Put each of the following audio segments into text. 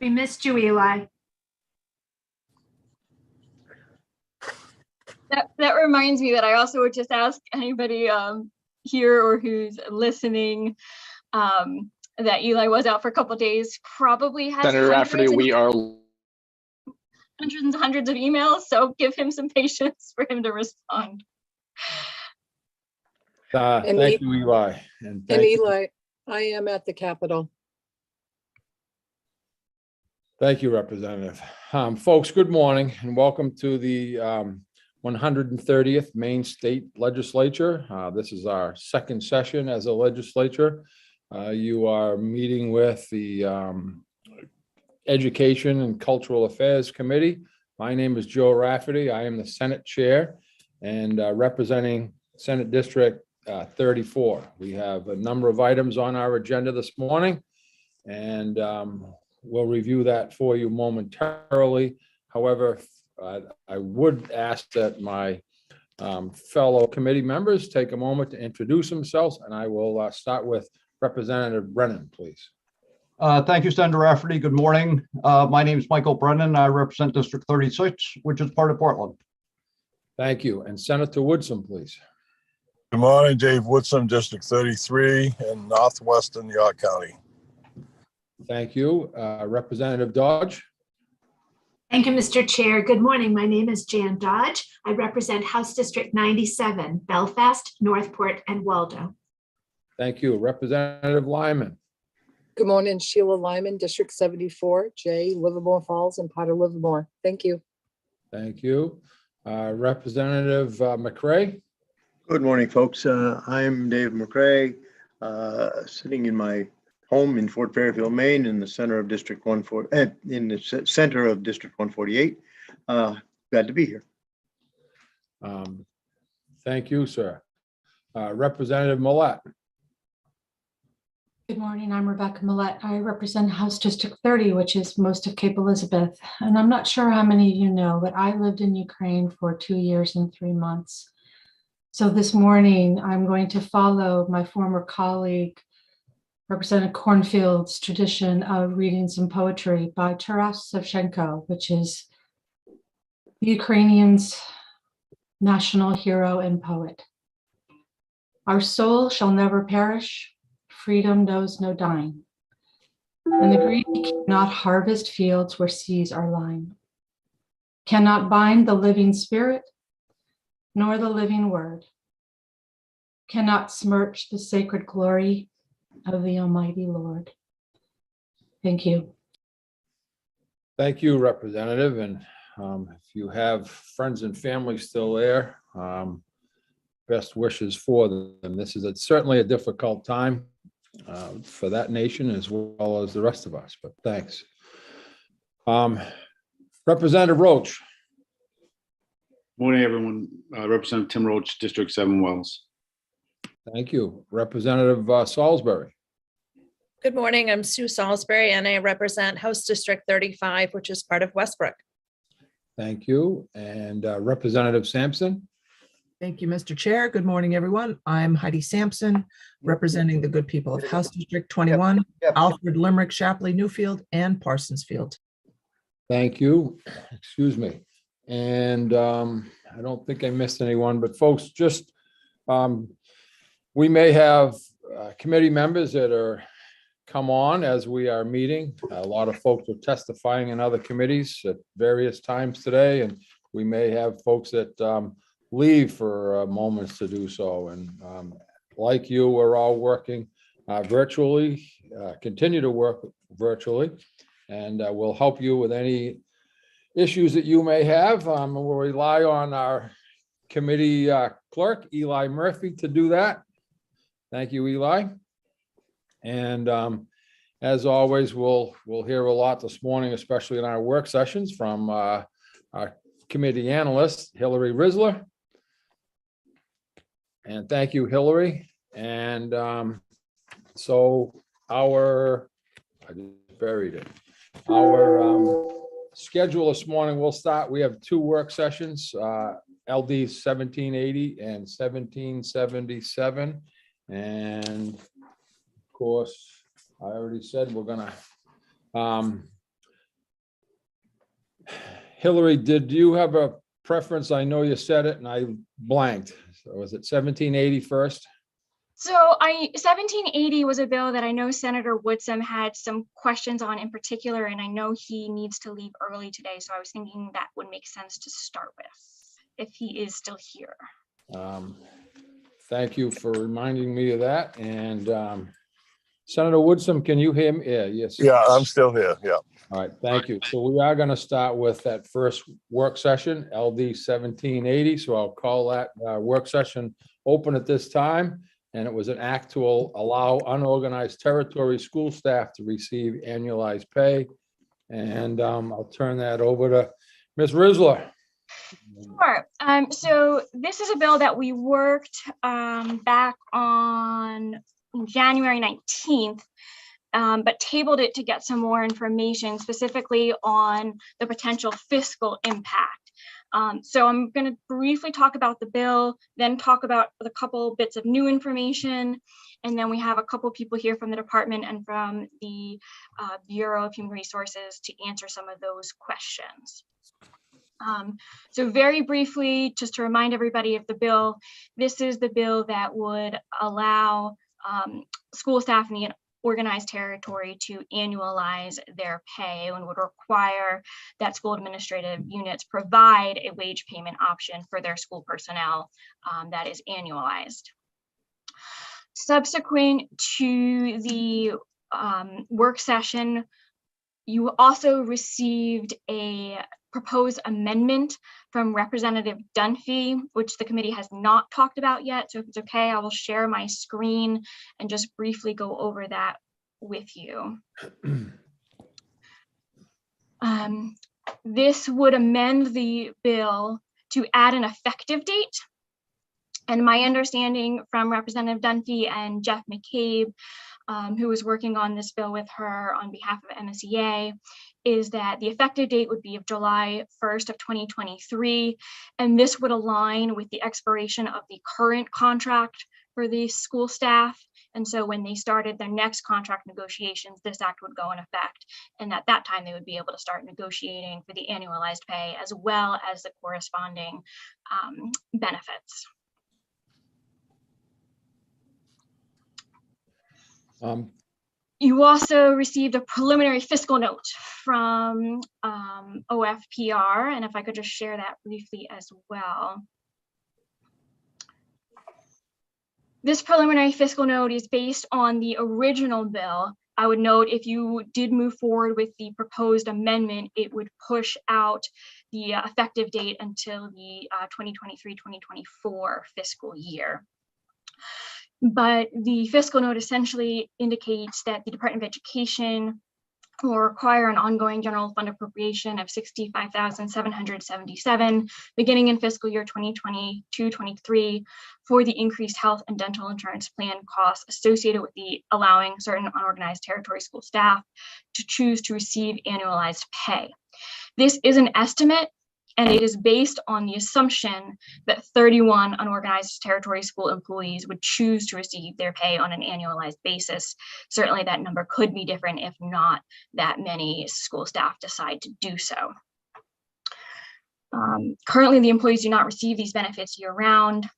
We missed you, Eli. That reminds me that I also would just ask anybody here or who's listening that Eli was out for a couple of days, probably has Senator Rafferty, we are hundreds and hundreds of emails, so give him some patience for him to respond. Thank you, Eli. And Eli, I am at the Capitol. Thank you, Representative. Folks, good morning and welcome to the 130th Maine State Legislature. This is our second session as a legislature. You are meeting with the Education and Cultural Affairs Committee. My name is Joe Rafferty. I am the Senate Chair and representing Senate District 34. We have a number of items on our agenda this morning, and we'll review that for you momentarily. However, I would ask that my fellow committee members take a moment to introduce themselves, and I will start with Representative Brennan, please. Thank you, Senator Rafferty. Good morning. My name is Michael Brennan. I represent District 36, which is part of Portland. Thank you. And Senator Woodson, please. Good morning, Dave Woodson, District 33 in northwestern York County. Thank you. Representative Dodge. Thank you, Mr. Chair. Good morning. My name is Jan Dodge. I represent House District 97, Belfast, Northport, and Waldo. Thank you. Representative Lyman. Good morning, Sheila Lyman, District 74, J, Livermore Falls, and part of Livermore. Thank you. Thank you. Representative McCray. Good morning, folks. I'm Dave McCray, sitting in my home in Fort Fairfield, Maine, in the center of District 148. Glad to be here. Thank you, sir. Representative Millett. Good morning, I'm Rebecca Millett. I represent House District 30, which is most of Cape Elizabeth. And I'm not sure how many of you know, but I lived in Ukraine for 2 years and 3 months. So this morning, I'm going to follow my former colleague, Representative Cornfield's tradition of reading some poetry by Taras Shevchenko, which is the Ukrainians' national hero and poet. Our soul shall never perish. Freedom knows no dying. And the greedy cannot harvest fields where seas are lying, cannot bind the living spirit, nor the living word, cannot smirch the sacred glory of the Almighty Lord. Thank you. Thank you, Representative. And if you have friends and family still there, best wishes for them. This is certainly a difficult time for that nation as well as the rest of us, but thanks. Representative Roach. Morning, everyone. Representative Tim Roach, District 7 Wells. Thank you. Representative Salisbury. Good morning. I'm Sue Salisbury, and I represent House District 35, which is part of Westbrook. Thank you. And Representative Sampson. Thank you, Mr. Chair. Good morning, everyone. I'm Heidi Sampson, representing the good people of House District 21, Alfred, Limerick, Shapley, Newfield, and Parsonsfield. Thank you. Excuse me. And I don't think I missed anyone, but folks, just we may have committee members that are come on as we are meeting. A lot of folks are testifying in other committees at various times today, and we may have folks that leave for moments to do so. And like you, we're all working virtually, continue to work virtually, and we'll help you with any issues that you may have. We'll rely on our committee clerk, Eli Murphy, to do that. Thank you, Eli. And as always, we'll hear a lot this morning, especially in our work sessions, from our committee analyst, Hillary Risler. And thank you, Hillary. And so I just buried it. Our schedule this morning, we'll start. We have 2 work sessions, LD 1780 and 1777. And of course, I already said we're gonna Hillary, did you have a preference? I know you said it and I blanked. So was it 1780 first? So 1780 was a bill that I know Senator Woodson had some questions on in particular, and I know he needs to leave early today. So I was thinking that would make sense to start with if he is still here. Thank you for reminding me of that. And Senator Woodson, can you hear me? Yeah, yes. Yeah, I'm still here. Yeah. All right, thank you. So we are going to start with that first work session, LD 1780. So I'll call that work session open at this time. And it was an act to allow unorganized territory school staff to receive annualized pay. And I'll turn that over to Ms. Risler. Sure. So this is a bill that we worked back on January 19th, but tabled it to get some more information specifically on the potential fiscal impact. So I'm going to briefly talk about the bill, then talk about a couple bits of new information, and then we have a couple people here from the department and from the Bureau of Human Resources to answer some of those questions. So very briefly, just to remind everybody of the bill, this is the bill that would allow school staff in the organized territory to annualize their pay and would require that school administrative units provide a wage payment option for their school personnel that is annualized. Subsequent to the work session, you also received a proposed amendment from Representative Dunphy, which the committee has not talked about yet. So if it's okay, I will share my screen and just briefly go over that with you. This would amend the bill to add an effective date. And my understanding from Representative Dunphy and Jeff McCabe, who was working on this bill with her on behalf of MSEA, is that the effective date would be of July 1st of 2023. And this would align with the expiration of the current contract for the school staff. And so when they started their next contract negotiations, this act would go in effect. And at that time, they would be able to start negotiating for the annualized pay as well as the corresponding benefits. You also received a preliminary fiscal note from OFPR, and if I could just share that briefly as well. This preliminary fiscal note is based on the original bill. I would note if you did move forward with the proposed amendment, it would push out the effective date until the 2023-2024 fiscal year. But the fiscal note essentially indicates that the Department of Education will require an ongoing general fund appropriation of $65,777 beginning in fiscal year 2022-23 for the increased health and dental insurance plan costs associated with the allowing certain unorganized territory school staff to choose to receive annualized pay. This is an estimate, and it is based on the assumption that 31 unorganized territory school employees would choose to receive their pay on an annualized basis. Certainly that number could be different if not that many school staff decide to do so. Currently, the employees do not receive these benefits year-round.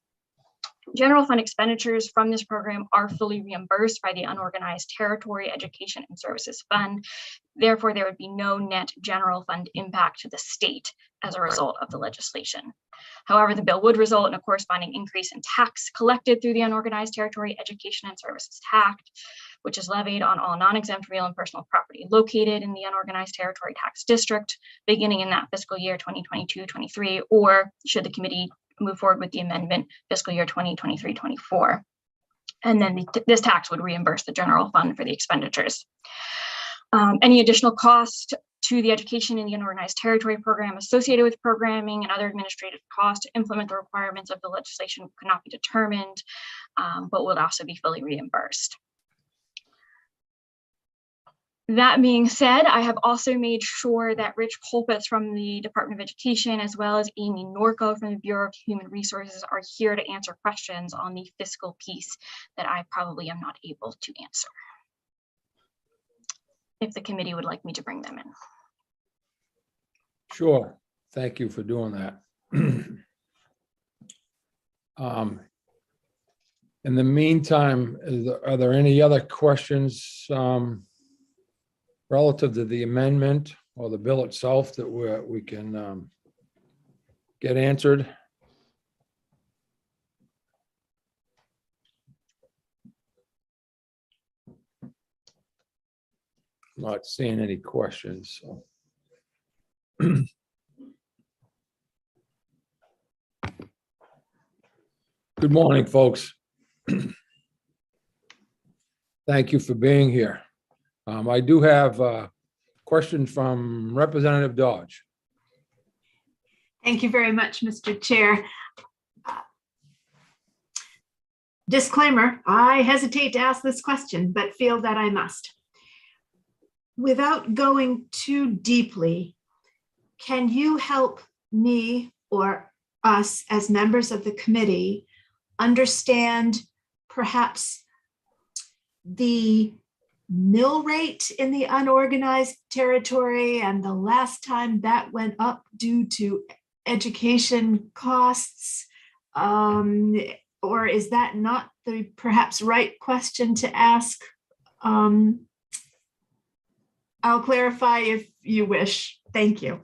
General fund expenditures from this program are fully reimbursed by the Unorganized Territory Education and Services Fund. Therefore, there would be no net general fund impact to the state as a result of the legislation. However, the bill would result in a corresponding increase in tax collected through the Unorganized Territory Education and Services Tax, which is levied on all non-exempt real and personal property located in the Unorganized Territory Tax District, beginning in that fiscal year 2022-23, or should the committee move forward with the amendment, fiscal year 2023-24. And then this tax would reimburse the general fund for the expenditures. Any additional cost to the education in the unorganized territory program associated with programming and other administrative costs to implement the requirements of the legislation could not be determined, but would also be fully reimbursed. That being said, I have also made sure that Rich Colpitz from the Department of Education, as well as Amy Norco from the Bureau of Human Resources, are here to answer questions on the fiscal piece that I probably am not able to answer, if the committee would like me to bring them in. Sure. Thank you for doing that. In the meantime, are there any other questions relative to the amendment or the bill itself that we can get answered? Not seeing any questions. So. Good morning, folks. Thank you for being here. I do have a question from Representative Dodge. Thank you very much, Mr. Chair. Disclaimer, I hesitate to ask this question, but feel that I must. Without going too deeply, can you help me or us as members of the committee understand perhaps the mill rate in the unorganized territory and the last time that went up due to education costs? Or is that not the perhaps right question to ask? I'll clarify if you wish. Thank you.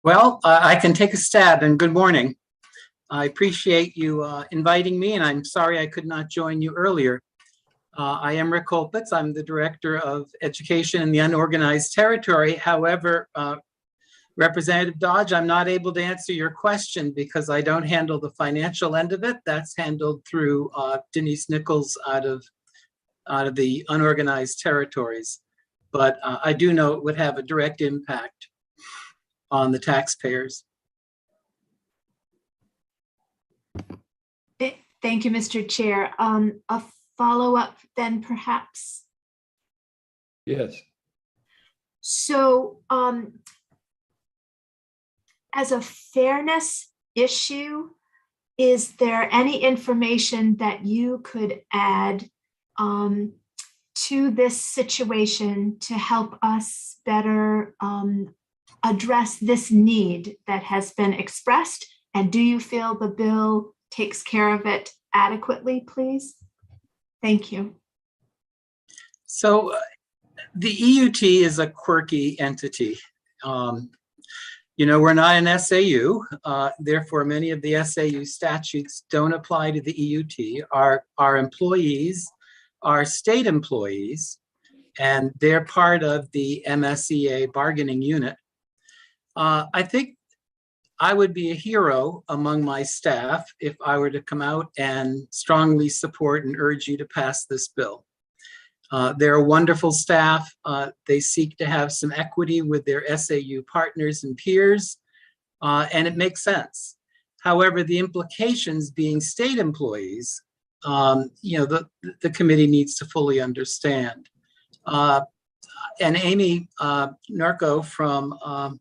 Well, I can take a stab, and good morning. I appreciate you inviting me, and I'm sorry I could not join you earlier. I am Rick Colpitz. I'm the Director of Education in the Unorganized Territory. However, Representative Dodge, I'm not able to answer your question because I don't handle the financial end of it. That's handled through Denise Nichols out of the unorganized territories. But I do know it would have a direct impact on the taxpayers. Thank you, Mr. Chair. A follow-up then perhaps? Yes. So as a fairness issue, is there any information that you could add to this situation to help us better address this need that has been expressed? And do you feel the bill takes care of it adequately, please? Thank you. So the EUT is a quirky entity. You know, we're not an SAU, therefore many of the SAU statutes don't apply to the EUT. Our employees are state employees, and they're part of the MSEA bargaining unit. I think I would be a hero among my staff if I were to come out and strongly support and urge you to pass this bill. They're a wonderful staff. They seek to have some equity with their SAU partners and peers, and it makes sense. However, the implications being state employees, you know, the committee needs to fully understand. And Amy Norco from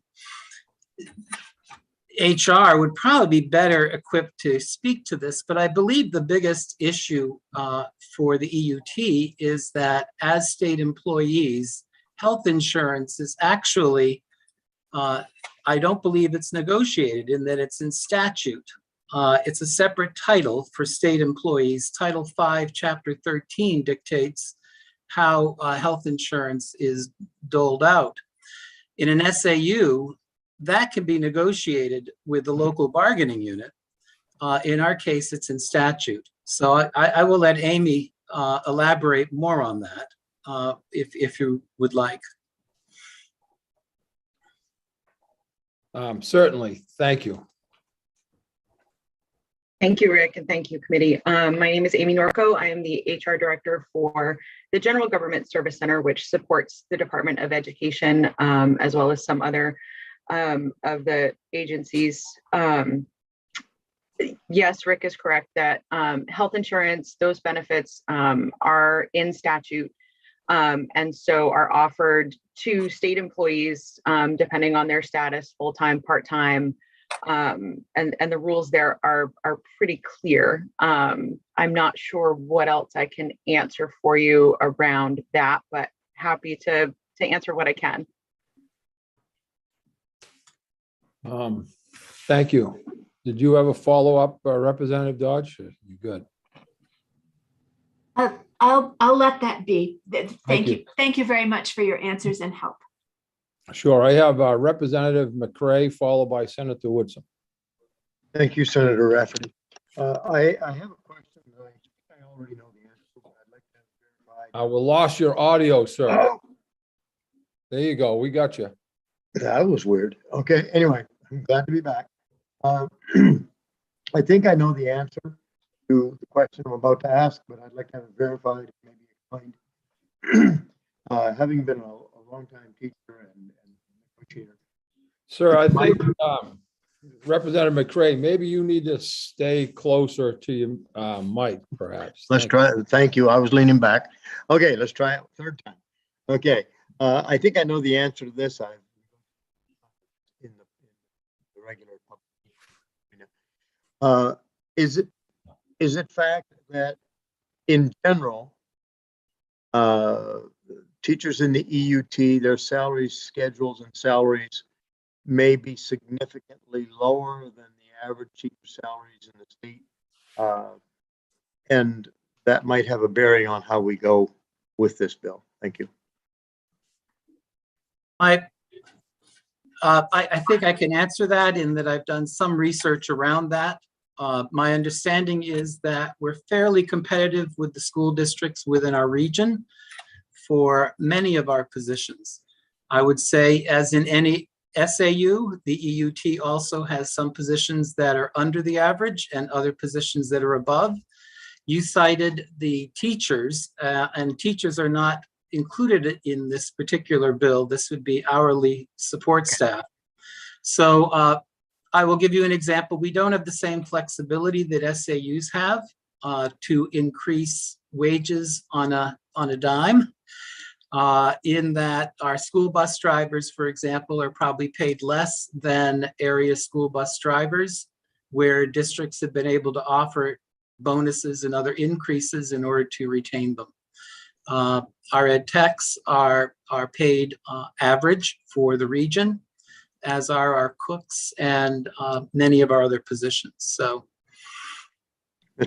HR would probably be better equipped to speak to this, but I believe the biggest issue for the EUT is that as state employees, health insurance is actually, I don't believe it's negotiated in that it's in statute. It's a separate title for state employees. Title 5, Chapter 13 dictates how health insurance is doled out. In an SAU, that can be negotiated with the local bargaining unit. In our case, it's in statute. So I will let Amy elaborate more on that if you would like. Certainly. Thank you. Thank you, Rick, and thank you, committee. My name is Amy Norco. I am the HR director for the General Government Service Center, which supports the Department of Education, as well as some other of the agencies. Yes, Rick is correct that health insurance, those benefits are in statute, and so are offered to state employees depending on their status, full-time, part-time, and the rules there are pretty clear. I'm not sure what else I can answer for you around that, but happy to to answer what I can. Thank you. Did you have a follow-up, Representative Dodge? You good? I'll let that be. Thank you. you. Thank you very much for your answers and help. Sure. I have Representative McCray, followed by Senator Woodson. Thank you, Senator Rafferty. I have a question. I already know the answer, but I'd like to have it verified. We lost your audio, sir. Oh, There you go. We got you. that was weird. Okay, anyway, I'm glad to be back. I think I know the answer to the question I'm about to ask, but I'd like to have it verified, maybe explained. Having been a longtime teacher and negotiator. Sir, I think Representative McCray, maybe you need to stay closer to your mic, perhaps. Let's try it. Thank you. I was leaning back. Okay, let's try it third time. Okay, I think I know the answer to this. I've in the regular public. Is it fact that in general, teachers in the EUT, their salaries, schedules, and salaries may be significantly lower than the average teacher salaries in the state, and that might have a bearing on how we go with this bill? Thank you. I think I can answer that in that I've done some research around that. My understanding is that we're fairly competitive with the school districts within our region for many of our positions. I would say, as in any SAU, the EUT also has some positions that are under the average and other positions that are above. You cited the teachers, and teachers are not included in this particular bill. This would be hourly support staff. So I will give you an example. We don't have the same flexibility that SAUs have to increase wages on a dime. In that our school bus drivers, for example, are probably paid less than area school bus drivers, where districts have been able to offer bonuses and other increases in order to retain them. Our ed techs are paid average for the region, as are our cooks and many of our other positions. So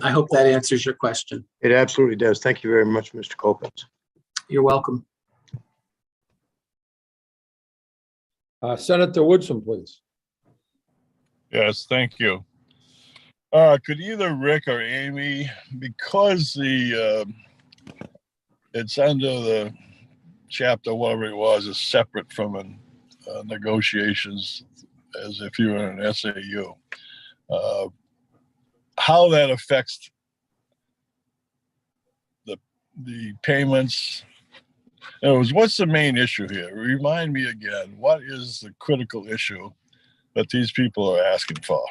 I hope that answers your question. It absolutely does. Thank you very much, Mr. Colpitz. You're welcome. Senator Woodson, please. Yes, thank you. Could either Rick or Amy, because it's under the chapter, whatever it was, is separate from negotiations as if you were an SAU, how that affects the payments. In other words, what's the main issue here? Remind me again, what is the critical issue that these people are asking for?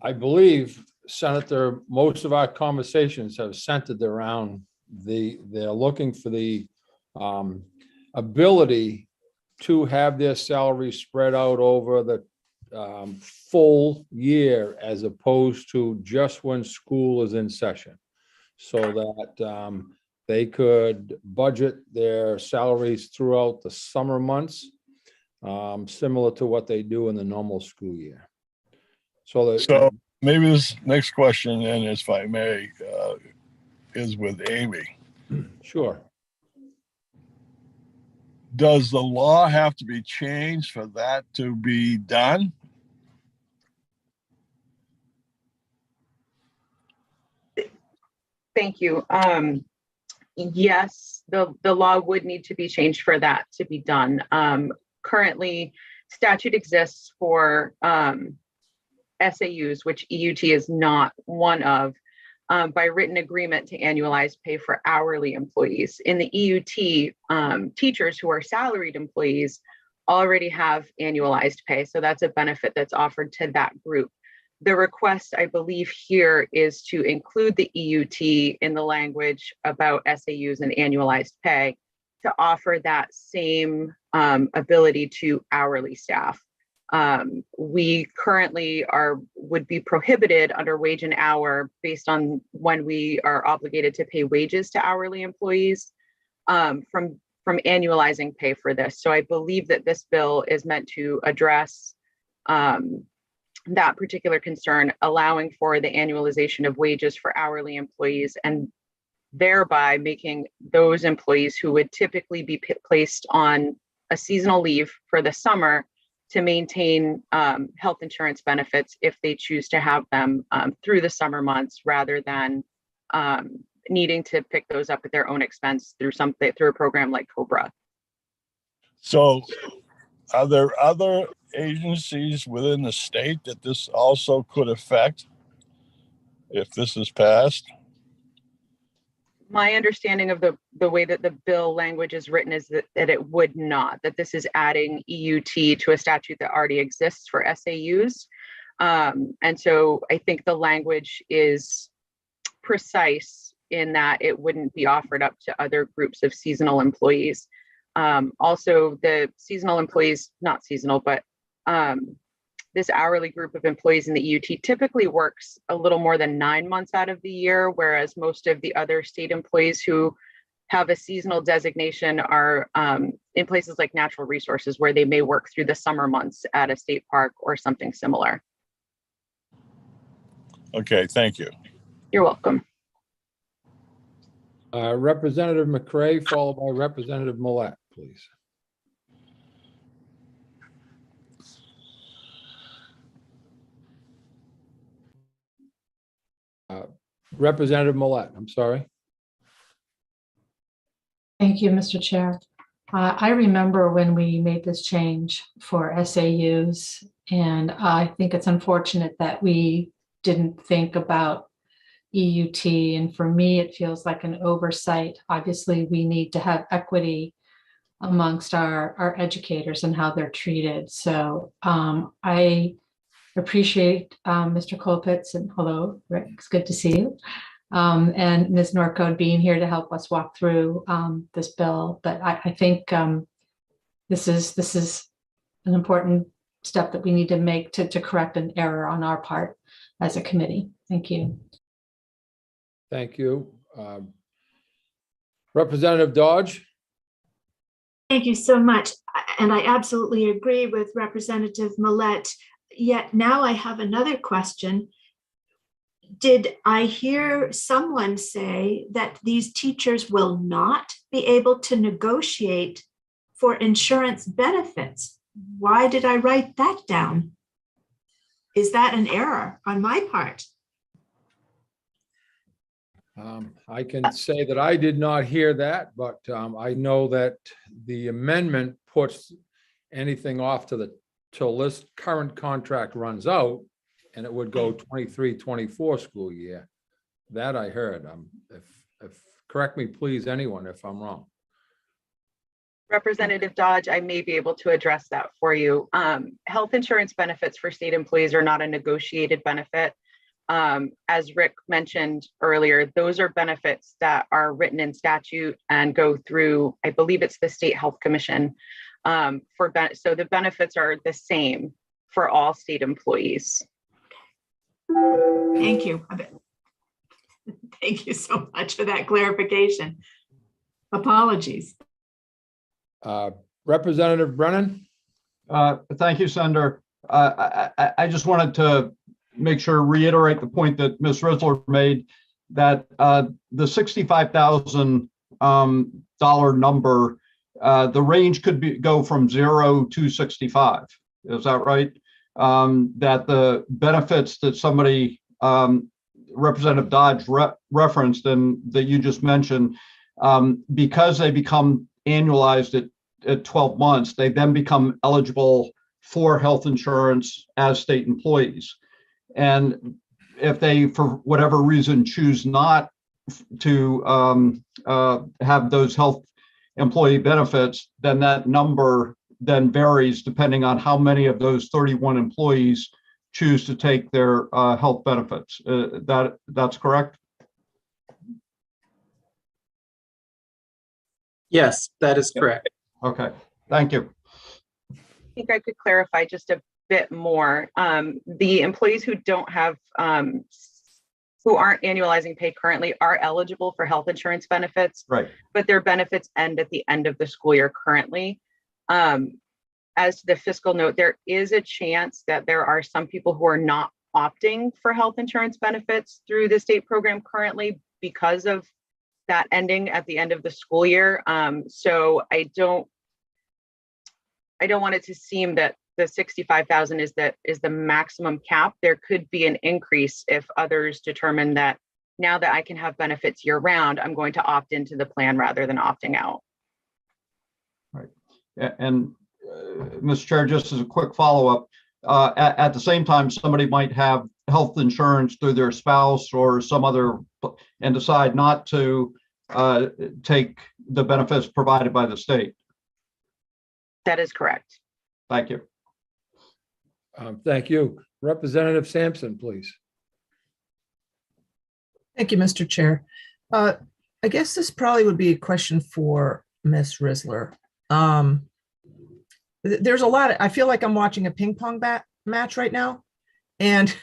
I believe, Senator, most of our conversations have centered around they're looking for the ability to have their salary spread out over the full year as opposed to just when school is in session, so that they could budget their salaries throughout the summer months, similar to what they do in the normal school year. So maybe this next question, then, if I may, is with Amy. Sure. Does the law have to be changed for that to be done? Thank you. Yes, the law would need to be changed for that to be done. Currently, statute exists for SAUs, which EUT is not one of, by written agreement to annualize pay for hourly employees. In the EUT, teachers who are salaried employees already have annualized pay, so that's a benefit that's offered to that group. The request, I believe, here is to include the EUT in the language about SAUs and annualized pay to offer that same ability to hourly staff. We currently would be prohibited under wage and hour based on when we are obligated to pay wages to hourly employees from annualizing pay for this. So I believe that this bill is meant to address that particular concern, allowing for the annualization of wages for hourly employees, and thereby making those employees who would typically be placed on a seasonal leave for the summer to maintain health insurance benefits if they choose to have them through the summer months, rather than needing to pick those up at their own expense through a program like COBRA. So are there other agencies within the state that this also could affect if this is passed? My understanding of the way that the bill language is written is that it would not, that this is adding EUT to a statute that already exists for SAUs. And so I think the language is precise in that it wouldn't be offered up to other groups of seasonal employees. Also, the seasonal employees, not seasonal, but this hourly group of employees in the EUT typically works a little more than 9 months out of the year, whereas most of the other state employees who have a seasonal designation are in places like natural resources, where they may work through the summer months at a state park or something similar. Okay, thank you. You're welcome. Representative McCray, followed by Representative Millet, please. Representative Millet, I'm sorry. Thank you, Mr. Chair. I remember when we made this change for SAUs, and I think it's unfortunate that we didn't think about EUT. And for me, it feels like an oversight. Obviously, we need to have equity amongst our educators and how they're treated. So I appreciate Mr. Colpitz, and hello, Rick, it's good to see you. And Ms. Norcode being here to help us walk through this bill. But I think this is an important step that we need to make to correct an error on our part as a committee. Thank you. Thank you. Representative Dodge. Thank you so much. And I absolutely agree with Representative Millet. Yet now I have another question. Did I hear someone say that these teachers will not be able to negotiate for insurance benefits? Why did I write that down? Is that an error on my part? I can say that I did not hear that, but I know that the amendment puts anything off till this current contract runs out, and it would go 23-24 school year. That I heard. If correct me, please, anyone, if I'm wrong. Representative Dodge, I may be able to address that for you. Health insurance benefits for state employees are not a negotiated benefit. As Rick mentioned earlier, those are benefits that are written in statute and go through, I believe it's the State Health Commission. So the benefits are the same for all state employees. Thank you. Thank you so much for that clarification. Apologies. Representative Brennan. Thank you, Senator. I just wanted to make sure, reiterate the point that Ms. Risler made, that the $65,000 number, the range could go from 0 to 65. Is that right? That the benefits that somebody, Representative Dodge referenced and that you just mentioned, because they become annualized at 12 months, they then become eligible for health insurance as state employees. And if they, for whatever reason, choose not to have those health employee benefits, then that number then varies depending on how many of those 31 employees choose to take their health benefits. That's correct? Yes, that is correct. Okay, thank you. I think I could clarify just a bit more. The employees who don't have, who aren't annualizing pay currently are eligible for health insurance benefits, Right. but their benefits end at the end of the school year currently. As to the fiscal note, there is a chance that there are some people who are not opting for health insurance benefits through the state program currently because of that ending at the end of the school year. So I don't want it to seem that the 65,000 is the maximum cap. There could be an increase if others determine that now that I can have benefits year round, I'm going to opt into the plan rather than opting out. Right. And Mr. Chair, just as a quick follow-up, at the same time, somebody might have health insurance through their spouse or some other and decide not to take the benefits provided by the state. That is correct. Thank you. Thank you. Representative Sampson, please. Thank you, Mr. Chair. I guess this probably would be a question for Ms. Risler. There's a lot, I feel like I'm watching a ping pong match right now. And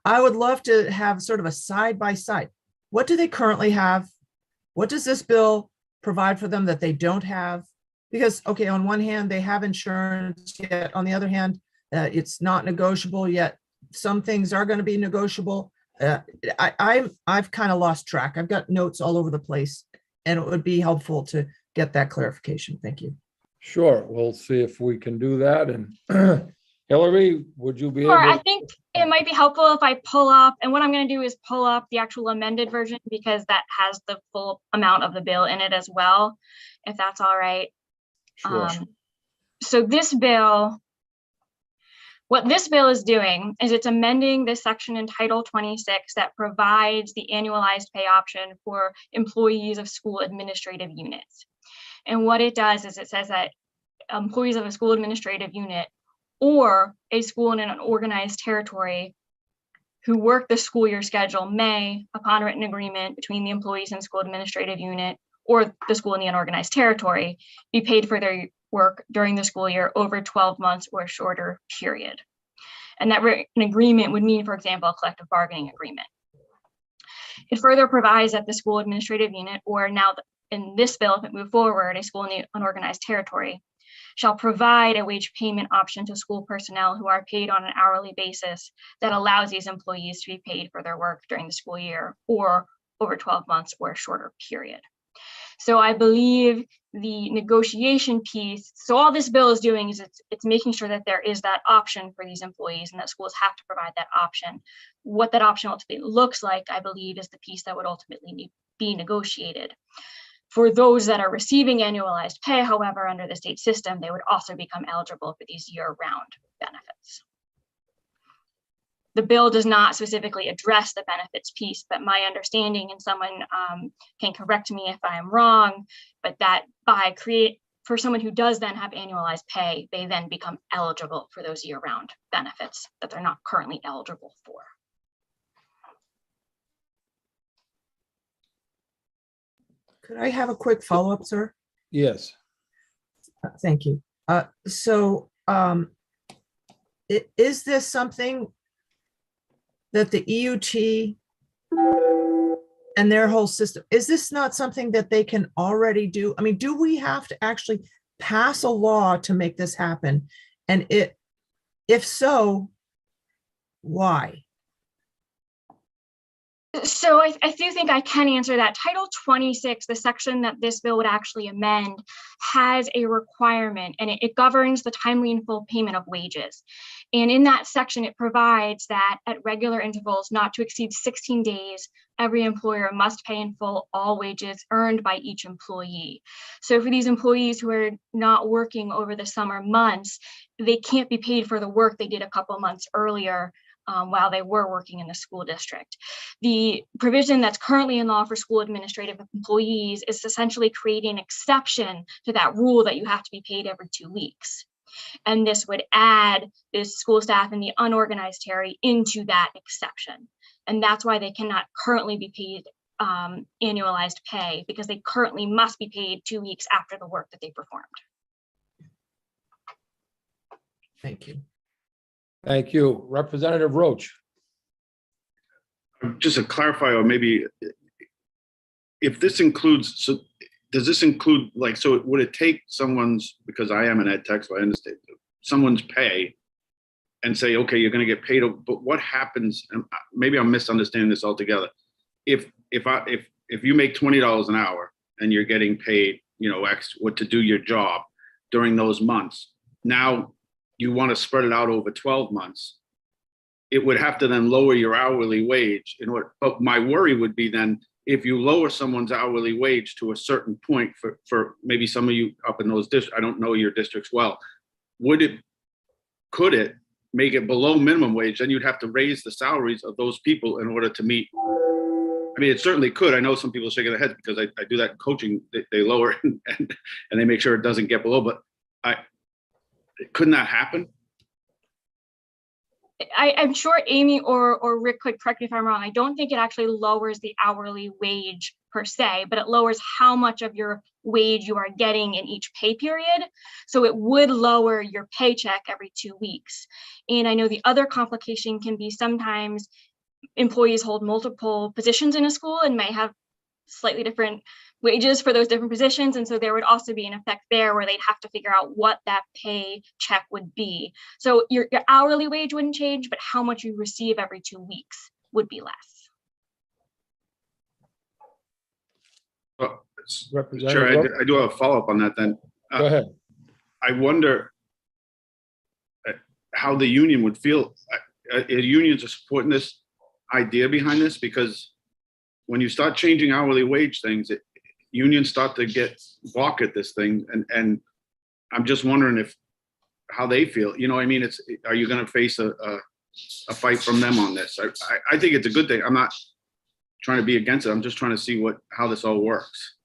I would love to have sort of a side by side. What do they currently have? What does this bill provide for them that they don't have? Because, okay, on one hand, they have insurance, yet on the other hand, it's not negotiable, yet some things are going to be negotiable. I've kind of lost track. I've got notes all over the place, and it would be helpful to get that clarification. Thank you. Sure, we'll see if we can do that. And Hillary, would you be able? Sure, I think it might be helpful if I pull up, and what I'm going to do is pull up the actual amended version because that has the full amount of the bill in it as well, if that's all right. Sure. So this bill, what this bill is doing is it's amending this section in Title 26 that provides the annualized pay option for employees of school administrative units. And what it does is it says that employees of a school administrative unit or a school in an organized territory who work the school year schedule may, upon written agreement between the employees and school administrative unit or the school in the unorganized territory, be paid for their work during the school year over 12 months or a shorter period. And that an agreement would mean, for example, a collective bargaining agreement. It further provides that the school administrative unit, or now in this bill, if it moved forward, a school in the unorganized territory, shall provide a wage payment option to school personnel who are paid on an hourly basis that allows these employees to be paid for their work during the school year or over 12 months or a shorter period. So I believe the negotiation piece, so all this bill is doing is it's making sure that there is that option for these employees and that schools have to provide that option. What that option ultimately looks like, I believe, is the piece that would ultimately be negotiated. For those that are receiving annualized pay, however, under the state system, they would also become eligible for these year-round benefits. The bill does not specifically address the benefits piece, but my understanding, and someone can correct me if I am wrong, but that for someone who does then have annualized pay, they then become eligible for those year-round benefits that they're not currently eligible for. Could I have a quick follow-up, sir? Yes. Thank you. Is this something that the EUT and their whole system, is this not something that they can already do? I mean, do we have to actually pass a law to make this happen? And if so, why? So I do think I can answer that. Title 26, the section that this bill would actually amend, has a requirement, and it governs the timely and full payment of wages. And in that section, it provides that at regular intervals, not to exceed 16 days, every employer must pay in full all wages earned by each employee. So for these employees who are not working over the summer months, they can't be paid for the work they did a couple months earlier while they were working in the school district. The provision that's currently in law for school administrative employees is essentially creating an exception to that rule that you have to be paid every 2 weeks. And this would add this school staff in the unorganized territory into that exception. And that's why they cannot currently be paid annualized pay, because they currently must be paid 2 weeks after the work that they performed. Thank you. Thank you. Representative Roach. Just to clarify, or maybe if this includes, so does this include, like, so would it take someone's, because I am an ed tech, so I understand, someone's pay and say, okay, you're going to get paid, but what happens, and maybe I'm misunderstanding this altogether. If you make $20 an hour and you're getting paid, X, what to do your job during those months, now you want to spread it out over 12 months, it would have to then lower your hourly wage in order. But my worry would be then, if you lower someone's hourly wage to a certain point for maybe some of you up in those districts, I don't know your districts well, could it make it below minimum wage? Then you'd have to raise the salaries of those people in order to meet. I mean, it certainly could. I know some people shaking their heads because I do that in coaching. They lower it and they make sure it doesn't get below, but couldn't that happen? I'm sure Amy or Rick could correct me if I'm wrong. I don't think it actually lowers the hourly wage per se, but it lowers how much of your wage you are getting in each pay period. So it would lower your paycheck every 2 weeks. And I know the other complication can be sometimes employees hold multiple positions in a school and may have slightly different wages for those different positions. And so there would also be an effect there where they'd have to figure out what that pay check would be. So your hourly wage wouldn't change, but how much you receive every 2 weeks would be less. Sure, I do have a follow-up on that then. Go ahead. I wonder how the union would feel. Unions are supporting this idea behind this, because when you start changing hourly wage things, unions start to balk at this thing, and I'm just wondering how they feel. I mean, are you going to face a fight from them on this? I think it's a good thing. I'm not trying to be against it. I'm just trying to see how this all works.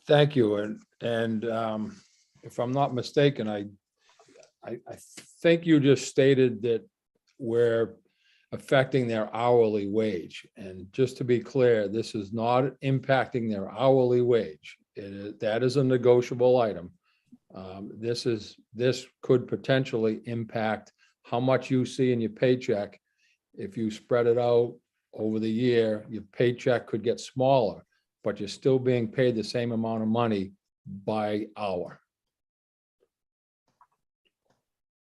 Thank you. And if I'm not mistaken, I think you just stated that we're affecting their hourly wage. And just to be clear, this is not impacting their hourly wage. That is a negotiable item. This could potentially impact how much you see in your paycheck. If you spread it out over the year, your paycheck could get smaller, but you're still being paid the same amount of money by hour.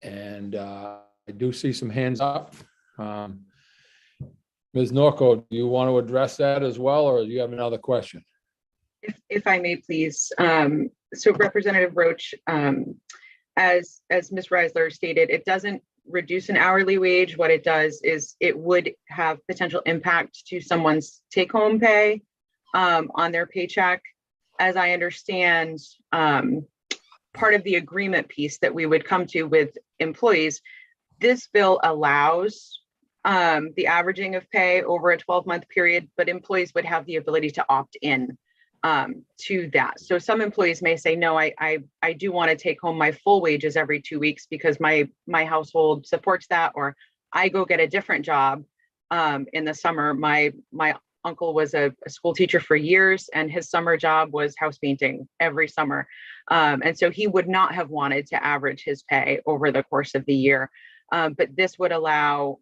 And I do see some hands up. Ms. Norco, do you want to address that as well, or do you have another question? If I may, please. So Representative Roach, as Ms. Reisler stated, it doesn't reduce an hourly wage. What it does is it would have potential impact to someone's take-home pay on their paycheck. As I understand, part of the agreement piece that we would come to with employees, this bill allows the averaging of pay over a 12-month period, but employees would have the ability to opt in to that. So some employees may say, no, I do want to take home my full wages every 2 weeks because my household supports that, or I go get a different job in the summer. My uncle was a school teacher for years, and his summer job was house painting every summer. And so he would not have wanted to average his pay over the course of the year. But this would allow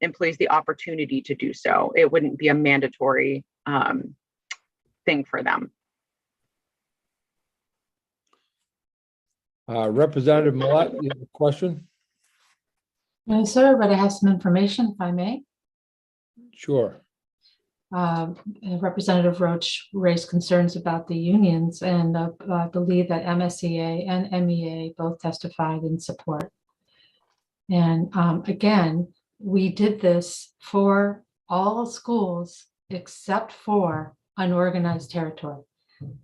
employees the opportunity to do so. It wouldn't be a mandatory thing for them. Representative Millett, you have a question? No, sir, but I have some information, if I may. Sure. Representative Roach raised concerns about the unions, and I believe that MSEA and MEA both testified in support. And again, we did this for all schools except for unorganized territory.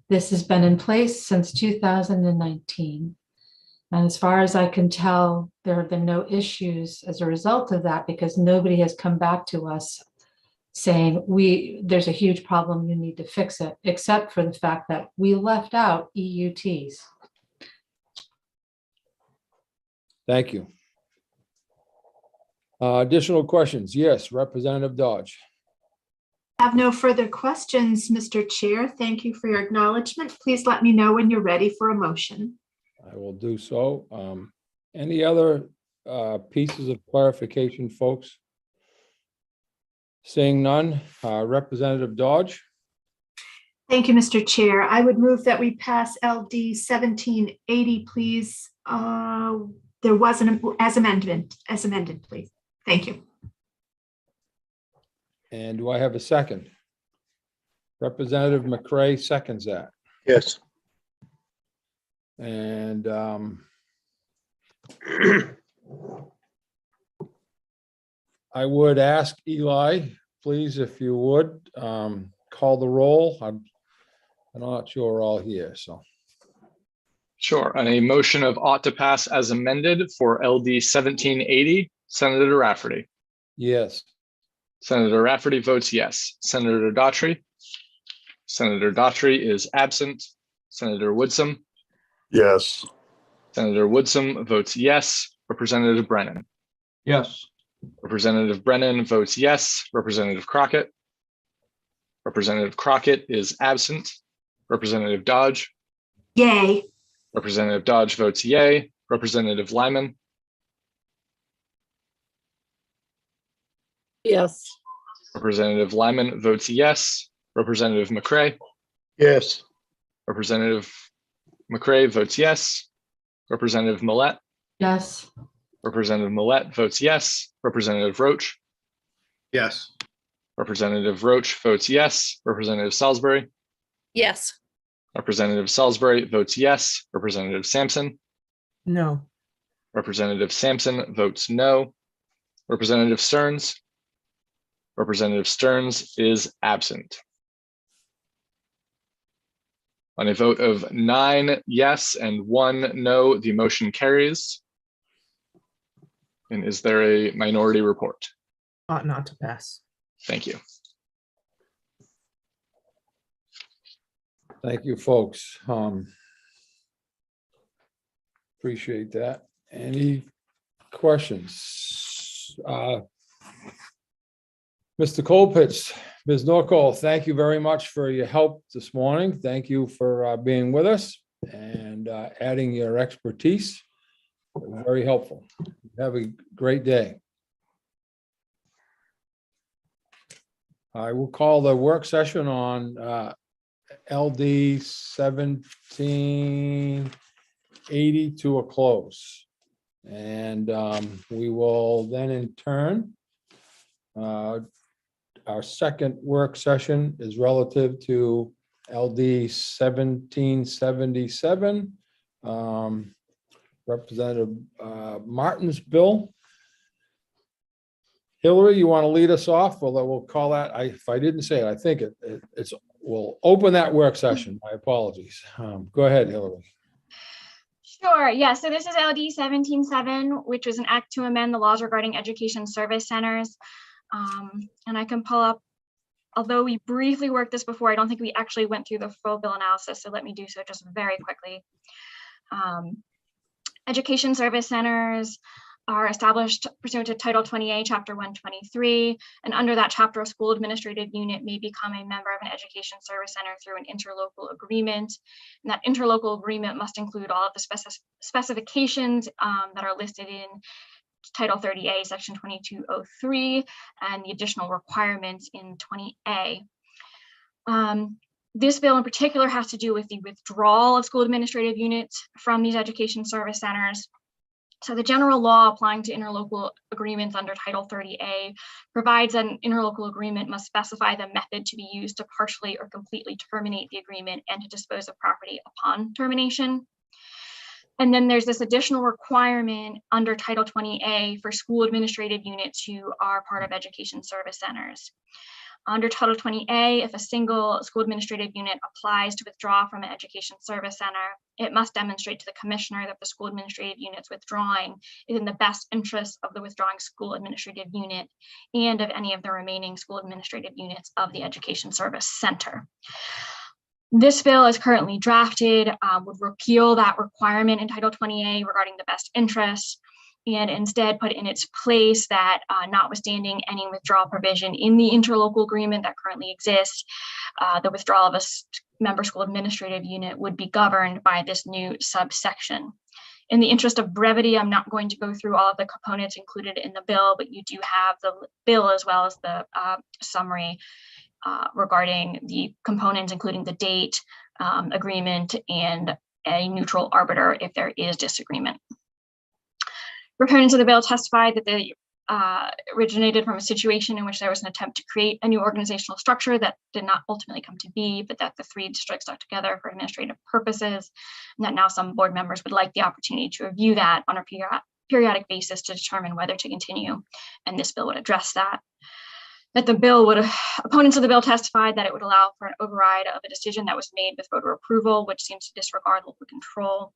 This has been in place since 2019. And as far as I can tell, there have been no issues as a result of that, because nobody has come back to us saying there's a huge problem, you need to fix it, except for the fact that we left out EUTs. Thank you. Additional questions? Yes, Representative Dodge. I have no further questions, Mr. Chair. Thank you for your acknowledgement. Please let me know when you're ready for a motion. I will do so. Any other pieces of clarification, folks? Seeing none, Representative Dodge, Thank you, Mr. Chair. I would move that we pass LD 1780, please. There was as amended, please. Thank you. and do I have a second? Representative McCray seconds that. Yes. And I would ask Eli, please, if you would, call the roll. I'm not sure we're all here, so. Sure. On a motion of ought to pass as amended for LD 1780, Senator Rafferty. Yes. Senator Rafferty votes yes. Senator Daughtry. Senator Daughtry is absent. Senator Woodsum. Yes. Senator Woodsum votes yes. Representative Brennan. Yes. Representative Brennan votes yes. Representative Crockett. Representative Crockett is absent. Representative Dodge. Yay. Representative Dodge votes yay. Representative Lyman. Yes. Representative Lyman votes yes. Representative McCray. Yes. Representative McCray votes yes. Representative Millette. Yes. Representative Millette votes yes. Representative Roach. Yes. Representative Roach votes yes. Representative Salisbury. Yes. Representative Salisbury votes yes. Representative Sampson. No. Representative Sampson votes no. Representative Stearns. Representative Stearns is absent. On a vote of 9 yes and 1 no, the motion carries. And is there a minority report? Ought not to pass. Thank you. Thank you, folks. Appreciate that. Any questions? Mr. Colpitz, Ms. Norco, thank you very much for your help this morning. Thank you for being with us and adding your expertise. Very helpful. Have a great day. I will call the work session on LD 1780 to a close. And we will then in turn, our second work session is relative to LD 1777. Representative Martin's bill. Hillary, you want to lead us off? Well, we'll call that, if I didn't say it, I think we'll open that work session. My apologies. Go ahead, Hillary. Sure. Yeah. So this is LD 177, which was an act to amend the laws regarding education service centers. And I can pull up, although we briefly worked this before, I don't think we actually went through the full bill analysis. So let me do so just very quickly. Education service centers are established pursuant to Title 20A, Chapter 123, and under that chapter, a school administrative unit may become a member of an education service center through an interlocal agreement. And that interlocal agreement must include all of the specifications that are listed in Title 30A, Section 2203, and the additional requirements in 20A. This bill in particular has to do with the withdrawal of school administrative units from these education service centers. So the general law applying to interlocal agreements under Title 30A provides that an interlocal agreement must specify the method to be used to partially or completely terminate the agreement and to dispose of property upon termination. And then there's this additional requirement under Title 20A for school administrative units who are part of education service centers. Under Title 20A, if a single school administrative unit applies to withdraw from an education service center, it must demonstrate to the commissioner that the school administrative unit's withdrawing is in the best interest of the withdrawing school administrative unit and of any of the remaining school administrative units of the education service center. This bill is currently drafted, would repeal that requirement in Title 20A regarding the best interest. and instead put in its place that notwithstanding any withdrawal provision in the interlocal agreement that currently exists, the withdrawal of a member school administrative unit would be governed by this new subsection. In the interest of brevity, I'm not going to go through all of the components included in the bill, but you do have the bill as well as the summary regarding the components, including the date, agreement, and a neutral arbiter if there is disagreement. Proponents of the bill testified that they originated from a situation in which there was an attempt to create a new organizational structure that did not ultimately come to be, but that the three districts stuck together for administrative purposes, and that now some board members would like the opportunity to review that on a periodic basis to determine whether to continue, and this bill would address that. That the bill would, opponents of the bill testified that it would allow for an override of a decision that was made with voter approval, which seems to disregard local control.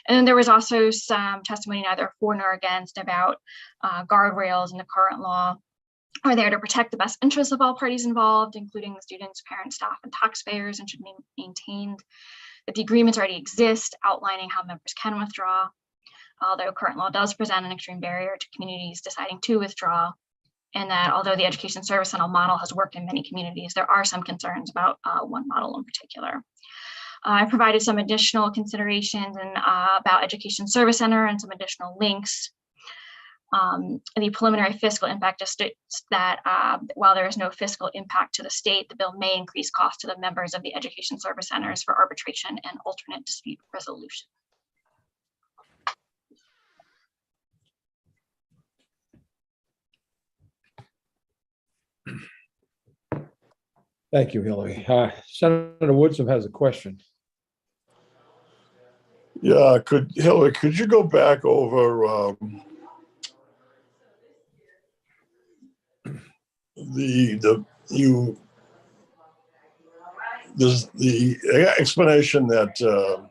And then there was also some testimony neither for nor against about guardrails in the current law are there to protect the best interests of all parties involved, including the students, parents, staff, and taxpayers, and should be maintained. That the agreements already exist outlining how members can withdraw, although current law does present an extreme barrier to communities deciding to withdraw. And that although the education service center model has worked in many communities, there are some concerns about one model in particular. I provided some additional considerations about Education Service Center and some additional links. The preliminary fiscal impact just states that while there is no fiscal impact to the state, the bill may increase costs to the members of the Education Service Centers for arbitration and alternate dispute resolution. Thank you, Hillary. Senator Woodson has a question. Yeah, Hillary, could you go back over the explanation that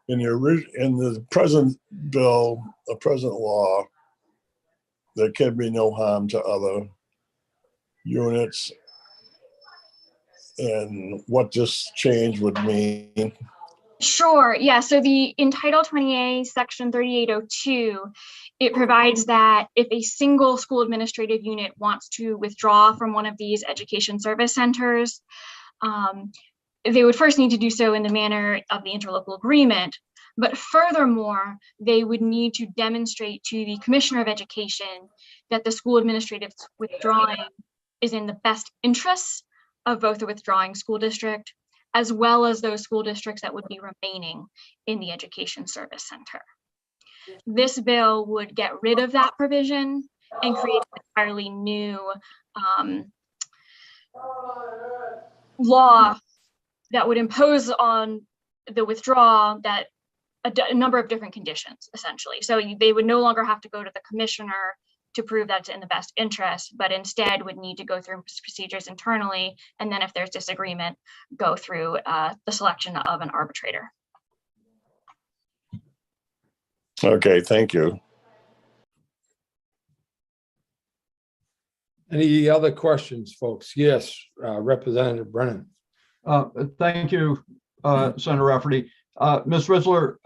in the present bill, the present law, there can be no harm to other units, and what this change would mean? Sure, yeah, so in Title 20A, Section 3802, it provides that if a single school administrative unit wants to withdraw from one of these education service centers, they would first need to do so in the manner of the interlocal agreement. But furthermore, they would need to demonstrate to the Commissioner of Education that the school administrative withdrawing is in the best interests of both the withdrawing school district as well as those school districts that would be remaining in the education service center. This bill would get rid of that provision and create an entirely new law that would impose on the withdrawal that a number of different conditions, essentially. So they would no longer have to go to the commissioner to prove that's in the best interest, but instead would need to go through procedures internally, and then if there's disagreement, go through the selection of an arbitrator. Okay, thank you. Any other questions, folks? Yes, Representative Brennan. Thank you, Senator Rafferty. Ms. Rizzler,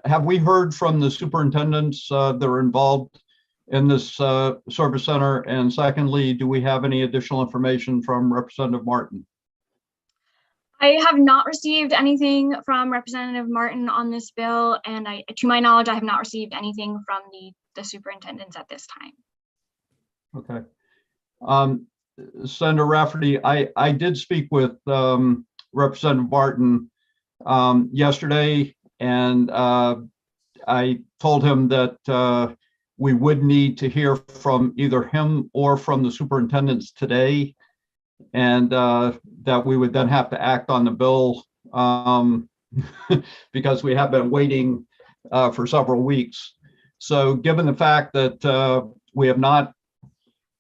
have we heard from the superintendents that are involved in this service center? And secondly, do we have any additional information from Representative Martin? I have not received anything from Representative Martin on this bill, and to my knowledge, I have not received anything from the superintendents at this time. Okay. Senator Rafferty, I did speak with Representative Martin yesterday, and I told him that we would need to hear from either him or from the superintendents today, and that we would then have to act on the bill because we have been waiting for several weeks. So given the fact that we have not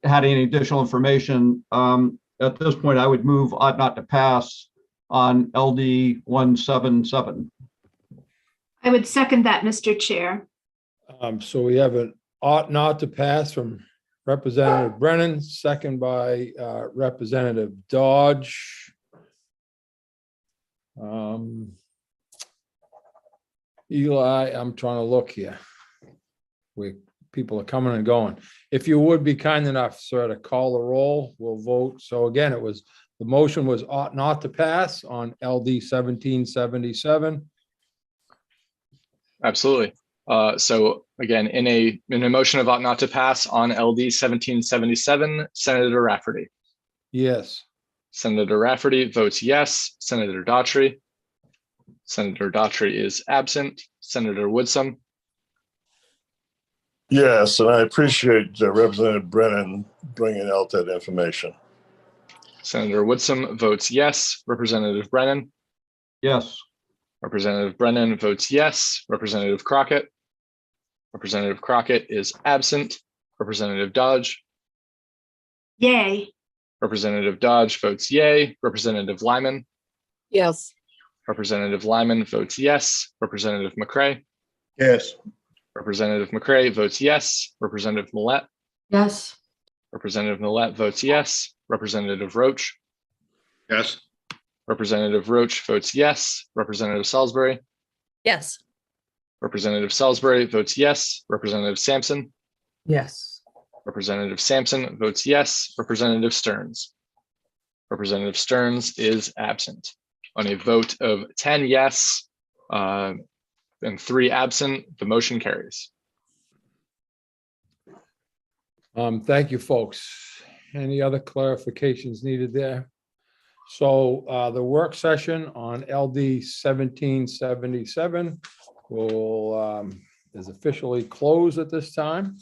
had any additional information, at this point, I would move ought not to pass on LD 177. I would second that, Mr. Chair. So we have an ought not to pass from Representative Brennan, second by Representative Dodge. Eli, I'm trying to look here. people are coming and going. If you would be kind enough, sir, to call the roll, we'll vote. So again, the motion was ought not to pass on LD 1777. Absolutely. So again, in a motion of ought not to pass on LD 1777, Senator Rafferty. Yes. Senator Rafferty votes yes. Senator Daughtry. Senator Daughtry is absent. Senator Woodsum. Yes, and I appreciate Representative Brennan bringing out that information. Senator Woodsum votes yes. Representative Brennan. Yes. Representative Brennan votes yes. Representative Crockett. Representative Crockett is absent. Representative Dodge. Yay. Representative Dodge votes yay. Representative Lyman. Yes. Representative Lyman votes yes. Representative McCray. Yes. Representative McCray votes yes. Representative Millette. Yes. Representative Millette votes yes. Representative Roach. Yes. Representative Roach votes yes. Representative Salisbury. Yes. Representative Salisbury votes yes. Representative Sampson. Yes. Representative Sampson votes yes. Representative Stearns. Representative Stearns is absent. On a vote of 10 yes and 3 absent, the motion carries. Thank you, folks. Any other clarifications needed there? So the work session on LD 1777 will is officially closed at this time.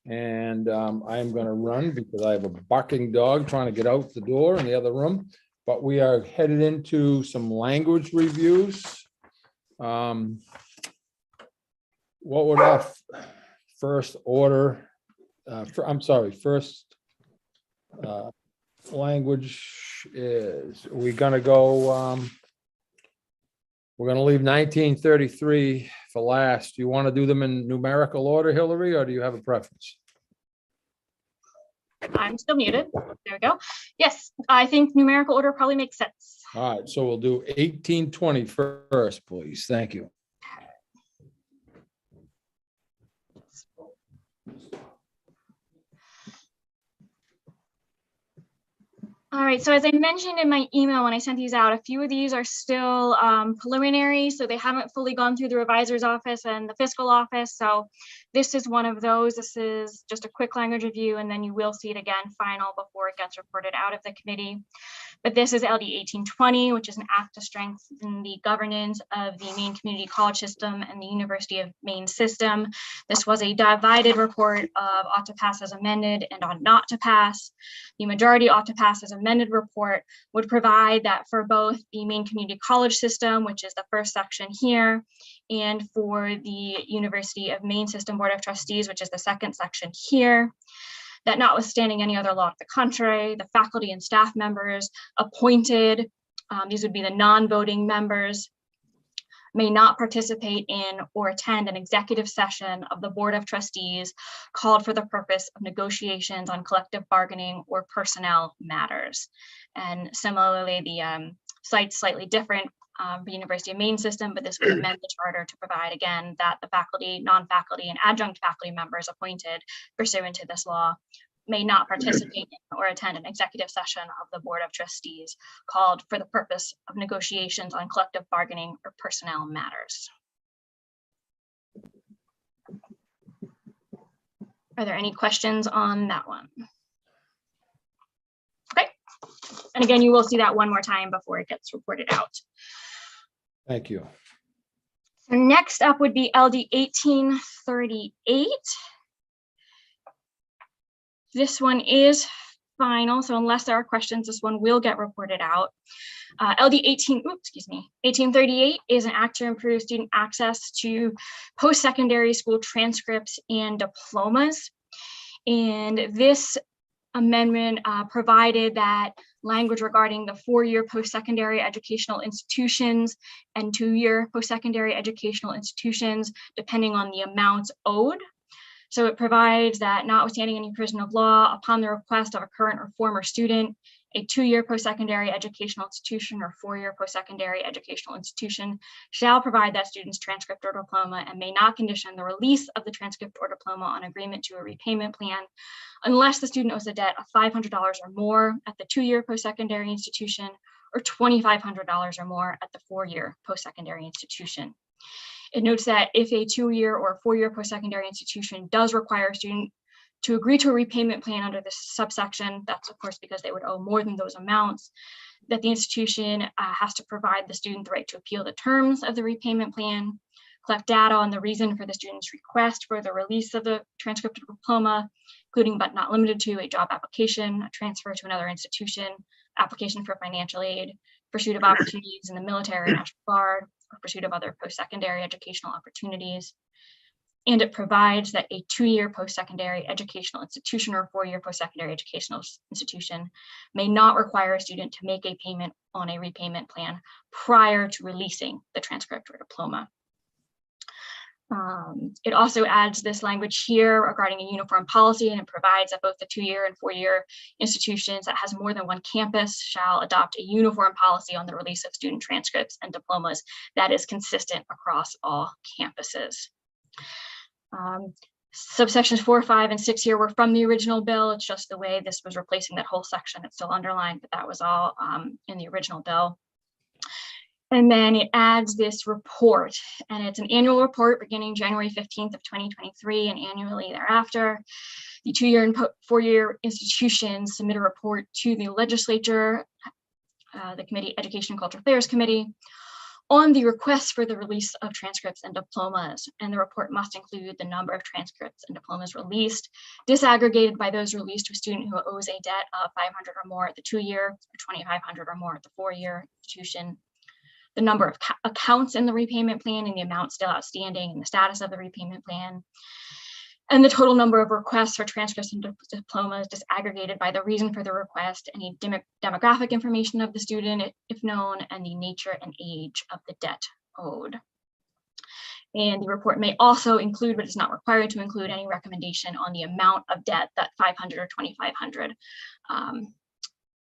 And I am going to run because I have a barking dog trying to get out the door in the other room. But we are headed into some language reviews. What would our first order? First language is, we're gonna go, we're gonna leave 1933 for last. Do you want to do them in numerical order, Hillary, or do you have a preference? I'm still muted. There we go. Yes, I think numerical order probably makes sense. All right, so we'll do 1820 first, please. Thank you. All right, so as I mentioned in my email when I sent these out, a few of these are still preliminary, so they haven't fully gone through the revisor's office and the fiscal office. So this is one of those. This is just a quick language review, and then you will see it again final before it gets reported out of the committee. But this is LD 1820, which is an act to strengthen the governance of the Maine Community College System and the University of Maine system. This was a divided report of ought to pass as amended and ought not to pass. The majority ought to pass as amended report would provide that for both the Maine Community College System, which is the first section here, and for the University of Maine System Board of Trustees, which is the second section here, that notwithstanding any other law to the contrary, the faculty and staff members appointed, these would be the non-voting members, may not participate in or attend an executive session of the Board of Trustees called for the purpose of negotiations on collective bargaining or personnel matters. And similarly, the site's slightly different, the University of Maine system, but this would amend the charter to provide again that the faculty, non-faculty, and adjunct faculty members appointed pursuant to this law may not participate in or attend an executive session of the Board of Trustees called for the purpose of negotiations on collective bargaining or personnel matters. Are there any questions on that one? Okay. And again, you will see that one more time before it gets reported out. Thank you. So next up would be LD 1838. This one is final, so unless there are questions, this one will get reported out. LD 1838 is an act to improve student access to post-secondary school transcripts and diplomas. And this amendment provided that language regarding the 4-year post-secondary educational institutions and 2-year post-secondary educational institutions, depending on the amounts owed, So it provides that notwithstanding any provision of law, upon the request of a current or former student, a 2-year post-secondary educational institution or 4-year post-secondary educational institution shall provide that student's transcript or diploma and may not condition the release of the transcript or diploma on agreement to a repayment plan unless the student owes a debt of $500 or more at the 2-year post-secondary institution or $2,500 or more at the 4-year post-secondary institution. It notes that if a 2-year or 4-year post-secondary institution does require a student to agree to a repayment plan under this subsection, that's of course because they would owe more than those amounts, that the institution has to provide the student the right to appeal the terms of the repayment plan, collect data on the reason for the student's request for the release of the transcript or diploma, including but not limited to a job application, a transfer to another institution, application for financial aid, pursuit of opportunities in the military, National Guard, or pursuit of other post-secondary educational opportunities. And it provides that a 2-year post-secondary educational institution or 4-year post-secondary educational institution may not require a student to make a payment on a repayment plan prior to releasing the transcript or diploma. It also adds this language here regarding a uniform policy, and it provides that both the 2-year and 4-year institutions that has more than one campus shall adopt a uniform policy on the release of student transcripts and diplomas that is consistent across all campuses. Subsections 4, 5, and 6 here were from the original bill. It's just the way this was replacing that whole section. It's still underlined, but that was all in the original bill. And then it adds this report, and it's an annual report beginning January 15th of 2023 and annually thereafter. The 2-year and 4-year institutions submit a report to the legislature, the committee, Education and Cultural Affairs Committee, on the request for the release of transcripts and diplomas. And the report must include the number of transcripts and diplomas released, disaggregated by those released to a student who owes a debt of $500 or more at the 2-year, or $2,500 or more at the 4-year institution, the number of accounts in the repayment plan and the amount still outstanding and the status of the repayment plan, and the total number of requests for transcripts and diplomas disaggregated by the reason for the request, any demographic information of the student, if known, and the nature and age of the debt owed. And the report may also include, but is not required to include, any recommendation on the amount of debt, that $500 or $2,500,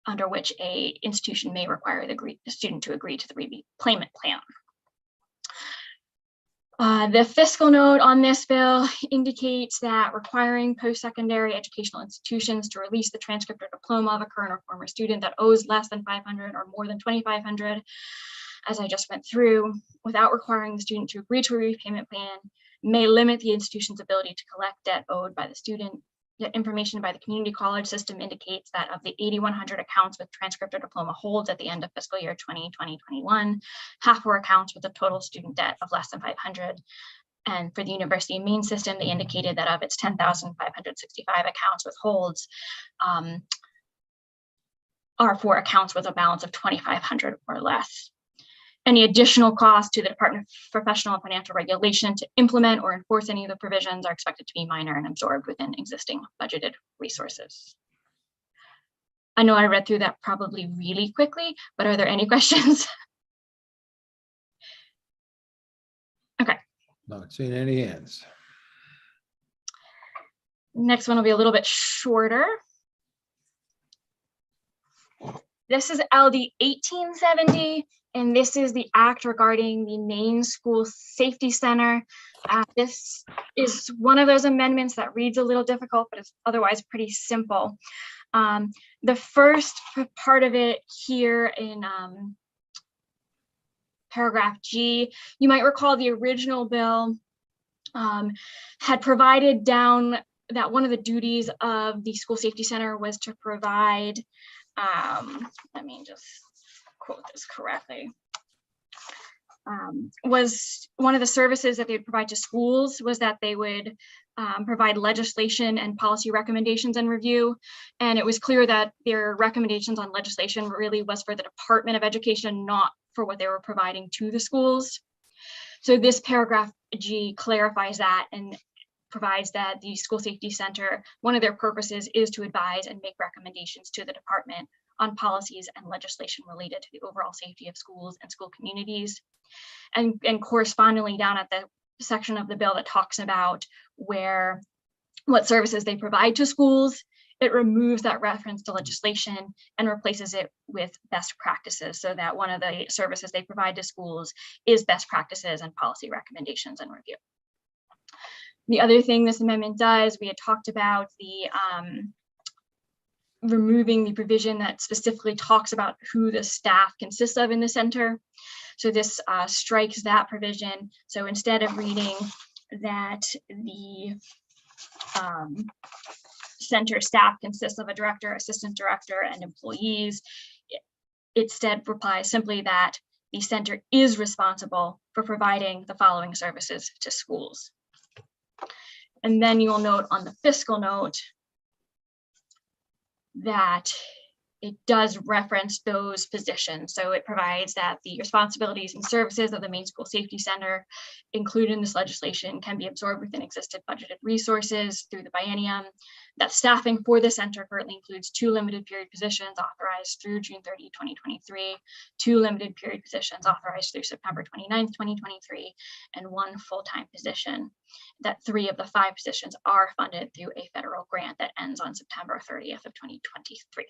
under which a institution may require the student to agree to the repayment plan. The fiscal note on this bill indicates that requiring post-secondary educational institutions to release the transcript or diploma of a current or former student that owes less than $500 or more than $2,500, as I just went through, without requiring the student to agree to a repayment plan, may limit the institution's ability to collect debt owed by the student. The information by the community college system indicates that of the 8,100 accounts with transcript or diploma holds at the end of fiscal year 2020-21, half were accounts with a total student debt of less than 500. And for the university main system, they indicated that of its 10,565 accounts with holds, are for accounts with a balance of 2,500 or less. Any additional costs to the Department of Professional and Financial Regulation to implement or enforce any of the provisions are expected to be minor and absorbed within existing budgeted resources. I know I read through that probably really quickly, but are there any questions? Okay. Not seeing any hands. Next one will be a little bit shorter. This is LD 1870. And this is the act regarding the Maine School Safety Center. This is one of those amendments that reads a little difficult, but it's otherwise pretty simple. The first part of it here in paragraph G, you might recall the original bill had provided down that one of the duties of the School Safety Center was to provide, let me just quote this correctly, was one of the services that they would provide to schools was that they would provide legislation and policy recommendations and review. And it was clear that their recommendations on legislation really was for the Department of Education, not for what they were providing to the schools. So this paragraph G clarifies that and provides that the School Safety Center, one of their purposes is to advise and make recommendations to the department on policies and legislation related to the overall safety of schools and school communities. And correspondingly down at the section of the bill that talks about where what services they provide to schools. It removes that reference to legislation and replaces it with best practices, so that one of the services they provide to schools is best practices and policy recommendations and review. The other thing this amendment does, we had talked about the removing the provision that specifically talks about who the staff consists of in the center. So this strikes that provision. So instead of reading that the center staff consists of a director, assistant director, and employees, it instead replies simply that the center is responsible for providing the following services to schools. And then you'll note on the fiscal note that it does reference those positions. So it provides that the responsibilities and services of the main school safety center included in this legislation can be absorbed within existing budgeted resources through the biennium. That staffing for the center currently includes 2 limited period positions authorized through June 30, 2023, 2 limited period positions authorized through September 29th, 2023, and 1 full-time position. That 3 of the 5 positions are funded through a federal grant that ends on September 30th of 2023.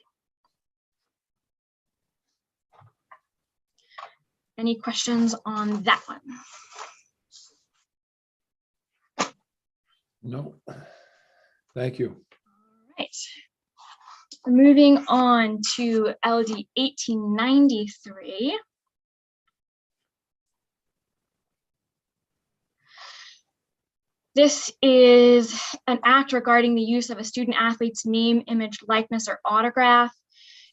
Any questions on that one? No. Thank you. All right. Moving on to LD 1893. This is an act regarding the use of a student athlete's name, image, likeness, or autograph.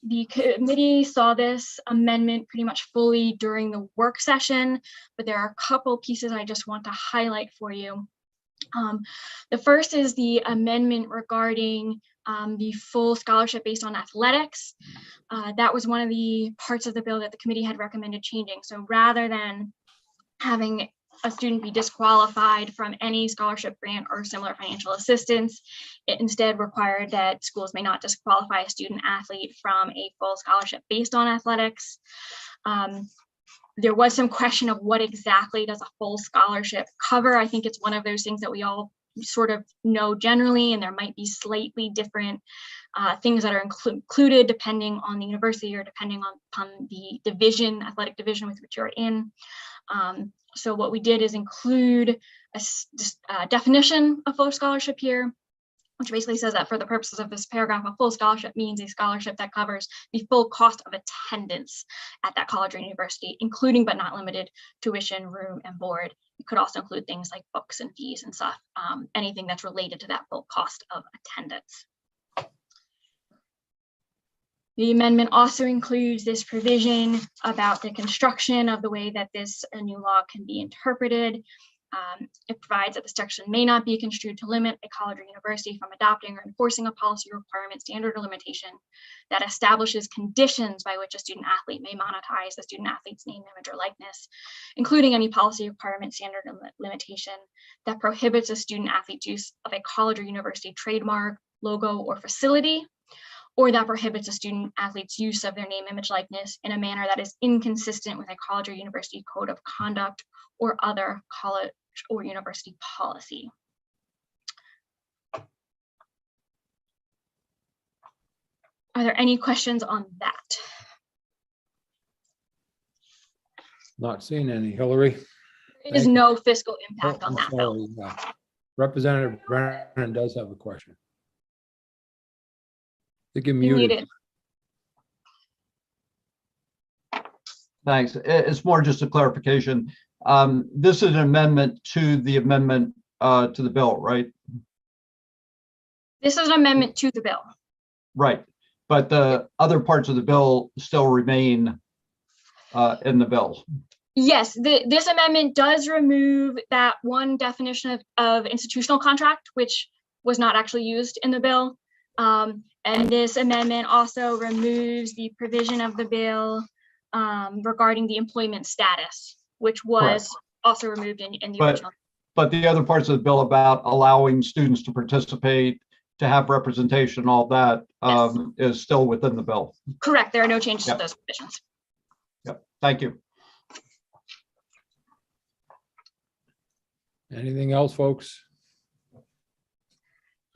The committee saw this amendment pretty much fully during the work session, but there are a couple pieces I just want to highlight for you. The first is the amendment regarding the full scholarship based on athletics. That was one of the parts of the bill that the committee had recommended changing. So rather than having a student be disqualified from any scholarship grant or similar financial assistance, it instead required that schools may not disqualify a student athlete from a full scholarship based on athletics. There was some question of what exactly does a full scholarship cover. I think it's one of those things that we all sort of know generally, and there might be slightly different things that are included depending on the university or depending on the division, athletic division with which you're in. So what we did is include a definition of full scholarship here, which basically says that for the purposes of this paragraph, a full scholarship means a scholarship that covers the full cost of attendance at that college or university, including but not limited tuition, room, and board. It could also include things like books and fees and stuff, anything that's related to that full cost of attendance. The amendment also includes this provision about the construction of the way that this new law can be interpreted. It provides that the section may not be construed to limit a college or university from adopting or enforcing a policy requirement, standard, or limitation that establishes conditions by which a student athlete may monetize the student athlete's name, image, or likeness, including any policy requirement, standard, or limitation that prohibits a student athlete's use of a college or university trademark, logo, or facility, or that prohibits a student athlete's use of their name, image, likeness in a manner that is inconsistent with a college or university code of conduct or other college or university policy. Are there any questions on that? Not seeing any. Hillary? There is no fiscal impact on I'm that bill. sorry. Representative Brennan does have a question. I think you're muted. Thanks. It's more just a clarification. This is an amendment to the amendment to the bill, right? This is an amendment to the bill. Right. But the other parts of the bill still remain in the bill. Yes, this amendment does remove that one definition of institutional contract, which was not actually used in the bill. And this amendment also removes the provision of the bill regarding the employment status, which was also removed in the original. But the other parts of the bill about allowing students to participate, to have representation, all that is still within the bill. Correct. There are no changes to those provisions. Yep. Thank you. Anything else, folks?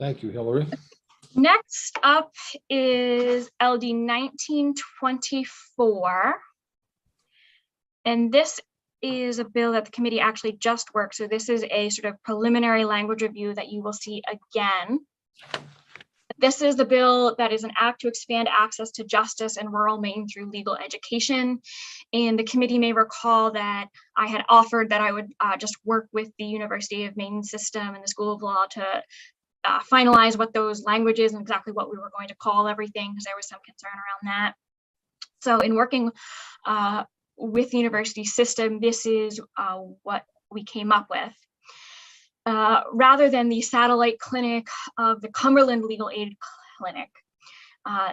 Thank you, Hillary. Next up is LD 1924. And this is a bill that the committee actually just worked. So this is a sort of preliminary language review that you will see again. This is the bill that is an act to expand access to justice in rural Maine through legal education. And the committee may recall that I had offered that I would just work with the University of Maine system and the School of Law to finalize what those languages and exactly what we were going to call everything, because there was some concern around that. So in working with the university system, this is what we came up with. Rather than the satellite clinic of the Cumberland Legal Aid Clinic,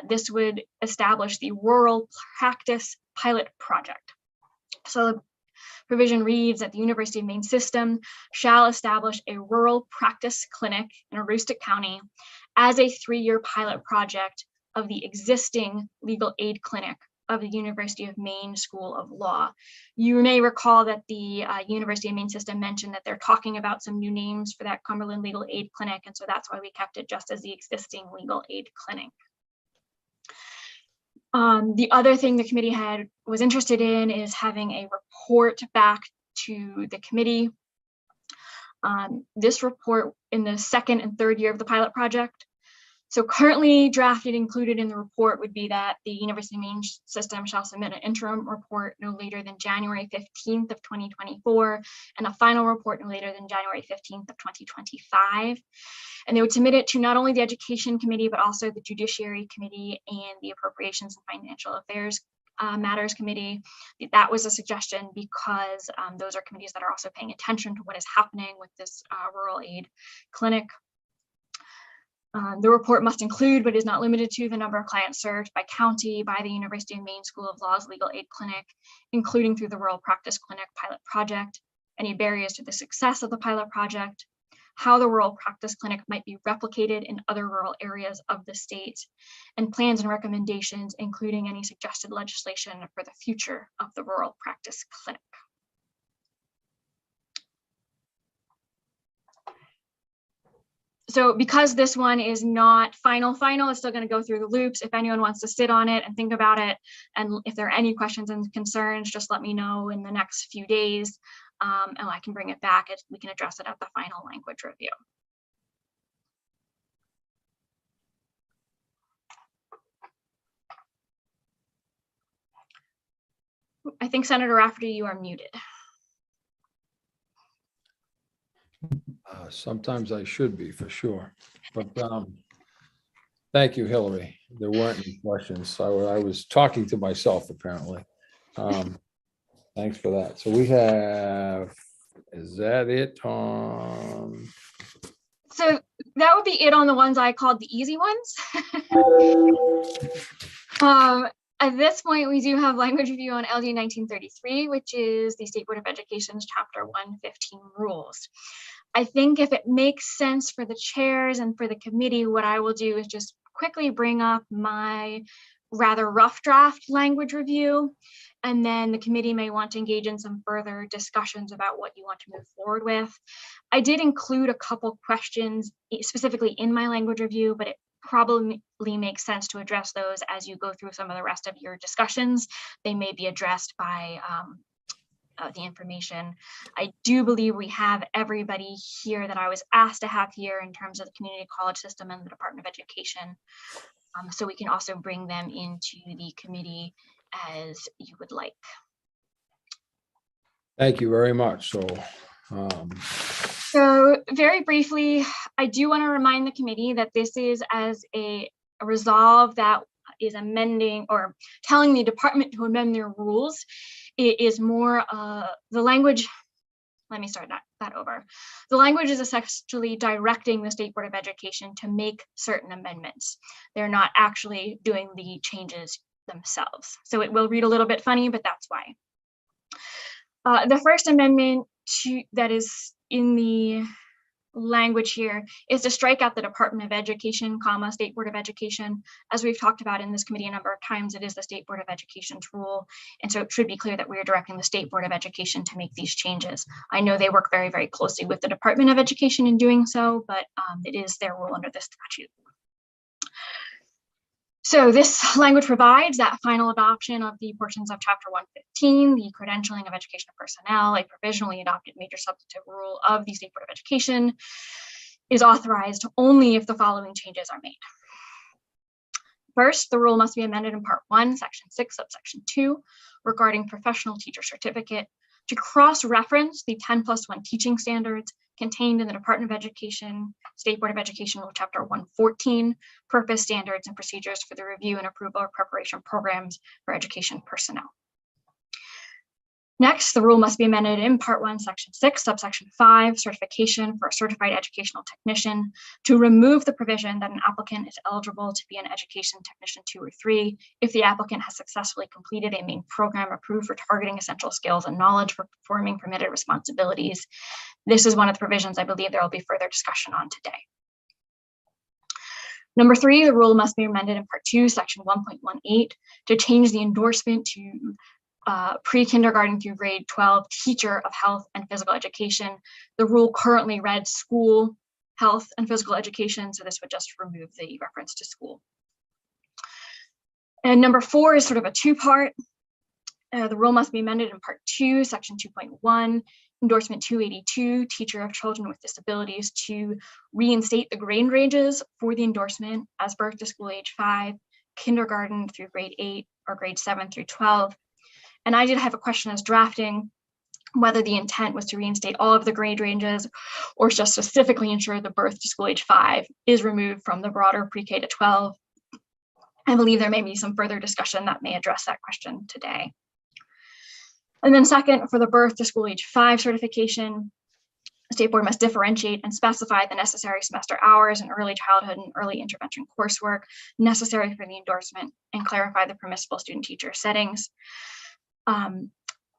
this would establish the Rural Practice Pilot Project. So the provision reads that the University of Maine system shall establish a rural practice clinic in Aroostook County as a 3-year pilot project of the existing legal aid clinic of the University of Maine School of Law. You may recall that the University of Maine system mentioned that they're talking about some new names for that Cumberland Legal Aid Clinic, and so that's why we kept it just as the existing legal aid clinic. The other thing the committee was interested in is having a report back to the committee. This report in the 2nd and 3rd year of the pilot project. So currently drafted included in the report would be that the University of Maine system shall submit an interim report no later than January 15th of 2024 and a final report no later than January 15th of 2025. And they would submit it to not only the Education Committee, but also the Judiciary Committee and the Appropriations and Financial Affairs Matters Committee. That was a suggestion because those are committees that are also paying attention to what is happening with this rural aid clinic. The report must include, but is not limited to, the number of clients served by county by the University of Maine School of Law's Legal Aid Clinic, including through the Rural Practice Clinic pilot project, any barriers to the success of the pilot project, how the Rural Practice Clinic might be replicated in other rural areas of the state, and plans and recommendations, including any suggested legislation for the future of the Rural Practice Clinic. So because this one is not final, it's still going to go through the loops. If anyone wants to sit on it and think about it, and if there are any questions and concerns, just let me know in the next few days, and I can bring it back. We can address it at the final language review. I think Senator Rafferty, you are muted. Sometimes I should be, for sure. But thank you, Hillary. There weren't any questions. So I was talking to myself, apparently. Thanks for that. So we have, is that it, Tom? So that would be it on the ones I called the easy ones. At this point, we do have language review on LD 1933, which is the State Board of Education's Chapter 115 rules. I think if it makes sense for the chairs and for the committee, what I will do is just quickly bring up my rather rough draft language review, and then the committee may want to engage in some further discussions about what you want to move forward with. I did include a couple questions specifically in my language review, but it probably makes sense to address those as you go through some of the rest of your discussions. They may be addressed by the information. I do believe we have everybody here that I was asked to have here in terms of the community college system and the Department of Education. So we can also bring them into the committee as you would like. Thank you very much. So very briefly, I do want to remind the committee that this is as a resolve that is amending or telling the department to amend their rules. It is more the language. Let me start that over. The language is essentially directing the State Board of Education to make certain amendments. They're not actually doing the changes themselves. So it will read a little bit funny, but that's why. The first amendment that is in the language here is to strike out the Department of Education, comma, State Board of Education. As we've talked about in this committee a number of times, it is the State Board of Education's rule. And so it should be clear that we are directing the State Board of Education to make these changes. I know they work very, very closely with the Department of Education in doing so, but it is their rule under this statute. So this language provides that final adoption of the portions of Chapter 115, the credentialing of educational personnel, a provisionally adopted major substantive rule of the State Board of Education, is authorized only if the following changes are made. First, the rule must be amended in Part 1, Section 6, subsection 2, regarding professional teacher certificate to cross-reference the 10+1 teaching standards contained in the Department of Education, State Board of Education Rule Chapter 114, Purpose, Standards, and Procedures for the Review and Approval of Preparation Programs for Education Personnel. Next, the rule must be amended in Part 1, Section 6, subsection 5, certification for a certified educational technician, to remove the provision that an applicant is eligible to be an education technician 2 or 3 if the applicant has successfully completed a main program approved for targeting essential skills and knowledge for performing permitted responsibilities. This is one of the provisions I believe there will be further discussion on today. Number 3, the rule must be amended in Part 2, Section 1.18 to change the endorsement to pre-kindergarten through grade 12 teacher of health and physical education. The rule currently read school, health, and physical education, so this would just remove the reference to school. And number 4 is sort of a two-part. The rule must be amended in Part 2, Section 2.1, endorsement 282, teacher of children with disabilities, to reinstate the grade ranges for the endorsement as birth to school age 5, kindergarten through grade 8, or grade 7 through 12. And I did have a question as drafting whether the intent was to reinstate all of the grade ranges or just specifically ensure the birth to school age 5 is removed from the broader pre-K to 12. I believe there may be some further discussion that may address that question today. And then second, for the birth to school age 5 certification, the State Board must differentiate and specify the necessary semester hours in early childhood and early intervention coursework necessary for the endorsement and clarify the permissible student-teacher settings. And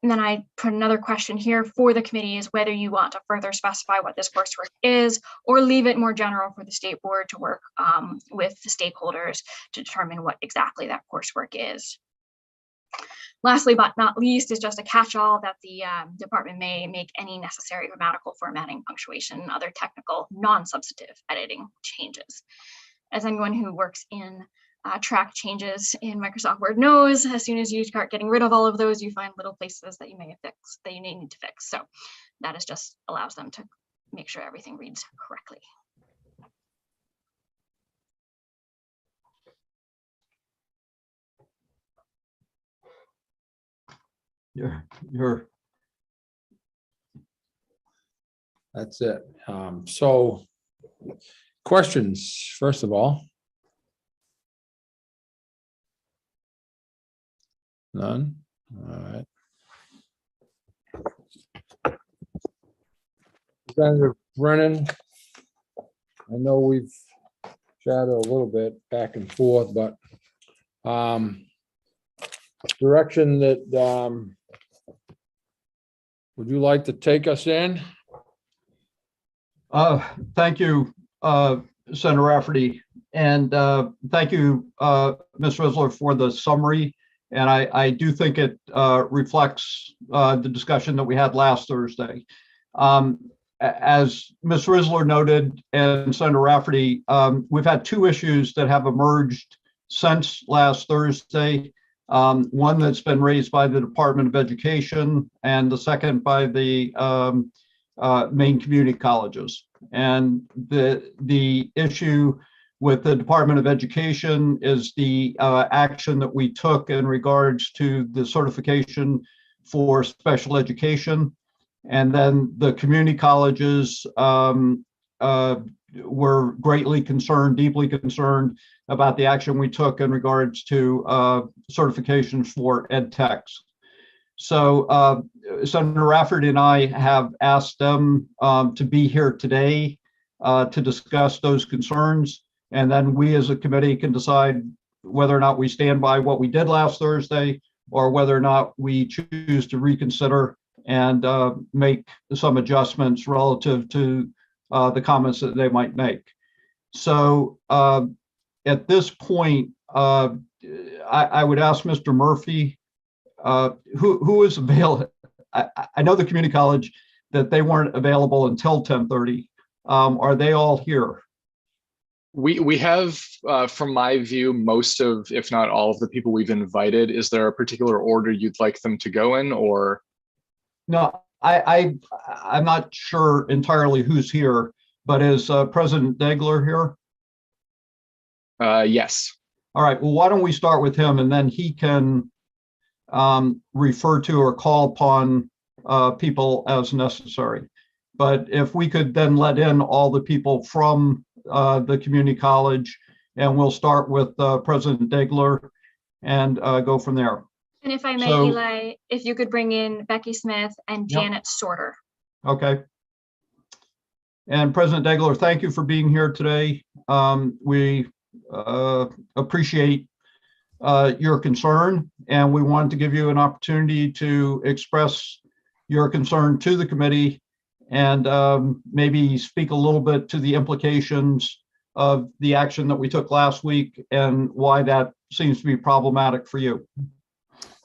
then I put another question here for the committee is whether you want to further specify what this coursework is or leave it more general for the State Board to work with the stakeholders to determine what exactly that coursework is. Lastly, but not least, is just a catch-all that the department may make any necessary grammatical formatting, punctuation, and other technical non-substantive editing changes. As anyone who works in track changes in Microsoft Word knows, as soon as you start getting rid of all of those, you find little places that you may have fixed, that you may need to fix. So that is just allows them to make sure everything reads correctly. That's it. So questions, first of all. None? All right. Senator Brennan, I know we've chatted a little bit back and forth, but direction that would you like to take us in? Thank you, Senator Rafferty, and thank you, Ms. Risler, for the summary. And I do think it reflects the discussion that we had last Thursday. As Ms. Risler noted and Senator Rafferty, we've had two issues that have emerged since last Thursday. One that's been raised by the Department of Education and the second by the main community colleges. And the issue with the Department of Education is the action that we took in regards to the certification for special education. And then the community colleges were greatly concerned, deeply concerned about the action we took in regards to certifications for ed techs. So Senator Rafferty and I have asked them to be here today to discuss those concerns. And then we as a committee can decide whether or not we stand by what we did last Thursday or whether or not we choose to reconsider and make some adjustments relative to the comments that they might make. So at this point, I would ask Mr. Murphy, who is available. I know the community college that they weren't available until 10:30. Are they all here? We have, from my view, most of, if not all of the people we've invited. Is there a particular order you'd like them to go in, or? No, I'm not sure entirely who's here, but is President Degler here? Yes. All right, well, why don't we start with him, and then he can refer to or call upon people as necessary. But if we could then let in all the people from the community college, and we'll start with President Degler and go from there. And if I may, So- Eli, if you could bring in Becky Smith and Yep. Janet Sorter. Okay. And President Degler, thank you for being here today. We appreciate your concern, and we wanted to give you an opportunity to express your concern to the committee and maybe speak a little bit to the implications of the action that we took last week and why that seems to be problematic for you.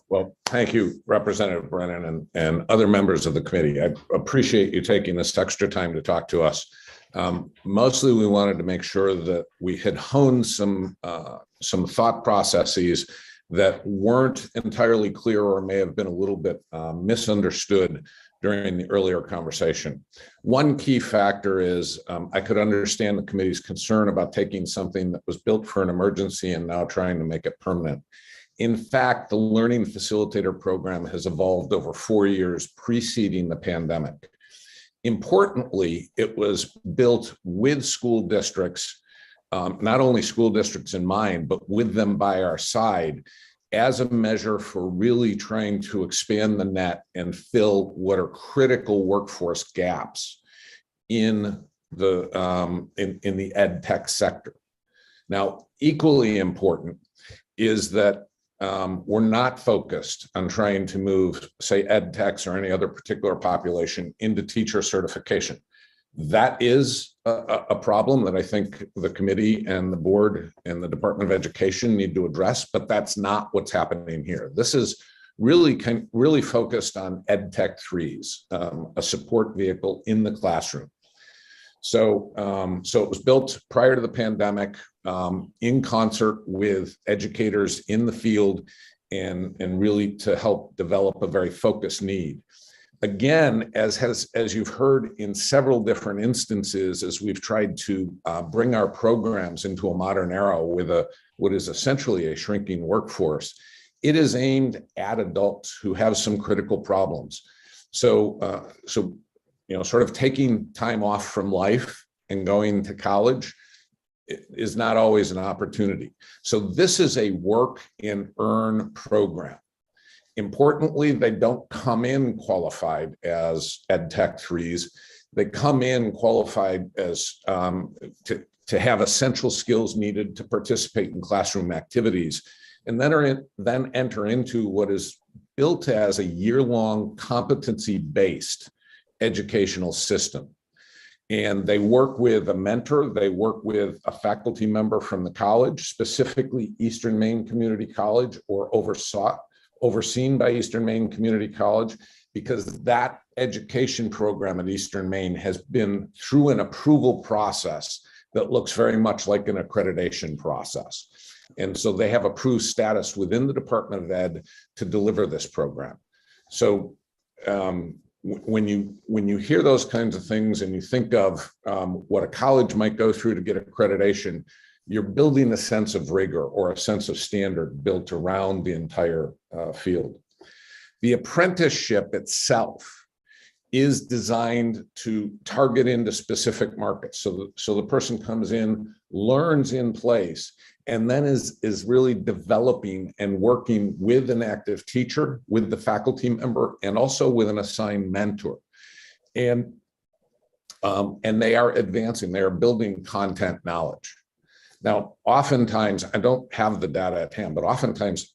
Well, thank you, Representative Brennan and other members of the committee. I appreciate you taking this extra time to talk to us. Mostly, we wanted to make sure that we had honed some thought processes that weren't entirely clear or may have been a little bit misunderstood during the earlier conversation. One key factor is I could understand the committee's concern about taking something that was built for an emergency and now trying to make it permanent. In fact, the Learning Facilitator Program has evolved over 4 years preceding the pandemic. Importantly, it was built with school districts, not only school districts in mind, but with them by our side as a measure for really trying to expand the net and fill what are critical workforce gaps in the ed tech sector. Now, equally important is that we're not focused on trying to move, say, ed techs or any other particular population into teacher certification. That is a problem that I think the committee and the board and the Department of Education need to address, but that's not what's happening here. This is really focused on ed tech 3s, a support vehicle in the classroom. So it was built prior to the pandemic in concert with educators in the field and really to help develop a very focused need. Again, as you've heard in several different instances, as we've tried to bring our programs into a modern era with what is essentially a shrinking workforce, it is aimed at adults who have some critical problems. So sort of taking time off from life and going to college is not always an opportunity. So this is a work and earn program. Importantly, they don't come in qualified as ed tech 3s. They come in qualified as to have essential skills needed to participate in classroom activities, and then enter into what is built as a year-long competency-based educational system. And they work with a mentor, they work with a faculty member from the college, specifically Eastern Maine Community College, or overseen by Eastern Maine Community College, because that education program at Eastern Maine has been through an approval process that looks very much like an accreditation process. And so they have approved status within the Department of Ed to deliver this program. So when you hear those kinds of things and you think of what a college might go through to get accreditation, you're building a sense of rigor or a sense of standard built around the entire field. The apprenticeship itself is designed to target into specific markets. So the person comes in, learns in place, and then is really developing and working with an active teacher, with the faculty member, and also with an assigned mentor. And they are advancing, they are building content knowledge. Now, oftentimes, I don't have the data at hand, but oftentimes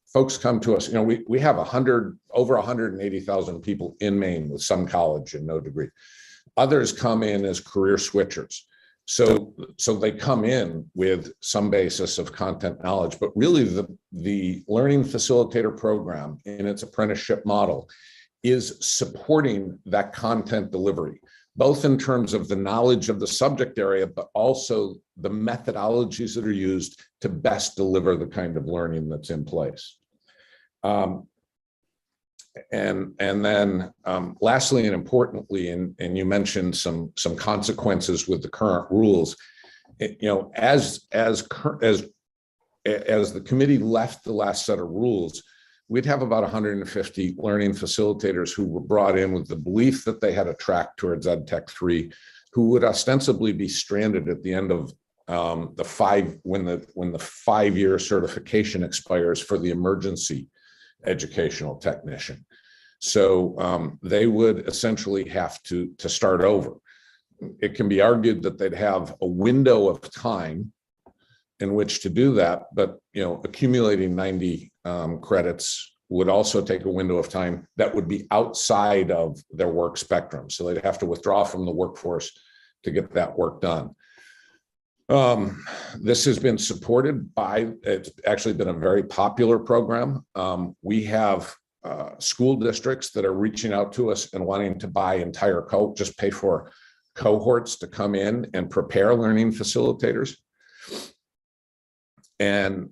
folks come to us, we have over 180,000 people in Maine with some college and no degree. Others come in as career switchers. So they come in with some basis of content knowledge, but really the learning facilitator program in its apprenticeship model is supporting that content delivery, both in terms of the knowledge of the subject area, but also the methodologies that are used to best deliver the kind of learning that's in place. And then lastly and importantly, and you mentioned some consequences with the current rules, as the committee left the last set of rules, we'd have about 150 learning facilitators who were brought in with the belief that they had a track towards EdTech 3, who would ostensibly be stranded at the end of when the 5-year certification expires for the emergency educational technician. So they would essentially have to start over. It can be argued that they'd have a window of time in which to do that, but accumulating 90 credits would also take a window of time that would be outside of their work spectrum. So they'd have to withdraw from the workforce to get that work done. This has been supported by, it's actually been a very popular program. We have school districts that are reaching out to us and wanting to buy entire just pay for cohorts to come in and prepare learning facilitators. And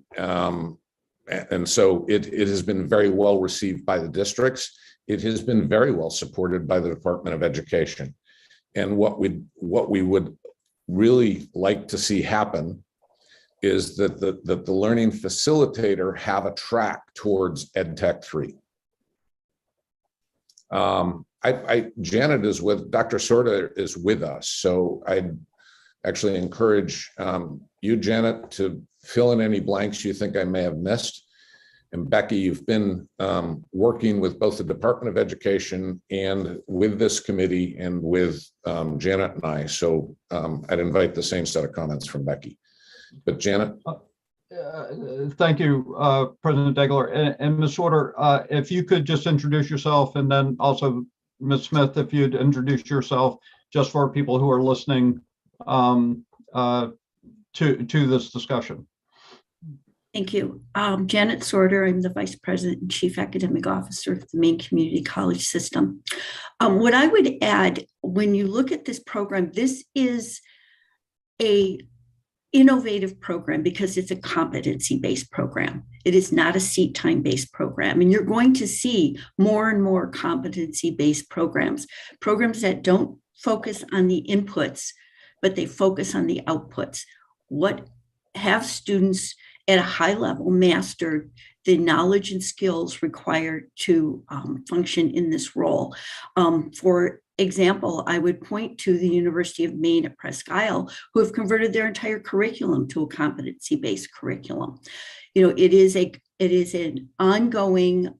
so it has been very well received by the districts. It has been very well supported by the Department of Education. And what we would really like to see happen is that the learning facilitator have a track towards EdTech 3. Janet is Dr. Sorda is with us, so I'd actually encourage you, Janet, to fill in any blanks you think I may have missed. And Becky, you've been working with both the Department of Education and with this committee and with Janet and I. So I'd invite the same set of comments from Becky. But Janet? Thank you, President Degler. And Ms. Sorter, if you could just introduce yourself, and then also Ms. Smith, if you'd introduce yourself just for people who are listening to this discussion. Thank you. Janet Sorter, I'm the Vice President and Chief Academic Officer of the Maine Community College System. What I would add, when you look at this program, this is a innovative program because it's a competency-based program. It is not a seat time-based program. And you're going to see more and more competency-based programs that don't focus on the inputs, but they focus on the outputs. What have students at a high level mastered the knowledge and skills required to function in this role. For example, I would point to the University of Maine at Presque Isle, who have converted their entire curriculum to a competency-based curriculum. It is an ongoing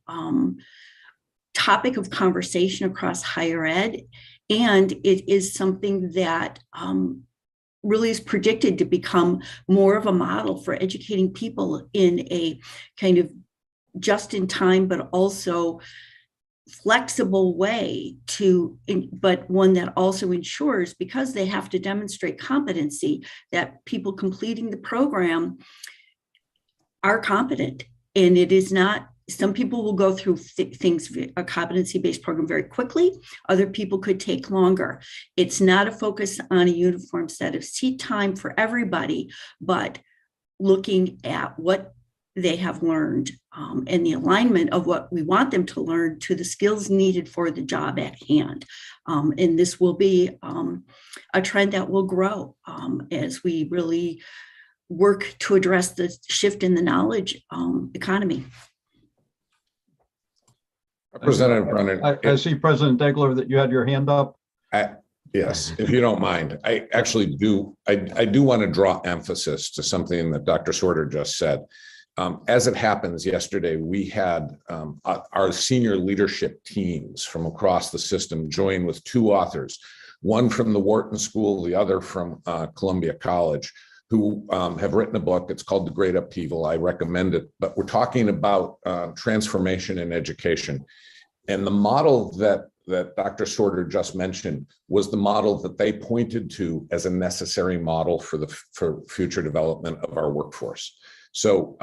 topic of conversation across higher ed, and it is something that really is predicted to become more of a model for educating people in a kind of just in time, but also flexible way but one that also ensures, because they have to demonstrate competency, that people completing the program are competent. And it is not, some people will go through a competency-based program very quickly. Other people could take longer. It's not a focus on a uniform set of seat time for everybody, but looking at what they have learned and the alignment of what we want them to learn to the skills needed for the job at hand. And this will be a trend that will grow as we really work to address the shift in the knowledge economy. Representative Brennan. I see, President Degler, that you had your hand up. Yes, if you don't mind. I actually do. I do want to draw emphasis to something that Dr. Sorter just said. As it happens, yesterday, we had our senior leadership teams from across the system join with 2 authors, one from the Wharton School, the other from Columbia College, who have written a book. It's called The Great Upheaval. I recommend it. But we're talking about transformation in education. And the model that Dr. Sorter just mentioned was the model that they pointed to as a necessary model for future development of our workforce. So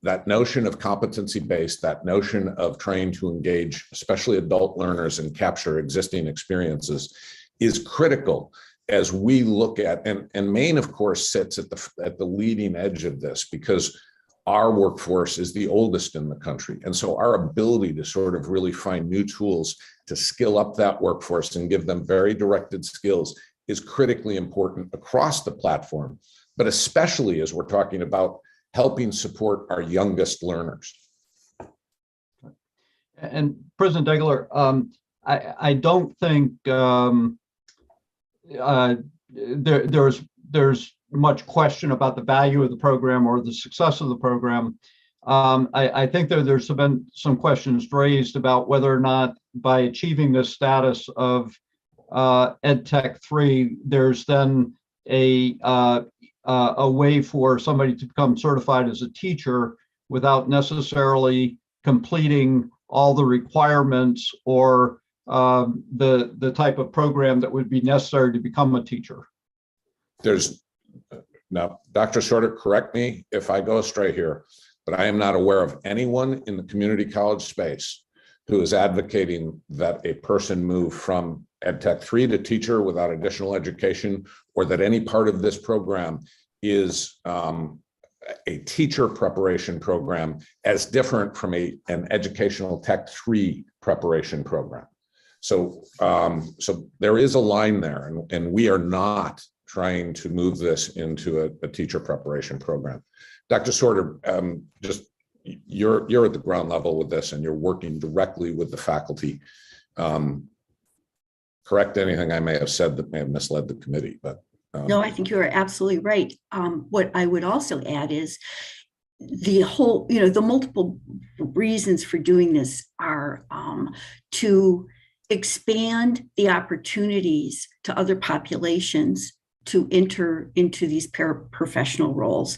that notion of competency-based, that notion of trying to engage, especially adult learners, and capture existing experiences is critical as we look at, and Maine, of course, sits at the leading edge of this because our workforce is the oldest in the country. And so our ability to sort of really find new tools to skill up that workforce and give them very directed skills is critically important across the platform, but especially as we're talking about helping support our youngest learners. And President Degler, I don't think there's much question about the value of the program or the success of the program. I think there's been some questions raised about whether or not by achieving this status of EdTech 3, there's then a way for somebody to become certified as a teacher without necessarily completing all the requirements or the type of program that would be necessary to become a teacher. Now, Dr. Sorter, correct me if I go astray here, but I am not aware of anyone in the community college space who is advocating that a person move from EdTech 3 to teacher without additional education, or that any part of this program is a teacher preparation program as different from an educational Tech 3 preparation program. So, so there is a line there, and we are not trying to move this into a teacher preparation program. Dr. Sorter, just you're at the ground level with this, and you're working directly with the faculty. Correct anything I may have said that may have misled the committee, but no, I think you're absolutely right. What I would also add is the whole, the multiple reasons for doing this are to expand the opportunities to other populations to enter into these paraprofessional roles,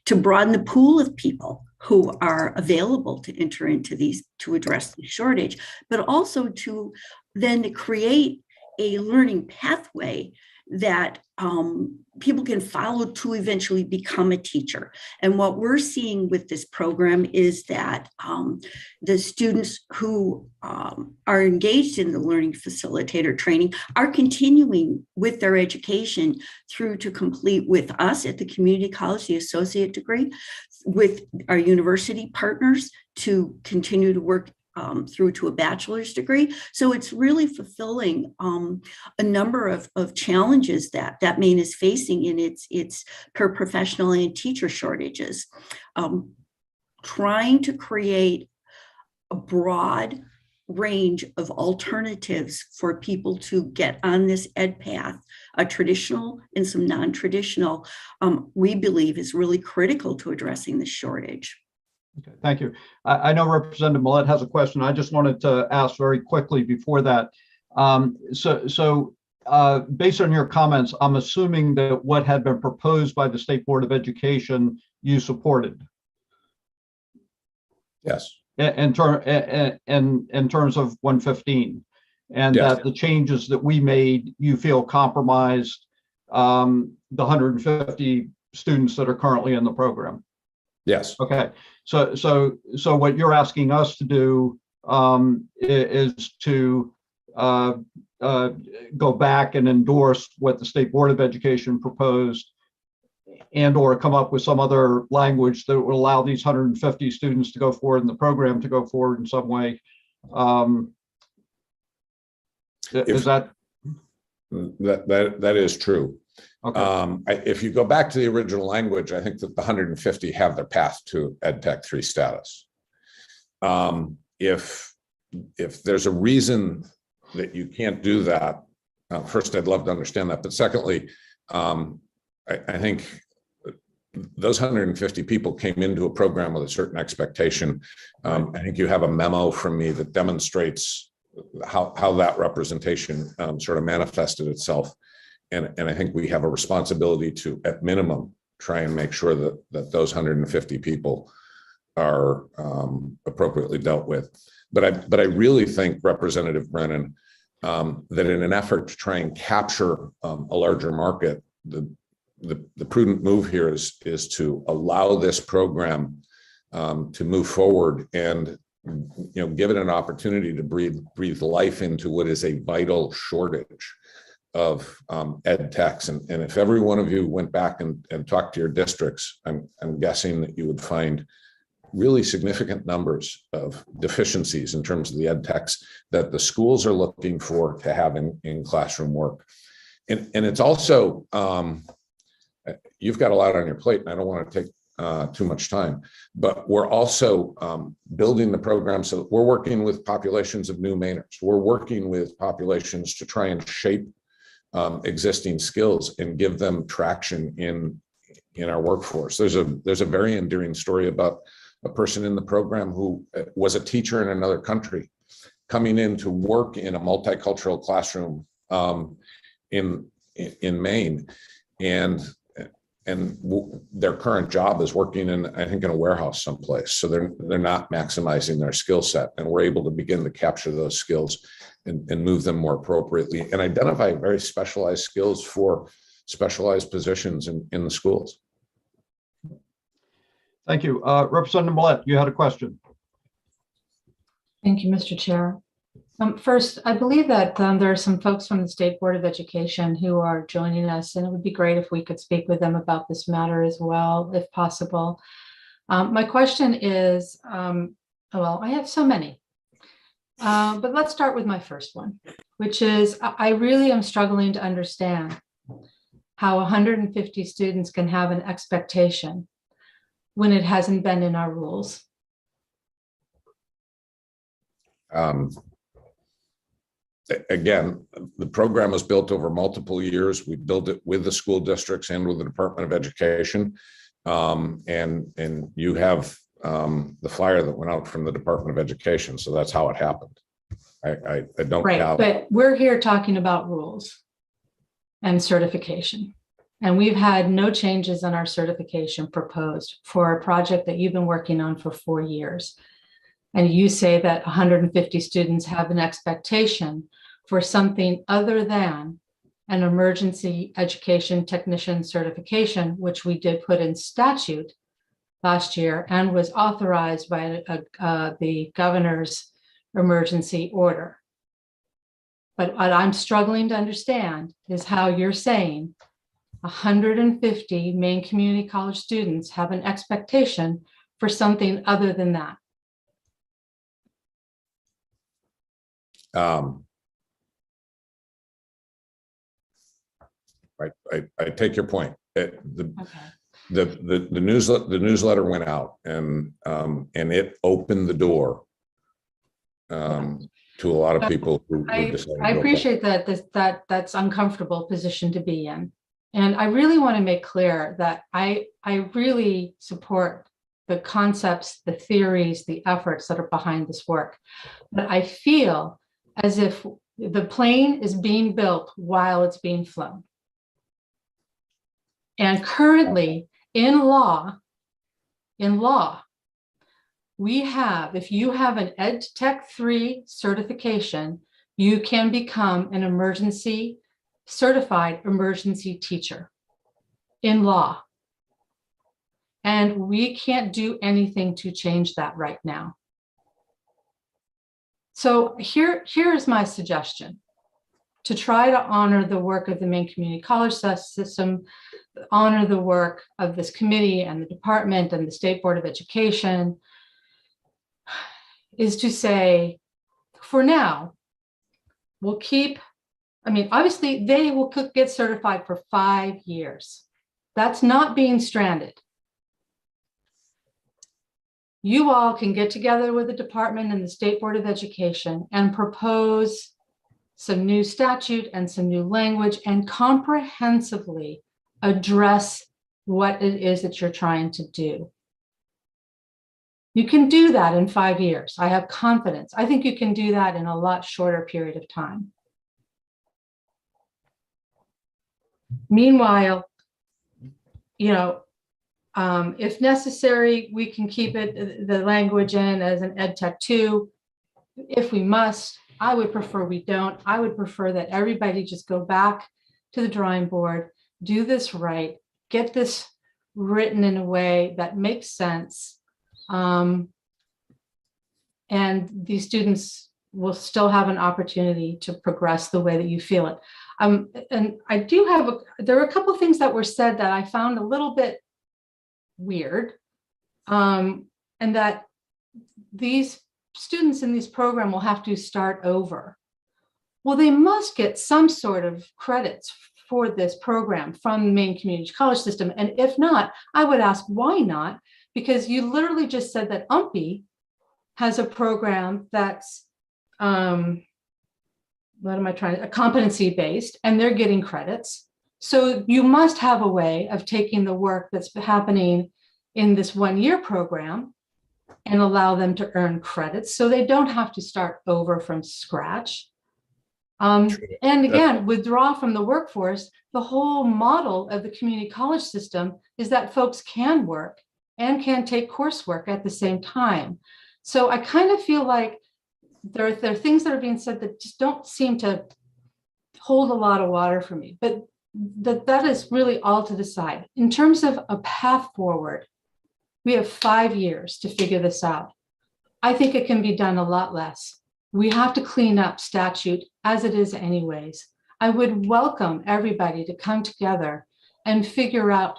to broaden the pool of people who are available to enter into these, to address the shortage, but also to then create a learning pathway that people can follow to eventually become a teacher. And what we're seeing with this program is that the students who are engaged in the learning facilitator training are continuing with their education through to complete with us at the community college, the associate degree, with our university partners to continue to work through to a bachelor's degree. So it's really fulfilling a number of challenges that Maine is facing in its paraprofessional and teacher shortages. Trying to create a broad range of alternatives for people to get on this ed path, a traditional and some non-traditional, we believe is really critical to addressing the shortage. Okay, thank you. I know Representative Millett has a question. I just wanted to ask very quickly before that. Based on your comments, I'm assuming that what had been proposed by the State Board of Education, you supported. Yes. In terms of 115, and yes. That the changes that we made, you feel compromised the 150 students that are currently in the program. Yes. Okay. So what you're asking us to do is to go back and endorse what the State Board of Education proposed, and or come up with some other language that would allow these 150 students to go forward in the program to go forward in some way. Is that is true. Okay. If you go back to the original language, I think that the 150 have their path to EdTech 3 status. If there's a reason that you can't do that, first, I'd love to understand that. But secondly, I think those 150 people came into a program with a certain expectation. I think you have a memo from me that demonstrates how that representation sort of manifested itself. And I think we have a responsibility to, at minimum, try and make sure that those 150 people are appropriately dealt with. But I really think, Representative Brennan, that in an effort to try and capture a larger market, the prudent move here is to allow this program to move forward and give it an opportunity to breathe life into what is a vital shortage of ed techs. And if every one of you went back and talked to your districts, I'm guessing that you would find really significant numbers of deficiencies in terms of the ed techs that the schools are looking for to have in classroom work. And it's also, you've got a lot on your plate, and I don't want to take too much time, but we're also building the program so that we're working with populations of new Mainers. We're working with populations to try and shape existing skills and give them traction in our workforce. There's a very endearing story about a person in the program who was a teacher in another country coming in to work in a multicultural classroom in Maine, and their current job is working in, I think, in a warehouse someplace. So they're not maximizing their skill set, and we're able to begin to capture those skills and move them more appropriately and identify very specialized skills for specialized positions in the schools. Thank you. Representative Millette, you had a question. Thank you, Mr. Chair. First, I believe that there are some folks from the State Board of Education who are joining us, and it would be great if we could speak with them about this matter as well, if possible. My question is, well, I have so many, but let's start with my first one, which is I really am struggling to understand how 150 students can have an expectation when it hasn't been in our rules. Again, the program was built over multiple years. We built it with the school districts and with the Department of Education. And you have the flyer that went out from the Department of Education. So that's how it happened. I don't right, have. But we're here talking about rules and certification. And we've had no changes in our certification proposed for a project that you've been working on for 4 years. And you say that 150 students have an expectation for something other than an emergency education technician certification, which we did put in statute last year and was authorized by the governor's emergency order. But what I'm struggling to understand is how you're saying 150 Maine Community College students have an expectation for something other than that. I take your point. The newsletter went out, and it opened the door to a lot of people who decided. I appreciate that that's uncomfortable position to be in, and I really want to make clear that I really support the concepts, the theories, the efforts that are behind this work, but I feel as if the plane is being built while it's being flown. And currently in law, we have, if you have an Ed Tech 3 certification, you can become an certified emergency teacher in law. And we can't do anything to change that right now. So here is my suggestion: to try to honor the work of the Maine Community College system, honor the work of this committee and the department and the State Board of Education, is to say, for now, we'll keep, obviously they will get certified for 5 years. That's not being stranded. You all can get together with the department and the State Board of Education and propose some new statute and some new language and comprehensively address what it is that you're trying to do. You can do that in 5 years. I have confidence. I think you can do that in a lot shorter period of time. Meanwhile, If necessary, we can keep it, the language in as an ed tech 2. If we must, I would prefer we don't. I would prefer that everybody just go back to the drawing board, do this right, get this written in a way that makes sense. And these students will still have an opportunity to progress the way that you feel it. And I do have, there were a couple of things that were said that I found a little bit weird. And that these students in this program will have to start over. Well, they must get some sort of credits for this program from the Maine Community College System. And if not, I would ask why not? Because you literally just said that UMPI has a program that's, a competency based, and they're getting credits. So you must have a way of taking the work that's happening in this 1-year program and allow them to earn credits so they don't have to start over from scratch. And again, withdraw from the workforce. The whole model of the community college system is that folks can work and can take coursework at the same time. So I kind of feel like there are things that are being said that just don't seem to hold a lot of water for me, but that is really all to the side. In terms of a path forward, we have 5 years to figure this out. I think it can be done a lot less. We have to clean up statute as it is anyways. I would welcome everybody to come together and figure out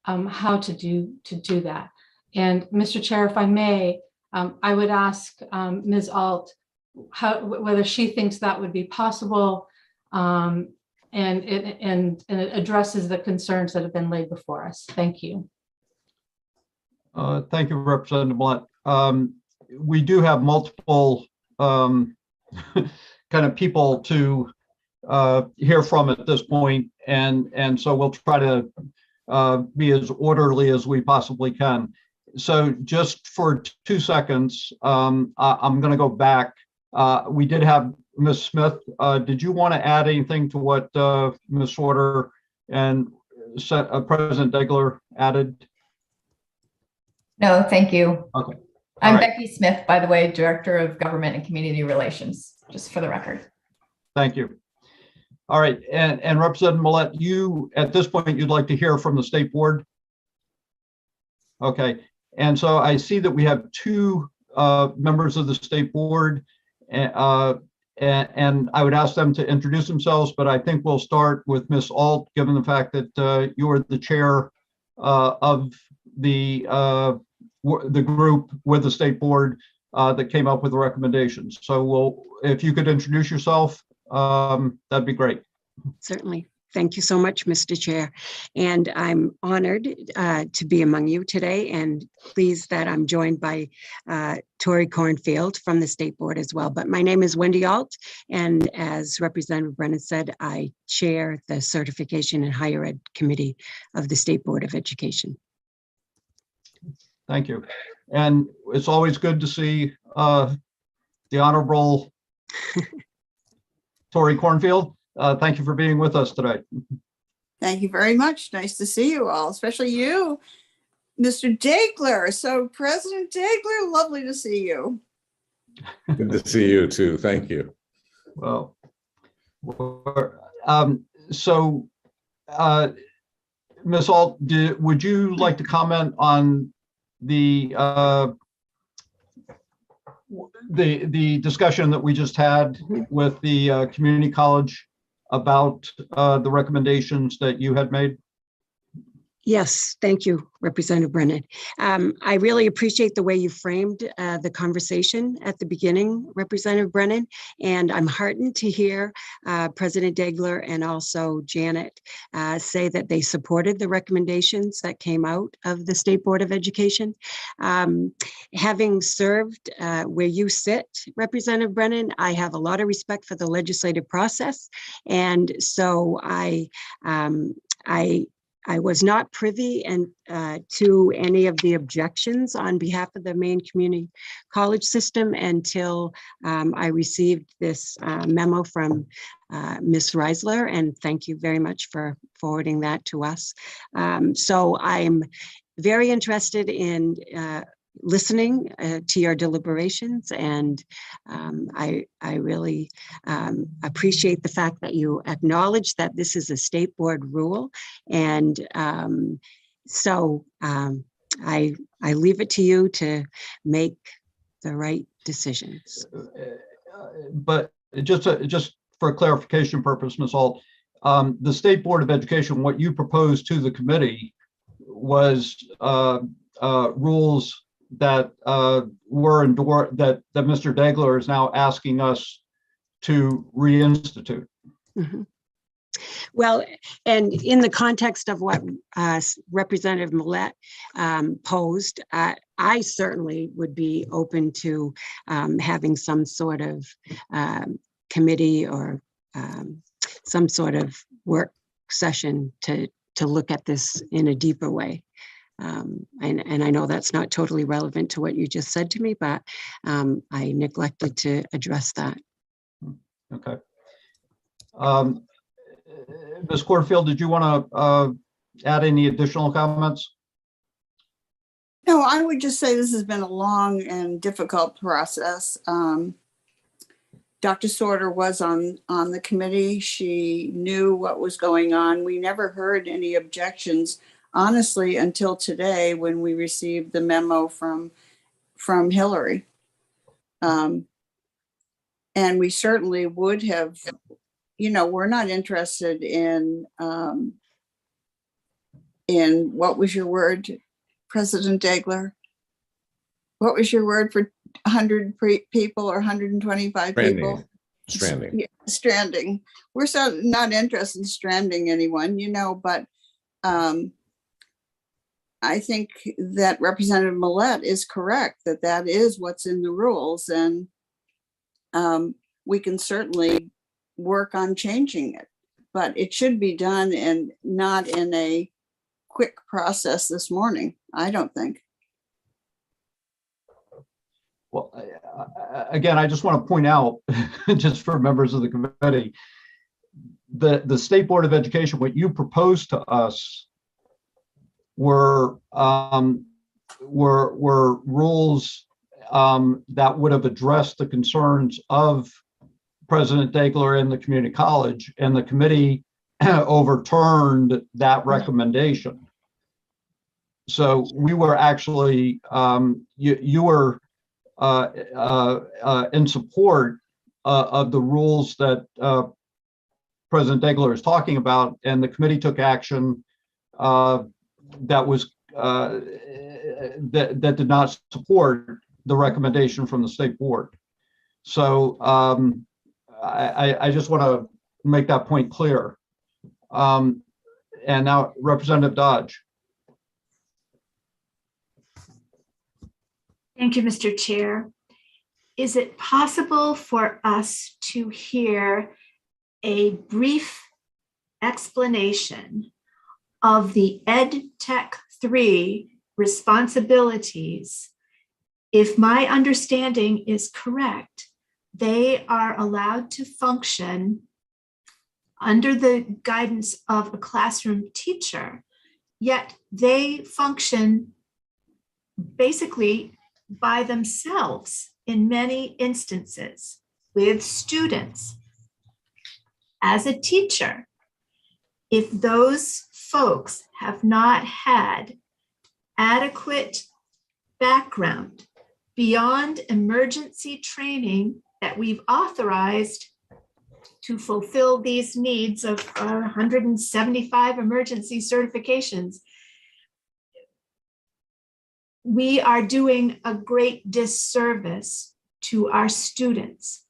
how to do that. And Mr. Chair, if I may, I would ask Ms. Alt whether she thinks that would be possible, and it addresses the concerns that have been laid before us. Thank you. Thank you, Representative Blunt. We do have multiple kind of people to hear from at this point, and so we'll try to be as orderly as we possibly can. So just for 2 seconds, I'm going to go back. We did have Ms. Smith. Did you want to add anything to what Ms. Sorter and President Degler added? No, thank you. Okay. I'm Becky Smith, by the way, Director of Government and Community Relations, just for the record. Thank you. All right, and Representative Millette, you, at this point, you'd like to hear from the State Board? Okay, and so I see that we have 2 members of the State Board, and I would ask them to introduce themselves, but I think we'll start with Ms. Alt, given the fact that you are the chair of the group with the State Board that came up with the recommendations. So if you could introduce yourself, that'd be great. Certainly. Thank you so much, Mr. Chair. And I'm honored to be among you today, and pleased that I'm joined by Tori Cornfield from the State Board as well. But my name is Wendy Alt, and as Representative Brennan said, I chair the Certification in Higher Ed Committee of the State Board of Education. Thank you. And it's always good to see the Honorable Tori Cornfield. Thank you for being with us today. Thank you very much. Nice to see you all, especially you, Mr. Degler. So President Degler, lovely to see you. Good to see you too. Thank you. Well, so Ms. Alt, would you like to comment on the discussion that we just had with the community college about the recommendations that you had made? Yes, thank you, Representative Brennan. I really appreciate the way you framed the conversation at the beginning, Representative Brennan, and I'm heartened to hear President Degler and also Janet say that they supported the recommendations that came out of the State Board of Education. Having served where you sit, Representative Brennan, I have a lot of respect for the legislative process, and so I I was not privy to any of the objections on behalf of the Maine Community College system until I received this memo from Ms. Reisler, and thank you very much for forwarding that to us. So I'm very interested in listening to your deliberations, and I really appreciate the fact that you acknowledge that this is a state board rule, and so I leave it to you to make the right decisions. But just for clarification purpose, Ms. Alt, the State Board of Education, what you proposed to the committee was rules that were endorsed, that Mr. Degler is now asking us to reinstitute. Mm-hmm. Well, and in the context of what Representative Millett posed, I certainly would be open to having some sort of committee or some sort of work session to look at this in a deeper way. And I know that's not totally relevant to what you just said to me, but I neglected to address that. Okay. Ms. Corfield, did you want to add any additional comments? No, I would just say this has been a long and difficult process. Dr. Sorter was on the committee. She knew what was going on. We never heard any objections, honestly, until today when we received the memo from Hillary. And we certainly would have, we're not interested in what was your word, President Degler? What was your word for 100 people or 125 people? Stranding. Yeah, stranding. We're so not interested in stranding anyone, but I think that Representative Millett is correct that is what's in the rules, and we can certainly work on changing it, but it should be done and not in a quick process this morning, I don't think. Well, again, I just want to point out, just for members of the committee, the State Board of Education, what you proposed to us were rules that would have addressed the concerns of President Degler and the community college, and the committee overturned that recommendation. So we were actually, you were in support of the rules that President Degler is talking about, and the committee took action that was that did not support the recommendation from the state board. So I just want to make that point clear. And now Representative Dodge. Thank you, Mr. Chair. Is it possible for us to hear a brief explanation of the Ed Tech 3 responsibilities? If my understanding is correct, they are allowed to function under the guidance of a classroom teacher, yet they function basically by themselves in many instances with students. As a teacher, if those folks have not had adequate background beyond emergency training that we've authorized to fulfill these needs of 175 emergency certifications, we are doing a great disservice to our students.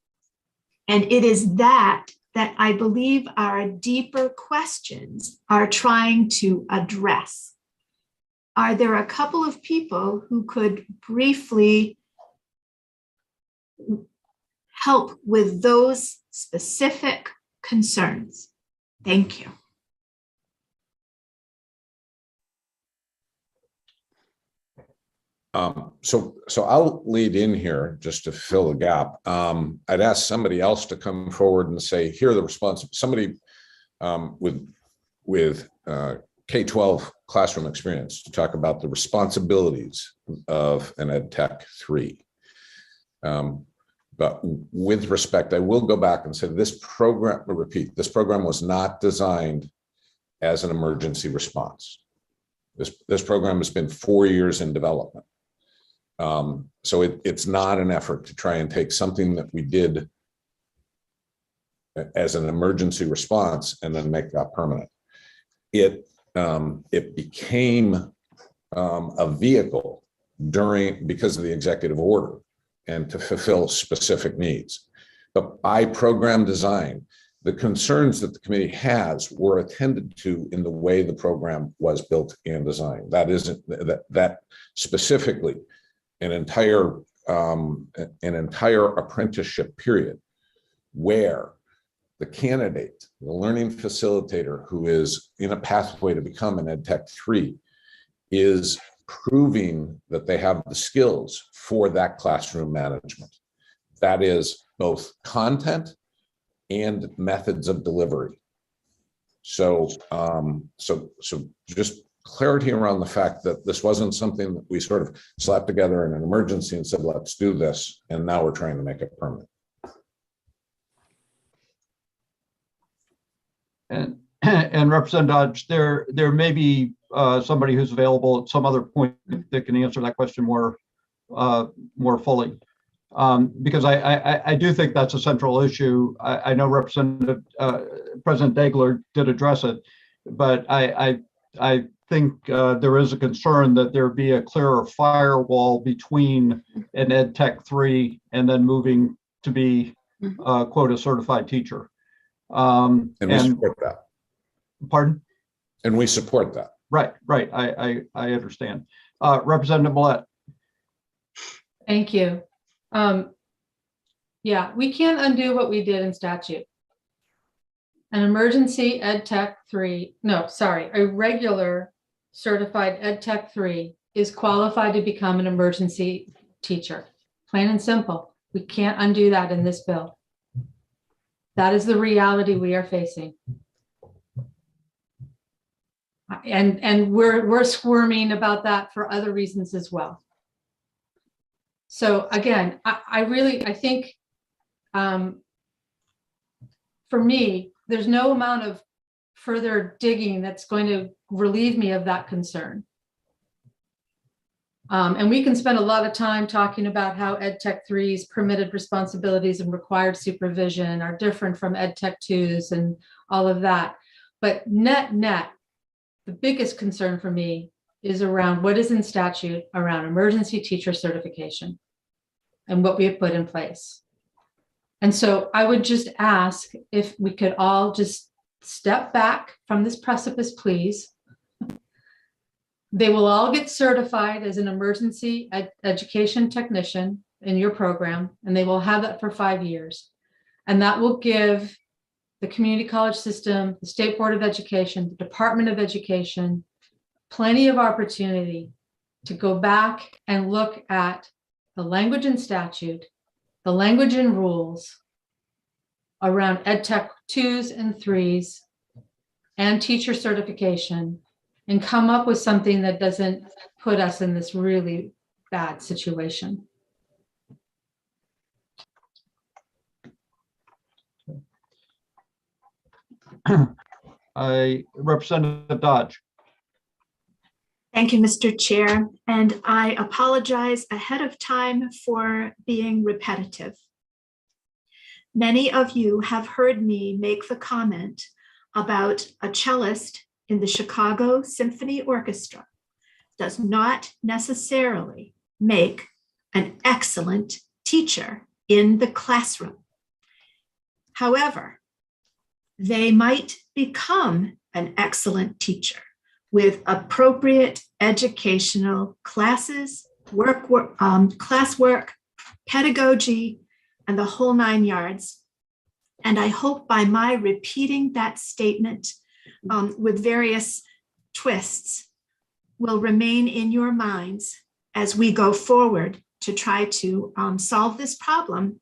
And it is that I believe our deeper questions are trying to address. Are there a couple of people who could briefly help with those specific concerns? Thank you. So I'll lead in here just to fill the gap. I'd ask somebody else to come forward and say, here are the response. Somebody with K-12 classroom experience to talk about the responsibilities of an Ed Tech 3. But with respect, I will go back and say this program, this program was not designed as an emergency response. This program has been 4 years in development. So it's not an effort to try and take something that we did as an emergency response and then make that permanent. It became a vehicle because of the executive order and to fulfill specific needs. But by program design, the concerns that the committee has were attended to in the way the program was built and designed. That isn't that specifically an entire apprenticeship period where the candidate, the learning facilitator who is in a pathway to become an Ed Tech 3 is proving that they have the skills for that classroom management. That is both content and methods of delivery. So just clarity around the fact that this wasn't something that we sort of slapped together in an emergency and said, let's do this. And now we're trying to make it permanent. And Representative Dodge, there may be somebody who's available at some other point that can answer that question more fully. Because I do think that's a central issue. I know President Degler did address it, but I think there is a concern that there be a clearer firewall between an Ed Tech 3 and then moving to be quote a certified teacher. And we support that. Pardon? And we support that. Right. I understand. Representative Millett. Thank you. Yeah, we can't undo what we did in statute. An emergency Ed Tech 3, no, sorry, a regular certified Ed Tech 3 is qualified to become an emergency teacher. Plain and simple. We can't undo that in this bill. That is the reality we are facing. And we're squirming about that for other reasons as well. So again, I think for me, there's no amount of further digging that's going to relieve me of that concern. And we can spend a lot of time talking about how Ed Tech 3's permitted responsibilities and required supervision are different from Ed Tech 2's and all of that. But net, the biggest concern for me is around what is in statute around emergency teacher certification and what we have put in place. And so I would just ask if we could all just step back from this precipice, please. They will all get certified as an emergency education technician in your program, and they will have that for 5 years. And that will give the community college system, the State Board of Education, the Department of Education, plenty of opportunity to go back and look at the language in statute, the language in rules around Ed Tech 2s and 3s and teacher certification, and come up with something that doesn't put us in this really bad situation. Representative Dodge. Thank you, Mr. Chair, and I apologize ahead of time for being repetitive. Many of you have heard me make the comment about a cellist in the Chicago Symphony Orchestra does not necessarily make an excellent teacher in the classroom. However, they might become an excellent teacher with appropriate educational classes, classwork, pedagogy, and the whole 9 yards. And I hope by my repeating that statement with various twists will remain in your minds as we go forward to try to solve this problem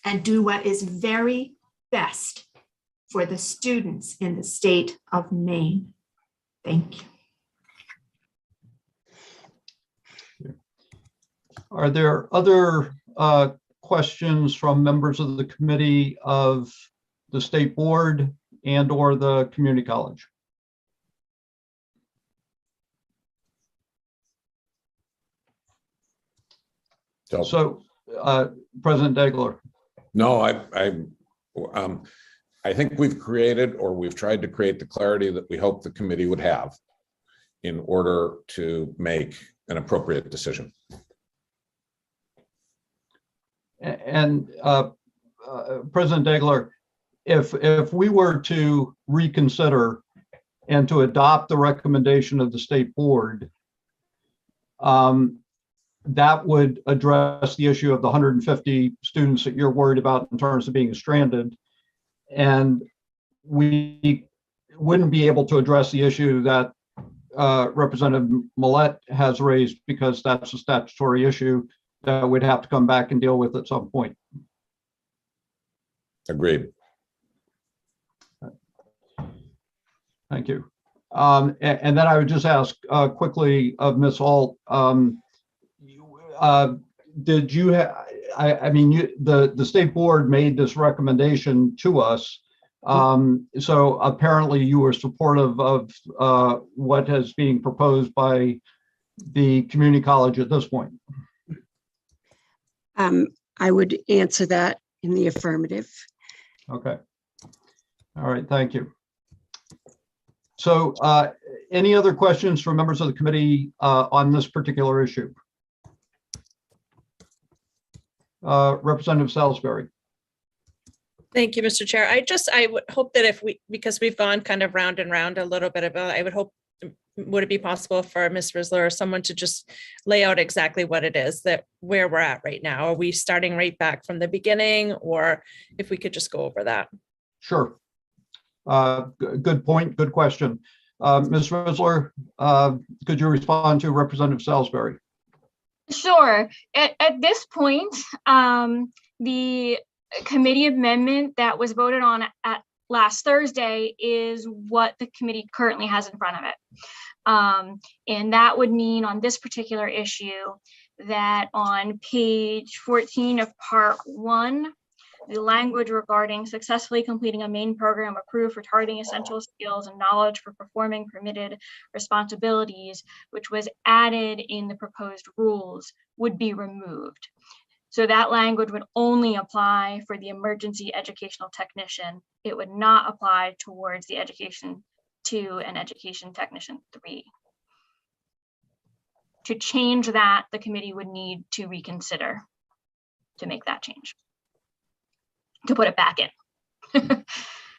and do what is very best for the students in the state of Maine. Thank you. Are there other questions from members of the committee of the state board and or the community college? So, President Degler. No, I think we've created, or we've tried to create, the clarity that we hope the committee would have in order to make an appropriate decision. And President Degler, if we were to reconsider and to adopt the recommendation of the state board, that would address the issue of the 150 students that you're worried about in terms of being stranded. And we wouldn't be able to address the issue that Representative Millett has raised, because that's a statutory issue that we'd have to come back and deal with at some point. Agreed. Thank you. And then I would just ask quickly of Ms. Alt, did you have, I mean, the state board made this recommendation to us. So apparently you were supportive of what is being proposed by the community college at this point. I would answer that in the affirmative. Okay. All right, thank you. So any other questions from members of the committee on this particular issue? Representative Salisbury. Thank you, Mr. Chair. I would hope that if because we've gone kind of round and round a little bit about, I would hope, would it be possible for Ms. Risler or someone to just lay out exactly what it is where we're at right now? Are we starting right back from the beginning, or if we could just go over that? Sure. Good point. Good question. Ms. Risler, could you respond to Representative Salisbury? Sure. At this point, the committee amendment that was voted on at last Thursday is what the committee currently has in front of it. And that would mean on this particular issue that on page 14 of part 1, the language regarding successfully completing a main program approved for targeting essential skills and knowledge for performing permitted responsibilities, which was added in the proposed rules, would be removed. So that language would only apply for the emergency educational technician. It would not apply towards the education 2 and education technician 3. To change that, the committee would need to reconsider to make that change, to put it back in.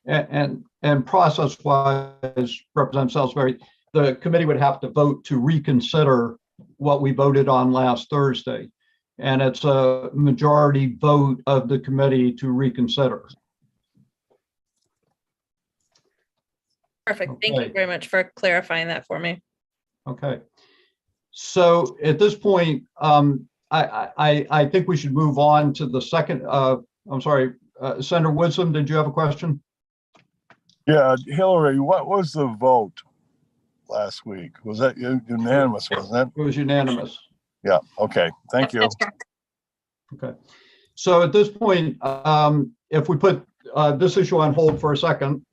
and process-wise, Representative Salisbury, the committee would have to vote to reconsider what we voted on last Thursday. And it's a majority vote of the committee to reconsider. Perfect. Okay. Thank you very much for clarifying that for me. Okay. So at this point, I think we should move on to the second. I'm sorry, Senator Woodson, did you have a question? Yeah, Hillary, what was the vote last week? Was that unanimous, wasn't it? It was unanimous. Yeah, okay, thank you. Okay. So at this point, if we put this issue on hold for a second,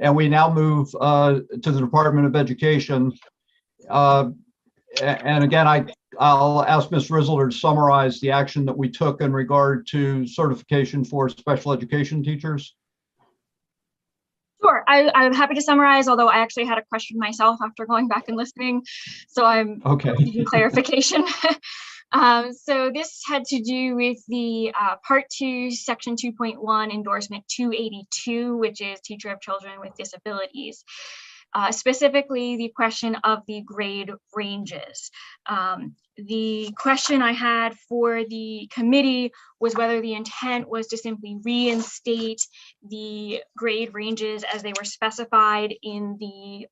and we now move to the Department of Education, and again, I'll ask Ms. Risler to summarize the action that we took in regard to certification for special education teachers. Sure, I'm happy to summarize, although I actually had a question myself after going back and listening. So I'm okay. Needing clarification. So this had to do with the Part 2, Section 2.1, Endorsement 282, which is Teacher of Children with Disabilities. Specifically, the question of the grade ranges. The question I had for the committee was whether the intent was to simply reinstate the grade ranges as they were specified in the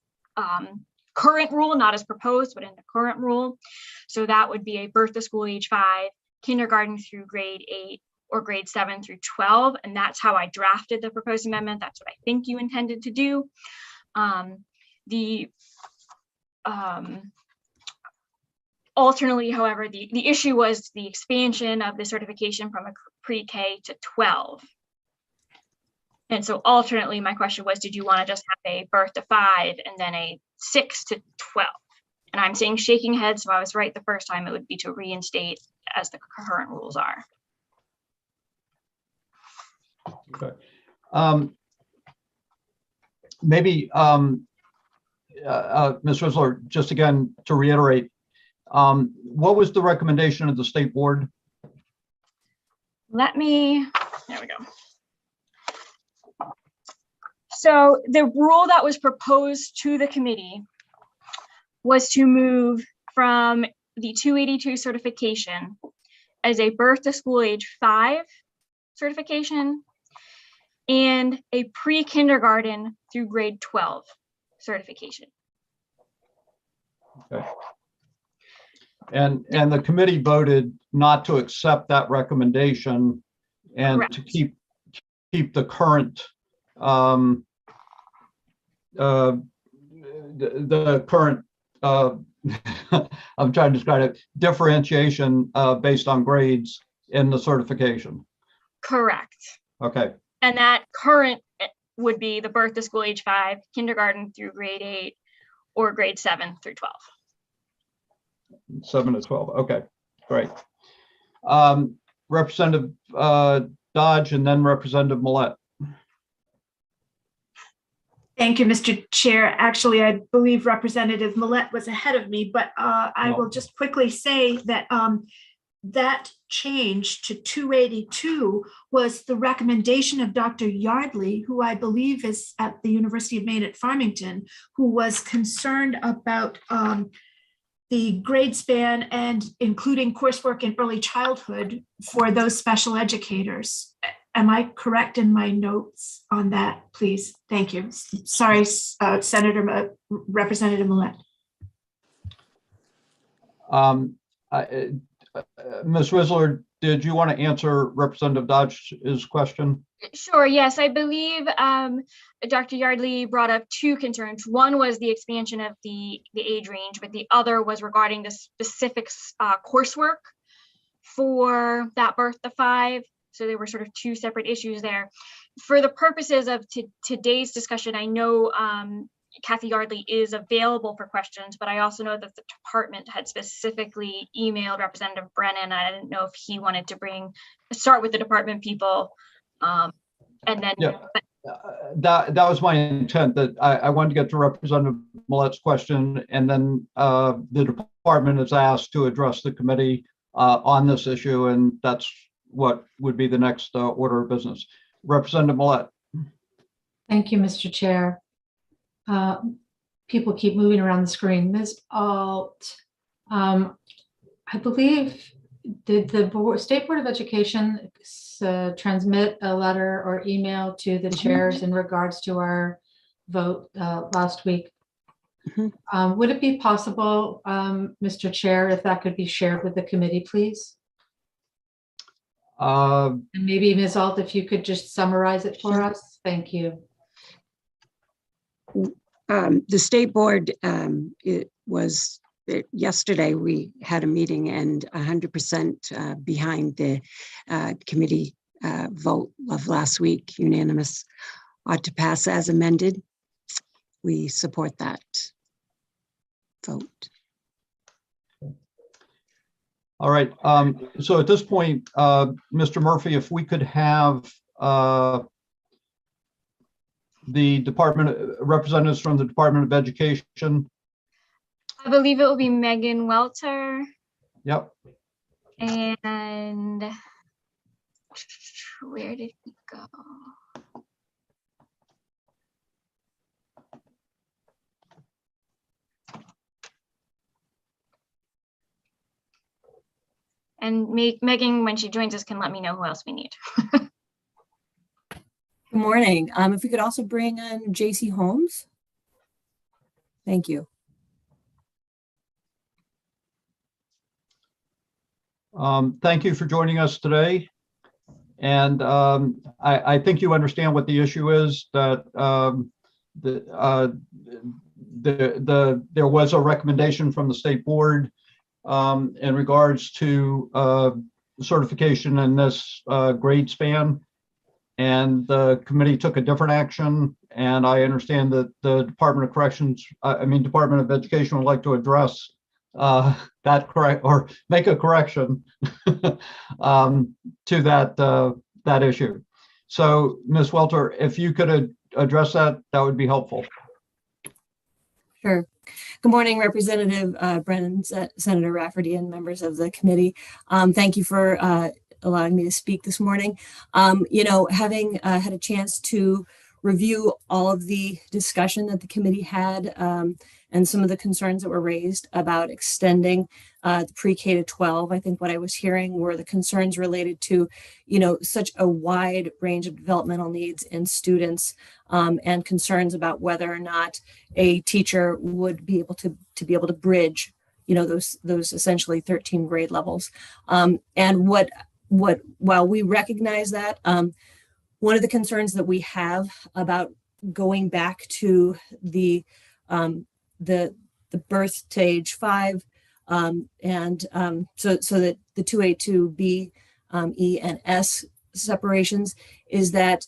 current rule, not as proposed, but in the current rule. So that would be a birth to school age 5, kindergarten through grade 8, or grade 7 through 12. And that's how I drafted the proposed amendment. That's what I think you intended to do. Alternately, however, the issue was the expansion of the certification from a pre-K to 12. And so alternately, my question was, did you want to just have a birth to 5 and then a 6 to 12? And I'm saying shaking heads, so I was right the first time. It would be to reinstate as the current rules are. Okay. Maybe, Ms. Whistler, just again, to reiterate, what was the recommendation of the state board? There we go. So the rule that was proposed to the committee was to move from the 282 certification as a birth to school age 5 certification and a pre-kindergarten through grade 12 certification. Okay. And the committee voted not to accept that recommendation and Correct. to keep the current the current I'm trying to describe it, differentiation based on grades in the certification. Correct. Okay. And that current would be the birth to school age 5, kindergarten through grade 8, or grade 7 through 12. 7 to 12. Okay, great. Representative Dodge and then Representative Millette. Thank you, Mr. Chair. Actually, I believe Representative Millette was ahead of me, but I will just quickly say that that change to 282 was the recommendation of Dr. Yardley, who I believe is at the University of Maine at Farmington, who was concerned about the grade span and including coursework in early childhood for those special educators. Am I correct in my notes on that, please? Thank you. Sorry, Representative Millette. Ms. Whistler, did you want to answer Representative Dodge's question? Sure, yes. I believe Dr. Yardley brought up 2 concerns. One was the expansion of the age range, but the other was regarding the specific coursework for that birth to 5. So there were sort of 2 separate issues there. For the purposes of today's discussion, I know Kathy Yardley is available for questions, but I also know that the department had specifically emailed Representative Brennan. I didn't know if he wanted to start with the department people. And then yeah, that was my intent, that I wanted to get to Representative Millette's question, and then the department is asked to address the committee on this issue, and that's what would be the next order of business. Representative Millette. Thank you, Mr. Chair. People keep moving around the screen. Ms. Alt, I believe, did the State Board of Education transmit a letter or email to the chairs in regards to our vote last week? Mm-hmm. Would it be possible, Mr. Chair, if that could be shared with the committee, please? And maybe Ms. Alt, if you could just summarize it for us. Thank you. The state board, yesterday we had a meeting and 100% behind the committee vote of last week, unanimous, ought to pass as amended. We support that vote. All right. So at this point, Mr. Murphy, if we could have the department representatives from the Department of Education. I believe it will be Megan Welter. Yep. And where did he go? And Megan, when she joins us, can let me know who else we need. Good morning. If we could also bring in JC Holmes. Thank you. Thank you for joining us today. And I think you understand what the issue is, that there was a recommendation from the state board in regards to certification in this grade span. And the committee took a different action. And I understand that the Department of Corrections, Department of Education would like to address that correct or make a correction to that issue. So Ms. Welter, if you could address that, that would be helpful. Sure. Good morning, Representative Brennan, Senator Rafferty, and members of the committee. Thank you for allowing me to speak this morning. Having had a chance to review all of the discussion that the committee had and some of the concerns that were raised about extending the pre-K to 12. I think what I was hearing were the concerns related to, such a wide range of developmental needs in students and concerns about whether or not a teacher would be able to bridge, those essentially 13 grade levels. And while we recognize that, one of the concerns that we have about going back to the birth to age 5, and so that the 2A, 2B, E, and S separations is that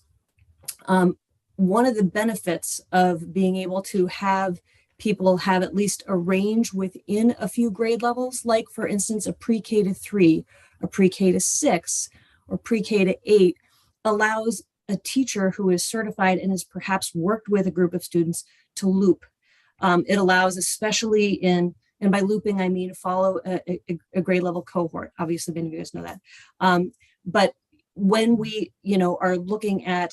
one of the benefits of being able to have people have at least a range within a few grade levels, like for instance, a pre-K to 3, a pre-K to 6, or pre-K to 8, allows a teacher who is certified and has perhaps worked with a group of students to loop. It allows, especially and by looping, I mean follow a grade level cohort. Obviously, many of you guys know that. But when we, are looking at,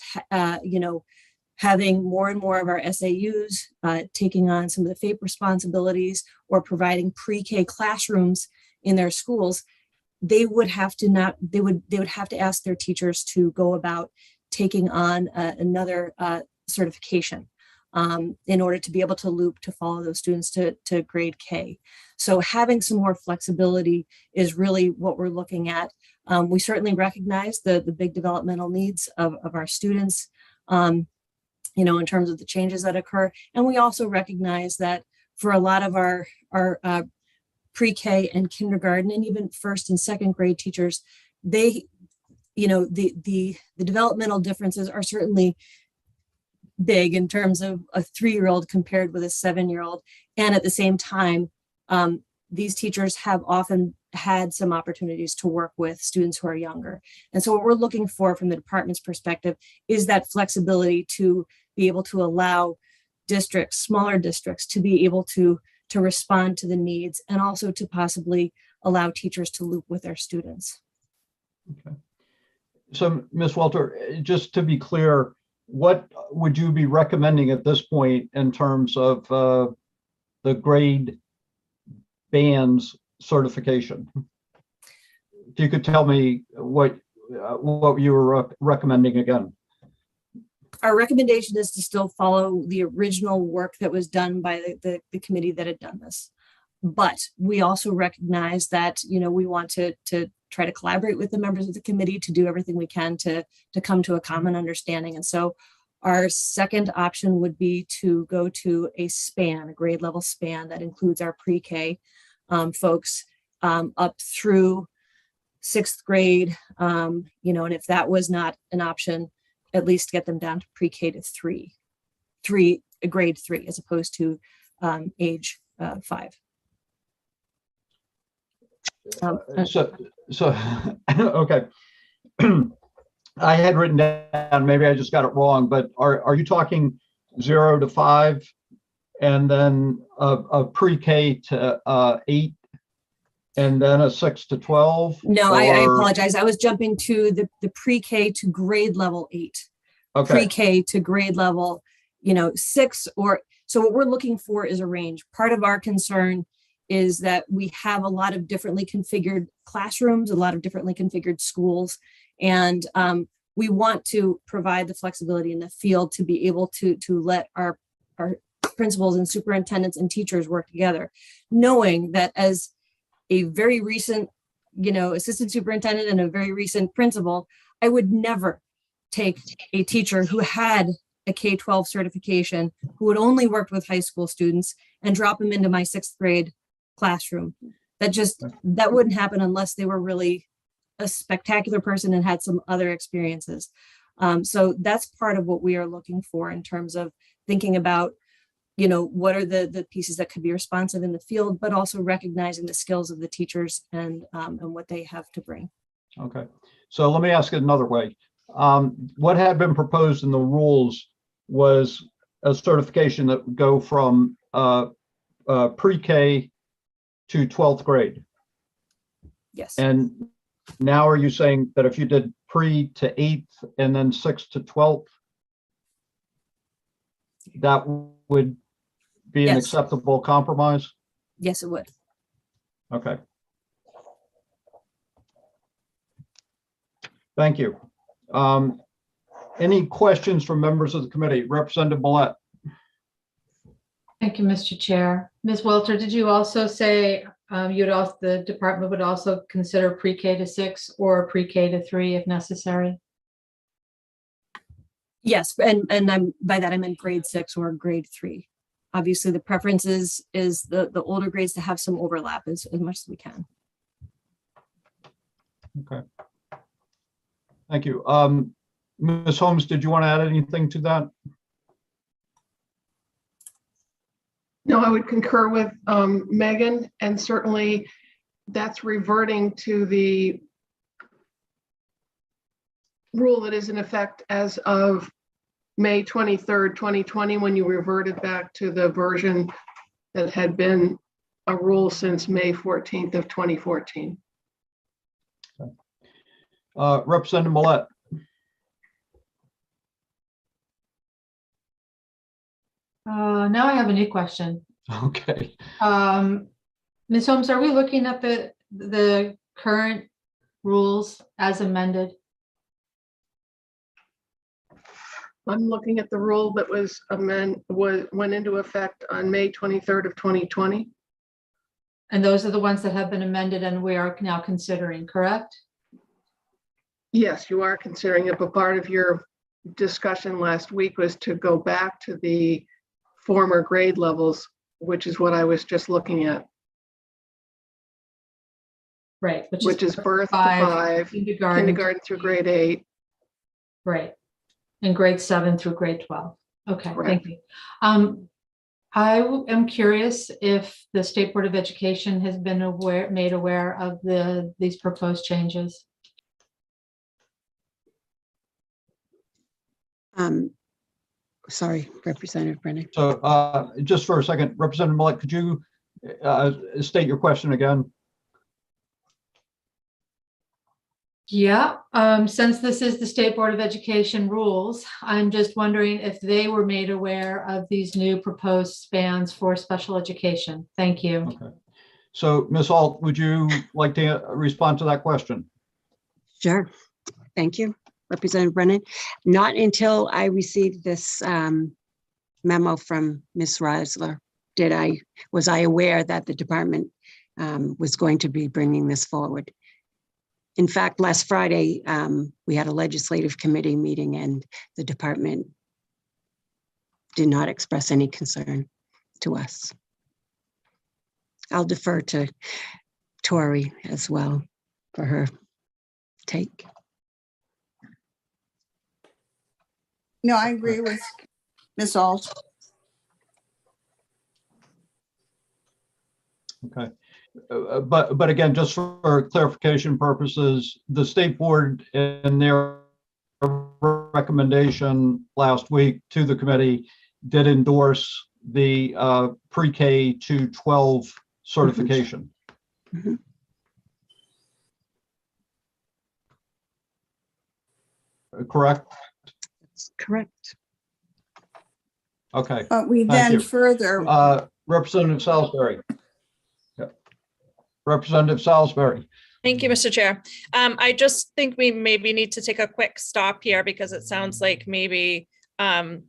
having more and more of our SAUs taking on some of the FAPE responsibilities or providing pre-K classrooms in their schools, they would have to ask their teachers to go about taking on another certification in order to be able to loop to follow those students to grade K. So having some more flexibility is really what we're looking at. We certainly recognize the big developmental needs of our students, in terms of the changes that occur. And we also recognize that for a lot of our pre-K and kindergarten and even first and second grade teachers, the developmental differences are certainly big in terms of a 3-year-old compared with a 7-year-old. And at the same time, these teachers have often had some opportunities to work with students who are younger. And so what we're looking for from the department's perspective is that flexibility to be able to allow districts, smaller districts, to be able to respond to the needs and also to possibly allow teachers to loop with their students. Okay. So Ms. Welter, just to be clear, what would you be recommending at this point in terms of the grade bands certification? If you could tell me what you were recommending again. Our recommendation is to still follow the original work that was done by the committee that had done this. But we also recognize that, we want to try to collaborate with the members of the committee to do everything we can to come to a common understanding. And so our second option would be to go to a span, a grade level span that includes our pre-K folks up through 6th grade, and if that was not an option, at least get them down to pre-K to 3, grade 3, as opposed to age 5. So okay. I had written down, maybe I just got it wrong, but are you talking 0 to 5 and then a pre-K to 8 and then a 6 to 12? No, I apologize. I was jumping to the pre-K to grade level 8. Okay. Pre-K to grade level, 6 or so. What we're looking for is a range. Part of our concern is that we have a lot of differently configured classrooms, a lot of differently configured schools, and we want to provide the flexibility in the field to be able to let our principals and superintendents and teachers work together, knowing that as a very recent assistant superintendent and a very recent principal, I would never take a teacher who had a K-12 certification, who had only worked with high school students, and drop them into my 6th grade classroom. That wouldn't happen unless they were really a spectacular person and had some other experiences. So that's part of what we are looking for in terms of thinking about, what are the pieces that could be responsive in the field, but also recognizing the skills of the teachers and what they have to bring. Okay, so let me ask it another way. What had been proposed in the rules was a certification that would go from pre-K to 12th grade. Yes. And now are you saying that if you did pre to 8th and then 6th to 12th, that would be an acceptable compromise? Yes, it would. Okay. Thank you. Any questions from members of the committee? Representative Millette. Thank you, Mr. Chair. Ms. Welter, did you also say the department would also consider pre-K to 6 or pre-K to 3 if necessary? Yes, and by that I meant grade 6 or grade 3. Obviously, the preference is the older grades to have some overlap as much as we can. Okay. Thank you. Ms. Holmes, did you want to add anything to that? No, I would concur with Megan, and certainly that's reverting to the rule that is in effect as of May 23rd, 2020, when you reverted back to the version that had been a rule since May 14th of 2014. Okay. Representative Millette. Now I have a new question. Okay. Ms. Holmes, are we looking at the current rules as amended? I'm looking at the rule that went into effect on May 23rd of 2020. And those are the ones that have been amended and we are now considering, correct? Yes, you are considering it, but part of your discussion last week was to go back to the former grade levels, which is what I was just looking at. Right. Which is birth to 5, kindergarten through grade 8. Right. And grade 7 through grade 12. Okay, Correct. thank you. I am curious if the State Board of Education has been made aware of these proposed changes. Sorry, Representative Brennan. So just for a second, Representative Millette, could you state your question again? Yeah, since this is the State Board of Education rules, I'm just wondering if they were made aware of these new proposed spans for special education. Thank you. Okay. So Ms. Alt, would you like to respond to that question? Sure. Thank you, Representative Brennan. Not until I received this memo from Ms. Reisler was I aware that the department was going to be bringing this forward. In fact, last Friday, we had a legislative committee meeting and the department did not express any concern to us. I'll defer to Tori as well for her take. No, I agree with Ms. Alt. Okay. But again, just for clarification purposes, the state board in their recommendation last week to the committee did endorse the pre-K to 12 certification. Mm-hmm. Correct? That's correct. Okay. We Thank then you. further. Representative Salisbury. Representative Salisbury. Thank you, Mr. Chair. I just think we maybe need to take a quick stop here because it sounds like maybe the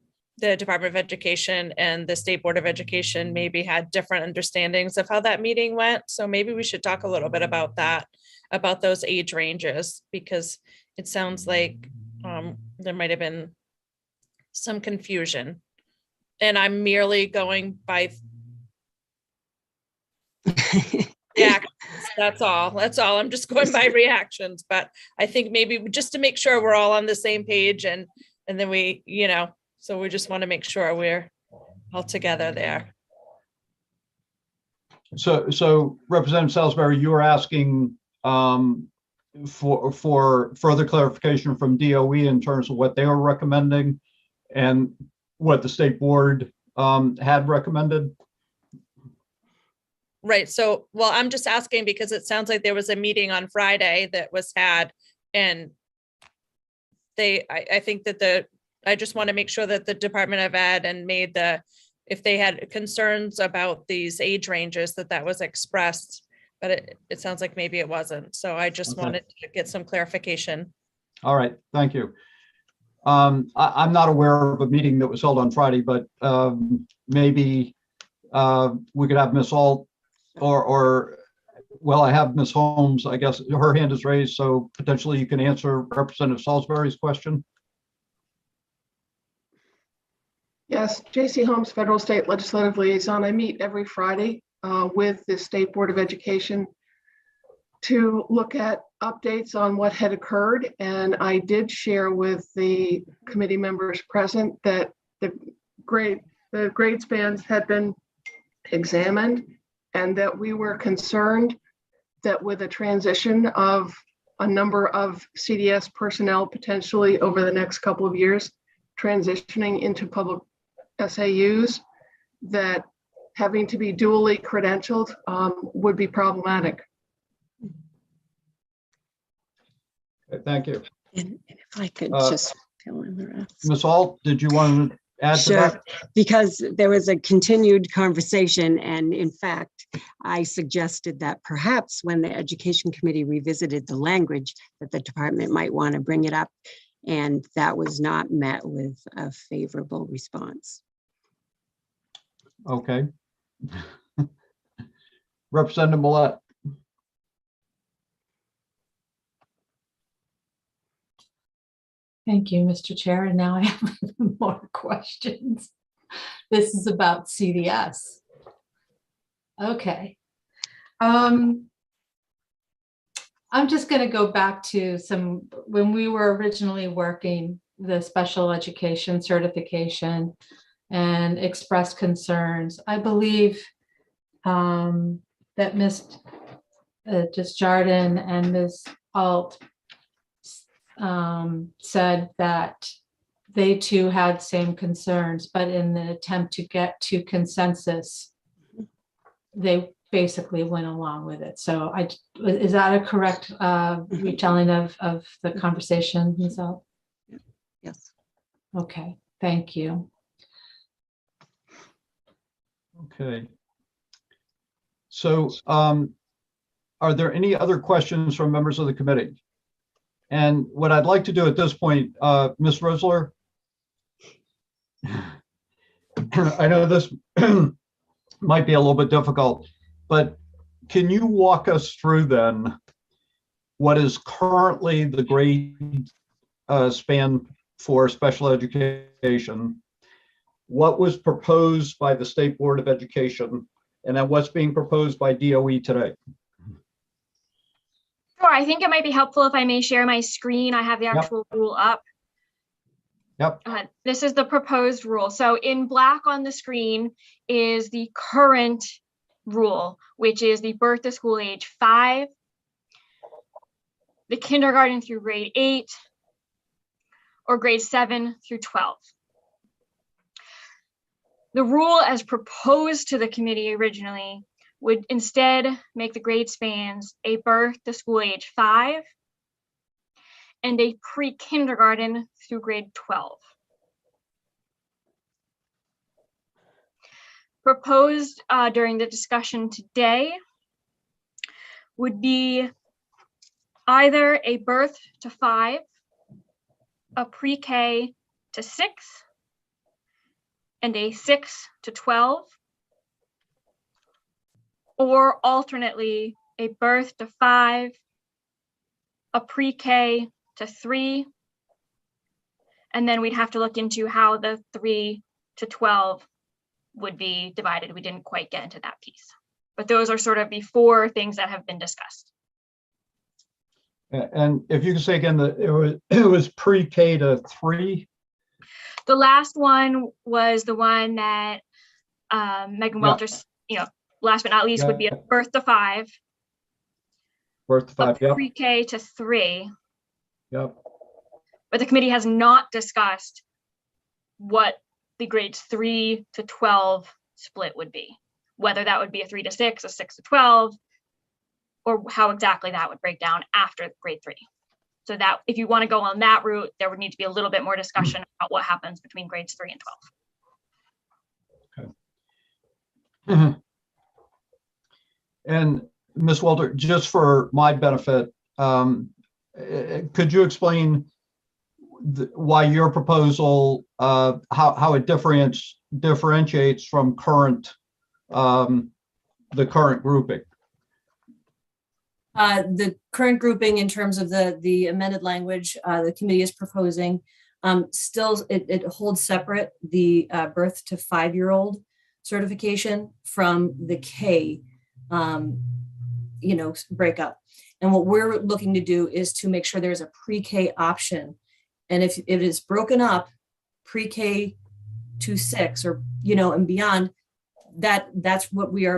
Department of Education and the State Board of Education maybe had different understandings of how that meeting went. So maybe we should talk a little bit about that about those age ranges, because it sounds like there might have been some confusion. And I'm merely going by reactions. That's all. I'm just going by reactions, but I think maybe just to make sure we're all on the same page, and then we, so we just want to make sure we're all together there. So Representative Salisbury, you were asking for further clarification from DOE in terms of what they were recommending and what the state board had recommended. Right. So, well, I'm just asking because it sounds like there was a meeting on Friday that was had, and I think that I just want to make sure that the Department of Ed and if they had concerns about these age ranges, that was expressed, but it sounds like maybe it wasn't. So I just wanted to get some clarification. All right, thank you. I'm not aware of a meeting that was held on Friday, but maybe we could have Ms. Alt or well, I have Ms. Holmes, I guess her hand is raised, so potentially you can answer Representative Salisbury's question. Yes, J.C. Holmes, Federal State Legislative Liaison. I meet every Friday with the State Board of Education to look at updates on what had occurred. And I did share with the committee members present that the grade spans had been examined, and that we were concerned that with a transition of a number of CDS personnel potentially over the next couple of years, transitioning into public SAUs, that having to be dually credentialed would be problematic. Okay, thank you. And if I could just fill in the rest. Ms. Alt, did you want to add to that? Because there was a continued conversation, and in fact, I suggested that perhaps when the Education Committee revisited the language, that the department might want to bring it up, and that was not met with a favorable response. Okay. Representative Millett. Thank you, Mr. Chair. And now I have more questions. This is about CDS. Okay. I'm just going to go back to when we were originally working the special education certification and expressed concerns. I believe that Ms. Desjardins and Ms. Alt said that they too had same concerns, but in the attempt to get to consensus, they basically went along with it. So is that a correct retelling of the conversation, Ms. Alt? Yes. Okay, thank you. Okay. So are there any other questions from members of the committee? And what I'd like to do at this point, Ms. Risler, I know this might be a little bit difficult, but can you walk us through then what is currently the grade span for special education, what was proposed by the State Board of Education, and then what's being proposed by DOE today? Sure, I think it might be helpful if I may share my screen. I have the actual rule up. Yep. This is the proposed rule. So in black on the screen is the current rule, which is the birth to school age 5, the kindergarten through grade 8, or grade 7 through 12. The rule as proposed to the committee originally would instead make the grade spans a birth to school age 5 and a pre-kindergarten through grade 12. Proposed during the discussion today would be either a birth to 5, a pre-K to 6, and a 6 to 12, or alternately a birth to 5, a pre-K to 3. And then we'd have to look into how the 3 to 12 would be divided. We didn't quite get into that piece. But those are sort of the 4 things that have been discussed. And if you can say again, that it was pre-K to 3. The last one was the one that Megan Welter, last but not least, would be a birth to 5. Birth to 5, yep. Pre-K to 3. Yep. But the committee has not discussed what the grades 3 to 12 split would be, whether that would be a 3 to 6, a 6 to 12, or how exactly that would break down after grade 3. So that if you want to go on that route, there would need to be a little bit more discussion about what happens between grades 3 and 12. Okay. And Ms. Walter, just for my benefit, could you explain why your proposal, how it differentiates from the current grouping? The current grouping in terms of the amended language the committee is proposing, still it holds separate the birth to 5-year-old certification from the K, breakup. And what we're looking to do is to make sure there's a pre-K option. And if it is broken up, pre-K to 6 or, and beyond, that's what we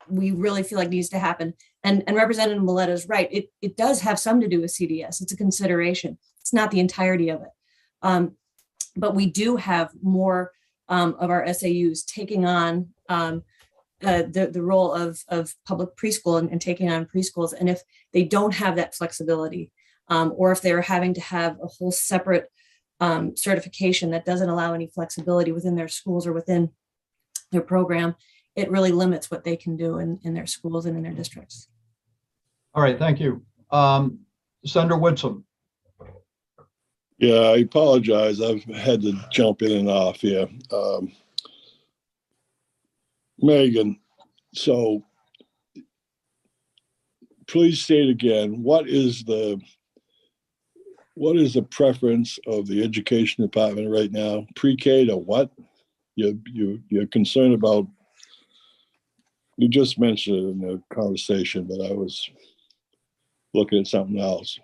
really feel like needs to happen. And Representative Milletta is right. It does have some to do with CDS. It's a consideration. It's not the entirety of it. But we do have more of our SAUs taking on the role of public preschool and taking on preschools. And if they don't have that flexibility, or if they're having to have a whole separate certification that doesn't allow any flexibility within their schools or within their program, it really limits what they can do in their schools and in their districts. All right, thank you. Senator Woodson. Yeah, I apologize. I've had to jump in and off here. Megan, so please state again, what is the preference of the education department right now? Pre-K to what? You're concerned about, you just mentioned it in the conversation, but I was looking at something else.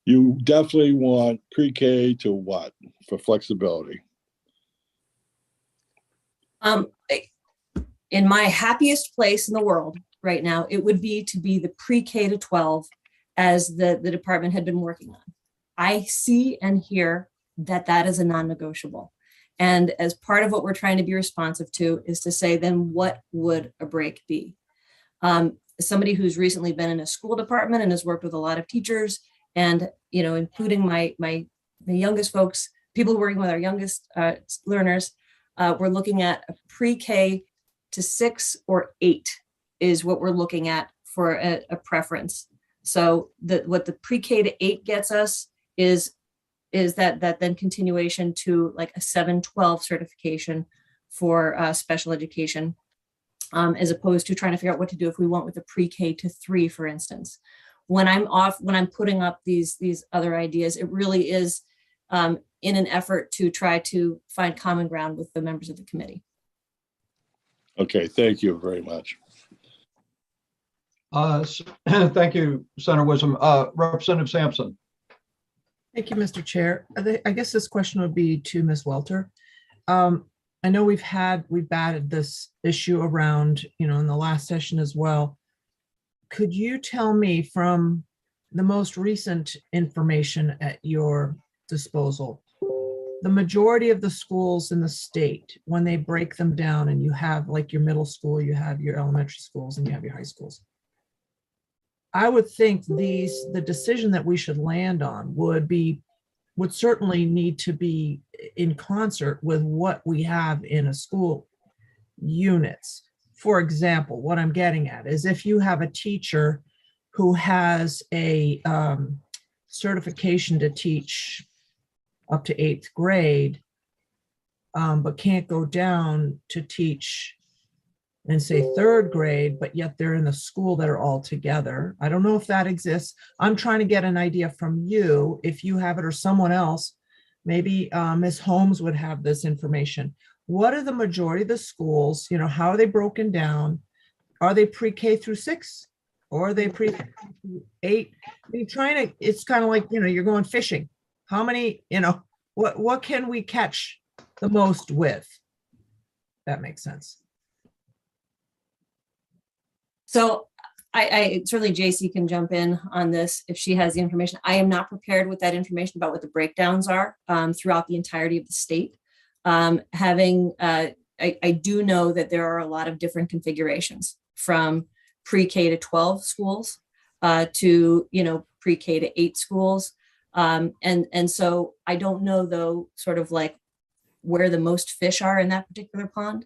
You definitely want pre-K to what for flexibility? In my happiest place in the world right now, it would be to be the pre-K to 12 as the department had been working on. I see and hear that is a non-negotiable. And as part of what we're trying to be responsive to is to say, then what would a break be? Somebody who's recently been in a school department and has worked with a lot of teachers and, including my youngest folks, people working with our youngest learners, we're looking at a pre-K to 6 or 8 is what we're looking at for a preference. So what the pre-K to 8 gets us is that then continuation to like a 7-12 certification for special education, as opposed to trying to figure out what to do if we went with a pre-K to 3, for instance. When I'm putting up these other ideas, it really is in an effort to try to find common ground with the members of the committee. Okay, thank you very much. Thank you, Senator Wisdom. Representative Sampson. Thank you, Mr. Chair. I guess this question would be to Ms. Welter. I know we've batted this issue around, in the last session as well. Could you tell me from the most recent information at your disposal, the majority of the schools in the state, when they break them down and you have like your middle school, you have your elementary schools and you have your high schools, I would think the decision that we should land on would certainly need to be in concert with what we have in a school units. For example, what I'm getting at is if you have a teacher who has a certification to teach up to 8th grade, but can't go down to teach and say third grade, but yet they're in a school that are all together. I don't know if that exists. I'm trying to get an idea from you, if you have it or someone else. Maybe Ms. Holmes would have this information. What are the majority of the schools, how are they broken down? Are they pre-K through 6? Or are they pre-8? It's kind of like, you're going fishing. How many, what can we catch the most with? That makes sense. So I certainly JC can jump in on this if she has the information. I am not prepared with that information about what the breakdowns are throughout the entirety of the state. I do know that there are a lot of different configurations from pre-K to 12 schools to pre-K to 8 schools. And so I don't know though, sort of like where the most fish are in that particular pond.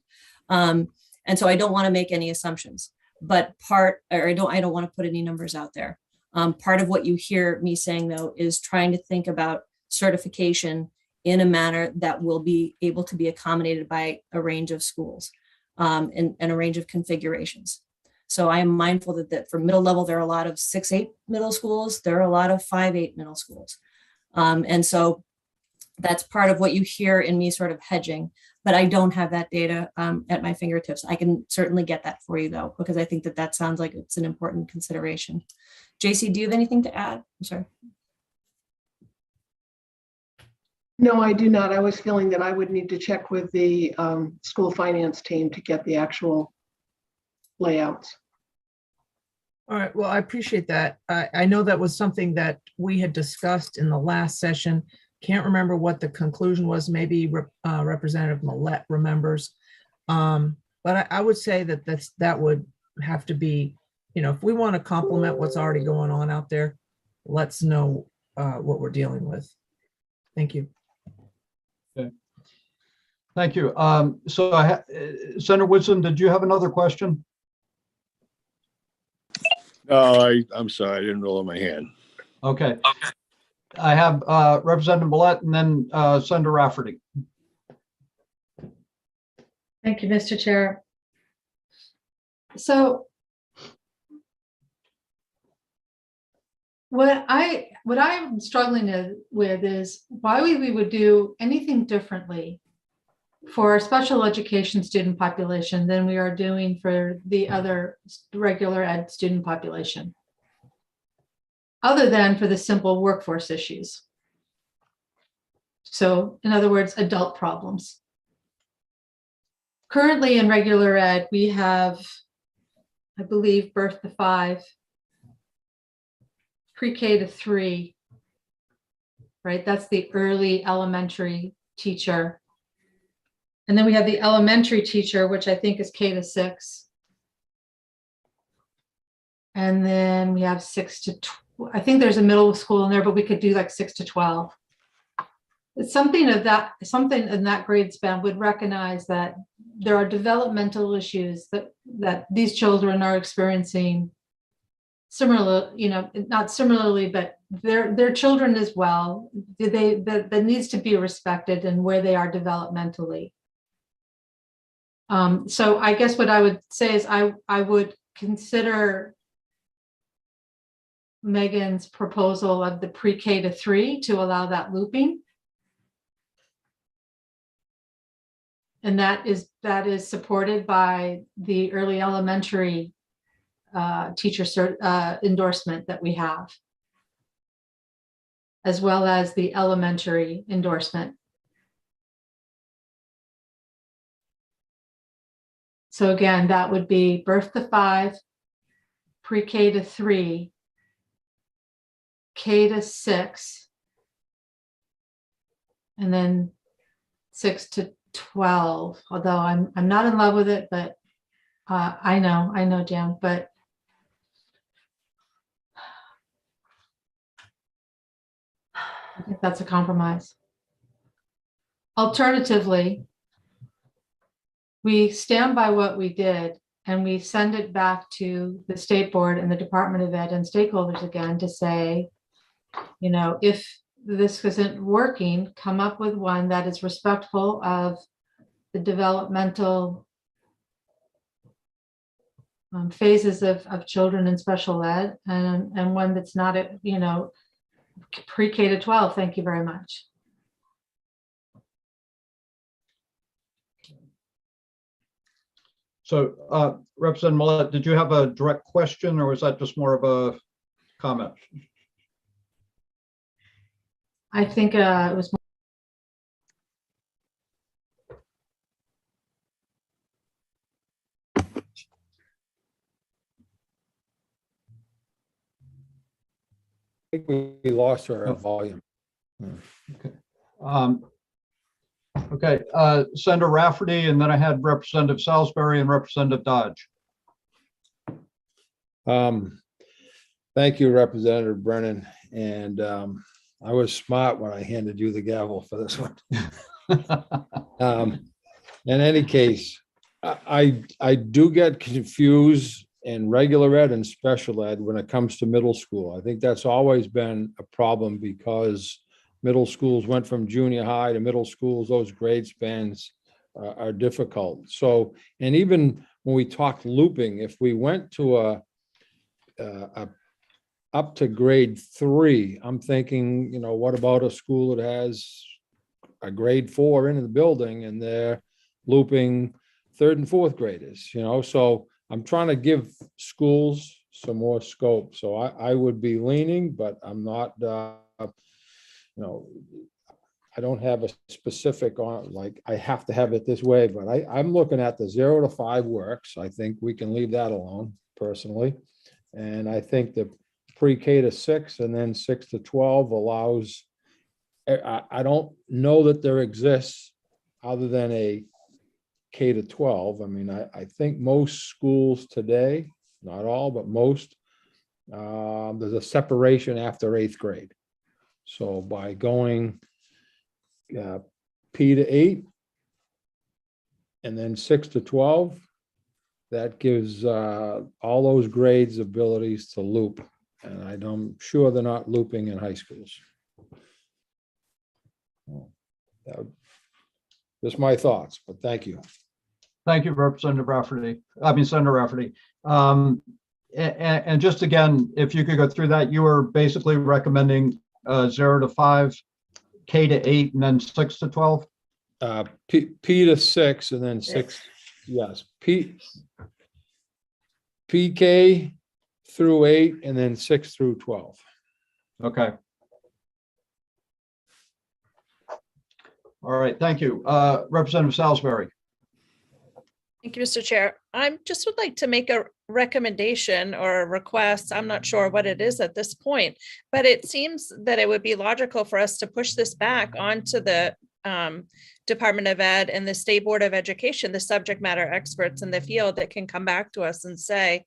And so I don't want to make any assumptions. But I don't want to put any numbers out there. Part of what you hear me saying though is trying to think about certification in a manner that will be able to be accommodated by a range of schools and a range of configurations. So I am mindful that for middle level, there are a lot of 6-8 middle schools. There are a lot of 5-8 middle schools. And so that's part of what you hear in me sort of hedging, but I don't have that data at my fingertips. I can certainly get that for you though, because I think that sounds like it's an important consideration. JC, do you have anything to add? I'm sorry. No, I do not. I was feeling that I would need to check with the school finance team to get the actual layouts. All right, well, I appreciate that. I know that was something that we had discussed in the last session. Can't remember what the conclusion was. Maybe Representative Millett remembers. But I would say that would have to be, if we want to complement what's already going on out there, let's know what we're dealing with. Thank you. Okay. Thank you. So Senator Woodson, did you have another question? No, I'm sorry, I didn't roll my hand. Okay. I have Representative Millett and then Senator Rafferty. Thank you, Mr. Chair. So what I'm struggling with is why we would do anything differently for our special education student population than we are doing for the other regular ed student population, other than for the simple workforce issues. So in other words, adult problems. Currently in regular ed, we have, I believe, birth to 5, pre-K to 3, right? That's the early elementary teacher. And then we have the elementary teacher, which I think is K to 6. And then we have 6 to 12. I think there's a middle school in there, but we could do like 6 to 12. It's something in that grade span would recognize that there are developmental issues that these children are experiencing similar, not similarly, but their children as well. That needs to be respected and where they are developmentally. So I guess what I would say is I would consider Megan's proposal of the pre-K to 3 to allow that looping. And that is supported by the early elementary teacher endorsement that we have, as well as the elementary endorsement. So again, that would be birth to 5, pre-K to 3, K to 6, and then 6 to 12. Although I'm not in love with it, but I know, Jan, but I think that's a compromise. Alternatively, we stand by what we did and we send it back to the state board and the Department of Ed and stakeholders again to say, if this isn't working, come up with one that is respectful of the developmental phases of children in special ed, and one that's not, pre-K to 12. Thank you very much. So Representative Millett, did you have a direct question or was that just more of a comment? I think it was. I think we lost our volume. Okay, Senator Rafferty, and then I had Representative Salisbury and Representative Dodge. Thank you, Representative Brennan. And I was smart when I handed you the gavel for this one. In any case, I do get confused in regular ed and special ed when it comes to middle school. I think that's always been a problem because middle schools went from junior high to middle schools. Those grade spans are difficult. So, and even when we talk looping, if we went to a up to grade 3, I'm thinking, what about a school that has a grade 4 in the building and they're looping 3rd and 4th graders, so I'm trying to give schools some more scope. So I would be leaning, but I'm not, I don't have a specific on, like, I have to have it this way, but I'm looking at the 0 to 5 works. I think we can leave that alone personally. And I think the pre-K to 6 and then 6 to 12 allows, I don't know that there exists other than a K to 12. I mean, I think most schools today, not all, but most, there's a separation after 8th grade. So by going P to 8 and then 6 to 12, that gives all those grades abilities to loop. And I'm sure they're not looping in high schools. Just my thoughts, but thank you. Thank you, Representative Rafferty. Senator Rafferty. And just again, if you could go through that, you were basically recommending 0 to 5, K to 8, and then 6 to 12? P to 6 and then 6. Yes. PK through 8 and then 6 through 12. Okay. All right, thank you. Representative Salisbury. Thank you, Mr. Chair. I just would like to make a recommendation or a request. I'm not sure what it is at this point, but it seems that it would be logical for us to push this back onto the Department of Ed and the State Board of Education, the subject matter experts in the field that can come back to us and say,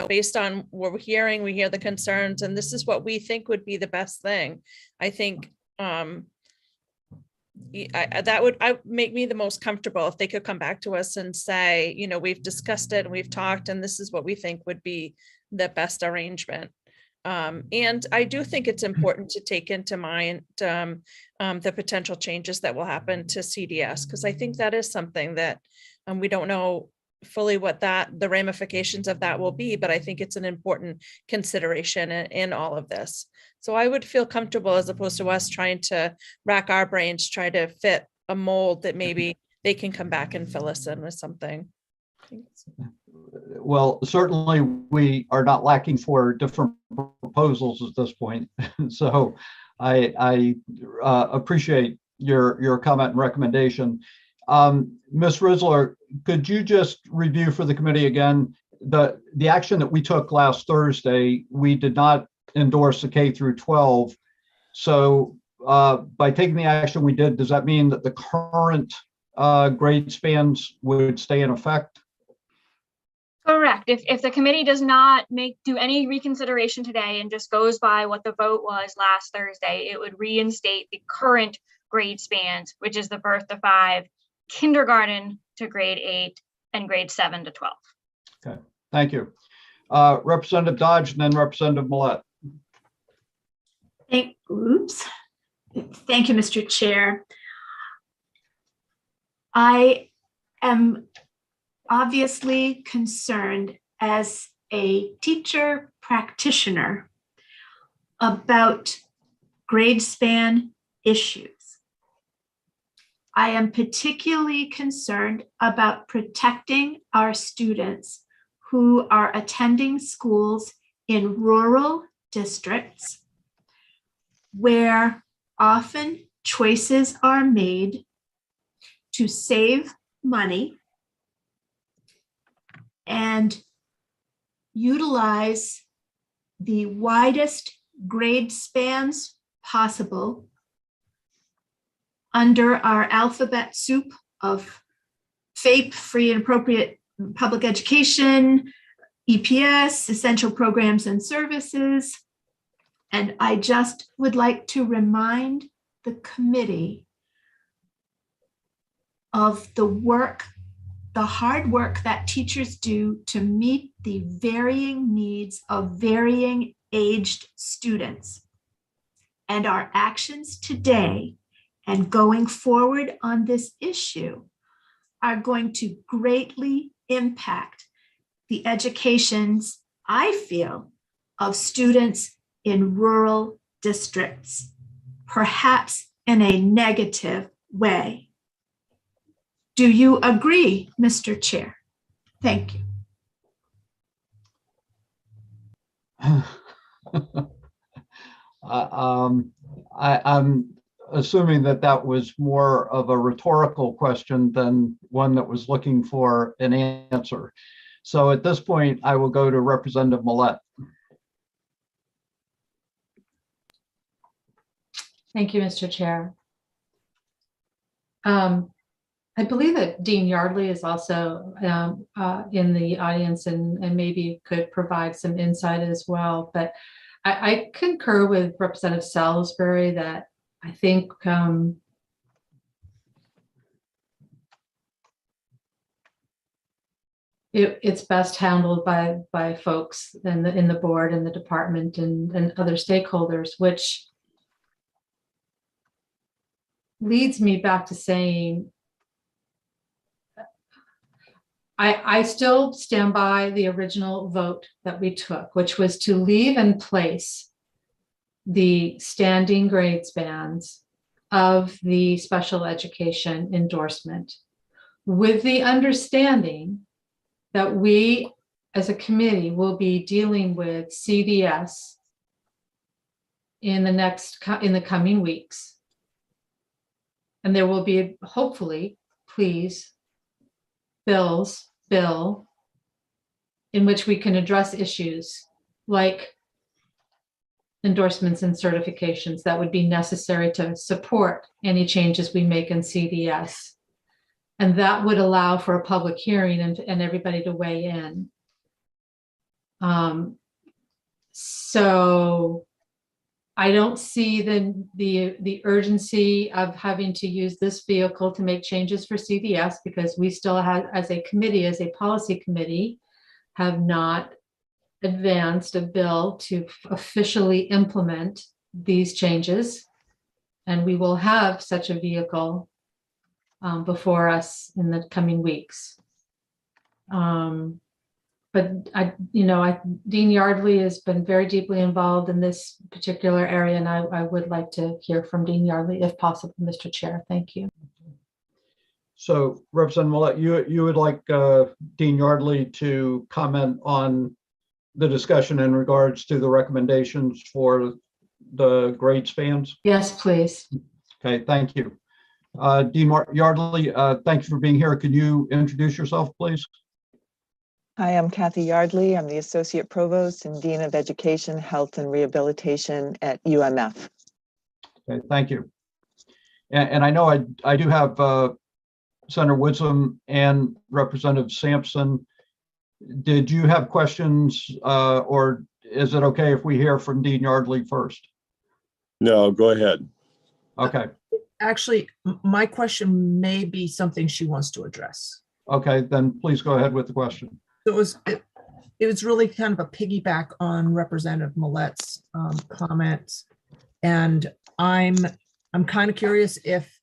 based on what we're hearing, we hear the concerns, and this is what we think would be the best thing. I think that would make me the most comfortable if they could come back to us and say, we've discussed it and we've talked, and this is what we think would be the best arrangement. And I do think it's important to take into mind the potential changes that will happen to CDS, because I think that is something that we don't know fully what the ramifications of that will be, but I think it's an important consideration in all of this. So I would feel comfortable, as opposed to us trying to rack our brains, try to fit a mold, that maybe they can come back and fill us in with something. Thanks. Well, certainly we are not lacking for different proposals at this point. So I appreciate your comment and recommendation. Ms. Risler, could you just review for the committee again, the action that we took last Thursday? We did not endorse the K through 12. So by taking the action we did, does that mean that the current grade spans would stay in effect? Correct. If the committee does not do any reconsideration today and just goes by what the vote was last Thursday, it would reinstate the current grade spans, which is the birth to 5, kindergarten to grade 8, and grade 7 to 12. Okay, thank you. Representative Dodge and then Representative Millett. Thank you, Mr. Chair. I am obviously concerned as a teacher practitioner about grade span issues. I am particularly concerned about protecting our students who are attending schools in rural districts where often choices are made to save money and utilize the widest grade spans possible under our alphabet soup of FAPE, free and appropriate public education, EPS, essential programs and services. And I just would like to remind the committee of the work, the hard work that teachers do to meet the varying needs of varying aged students. And our actions today and going forward on this issue are going to greatly impact the educations, I feel, of students in rural districts, perhaps in a negative way. Do you agree, Mr. Chair? Thank you. I'm assuming that that was more of a rhetorical question than one that was looking for an answer. So at this point, I will go to Representative Millette. Thank you, Mr. Chair. I believe that Dean Yardley is also in the audience and maybe could provide some insight as well. But I concur with Representative Salisbury that I think it's best handled by folks in the board and the department and other stakeholders, which leads me back to saying I still stand by the original vote that we took, which was to leave in place the standing grade spans of the special education endorsement, with the understanding that we as a committee will be dealing with CDS in the coming weeks. And there will be, hopefully, please, bill in which we can address issues like endorsements and certifications that would be necessary to support any changes we make in CDS. And that would allow for a public hearing and everybody to weigh in. So I don't see the urgency of having to use this vehicle to make changes for CDS, because we still have, as a committee, as a policy committee, have not advanced a bill to officially implement these changes. And we will have such a vehicle before us in the coming weeks. But Dean Yardley has been very deeply involved in this particular area, and I would like to hear from Dean Yardley if possible, Mr. Chair. Thank you. So Representative Millette, you would like Dean Yardley to comment on the discussion in regards to the recommendations for the grade spans? Yes, please. Okay, thank you. Dean Yardley, thank you for being here. Could you introduce yourself, please? Hi, I'm Kathy Yardley. I'm the Associate Provost and Dean of Education, Health and Rehabilitation at UMF. Okay, thank you. And I know I do have Senator Woodson and Representative Sampson. Did you have questions or is it okay if we hear from Dean Yardley first? No, go ahead. Okay. Actually, my question may be something she wants to address. Okay, then please go ahead with the question. It was really kind of a piggyback on Representative Millette's comments, and I'm kind of curious if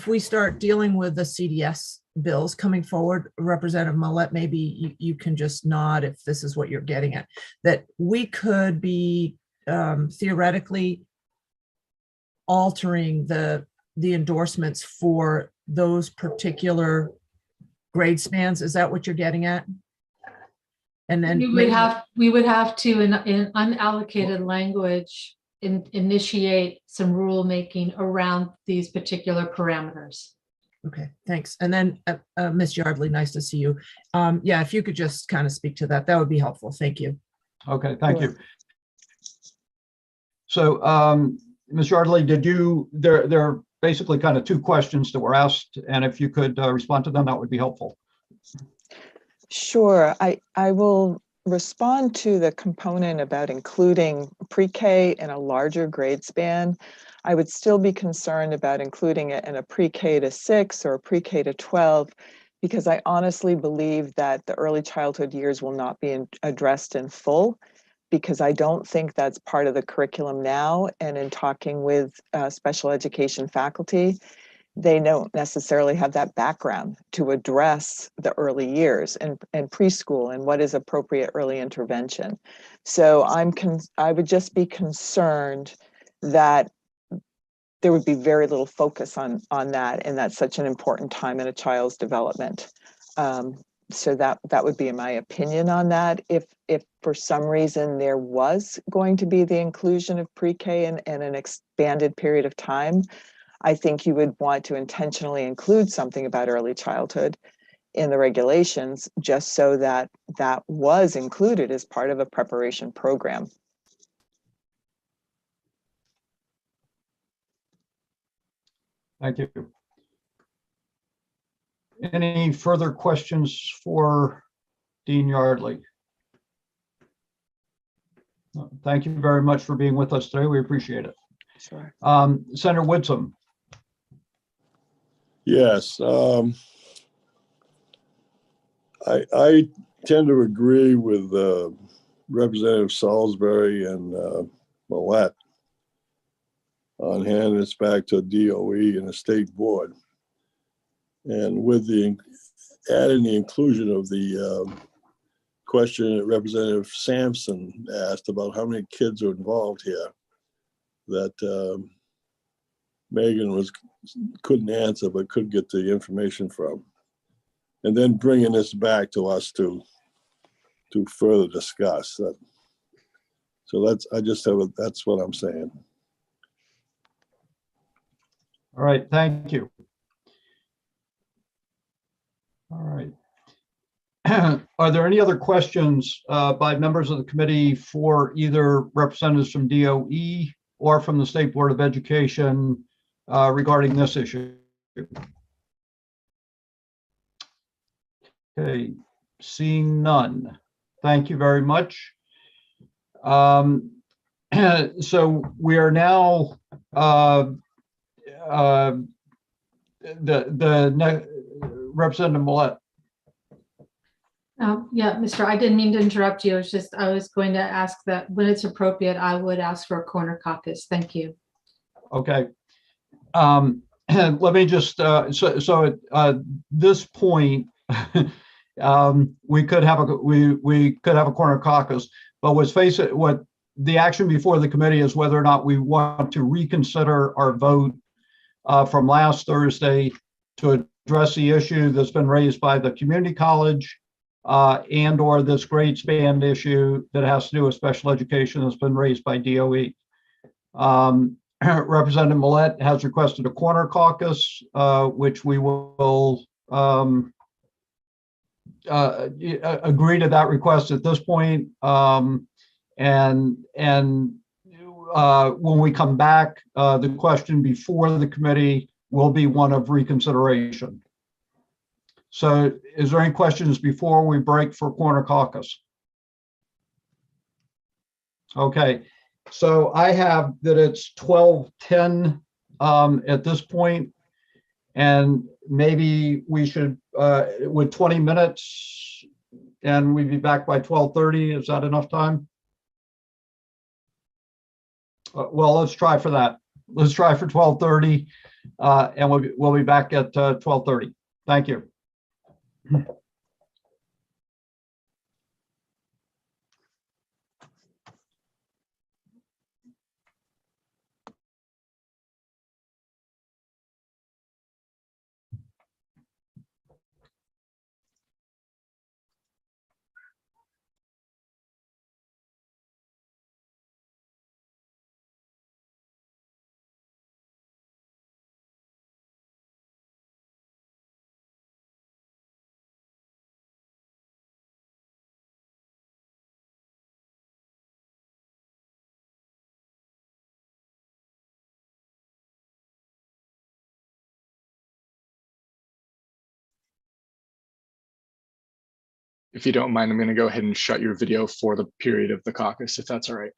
we start dealing with the CDS bills coming forward, Representative Millette, maybe you can just nod if this is what you're getting at, that we could be theoretically altering the endorsements for those particular grade spans. Is that what you're getting at? And then We would have to, in unallocated language, initiate some rulemaking around these particular parameters. Okay, thanks. And then Ms. Yardley, nice to see you. Yeah, if you could just kind of speak to that, that would be helpful. Thank you. Okay, thank you. So, Ms. Yardley, there are basically kind of two questions that were asked, and if you could respond to them, that would be helpful. Sure. I will respond to the component about including pre-K in a larger grade span. I would still be concerned about including it in a pre-K to 6 or a pre-K to 12, because I honestly believe that the early childhood years will not be addressed in full, because I don't think that's part of the curriculum now. And in talking with special education faculty, they don't necessarily have that background to address the early years and preschool and what is appropriate early intervention. So I would just be concerned that there would be very little focus on that, and that's such an important time in a child's development. So that would be my opinion on that. If for some reason there was going to be the inclusion of pre-K in an expanded period of time, I think you would want to intentionally include something about early childhood in the regulations, just so that that was included as part of a preparation program. Thank you. Any further questions for Dean Yardley? Thank you very much for being with us today. We appreciate it. Sure. Senator Woodson. Yes, I tend to agree with Representative Salisbury and Millette on handing this back to DOE and the state board. And with adding the inclusion of the question that Representative Sampson asked about how many kids are involved here, that Megan couldn't answer, but could get the information from. And then bringing this back to us to further discuss that. So that's what I'm saying. All right, thank you. All right. Are there any other questions by members of the committee for either representatives from DOE or from the State Board of Education regarding this issue? Okay, seeing none. Thank you very much. So we are now the Representative Millette. Yeah, Mr. I didn't mean to interrupt you. I was going to ask that when it's appropriate, I would ask for a corner caucus. Thank you. Okay. Let me just, so at this point, we could have a corner caucus, but what the action before the committee is whether or not we want to reconsider our vote from last Thursday to address the issue that's been raised by the community college and or this grade span issue that has to do with special education that's been raised by DOE. Representative Millette has requested a corner caucus, which we will agree to that request at this point. And when we come back, the question before the committee will be one of reconsideration. So is there any questions before we break for corner caucus? Okay, so I have that it's 12:10 at this point, and maybe we should, with 20 minutes, and we'd be back by 12:30. Is that enough time? Well, let's try for that. Let's try for 12:30, and we'll be back at 12:30. Thank you. If you don't mind, I'm going to go ahead and shut your video for the period of the caucus, if that's all right.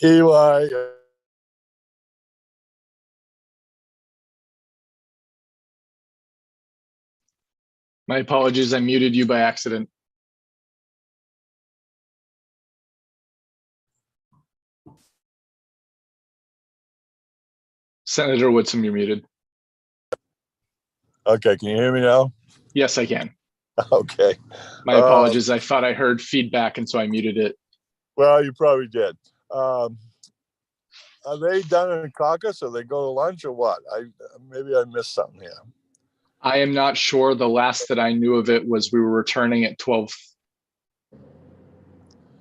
Eli, My apologies, I muted you by accident. Senator Woodson, you're muted. okay, can you hear me now? Yes, I can. Okay. My apologies. I thought I heard feedback, and so I muted it. Well, you probably did. Are they done in caucus, or they go to lunch, or what? Maybe I missed something here. I am not sure. The last that I knew of it was we were returning at 12.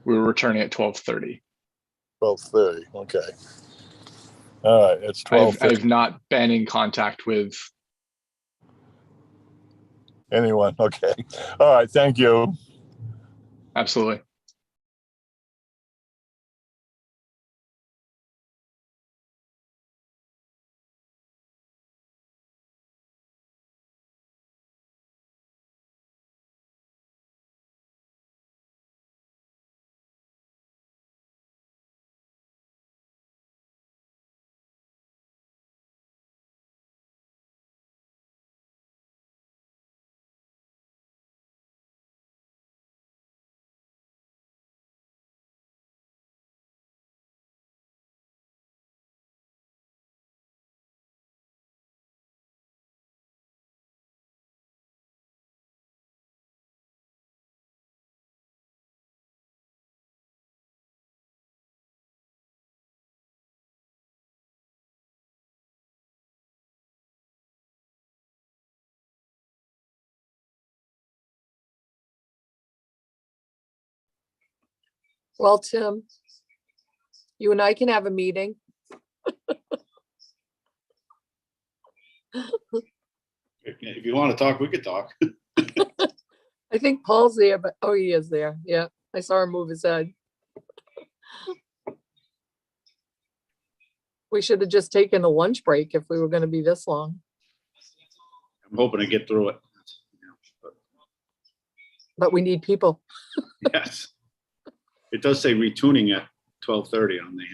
We were returning at 12:30. 12:30. Okay. All right. It's 12:30. I've not been in contact with anyone. Okay. All right. Thank you. Absolutely. Well, Tim, you and I can have a meeting. If you want to talk, we could talk. I think Paul's there, but, oh, he is there. Yeah, I saw him move his head. We should have just taken a lunch break if we were going to be this long, I'm hoping to get through it. but we need people. Yes. It does say retuning at 12:30 on the.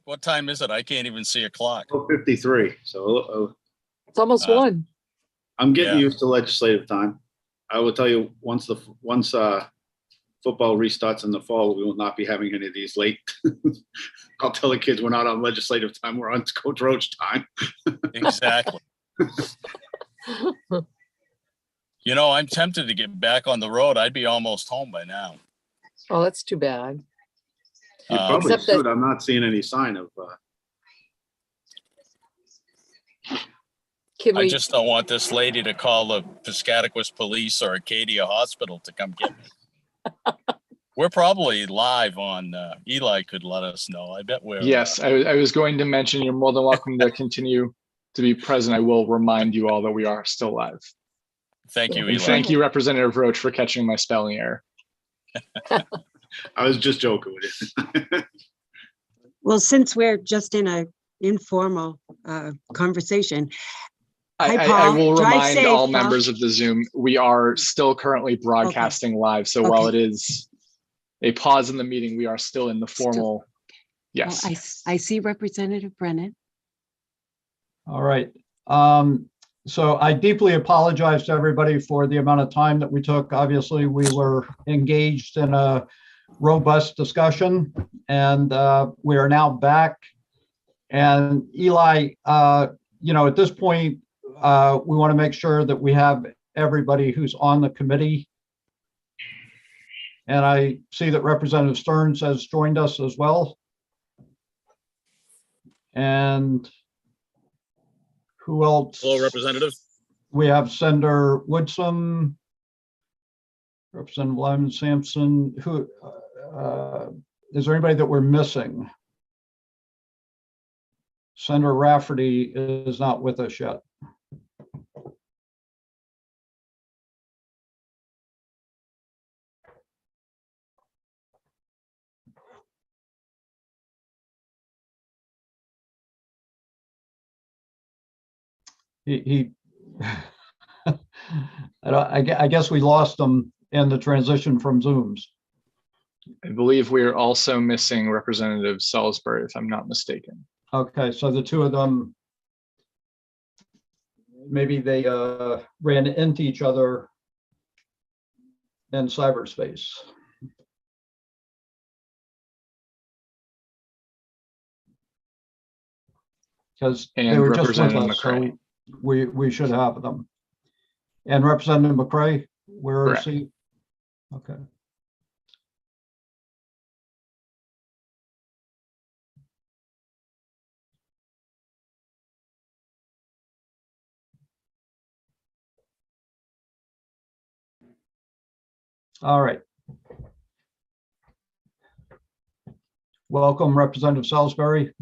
What time is it? I can't even see a clock. 12:53. So It's almost one. I'm getting Yeah. used to legislative time. I will tell you, once football restarts in the fall, we will not be having any of these late. I'll tell the kids we're not on legislative time. We're on Coach Roach time. Exactly. You know, I'm tempted to get back on the road. I'd be almost home by now. Oh, that's too bad. You probably Except that- should. I'm not seeing any sign of. Can I we, just don't want this lady to call the Piscataquis Police or Acadia Hospital to come get me. We're probably live on, Eli could let us know. I bet we're. Yes, I was going to mention you're more than welcome to continue to be present. I will remind you all that we are still live. Thank you, And Eli. thank you, Representative Roach, for catching my spelling error. I was just joking with it. Well, since we're just in a informal conversation. Hi, I Paul. will Drive remind safe, all Paul. members of the Zoom, we are still currently broadcasting live. So while it is a pause in the meeting, we are still in the formal, yes. Oh, I see Representative Brennan. All right. So I deeply apologize to everybody for the amount of time that we took. Obviously, we were engaged in a robust discussion, and we are now back. And Eli, at this point, we want to make sure that we have everybody who's on the committee. And I see that Representative Stearns has joined us as well. And who else? Hello, Representative. We have Senator Woodson, Representative Lyman Sampson. Who is there anybody that we're missing? Senator Rafferty is not with us yet. He I guess we lost him in the transition from Zooms. I believe we are also missing Representative Salisbury, if I'm not mistaken. Okay, so the two of them, maybe they ran into each other in cyberspace. Because they And were just with Representative us, so McCray. we should have them. And Representative McCray, where is Correct. he? Okay. All right. Welcome, Representative Salisbury.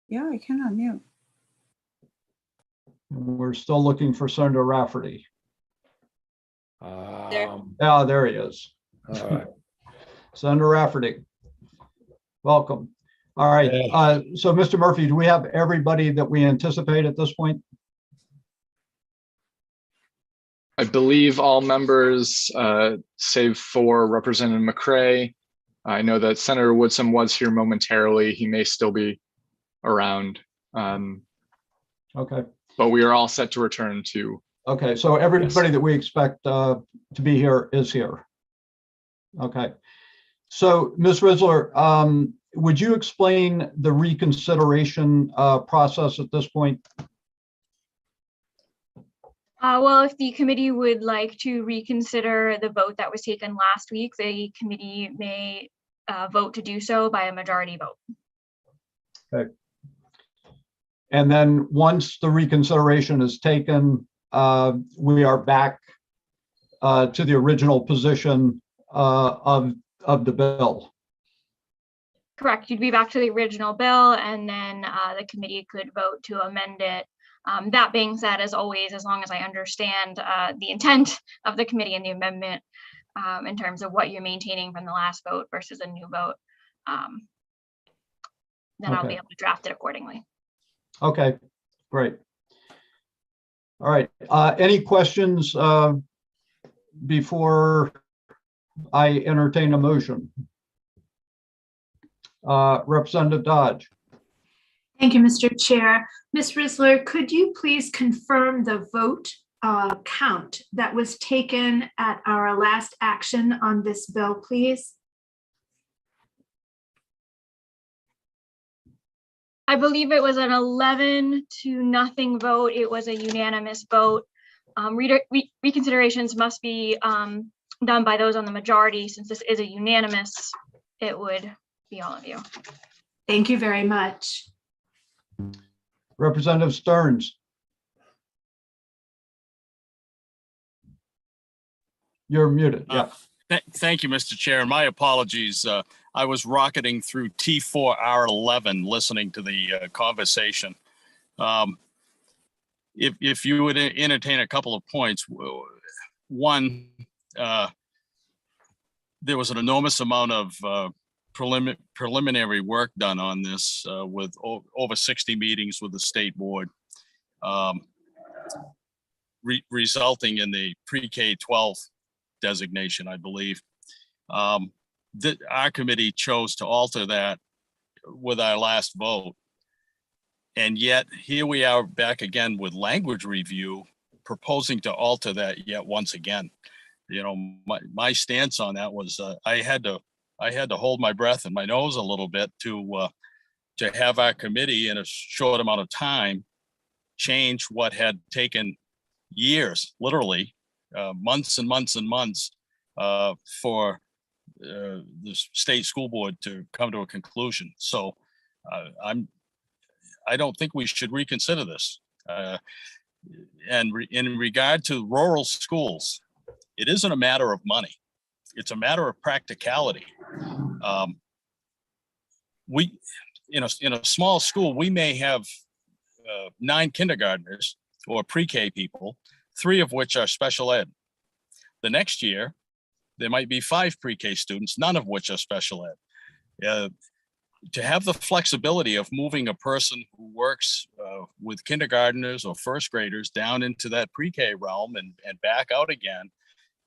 Yeah, I can unmute. We're still looking for Senator Rafferty. There. Yeah, there he is. All right. Senator Rafferty, welcome. All right, so Mr. Murphy, do we have everybody that we anticipate at this point? I believe all members, save for Representative McCray. I know that Senator Woodson was here momentarily. He may still be around. Okay. But we are all set to return to. Okay, so everybody that we expect to be here is here. Okay. So Ms. Risler, would you explain the reconsideration process at this point? Well, if the committee would like to reconsider the vote that was taken last week, the committee may vote to do so by a majority vote. Okay. And then once the reconsideration is taken, we are back to the original position of the bill. Correct. You'd be back to the original bill, and then the committee could vote to amend it. That being said, as always, as long as I understand the intent of the committee and the amendment in terms of what you're maintaining from the last vote versus a new vote, then I'll be able to draft it accordingly. Okay, great. All right, any questions before I entertain a motion? Representative Dodge. Thank you, Mr. Chair. Ms. Risler, could you please confirm the vote count that was taken at our last action on this bill, please? I believe it was an 11-0 vote. It was a unanimous vote. Reconsiderations must be done by those on the majority. Since this is a unanimous, it would be all of you. Thank you very much. Representative Stearns. You're muted. Yeah. Thank you, Mr. Chair. My apologies. I was rocketing through T4R11 listening to the conversation. If you would entertain a couple of points. One, there was an enormous amount of preliminary work done on this with over 60 meetings with the state board, resulting in the pre-K 12 designation, I believe. Our committee chose to alter that with our last vote. And yet here we are back again with language review, proposing to alter that yet once again. You know, my stance on that was I had to hold my breath and my nose a little bit to have our committee in a short amount of time change what had taken years, literally months and months and months for the state school board to come to a conclusion. So I don't think we should reconsider this. And in regard to rural schools, it isn't a matter of money. It's a matter of practicality. We, in a small school, we may have 9 kindergartners or pre-K people, 3 of which are special ed. The next year, there might be 5 pre-K students, none of which are special ed. to have the flexibility of moving a person who works with kindergartners or first graders down into that pre-K realm and back out again,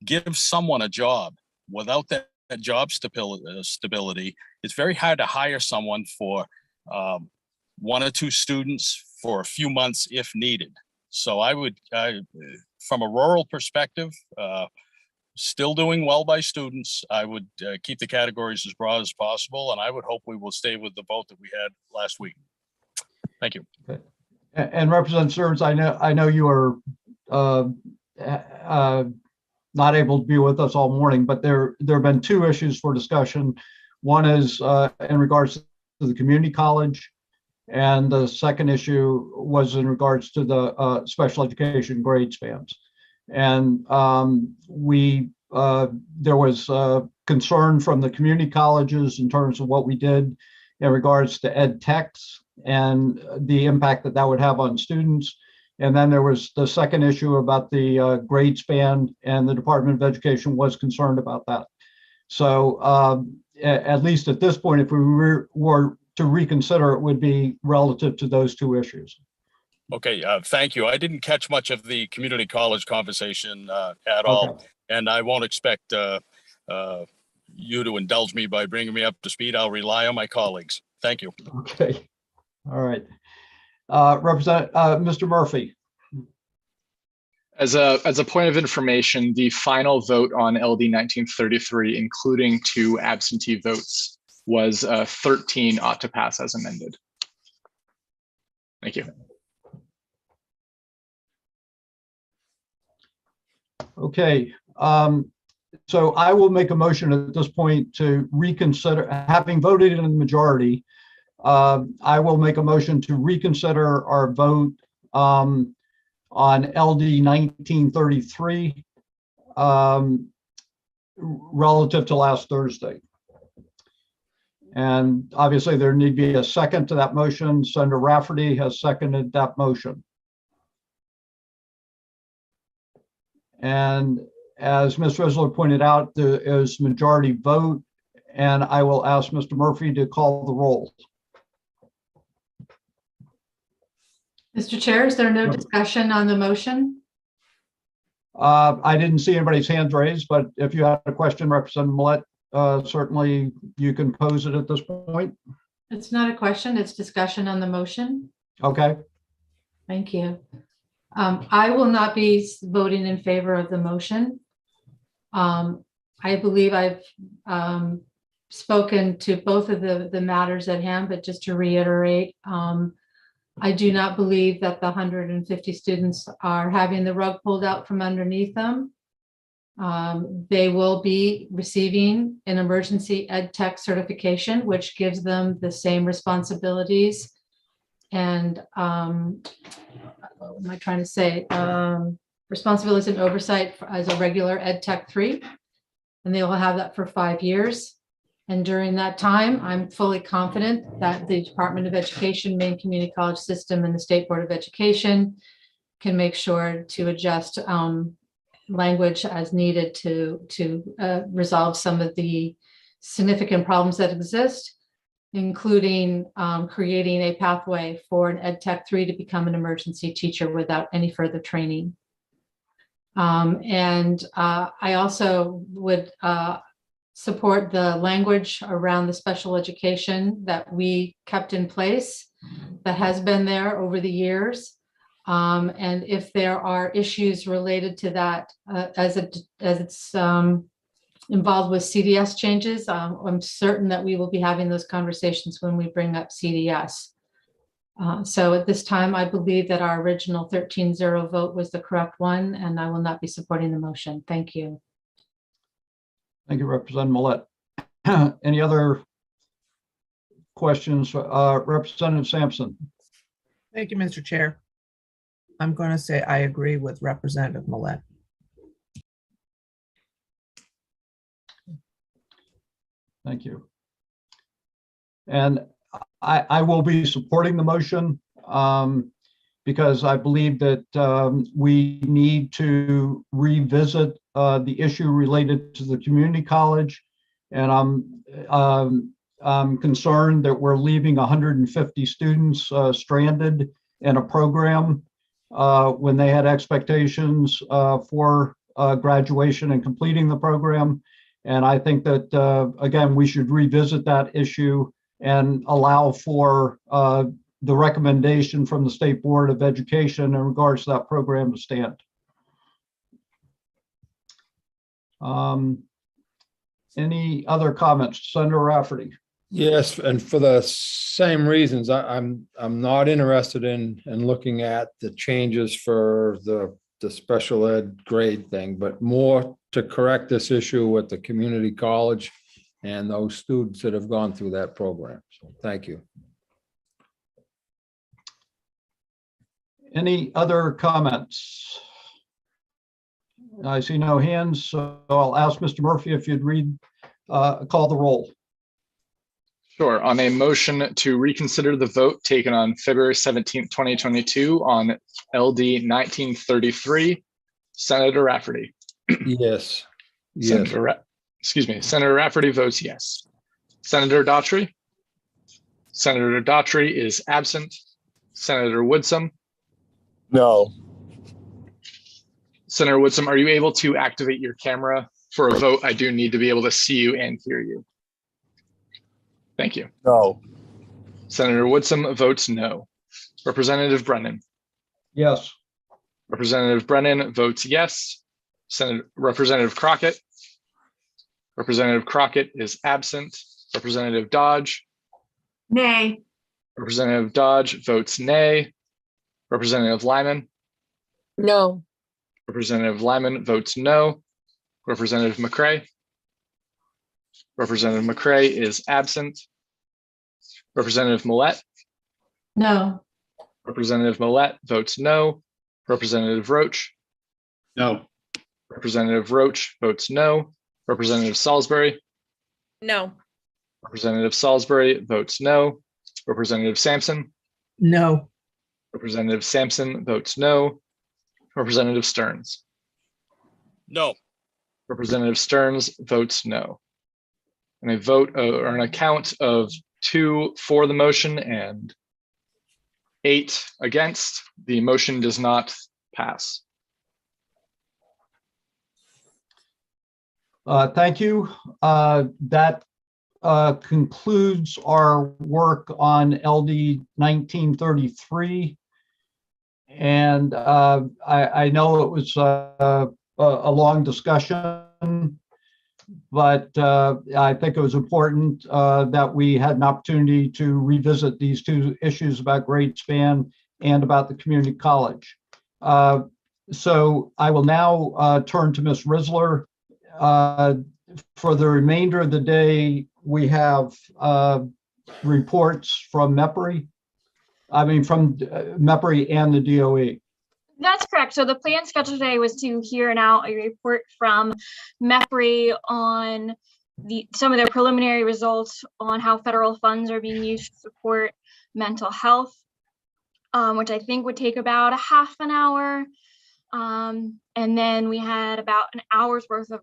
gives someone a job. Without that job stability, it's very hard to hire someone for 1 or 2 students for a few months if needed. So I would, from a rural perspective, still doing well by students, I would keep the categories as broad as possible, and I would hope we will stay with the vote that we had last week. Thank you. Okay. And Representative Stearns, I know you are not able to be with us all morning, but there have been 2 issues for discussion. One is in regards to the community college, and the second issue was in regards to the special education grade spans. And there was concern from the community colleges in terms of what we did in regards to ed techs and the impact that that would have on students. And then there was the second issue about the grade span, and the Department of Education was concerned about that. So at least at this point, if we were to reconsider, it would be relative to those 2 issues. Okay, thank you. I didn't catch much of the community college conversation at all, and I won't expect you to indulge me by bringing me up to speed. I'll rely on my colleagues. Thank you. Okay, all right. Mr. Murphy. As a point of information, the final vote on LD 1933, including 2 absentee votes, was 13 ought to pass as amended. Thank you. Okay, so I will make a motion at this point to reconsider, having voted in the majority, I will make a motion to reconsider our vote on LD 1933 relative to last Thursday. And obviously there need to be a second to that motion. Senator Rafferty has seconded that motion. And as Ms. Risler pointed out, there is majority vote, and I will ask Mr. Murphy to call the roll. Mr. Chair, is there no discussion on the motion? I didn't see anybody's hands raised, but if you have a question, Representative Millett, certainly you can pose it at this point. It's not a question, it's discussion on the motion. Okay. Thank you. I will not be voting in favor of the motion. I believe I've spoken to both of the matters at hand, but just to reiterate, I do not believe that the 150 students are having the rug pulled out from underneath them. They will be receiving an emergency ed tech certification, which gives them the same responsibilities and what am I trying to say? Responsibilities and oversight as a regular ed tech 3, and they will have that for 5 years. And during that time, I'm fully confident that the Department of Education, Maine Community College System, and the State Board of Education can make sure to adjust language as needed to resolve some of the significant problems that exist, including creating a pathway for an Ed Tech 3 to become an emergency teacher without any further training. I also would support the language around the special education that we kept in place that has been there over the years. And if there are issues related to that, as it's involved with CDS changes, I'm certain that we will be having those conversations when we bring up CDS. So at this time, I believe that our original 13-0 vote was the correct one, and I will not be supporting the motion. Thank you. Thank you, Representative Millett. Any other questions? Representative Sampson. Thank you, Mr. Chair. I'm going to say I agree with Representative Millett. Thank you. And I will be supporting the motion because I believe that we need to revisit the issue related to the community college. And I'm concerned that we're leaving 150 students stranded in a program when they had expectations for graduation and completing the program. And I think that, again, we should revisit that issue and allow for the recommendation from the State Board of Education in regards to that program to stand. Any other comments? Senator Rafferty? Yes, and for the same reasons, I'm not interested in looking at the changes for the special ed grade thing, but more to correct this issue with the community college and those students that have gone through that program. So thank you. Any other comments? I see no hands, so I'll ask Mr. Murphy if you'd call the roll. Sure. On a motion to reconsider the vote taken on February 17th, 2022 on LD 1933, Senator Rafferty. Yes. Yes. Senator Rafferty votes yes. Senator Daughtry? Senator Daughtry is absent. Senator Woodsum? No. Senator Woodsum, are you able to activate your camera for a vote? I do need to be able to see you and hear you. Thank you. No. Senator Woodsum votes no. Representative Brennan? Yes. Representative Brennan votes yes. Representative Crockett? Representative Crockett is absent. Representative Dodge? Nay. Representative Dodge votes nay. Representative Lyman? No. Representative Lyman votes no. Representative McCray? Representative McCray is absent. Representative Millette? No. Representative Millette votes no. Representative Roach? No. Representative Roach votes no. Representative Salisbury? No. Representative Salisbury votes no. Representative Sampson? No. Representative Sampson votes no. Representative Stearns? No. Representative Stearns votes no. And a vote or an account of 2 for the motion and 8 against, the motion does not pass. Thank you. That concludes our work on LD 1933. And I know it was a long discussion, but I think it was important that we had an opportunity to revisit these 2 issues about grade span and about the community college. So I will now turn to Ms. Risler. For the remainder of the day, we have reports from MEPRI. I mean, from MEPRI and the DOE. That's correct. So the plan scheduled today was to hear now a report from MEPRI on some of their preliminary results on how federal funds are being used to support mental health, which I think would take about a half an hour. And then we had about an hour's worth of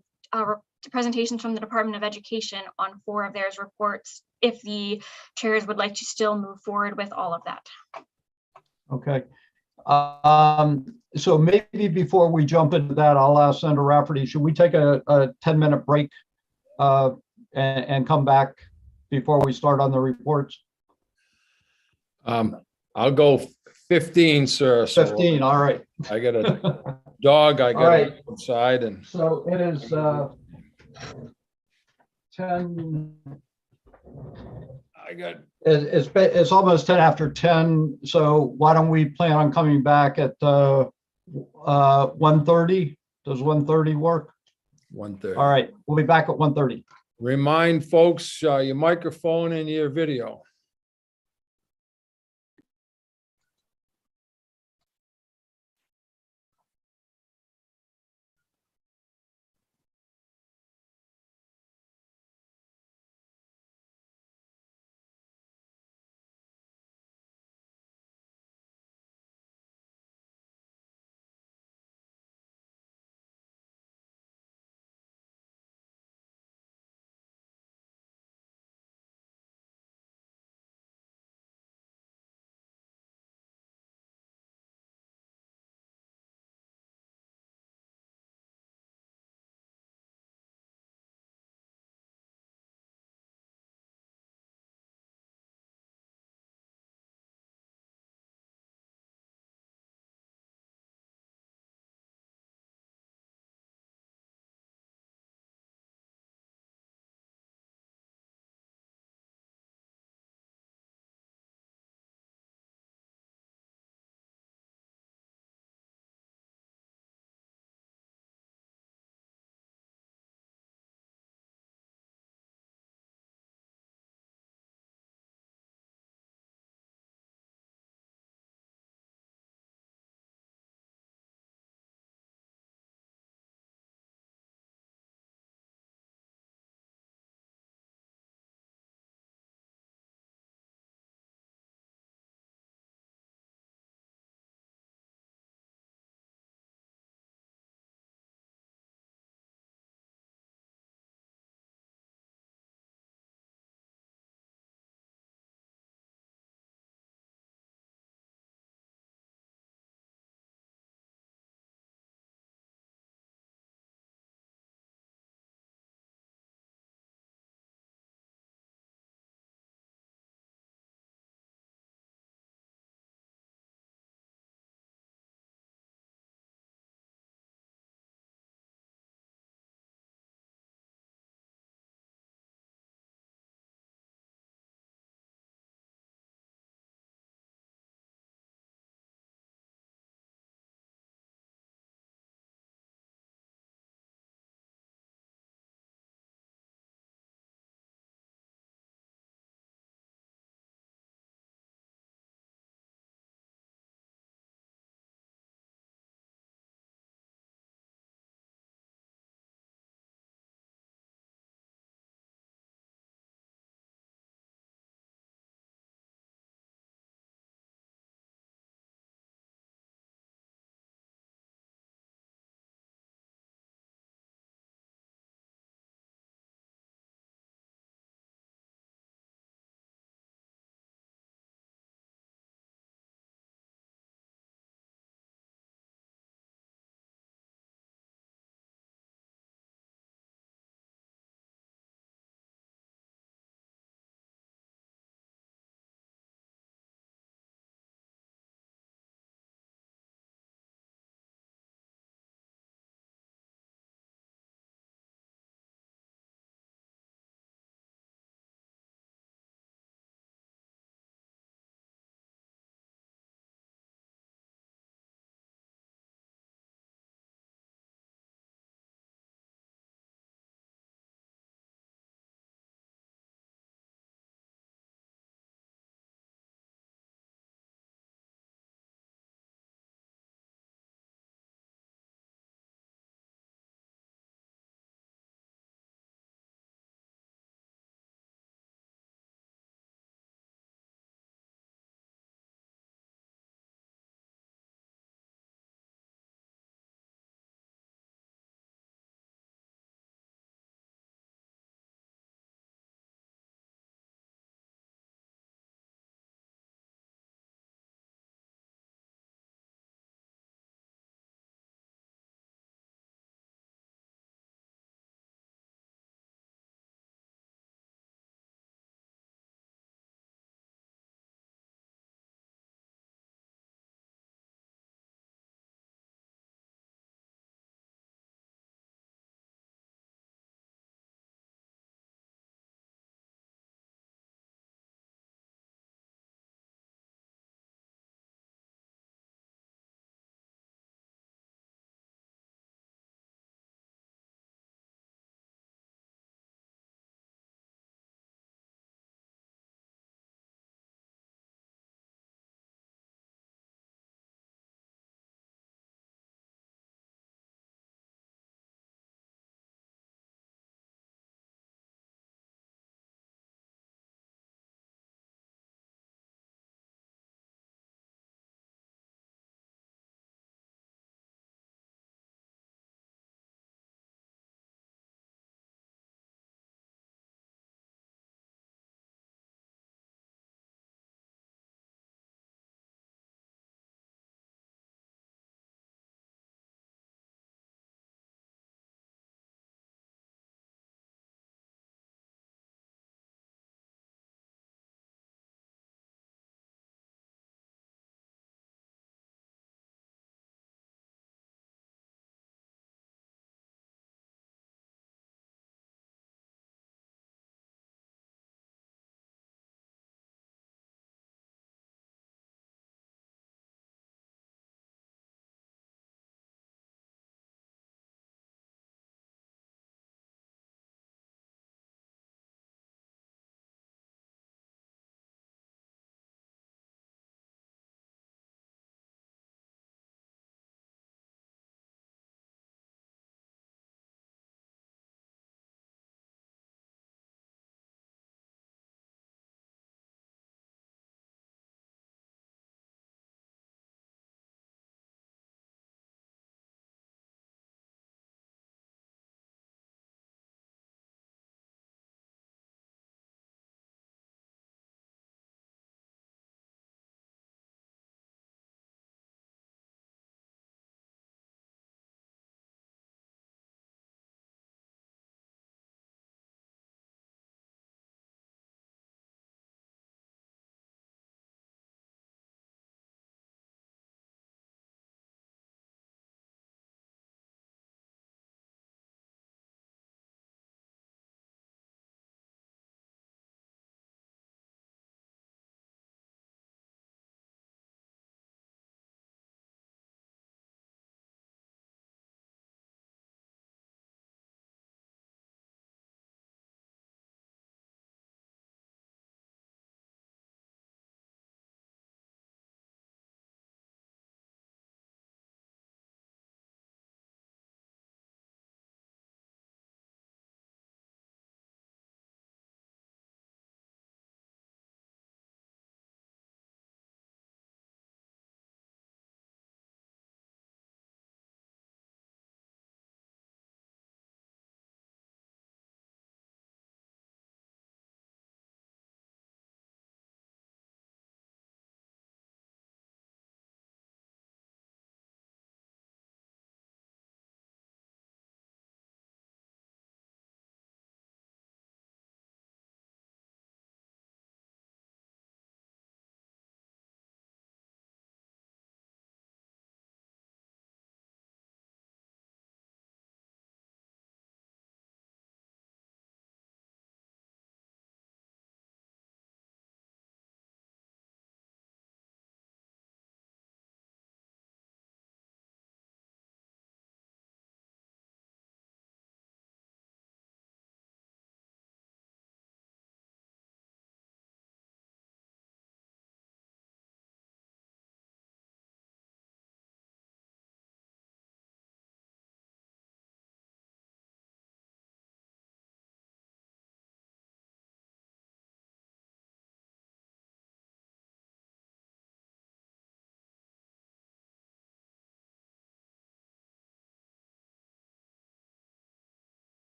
presentations from the Department of Education on 4 of their reports, if the chairs would like to still move forward with all of that. Okay. So maybe before we jump into that, I'll ask Senator Rafferty, should we take a 10-minute break and come back before we start on the reports? I'll go 15, sir. 15, all right. I got a dog I got right. outside, and so it is 10. It's almost 10 after 10. So why don't we plan on coming back at 1:30? Does 1:30 work? 1:30. All right, we'll be back at 1:30. Remind folks your microphone and your video.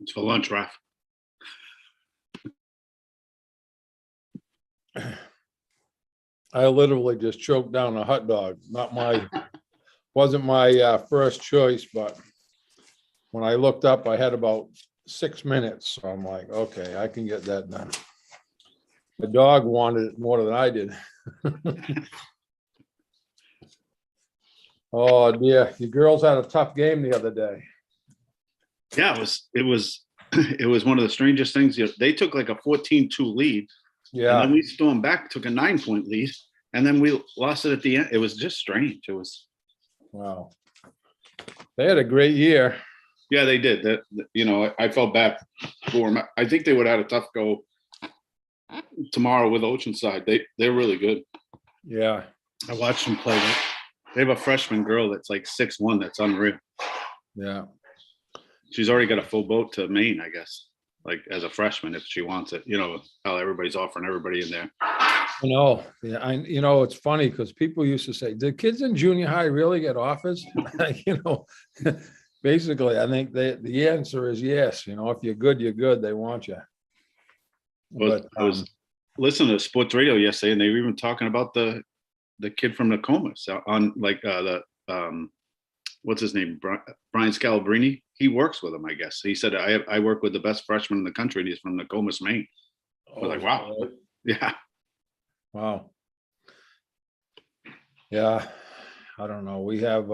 It's for lunch, Ralph. I literally just choked down a hot dog. Wasn't my first choice, but when I looked up, I had about 6 minutes. So I'm like, okay, I can get that done. The dog wanted it more than I did. Oh dear, you girls had a tough game the other day. Yeah, it was one of the strangest things. They took like a 14-2 lead. Yeah. And then we stormed back, took a 9-point lead, and then we lost it at the end. It was just strange. It was. Wow. They had a great year. Yeah, they did. That I felt bad for them. I think they would have had a tough go tomorrow with Oceanside. They're really good. Yeah. I watched them play. They have a freshman girl that's like 6'1", that's unreal. Yeah. She's already got a full boat to Maine, I guess, like as a freshman if she wants it. You know how everybody's offering everybody in there. No, yeah, it's funny because people used to say, "Did kids in junior high really get offers?" Basically, I think the answer is yes. If you're good, you're good. They want you. Well, But I was listening to sports radio yesterday, and they were even talking about the kid from Nokomis on what's his name, Brian Scalabrine. He works with him, I guess. He said, "I work with the best freshman in the country, and he's from Nokomis, Maine." I was like, wow, yeah. Wow. Yeah, I don't know. We have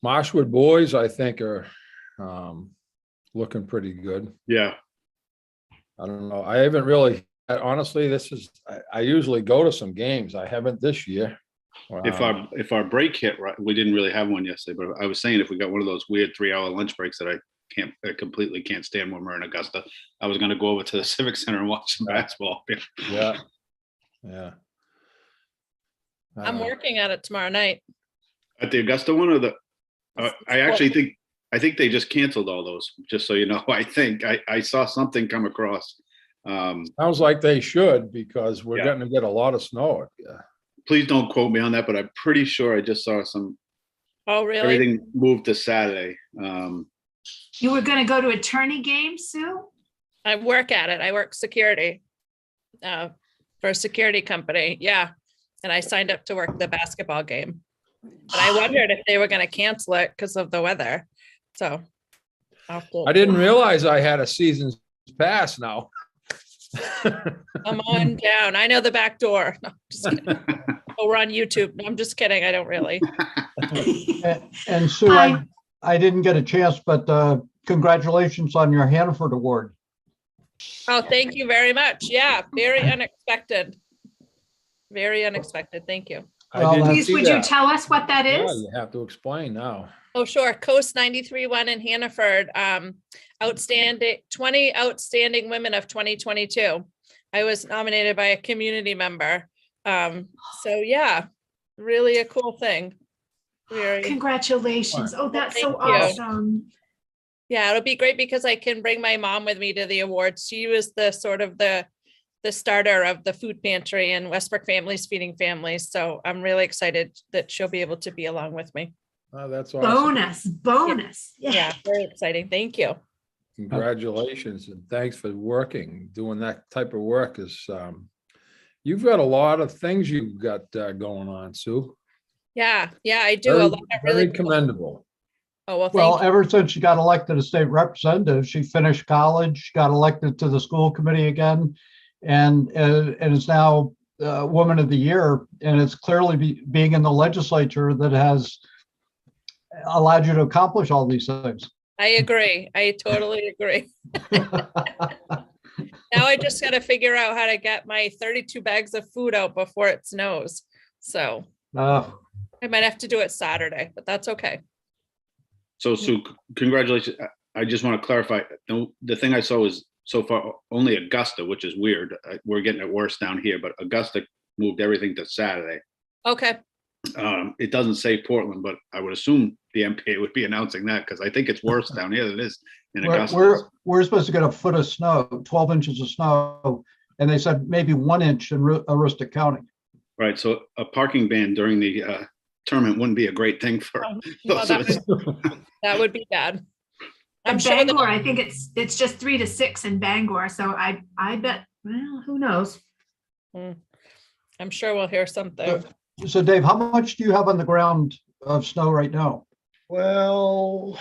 Marshwood boys, I think, are looking pretty good. Yeah. I don't know. I haven't really, honestly, I usually go to some games. I haven't this year. If our break hit, right, we didn't really have one yesterday, but I was saying if we got one of those weird 3-hour lunch breaks that I completely can't stand when we're in Augusta, I was going to go over to the Civic Center and watch some basketball. Yeah. Yeah. I'm working at it tomorrow night. At the Augusta one or I think they just canceled all those, just so you know. I think I saw something come across. Sounds like they should, because we're getting to get a lot of snow. Yeah. Please don't quote me on that, but I'm pretty sure I just saw some. Oh, really? Everything moved to Saturday. You were going to go to a tourney game, Sue? I work at it. I work security for a security company. Yeah. And I signed up to work the basketball game. But I wondered if they were going to cancel it because of the weather. So I didn't realize I had a season's pass now. Come on down. I know the back door. No, just kidding. Oh, we're on YouTube. No, I'm just kidding. I don't really. And Sue, I didn't get a chance, but congratulations on your Hannaford Award. Oh, thank you very much. Yeah, very unexpected. Very unexpected. Thank you. Please, would you tell us what that is? Yeah, you have to explain now. Oh, sure. Coast 93-1 in Hannaford. Outstanding 20 outstanding women of 2022. I was nominated by a community member. So yeah, really a cool thing. Congratulations. Oh, that's Thank so you. awesome. Yeah, it'll be great because I can bring my mom with me to the awards. She was the sort of the starter of the food pantry and Westbrook Families Feeding Families. So I'm really excited that she'll be able to be along with me. Oh, that's awesome. Bonus. Yeah, very exciting. Thank you. Congratulations, and thanks for doing that type of work. You've got a lot of things you've got going on, Sue. Yeah, I do a lot of really very commendable. Oh, well, ever since she got elected as state representative, she finished college, got elected to the school committee again, and is now Woman of the Year. And it's clearly being in the legislature that has allowed you to accomplish all these things. I agree. I totally agree. Now I just got to figure out how to get my 32 bags of food out before it snows. So I might have to do it Saturday, but that's okay. So Sue, congratulations. I just want to clarify. The thing I saw was so far only Augusta, which is weird. We're getting it worse down here, but Augusta moved everything to Saturday. Okay. It doesn't say Portland, but I would assume the MPA would be announcing that because I think it's worse down here than it is in Augusta. We're supposed to get a foot of snow, 12 inches of snow, and they said maybe 1 inch in Aroostook County. Right. So a parking ban during the tournament wouldn't be a great thing for well, that would be bad. I'm sure that- Bangor, I think it's just 3 to 6 in Bangor. So I bet, well, who knows? I'm sure we'll hear something. So Dave, how much do you have on the ground of snow right now? Well,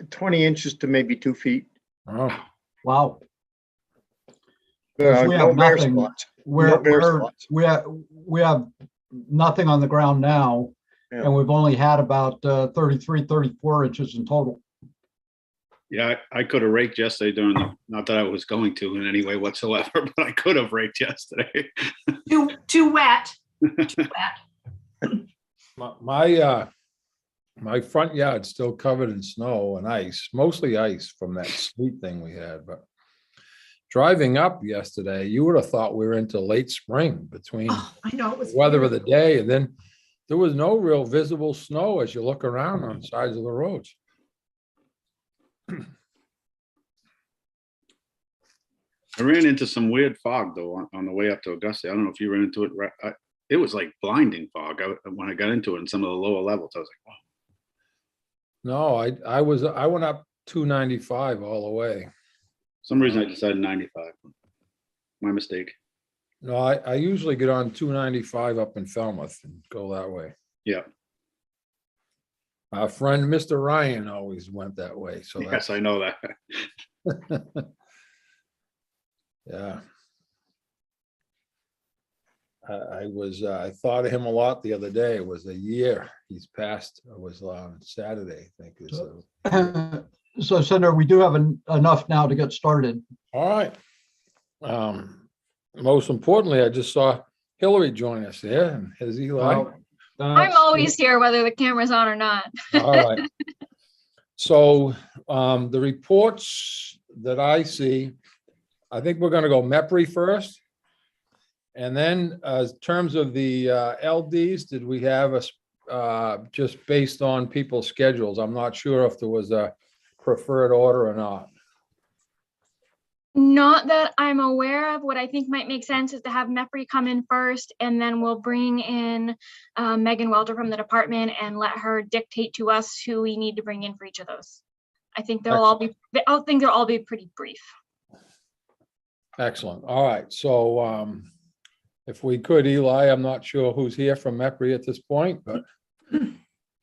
20 inches to maybe 2 feet. Oh, wow. Because we have No bare nothing. spots. No bare We're, spots. we have nothing on the ground now, Yeah. and we've only had about 33, 34 inches in total. Yeah, I could have raked yesterday not that I was going to in any way whatsoever, but I could have raked yesterday. Too wet. Too wet. My front yard's still covered in snow and ice, mostly ice from that sleet thing we had, but driving up yesterday, you would have thought we were into late spring between Oh, I know it was the weather of the day, and then there was no real visible snow as you look around on the sides of the roads. I ran into some weird fog though on the way up to Augusta. I don't know if you ran into it. It was like blinding fog when I got into it in some of the lower levels. I was like, wow. No, I went up 295 all the way. For some reason I decided 95. My mistake. No, I usually get on 295 up in Falmouth and go that way. Yeah. Our friend, Mr. Ryan, always went that way. So Yes, I know that. Yeah. I thought of him a lot the other day. It was a year he's passed. It was on Saturday, I think. So Senator, we do have enough now to get started. All right. Most importantly, I just saw Hillary join us there, and has Eli. I'm always here, whether the camera's on or not. All right. So the reports that I see, I think we're going to go MEPRI first. And then in terms of the LDs, did we have just based on people's schedules? I'm not sure if there was a preferred order or not. Not that I'm aware of. What I think might make sense is to have MEPRI come in first, and then we'll bring in Megan Welter from the department and let her dictate to us who we need to bring in for each of those. I think they'll all be pretty brief. Excellent. All right. So if we could, Eli, I'm not sure who's here from MEPRI at this point, but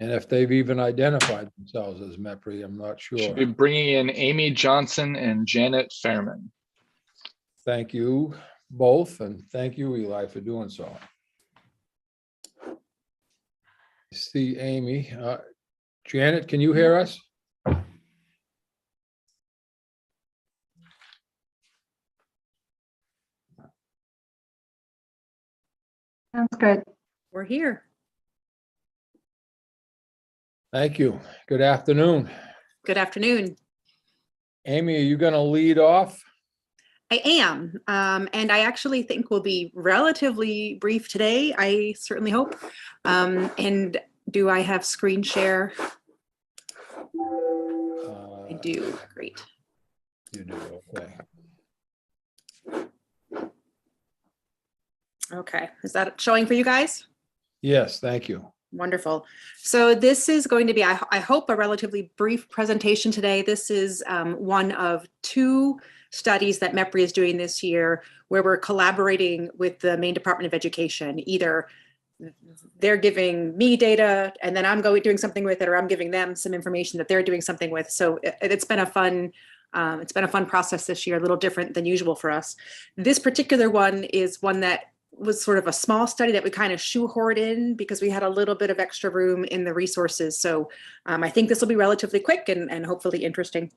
and if they've even identified themselves as MEPRI, I'm not sure. Should be bringing in Amy Johnson and Janet Fairman. Thank you both, and thank you, Eli, for doing so. See Amy. Janet, can you hear us? Sounds good. We're here. Thank you. Good afternoon. Good afternoon. Amy, are you going to lead off? I am, and I actually think we'll be relatively brief today. I certainly hope. And do I have screen share? I do. Great. You do. Okay. Okay. Is that showing for you guys? Yes, thank you. Wonderful. So this is going to be, I hope, a relatively brief presentation today. This is one of two studies that MEPRI is doing this year where we're collaborating with the Maine Department of Education. Either they're giving me data and then I'm doing something with it, or I'm giving them some information that they're doing something with. So it's been a fun process this year, a little different than usual for us. This particular one is one that was sort of a small study that we kind of shoehorned in because we had a little bit of extra room in the resources. So I think this will be relatively quick and hopefully interesting.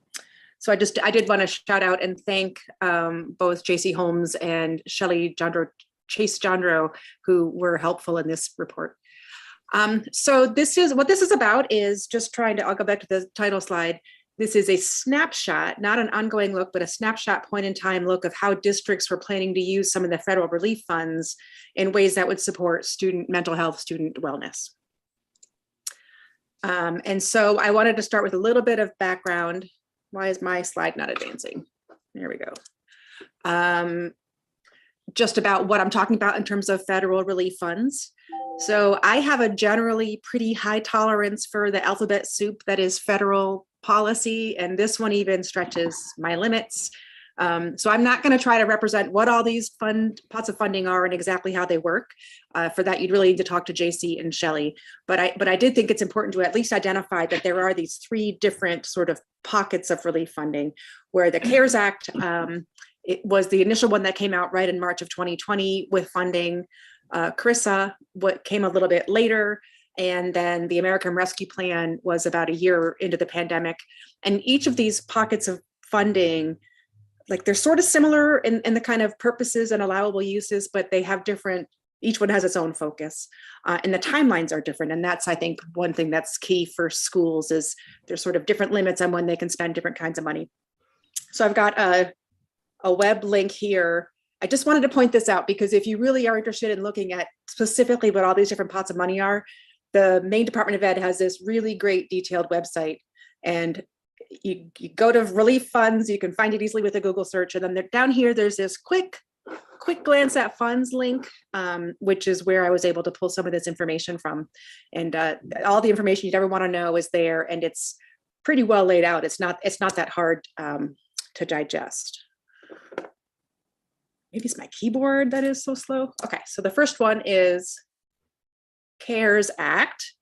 So I did want to shout out and thank both JC Holmes and Chase Jandro, who were helpful in this report. So what this is about is just trying to, I'll go back to the title slide. This is a snapshot, not an ongoing look, but a snapshot point in time look of how districts were planning to use some of the federal relief funds in ways that would support student mental health, student wellness. And so I wanted to start with a little bit of background. Why is my slide not advancing? There we go. Just about what I'm talking about in terms of federal relief funds. So I have a generally pretty high tolerance for the alphabet soup that is federal policy, and this one even stretches my limits. So I'm not going to try to represent what all these pots of funding are and exactly how they work. For that, you'd really need to talk to JC and Shelley. But I did think it's important to at least identify that there are these three different sort of pockets of relief funding, where the CARES Act, it was the initial one that came out right in March of 2020 with funding. CRISA, what came a little bit later, and then the American Rescue Plan was about a year into the pandemic. And each of these pockets of funding, like they're sort of similar in the kind of purposes and allowable uses, but they have different, each one has its own focus. And the timelines are different. And that's, I think, one thing that's key for schools is there's sort of different limits on when they can spend different kinds of money. So I've got a web link here. I just wanted to point this out because if you really are interested in looking at specifically what all these different pots of money are, the Maine Department of Ed has this really great detailed website, and you go to relief funds, you can find it easily with a Google search. And then down here, there's this quick glance at funds link, which is where I was able to pull some of this information from. And all the information you'd ever want to know is there, and it's pretty well laid out. It's not that hard to digest. Maybe it's my keyboard that is so slow. Okay, so the first one is CARES Act.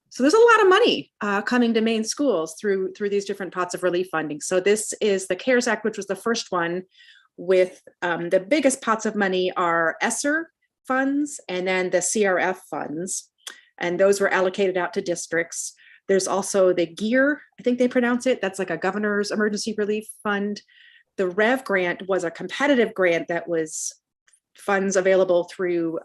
So there's a lot of money coming to Maine schools through these different pots of relief funding. So this is the CARES Act, which was the first one with the biggest pots of money are ESSER funds and then the CRF funds. And those were allocated out to districts. There's also the GEAR, I think they pronounce it. That's like a governor's emergency relief fund. The REV grant was a competitive grant that was funds available through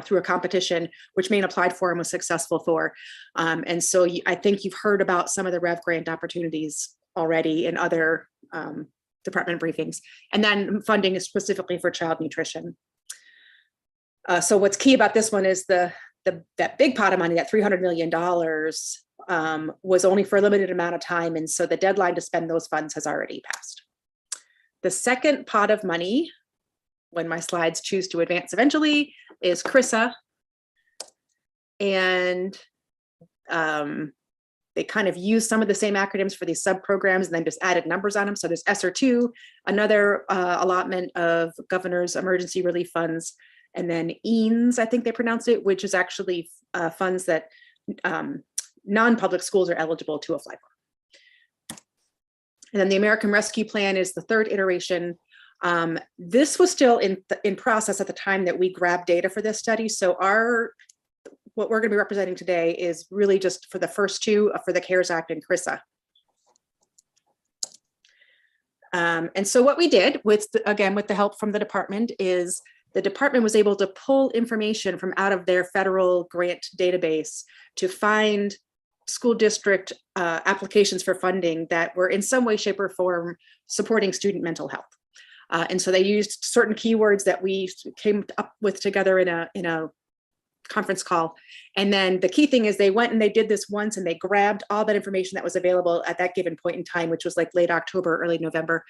through a competition, which Maine applied for and was successful for. And so I think you've heard about some of the REV grant opportunities already in other department briefings. And then funding is specifically for child nutrition. So what's key about this one is that big pot of money, that $300 million, was only for a limited amount of time. And so the deadline to spend those funds has already passed. The second pot of money, when my slides choose to advance eventually, is CRISA. And they kind of use some of the same acronyms for these sub-programs and then just added numbers on them. So there's ESSER2, another allotment of governor's emergency relief funds, and then EANS, I think they pronounce it, which is actually funds that non-public schools are eligible to apply for. And then the American Rescue Plan is the third iteration. This was still in process at the time that we grabbed data for this study. So what we're going to be representing today is really just for the first two, for the CARES Act and CRISA. And so what we did again, with the help from the department, is the department was able to pull information from out of their federal grant database to find school district applications for funding that were in some way, shape, or form supporting student mental health. And so they used certain keywords that we came up with together in a conference call. And then the key thing is they went and they did this once and they grabbed all that information that was available at that given point in time, which was like late October, early November.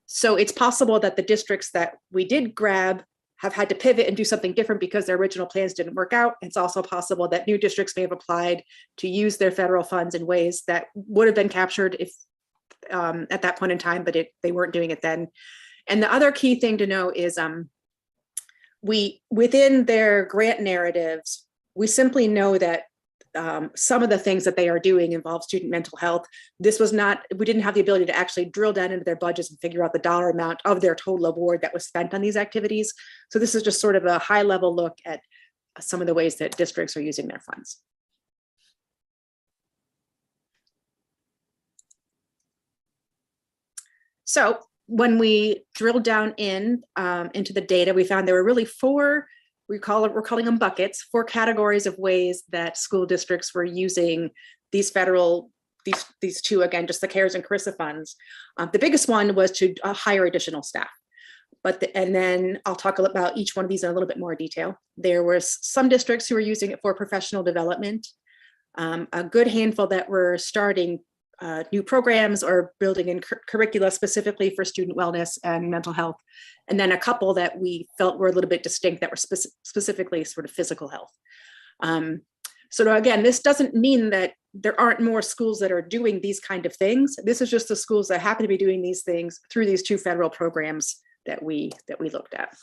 So it's possible that the districts that we did grab have had to pivot and do something different because their original plans didn't work out. It's also possible that new districts may have applied to use their federal funds in ways that would have been captured if at that point in time, but they weren't doing it then. And the other key thing to know is within their grant narratives, we simply know that some of the things that they are doing involve student mental health. We didn't have the ability to actually drill down into their budgets and figure out the dollar amount of their total award that was spent on these activities. So this is just sort of a high level look at some of the ways that districts are using their funds. So when we drilled down into the data, we found there were really four, we're calling them buckets, four categories of ways that school districts were using these these two, again, just the CARES and CRISA funds. The biggest one was to hire additional staff. And then I'll talk about each one of these in a little bit more detail. There were some districts who were using it for professional development, a good handful that were starting new programs or building in curricula specifically for student wellness and mental health. And then a couple that we felt were a little bit distinct that were specifically sort of physical health. So again, this doesn't mean that there aren't more schools that are doing these kind of things. This is just the schools that happen to be doing these things through these two federal programs that we looked at.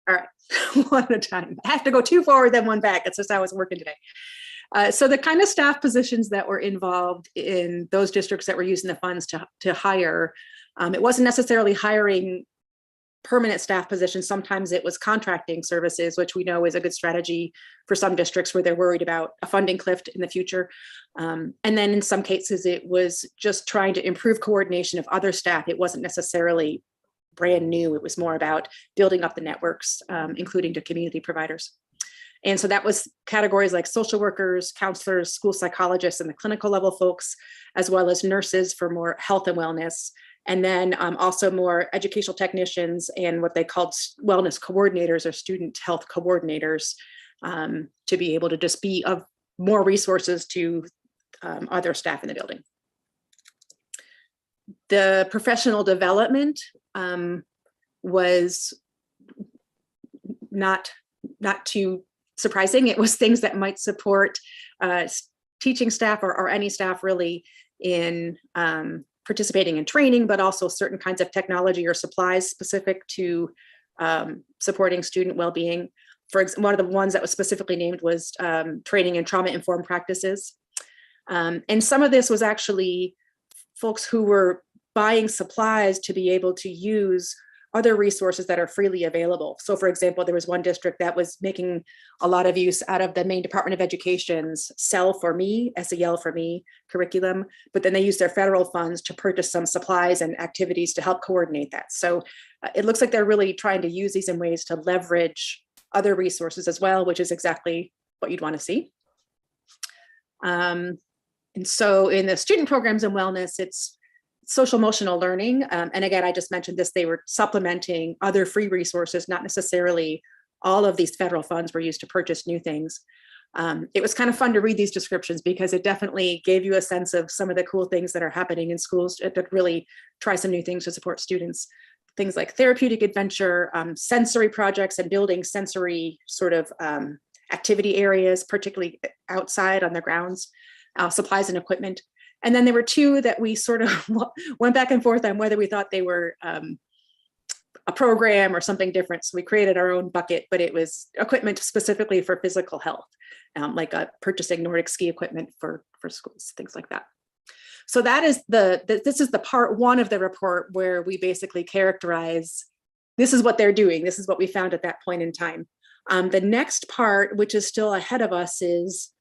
All right, one at a time. I have to go two forward, then one back. That's just how I was working today. So the kind of staff positions that were involved in those districts that were using the funds to hire, it wasn't necessarily hiring permanent staff positions. Sometimes it was contracting services, which we know is a good strategy for some districts where they're worried about a funding cliff in the future. And then in some cases, it was just trying to improve coordination of other staff. It wasn't necessarily brand new. It was more about building up the networks, including to community providers. And so that was categories like social workers, counselors, school psychologists, and the clinical level folks, as well as nurses for more health and wellness. And then also more educational technicians and what they called wellness coordinators or student health coordinators to be able to just be of more resources to other staff in the building. The professional development was not too surprising. It was things that might support teaching staff or any staff really in participating in training, but also certain kinds of technology or supplies specific to supporting student well-being. For example, one of the ones that was specifically named was training in trauma-informed practices. And some of this was actually folks who were buying supplies to be able to use other resources that are freely available. So for example, there was one district that was making a lot of use out of the Maine Department of Education's SEL for Me, SEL for Me curriculum, but then they used their federal funds to purchase some supplies and activities to help coordinate that. So it looks like they're really trying to use these in ways to leverage other resources as well, which is exactly what you'd want to see. And so in the student programs and wellness, it's social emotional learning. And again, I just mentioned this, they were supplementing other free resources, not necessarily all of these federal funds were used to purchase new things. It was kind of fun to read these descriptions because it definitely gave you a sense of some of the cool things that are happening in schools to really try some new things to support students. Things like therapeutic adventure, sensory projects and building sensory sort of activity areas, particularly outside on the grounds, supplies and equipment. And then there were two that we sort of went back and forth on whether we thought they were a program or something different. So we created our own bucket, but it was equipment specifically for physical health, like purchasing Nordic ski equipment for schools, things like that. So that is this is the part one of the report where we basically characterize, this is what they're doing. This is what we found at that point in time. The next part, which is still ahead of us, is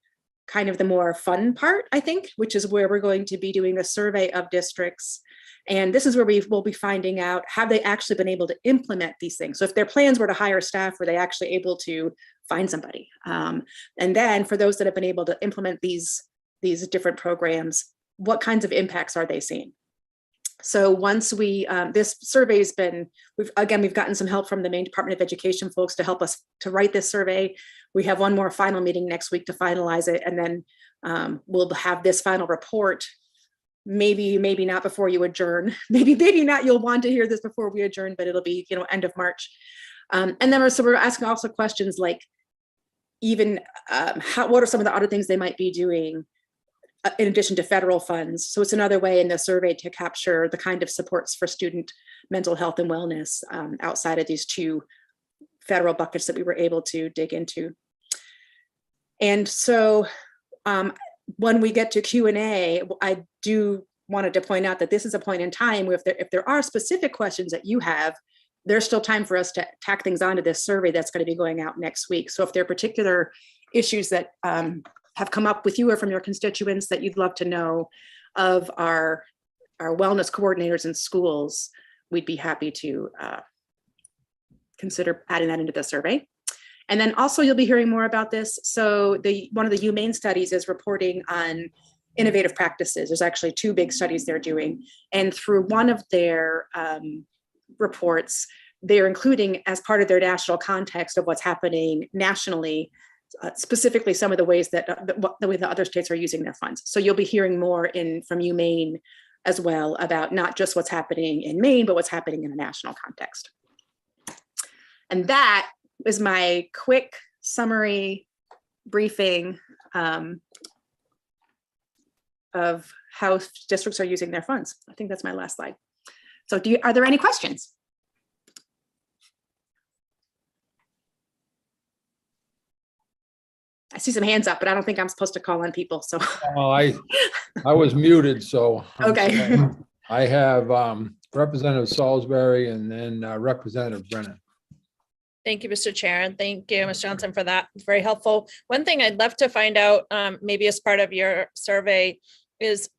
kind of the more fun part, I think, which is where we're going to be doing a survey of districts. And this is where we will be finding out, have they actually been able to implement these things? So if their plans were to hire staff, were they actually able to find somebody? And then for those that have been able to implement these different programs, what kinds of impacts are they seeing? So once we, this survey's been, we've gotten some help from the Maine Department of Education folks to help us to write this survey. We have one more final meeting next week to finalize it. And then we'll have this final report, maybe not before you adjourn. Maybe not, you'll want to hear this before we adjourn, but it'll be, end of March. And then so we're asking also questions like, even what are some of the other things they might be doing in addition to federal funds. So it's another way in the survey to capture the kind of supports for student mental health and wellness outside of these two federal buckets that we were able to dig into. And so when we get to Q&A, I do wanted to point out that this is a point in time where if there are specific questions that you have, there's still time for us to tack things onto this survey that's going to be going out next week. So if there are particular issues that have come up with you or from your constituents that you'd love to know of our wellness coordinators in schools, we'd be happy to consider adding that into the survey. And then also you'll be hearing more about this. So one of the UMaine studies is reporting on innovative practices. There's actually two big studies they're doing. And through one of their reports, they're including as part of their national context of what's happening nationally, specifically some of the ways that the way the other states are using their funds. So you'll be hearing more from UMaine as well about not just what's happening in Maine, but what's happening in a national context. And that is my quick summary briefing of how districts are using their funds. I think that's my last slide. So are there any questions? I see some hands up, but I don't think I'm supposed to call on people, so. Well, I was muted, so. I'm Okay. sorry. I have Representative Salisbury and then Representative Brennan. Thank you, Mr. Chair, and thank you, Ms. Johnson, for that. It's very helpful. One thing I'd love to find out, maybe as part of your survey, is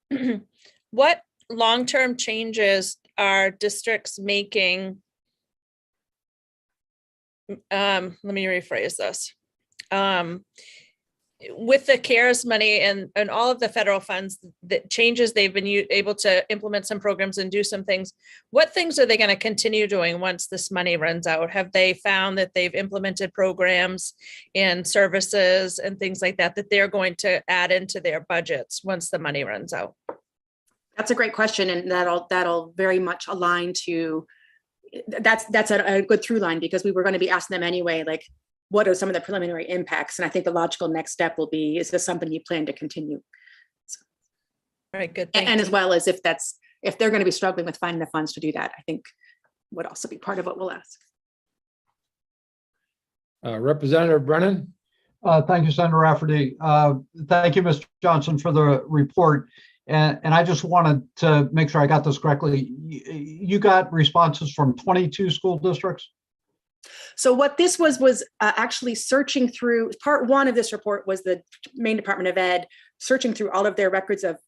what long-term changes are districts making? Let me rephrase this. With the CARES money and all of the federal funds, the changes they've been able to implement some programs and do some things, what things are they going to continue doing once this money runs out? Have they found that they've implemented programs and services and things like that that they're going to add into their budgets once the money runs out? That's a great question, and that'll very much align to, that's a good through line, because we were going to be asking them anyway, like, what are some of the preliminary impacts? And I think the logical next step will be, is this something you plan to continue? So, all right, good. And as well as if they're going to be struggling with finding the funds to do that, I think would also be part of what we'll ask. Representative Brennan. Thank you, Senator Rafferty. Thank you, Mr. Johnson, for the report. And I just wanted to make sure I got this correctly. You got responses from 22 school districts? So what this was actually searching through, part one of this report was the Maine Department of Ed searching through all of their records of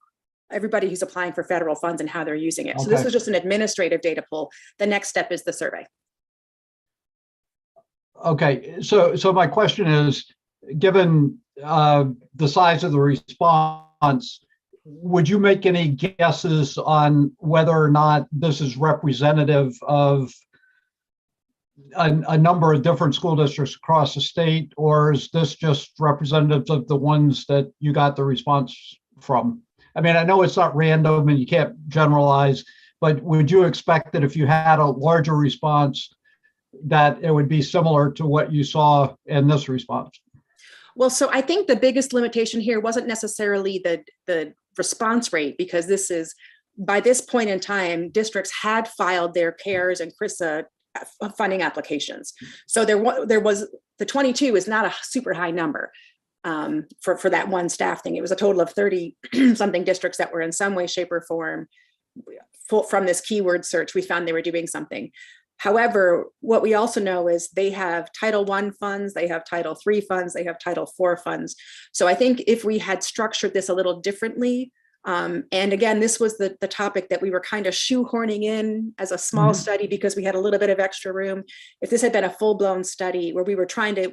everybody who's applying for federal funds and how they're using it. So this was just an administrative data pull. The next step is the survey. Okay, so my question is, given the size of the response, would you make any guesses on whether or not this is representative of a number of different school districts across the state, or is this just representative of the ones that you got the response from? I mean, I know it's not random and you can't generalize, but would you expect that if you had a larger response, that it would be similar to what you saw in this response? Well, so I think the biggest limitation here wasn't necessarily the response rate, because this is, by this point in time, districts had filed their CARES and CRISA funding applications. So there was the 22 is not a super high number for that one staff thing. It was a total of 30 something districts that were in some way, shape, or form from this keyword search. We found they were doing something. However, what we also know is they have Title I funds, they have Title III funds, they have Title IV funds. So I think if we had structured this a little differently, and again, this was the topic that we were kind of shoehorning in as a small study because we had a little bit of extra room. If this had been a full-blown study where we were trying to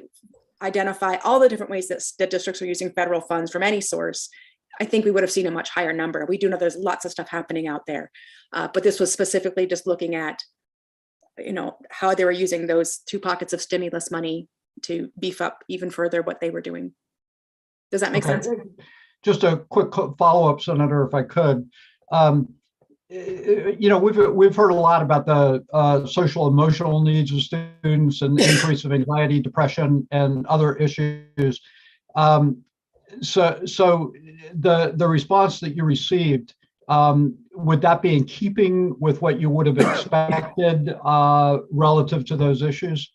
identify all the different ways that districts are using federal funds from any source, I think we would have seen a much higher number. We do know there's lots of stuff happening out there, but this was specifically just looking at, how they were using those 2 pockets of stimulus money to beef up even further what they were doing. Does that make sense? Just a quick follow-up, Senator, if I could. We've heard a lot about the social emotional needs of students and increase of anxiety, depression, and other issues. So the response that you received, would that be in keeping with what you would have expected relative to those issues?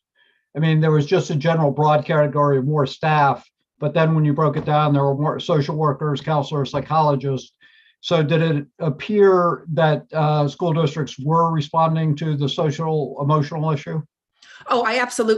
I mean, there was just a general broad category of more staff, but then when you broke it down, there were more social workers, counselors, psychologists. So did it appear that school districts were responding to the social emotional issue? Oh,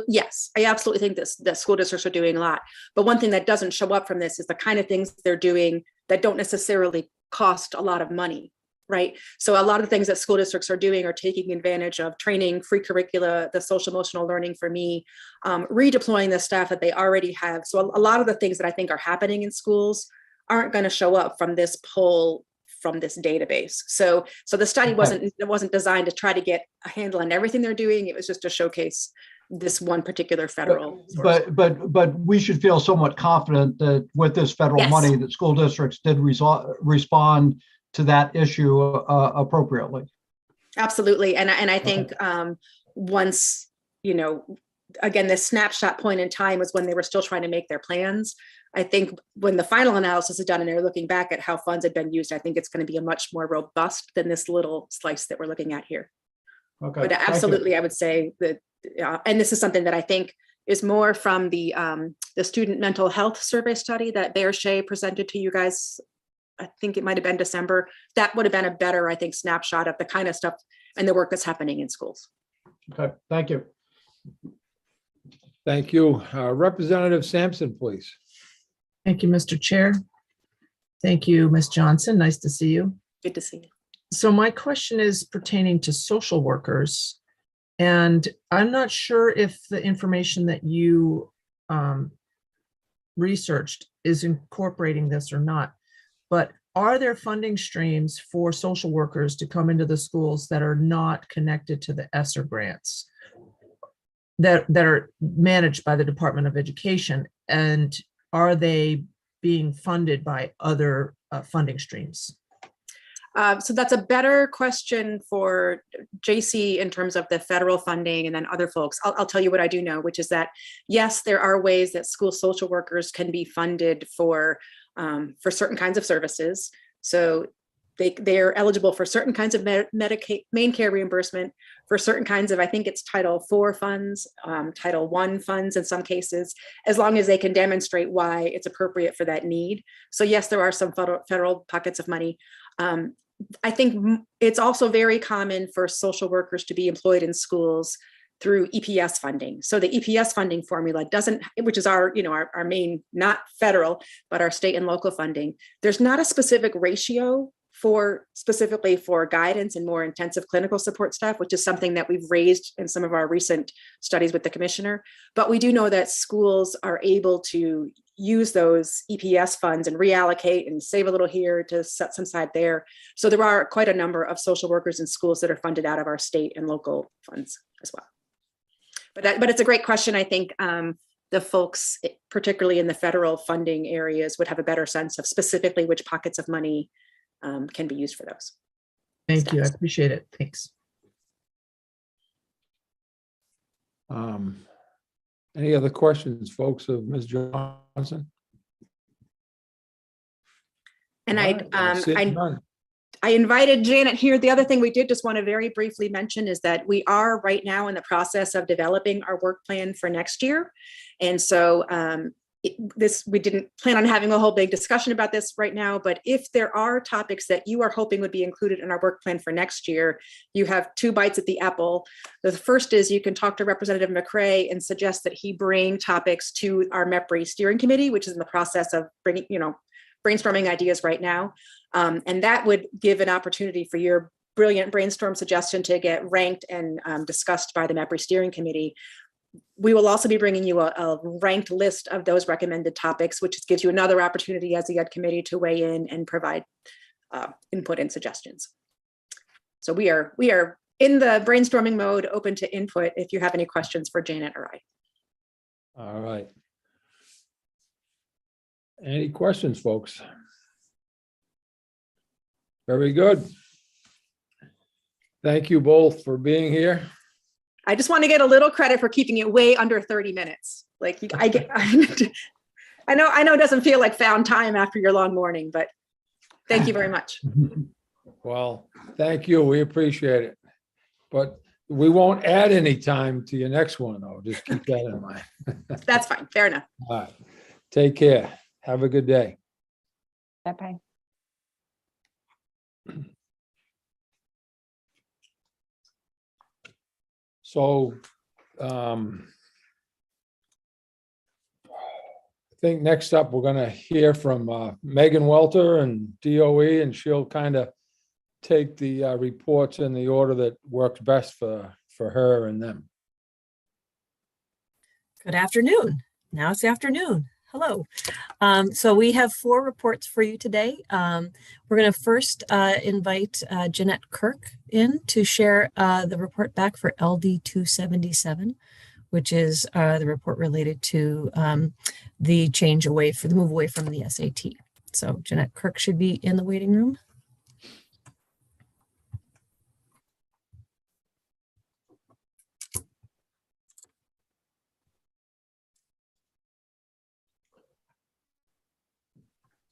yes. I absolutely think that school districts are doing a lot. But one thing that doesn't show up from this is the kind of things they're doing that don't necessarily cost a lot of money, right? So a lot of the things that school districts are doing are taking advantage of training, free curricula, the social emotional learning for me, redeploying the staff that they already have. So a lot of the things that I think are happening in schools aren't going to show up from this poll, from this database. So the study wasn't designed to try to get a handle on everything they're doing. It was just to showcase this one particular federal source. But we should feel somewhat confident that with this federal money, that school districts did respond to that issue appropriately. Absolutely, and I think once again, this snapshot point in time was when they were still trying to make their plans. I think when the final analysis is done and they're looking back at how funds had been used, I think it's going to be a much more robust than this little slice that we're looking at here. Okay. But thank you. absolutely, I would say that, and this is something that I think is more from the student mental health survey study that Bear Shea presented to you guys. I think it might have been December. That would have been a better, I think, snapshot of the kind of stuff and the work that's happening in schools. Okay, thank you. Thank you. Representative Sampson, please. Thank you, Mr. Chair. Thank you, Ms. Johnson. Nice to see you. Good to see you. So my question is pertaining to social workers. And I'm not sure if the information that you researched is incorporating this or not, but are there funding streams for social workers to come into the schools that are not connected to the ESSER grants that are managed by the Department of Education? And are they being funded by other funding streams? So that's a better question for JC in terms of the federal funding and then other folks. I'll tell you what I do know, which is that, yes, there are ways that school social workers can be funded for certain kinds of services. So they are eligible for certain kinds of Medicaid main care reimbursement, for certain kinds of, I think it's Title IV funds, Title I funds in some cases, as long as they can demonstrate why it's appropriate for that need. So yes, there are some federal pockets of money. I think it's also very common for social workers to be employed in schools through EPS funding. So the EPS funding formula doesn't, which is our main, not federal, but our state and local funding. There's not a specific ratio specifically for guidance and more intensive clinical support staff, which is something that we've raised in some of our recent studies with the commissioner. But we do know that schools are able to use those EPS funds and reallocate and save a little here to set some aside there. So there are quite a number of social workers in schools that are funded out of our state and local funds as well. But it's a great question. I think the folks, particularly in the federal funding areas, would have a better sense of specifically which pockets of money can be used for those. Thank you. I appreciate it. Thanks. Any other questions, folks, of Ms. Johnson? And Seeing none. I invited Janet here. The other thing we did just want to very briefly mention is that we are right now in the process of developing our work plan for next year. And so we didn't plan on having a whole big discussion about this right now, but if there are topics that you are hoping would be included in our work plan for next year, you have two bites at the apple. The first is you can talk to Representative McCray and suggest that he bring topics to our MEPRI steering committee, which is in the process of brainstorming ideas right now. And that would give an opportunity for your brilliant brainstorm suggestion to get ranked and discussed by the MEPRI steering committee. We will also be bringing you a ranked list of those recommended topics, which gives you another opportunity as the Ed committee to weigh in and provide input and suggestions. So we are in the brainstorming mode, open to input if you have any questions for Janet or I. All right. Any questions, folks? Very good. Thank you both for being here. I just want to get a little credit for keeping it way under 30 minutes. Like I know it doesn't feel like found time after your long morning, but thank you very much. Well, thank you. We appreciate it. But we won't add any time to your next one, though. Just keep that in mind. That's fine. Fair enough. All right. Take care. Have a good day. Bye-bye. So I think next up, we're going to hear from Megan Welter and DOE, and she'll kind of take the reports in the order that works best for her and them. Good afternoon. Now it's afternoon. Hello. So we have 4 reports for you today. We're going to first invite Jeanette Kirk in to share the report back for LD 277, which is the report related to the move away from the SAT. So Jeanette Kirk should be in the waiting room.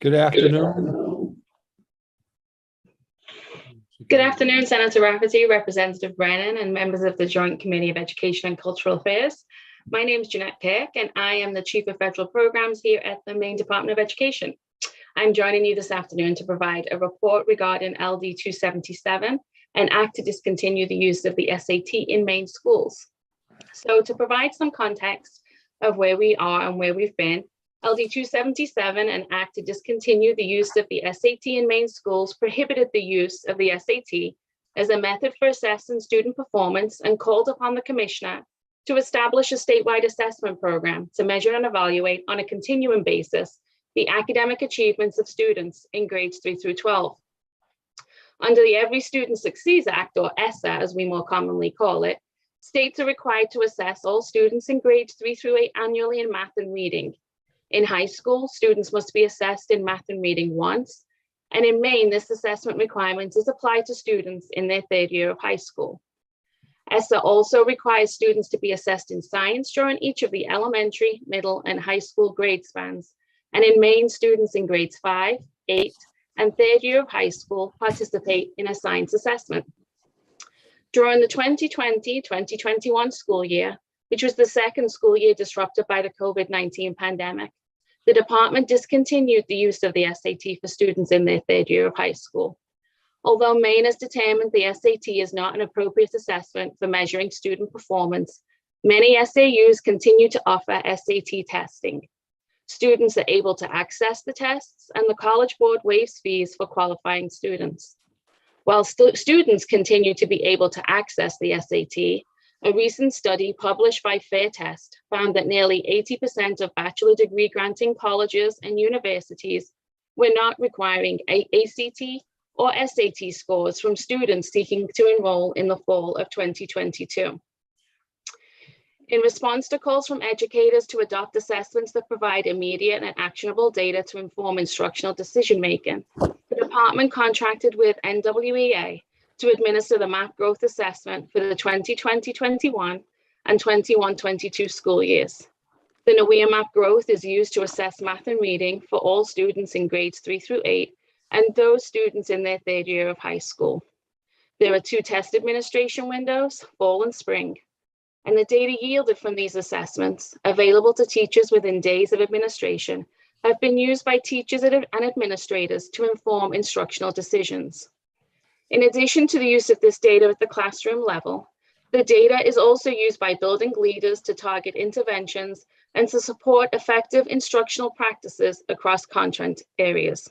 Good afternoon. Good afternoon, Senator Rafferty, Representative Brennan, and members of the Joint Committee of Education and Cultural Affairs. My name is Jeanette Kirk, and I am the Chief of Federal Programs here at the Maine Department of Education. I'm joining you this afternoon to provide a report regarding LD 277, an act to discontinue the use of the SAT in Maine schools. So to provide some context of where we are and where we've been, LD 277, an act to discontinue the use of the SAT in Maine schools, prohibited the use of the SAT as a method for assessing student performance and called upon the Commissioner to establish a statewide assessment program to measure and evaluate on a continuing basis the academic achievements of students in grades 3 through 12. Under the Every Student Succeeds Act, or ESSA as we more commonly call it, states are required to assess all students in grades 3 through 8 annually in math and reading. In high school, students must be assessed in math and reading once, and in Maine, this assessment requirement is applied to students in their third year of high school. ESSA also requires students to be assessed in science during each of the elementary, middle, and high school grade spans, and in Maine, students in grades 5, 8, and third year of high school participate in a science assessment. During the 2020-2021 school year, which was the second school year disrupted by the COVID-19 pandemic, the department discontinued the use of the SAT for students in their third year of high school. Although Maine has determined the SAT is not an appropriate assessment for measuring student performance, many SAUs continue to offer SAT testing. Students are able to access the tests, and the College Board waives fees for qualifying students. While students continue to be able to access the SAT, a recent study published by Fair Test found that nearly 80% of bachelor degree granting colleges and universities were not requiring ACT or SAT scores from students seeking to enroll in the fall of 2022. In response to calls from educators to adopt assessments that provide immediate and actionable data to inform instructional decision-making, the department contracted with NWEA to administer the MAP growth assessment for the 2020-21 and 21-22 school years. The NWEA MAP growth is used to assess math and reading for all students in grades 3 through 8 and those students in their third year of high school. There are 2 test administration windows, fall and spring, and the data yielded from these assessments, available to teachers within days of administration, have been used by teachers and administrators to inform instructional decisions. In addition to the use of this data at the classroom level, the data is also used by building leaders to target interventions and to support effective instructional practices across content areas.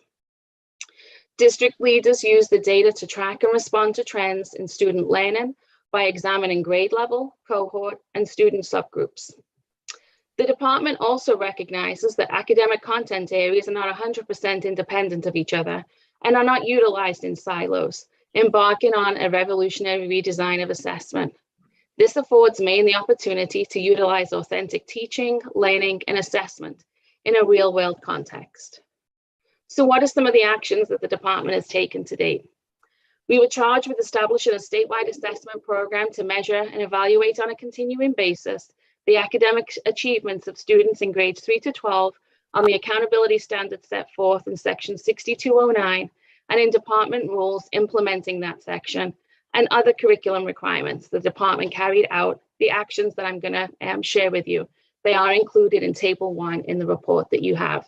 District leaders use the data to track and respond to trends in student learning by examining grade level, cohort, and student subgroups. The department also recognizes that academic content areas are not 100% independent of each other and are not utilized in silos, embarking on a revolutionary redesign of assessment. This affords Maine the opportunity to utilize authentic teaching, learning, and assessment in a real-world context. So what are some of the actions that the department has taken to date? We were charged with establishing a statewide assessment program to measure and evaluate on a continuing basis the academic achievements of students in grades 3 to 12 on the accountability standards set forth in section 6209 and in department rules implementing that section and other curriculum requirements. The department carried out the actions that I'm going to share with you. They are included in table 1 in the report that you have.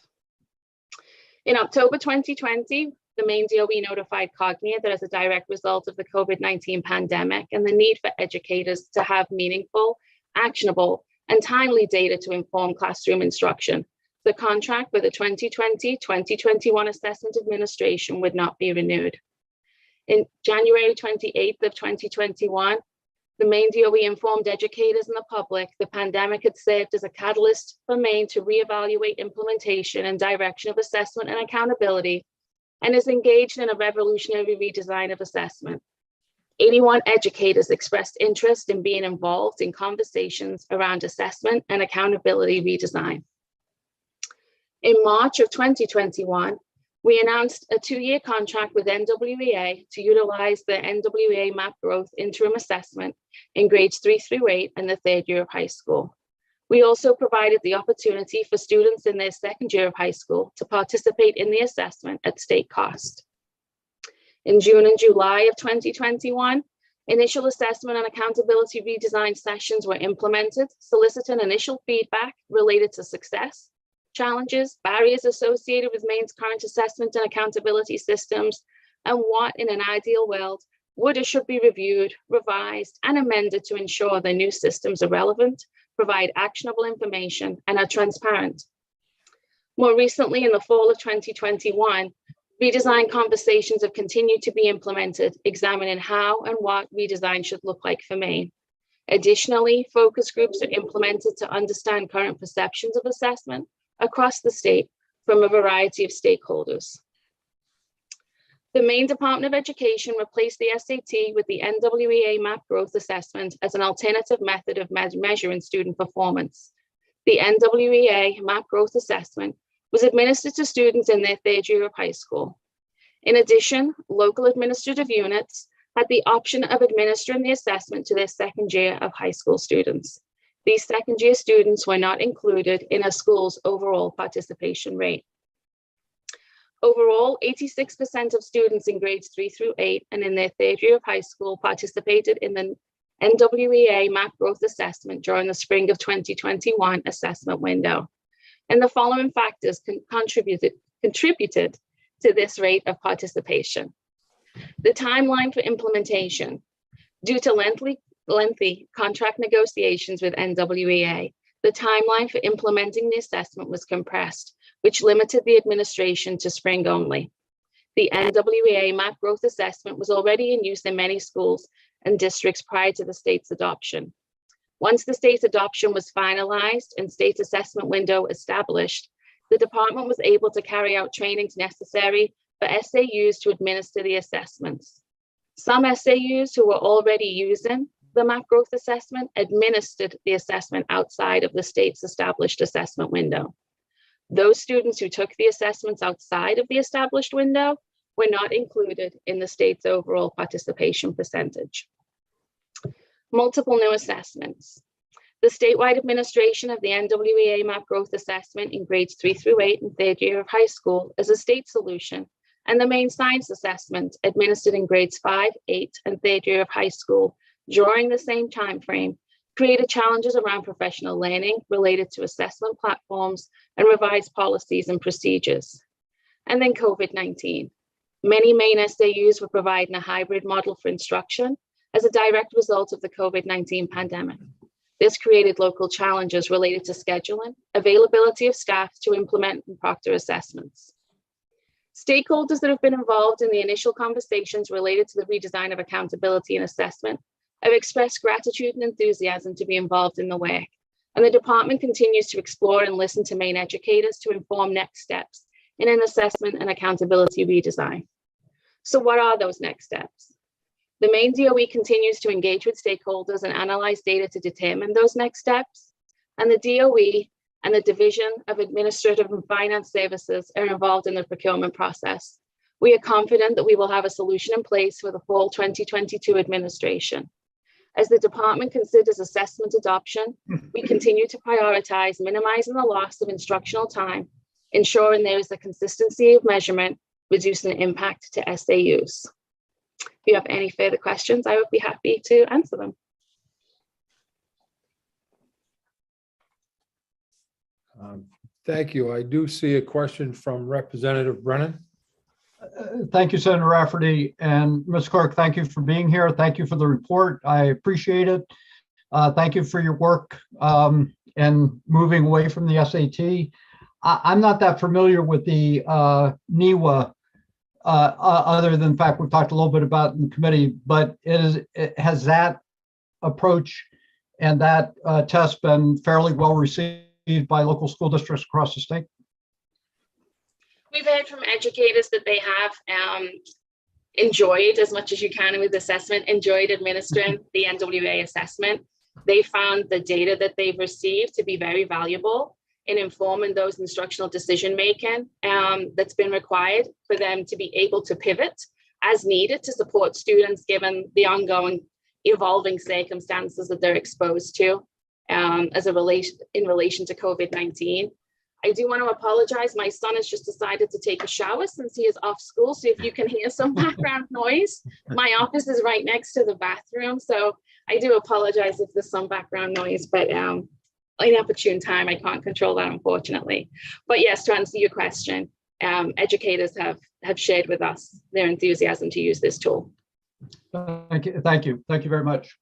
In October 2020, the Maine DOE notified Cognia that as a direct result of the COVID-19 pandemic and the need for educators to have meaningful, actionable, and timely data to inform classroom instruction, the contract with the 2020-2021 Assessment Administration would not be renewed. In January 28th of 2021, the Maine DOE informed educators and the public the pandemic had served as a catalyst for Maine to reevaluate implementation and direction of assessment and accountability, and is engaged in a revolutionary redesign of assessment. 81 educators expressed interest in being involved in conversations around assessment and accountability redesign. In March of 2021, we announced a 2-year contract with NWEA to utilize the NWEA MAP growth interim assessment in grades 3 through 8 and the third year of high school. We also provided the opportunity for students in their second year of high school to participate in the assessment at state cost. In June and July of 2021, initial assessment and accountability redesign sessions were implemented, soliciting initial feedback related to success, challenges, barriers associated with Maine's current assessment and accountability systems, and what in an ideal world would or should be reviewed, revised, and amended to ensure the new systems are relevant, provide actionable information, and are transparent. More recently, in the fall of 2021, redesign conversations have continued to be implemented, examining how and what redesign should look like for Maine. Additionally, focus groups are implemented to understand current perceptions of assessment across the state from a variety of stakeholders. The Maine Department of Education replaced the SAT with the NWEA MAP growth assessment as an alternative method of measuring student performance. The NWEA MAP growth assessment was administered to students in their third year of high school. In addition, local administrative units had the option of administering the assessment to their second year of high school students. These second year students were not included in a school's overall participation rate. Overall, 86% of students in grades 3 through 8 and in their third year of high school participated in the NWEA MAP growth assessment during the spring of 2021 assessment window. And the following factors contributed to this rate of participation. The timeline for implementation. Due to lengthy contract negotiations with NWEA, the timeline for implementing the assessment was compressed, which limited the administration to spring only. The NWEA MAP growth assessment was already in use in many schools and districts prior to the state's adoption. Once the state's adoption was finalized and state's assessment window established, the department was able to carry out trainings necessary for SAUs to administer the assessments. Some SAUs who were already using the MAP growth assessment administered the assessment outside of the state's established assessment window. Those students who took the assessments outside of the established window were not included in the state's overall participation percentage. Multiple new assessments. The statewide administration of the NWEA MAP growth assessment in grades 3 through 8 and third year of high school is a state solution, and the Maine science assessment administered in grades 5, 8, and third year of high school during the same time frame created challenges around professional learning related to assessment platforms and revised policies and procedures. And then COVID-19. Many Maine SAUs were providing a hybrid model for instruction as a direct result of the COVID-19 pandemic. This created local challenges related to scheduling, availability of staff to implement and proctor assessments. Stakeholders that have been involved in the initial conversations related to the redesign of accountability and assessment have expressed gratitude and enthusiasm to be involved in the work, and the department continues to explore and listen to Maine educators to inform next steps in an assessment and accountability redesign. So what are those next steps? The Maine DOE continues to engage with stakeholders and analyze data to determine those next steps, and the DOE and the Division of Administrative and Finance Services are involved in the procurement process. We are confident that we will have a solution in place for the fall 2022 administration. As the department considers assessment adoption, we continue to prioritize minimizing the loss of instructional time, ensuring there is a consistency of measurement, reducing the impact to SAUs. If you have any further questions, I would be happy to answer them. Thank you. I do see a question from Representative Brennan. Thank you, Senator Rafferty. And Ms. Clerk, thank you for being here. Thank you for the report. I appreciate it. Thank you for your work and moving away from the SAT. I'm not that familiar with the NEWA, other than the fact we've talked a little bit about in the committee, but has that approach and that test been fairly well received by local school districts across the state? We've heard from educators that they have enjoyed, as much as you can with assessment, enjoyed administering the NWA assessment. They found the data that they've received to be very valuable in informing those instructional decision-making that's been required for them to be able to pivot as needed to support students given the ongoing evolving circumstances that they're exposed to. as in relation to COVID-19. I do want to apologize. My son has just decided to take a shower since he is off school. So if you can hear some background noise, my office is right next to the bathroom. So I do apologize if there's some background noise, but in opportune time, I can't control that, unfortunately. But yes, to answer your question, educators have shared with us their enthusiasm to use this tool. Thank you. Thank you. Thank you very much.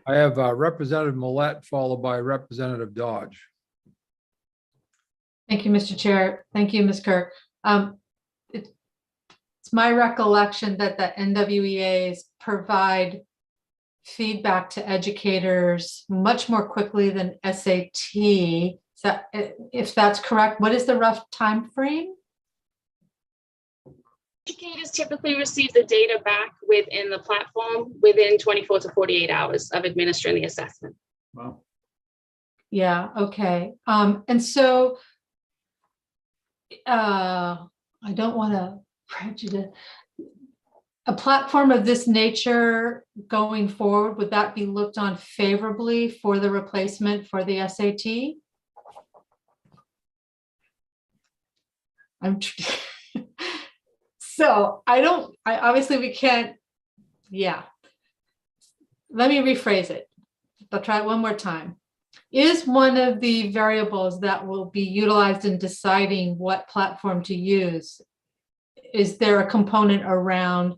I have Representative Millet followed by Representative Dodge. Thank you, Mr. Chair. Thank you, Ms. Kirk. It's my recollection that the NWEAs provide feedback to educators much more quickly than SAT. So if that's correct, what is the rough time frame? Educators typically receive the data back within the platform within 24 to 48 hours of administering the assessment. Wow. Yeah, okay. And so I don't want to prejudice. A platform of this nature going forward, would that be looked on favorably for the replacement for the SAT? So obviously we can't, yeah. Let me rephrase it. I'll try it one more time. Is one of the variables that will be utilized in deciding what platform to use, is there a component around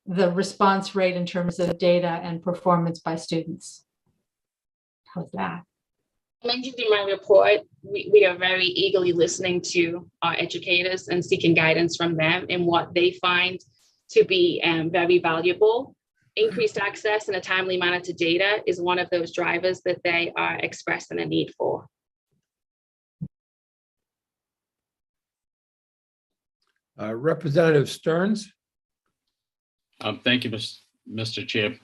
the response rate in terms of data and performance by students? How's that? I mentioned in my report, we are very eagerly listening to our educators and seeking guidance from them in what they find to be very valuable. Increased access in a timely manner to data is one of those drivers that they are expressing a need for. Representative Stearns. Thank you, Mr. Chair.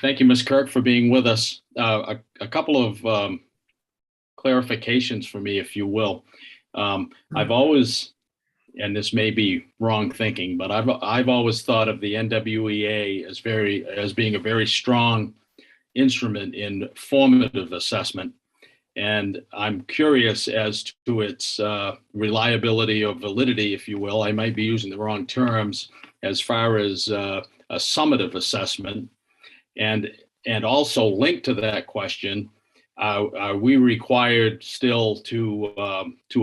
Thank you, Ms. Kirk, for being with us. A couple of clarifications for me, if you will. I've always, and this may be wrong thinking, but I've always thought of the NWEA as being a very strong instrument in formative assessment. And I'm curious as to its reliability or validity, if you will. I might be using the wrong terms as far as a summative assessment. And also linked to that question, are we required still to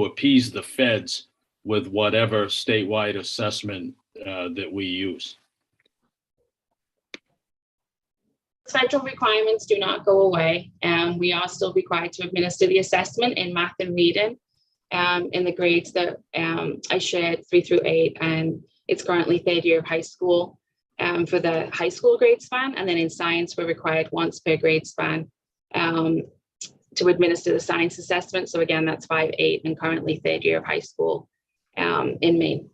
appease the feds with whatever statewide assessment that we use? Federal requirements do not go away, and we are still required to administer the assessment in math and reading in the grades that I shared 3 through 8, and it's currently 3rd year of high school for the high school grade span, and then in science we're required once per grade span to administer the science assessment. So again, that's 5, 8, and currently 3rd year of high school in Maine.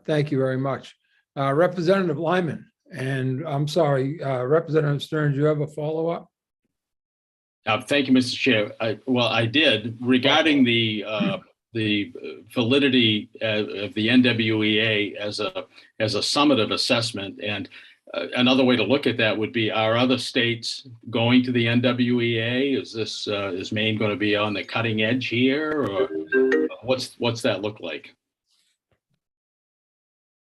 Thank you very much. Representative Lyman, and I'm sorry, Representative Stearns, you have a follow-up? Thank you, Mr. Chair. I did regarding the validity of the NWEA as a summative assessment. And another way to look at that would be, are other states going to the NWEA? Is Maine going to be on the cutting edge here, or what's that look like?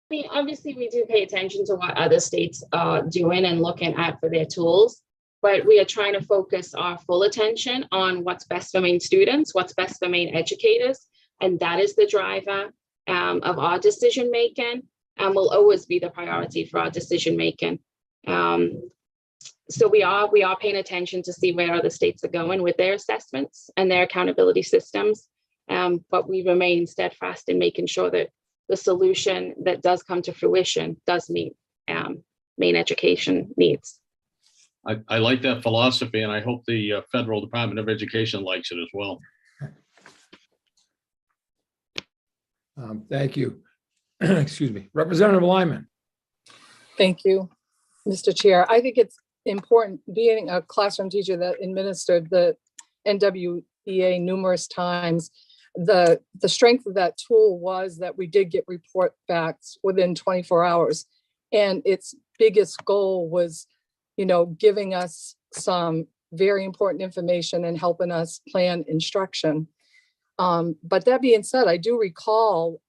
I mean, obviously we do pay attention to what other states are doing and looking at for their tools, but we are trying to focus our full attention on what's best for Maine students, what's best for Maine educators, and that is the driver of our decision making, and will always be the priority for our decision making. So we are paying attention to see where other states are going with their assessments and their accountability systems, but we remain steadfast in making sure that the solution that does come to fruition does meet Maine education needs. I like that philosophy, and I hope the Federal Department of Education likes it as well. Thank you. Excuse me. Representative Lyman. Thank you, Mr. Chair. I think it's important, being a classroom teacher that administered the NWEA numerous times, the strength of that tool was that we did get report backs within 24 hours. And it's biggest goal was, giving us some very important information and helping us plan instruction. But that being said, I do recall,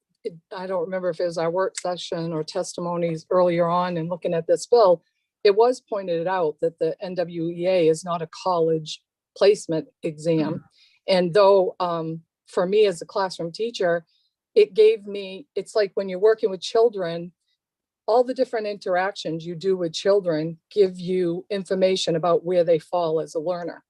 I don't remember if it was our work session or testimonies earlier on in looking at this bill, it was pointed out that the NWEA is not a college placement exam. And though for me as a classroom teacher, it's like when you're working with children, all the different interactions you do with children give you information about where they fall as a learner.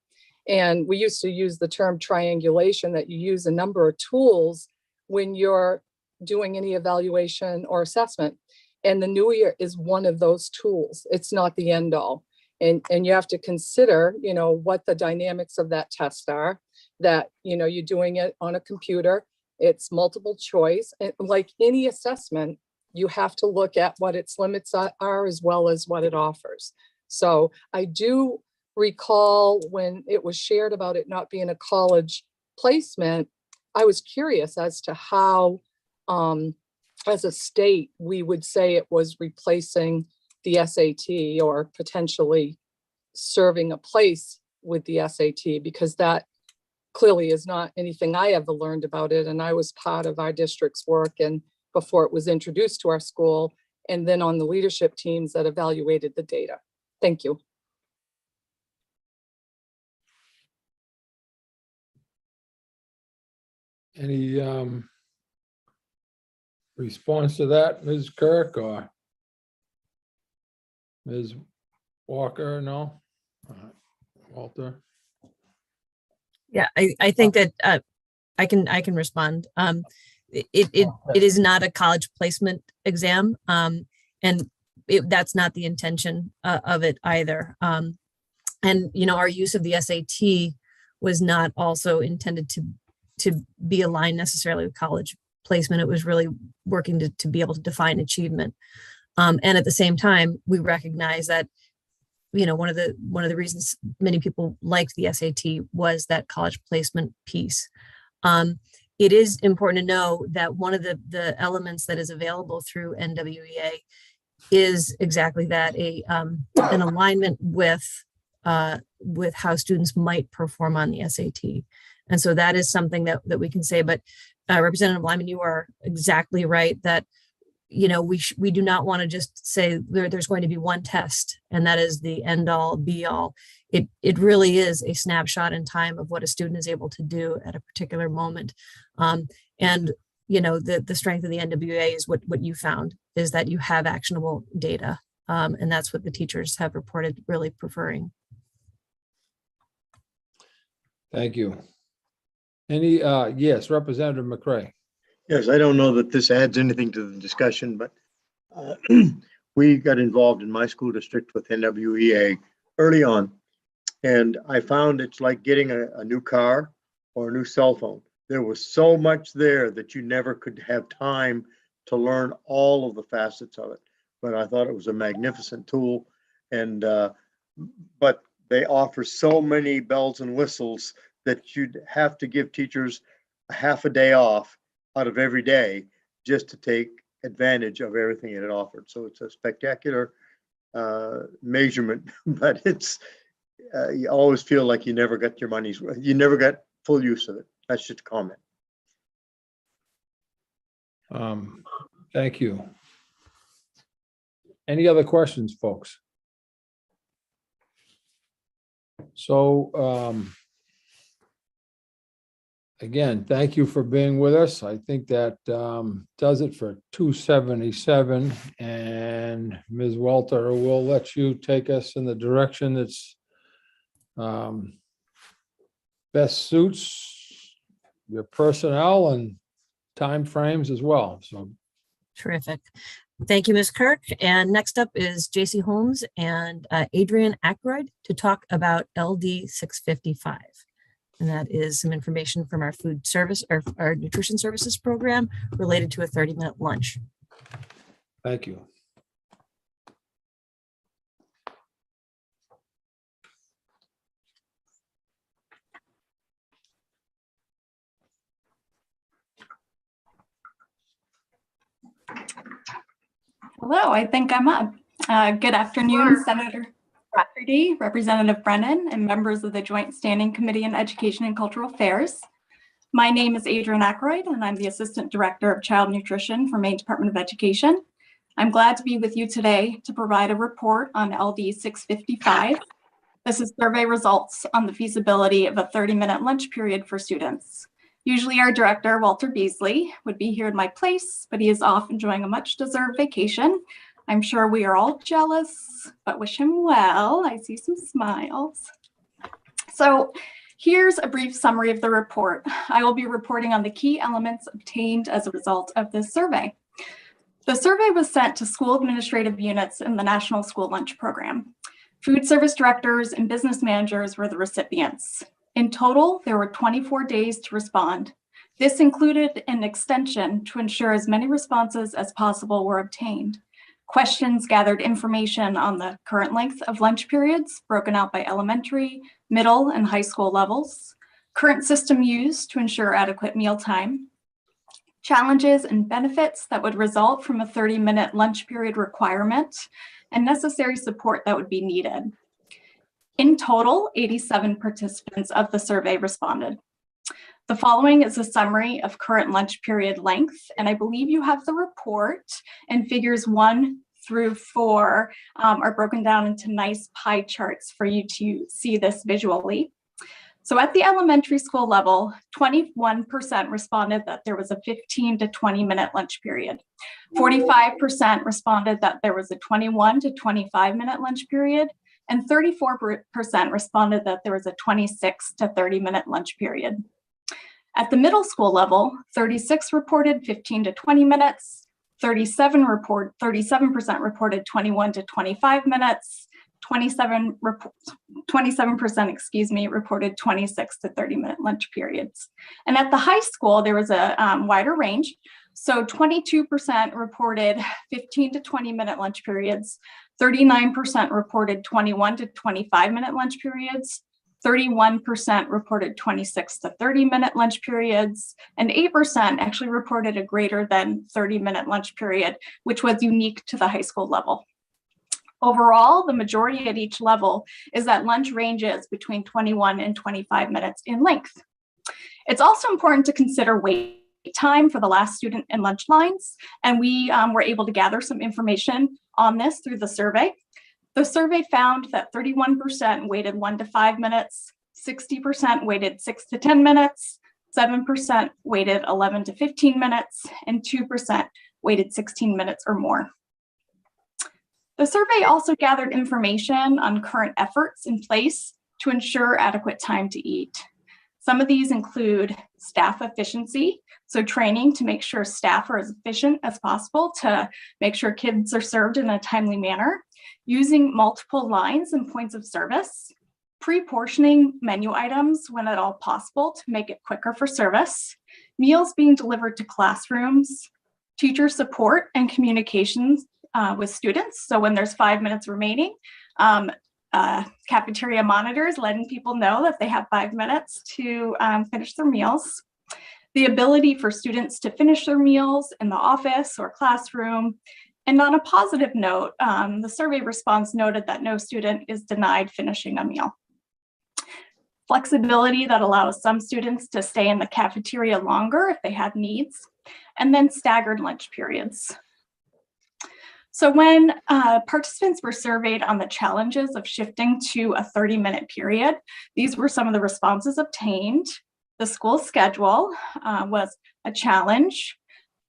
And we used to use the term triangulation, that you use a number of tools when you're doing any evaluation or assessment. And the new year is one of those tools. It's not the end all. And you have to consider, what the dynamics of that test are, that, you're doing it on a computer, it's multiple choice. And like any assessment, you have to look at what its limits are as well as what it offers. So I do recall when it was shared about it not being a college placement, I was curious as to how, as a state, we would say it was replacing the SAT or potentially serving a place with the SAT, because that clearly is not anything I ever learned about it. And I was part of our district's work and before it was introduced to our school, and then on the leadership teams that evaluated the data. Thank you. Any response to that, Ms. Kirk or Ms. Walker? No? Walter? Yeah, I think that I can respond. It is not a college placement exam, and that's not the intention of it either. And our use of the SAT was not also intended to be aligned necessarily with college placement. It was really working to be able to define achievement. And at the same time, we recognize that one of the reasons many people liked the SAT was that college placement piece. It is important to know that one of the elements that is available through NWEA is exactly that, an alignment with how students might perform on the SAT. And so that is something that we can say. But Representative Lyman, you are exactly right that we do not want to just say there's going to be one test and that is the end all be all. It really is a snapshot in time of what a student is able to do at a particular moment. And the strength of the NWA is what you found, is that you have actionable data. And that's what the teachers have reported really preferring. Thank you. Any, yes, Representative McCray. Yes, I don't know that this adds anything to the discussion, but we got involved in my school district with NWEA early on. And I found it's like getting a new car or a new cell phone. There was so much there that you never could have time to learn all of the facets of it. But I thought it was a magnificent tool. And but they offer so many bells and whistles that you'd have to give teachers a half a day off out of every day just to take advantage of everything it offered. So it's a spectacular measurement, but it's you always feel like you never got your money's worth. You never got full use of it. That's just a comment. Thank you. Any other questions, folks? So again, thank you for being with us. I think that does it for 277. And Ms. Walter, we'll let you take us in the direction that's best suits your personnel and timeframes as well. So Terrific. Thank you, Ms. Kirk. And next up is JC Holmes and Adrian Ackroyd to talk about LD 655. And that is some information from our food service or our nutrition services program related to a 30-minute lunch. thank you. Hello, I think I'm up. Good afternoon, Senator Rafferty, Representative Brennan, and members of the Joint Standing Committee on Education and Cultural Affairs. My name is Adrienne Ackroyd, and I'm the Assistant Director of Child Nutrition for Maine Department of Education. I'm glad to be with you today to provide a report on LD 655. This is survey results on the feasibility of a 30-minute lunch period for students. Usually our director, Walter Beasley, would be here in my place, but he is off enjoying a much-deserved vacation. I'm sure we are all jealous, but wish him well. I see some smiles. So here's a brief summary of the report. I will be reporting on the key elements obtained as a result of this survey. The survey was sent to school administrative units in the National School Lunch Program. Food service directors and business managers were the recipients. In total, there were 24 days to respond. This included an extension to ensure as many responses as possible were obtained. Questions gathered information on the current length of lunch periods, broken out by elementary, middle, and high school levels, current system used to ensure adequate mealtime, challenges and benefits that would result from a 30-minute lunch period requirement, and necessary support that would be needed. In total, 87 participants of the survey responded. The following is a summary of current lunch period length, and I believe you have the report, and figures 1 through 4 are broken down into nice pie charts for you to see this visually. So at the elementary school level, 21% responded that there was a 15 to 20-minute lunch period. 45% responded that there was a 21 to 25-minute lunch period, and 34% responded that there was a 26 to 30-minute lunch period. At the middle school level, 36 reported 15 to 20 minutes, 37% reported 21 to 25 minutes, 27% reported 26 to 30-minute lunch periods. And at the high school, there was a wider range. So 22% reported 15 to 20-minute lunch periods, 39% reported 21 to 25-minute lunch periods, 31% reported 26 to 30-minute lunch periods, and 8% actually reported a greater than 30-minute lunch period, which was unique to the high school level. Overall, the majority at each level is that lunch ranges between 21 and 25 minutes in length. It's also important to consider wait time for the last student in lunch lines, and we were able to gather some information on this through the survey. The survey found that 31% waited 1 to 5 minutes, 60% waited 6 to 10 minutes, 7% waited 11 to 15 minutes, and 2% waited 16 minutes or more. The survey also gathered information on current efforts in place to ensure adequate time to eat. Some of these include staff efficiency, so training to make sure staff are as efficient as possible to make sure kids are served in a timely manner, using multiple lines and points of service, pre-portioning menu items when at all possible to make it quicker for service, meals being delivered to classrooms, teacher support and communications with students. So when there's 5 minutes remaining, cafeteria monitors letting people know that they have 5 minutes to finish their meals. The ability for students to finish their meals in the office or classroom. And on a positive note, the survey response noted that no student is denied finishing a meal. Flexibility that allows some students to stay in the cafeteria longer if they have needs, and then staggered lunch periods. So when participants were surveyed on the challenges of shifting to a 30-minute period, these were some of the responses obtained. The school schedule was a challenge.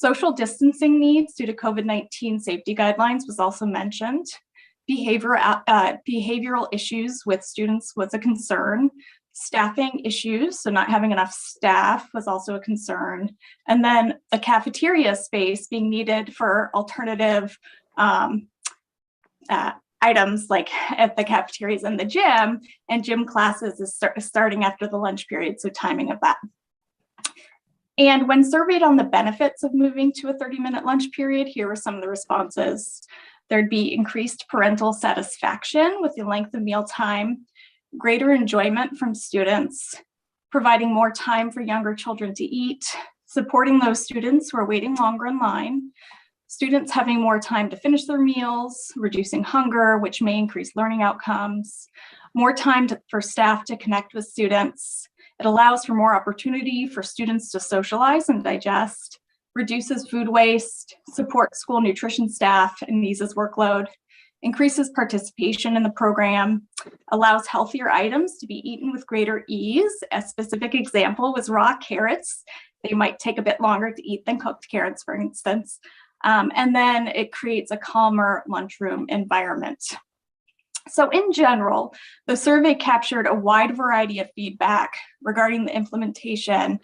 Social distancing needs due to COVID-19 safety guidelines was also mentioned. Behavioral issues with students was a concern. Staffing issues, so not having enough staff, was also a concern. And then the cafeteria space being needed for alternative items like at the cafeterias and the gym, and gym classes is starting after the lunch period, so timing of that. And when surveyed on the benefits of moving to a 30-minute lunch period, here were some of the responses. There'd be increased parental satisfaction with the length of mealtime, greater enjoyment from students, providing more time for younger children to eat, supporting those students who are waiting longer in line, students having more time to finish their meals, reducing hunger, which may increase learning outcomes, more time for staff to connect with students. It allows for more opportunity for students to socialize and digest, reduces food waste, supports school nutrition staff and eases workload, increases participation in the program, allows healthier items to be eaten with greater ease. A specific example was raw carrots. They might take a bit longer to eat than cooked carrots, for instance. And then it creates a calmer lunchroom environment. So in general, the survey captured a wide variety of feedback regarding the implementation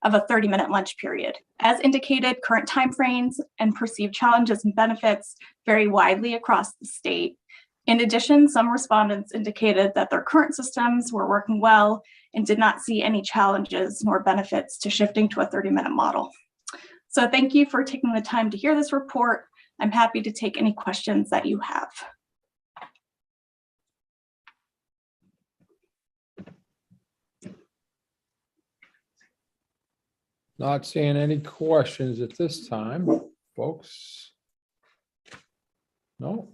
of a 30-minute lunch period. As indicated, current timeframes and perceived challenges and benefits vary widely across the state. In addition, some respondents indicated that their current systems were working well and did not see any challenges nor benefits to shifting to a 30-minute model. So thank you for taking the time to hear this report. I'm happy to take any questions that you have. Not seeing any questions at this time, folks. No.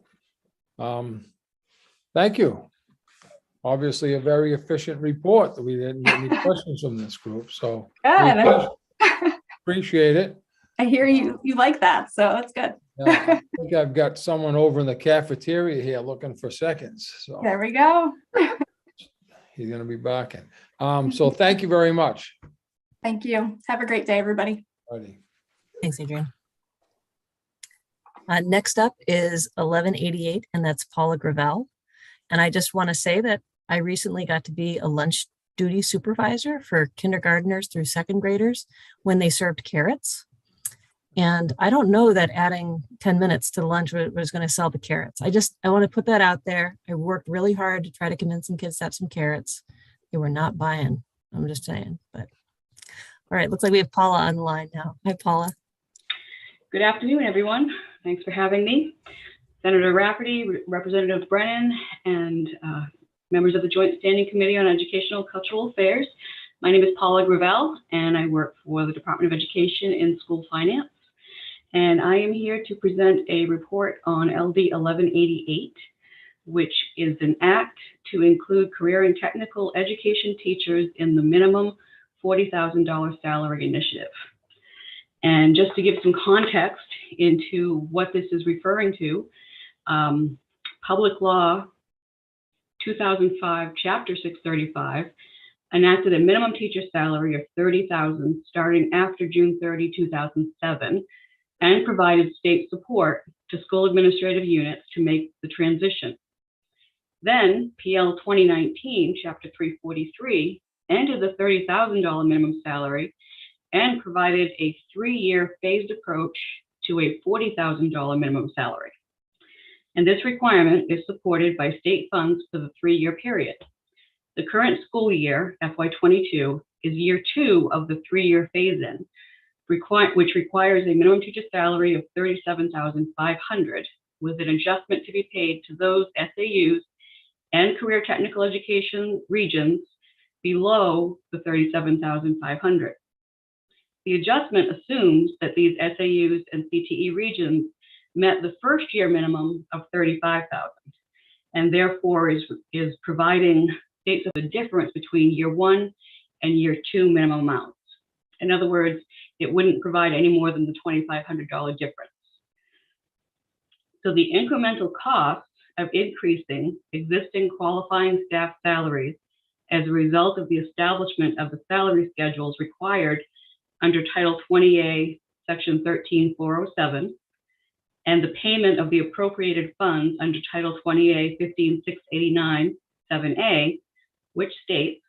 Thank you. Obviously, a very efficient report that we didn't get any questions from this group, so Good. appreciate it. I hear you like that, so that's good. Yeah, I think I've got someone over in the cafeteria here looking for seconds, so There we go. he's gonna be back in. So thank you very much. Thank you. Have a great day, everybody. Alrighty. Thanks, Adrian. Next up is 1188, and that's Paula Gravel. And I just want to say that I recently got to be a lunch duty supervisor for kindergartners through second graders when they served carrots. And I don't know that adding 10 minutes to the lunch was going to sell the carrots. I want to put that out there. I worked really hard to try to convince some kids to have some carrots. They were not buying. I'm just saying, but all right, looks like we have Paula on the line now. Hi, Paula. Good afternoon, everyone. Thanks for having me. Senator Rafferty, Representative Brennan, and members of the Joint Standing Committee on Educational and Cultural Affairs. My name is Paula Gravel, and I work for the Department of Education in School Finance. And I am here to present a report on LD 1188, which is an act to include career and technical education teachers in the minimum $40,000 salary initiative. And just to give some context into what this is referring to, Public Law 2005, Chapter 635, enacted a minimum teacher salary of $30,000 starting after June 30, 2007, and provided state support to school administrative units to make the transition. Then PL 2019, Chapter 343, ended the $30,000 minimum salary and provided a 3-year phased approach to a $40,000 minimum salary. And this requirement is supported by state funds for the 3-year period. The current school year, FY22, is year 2 of the 3-year phase-in, which requires a minimum teacher salary of $37,500, with an adjustment to be paid to those SAUs and career technical education regions below the $37,500. The adjustment assumes that these SAUs and CTE regions met the first year minimum of $35,000, and therefore is providing states of the difference between year 1 and year 2 minimum amounts. In other words, it wouldn't provide any more than the $2,500 difference. So the incremental cost of increasing existing qualifying staff salaries as a result of the establishment of the salary schedules required under Title 20A, Section 13407, and the payment of the appropriated funds under Title 20A, 15689, 7A, which states,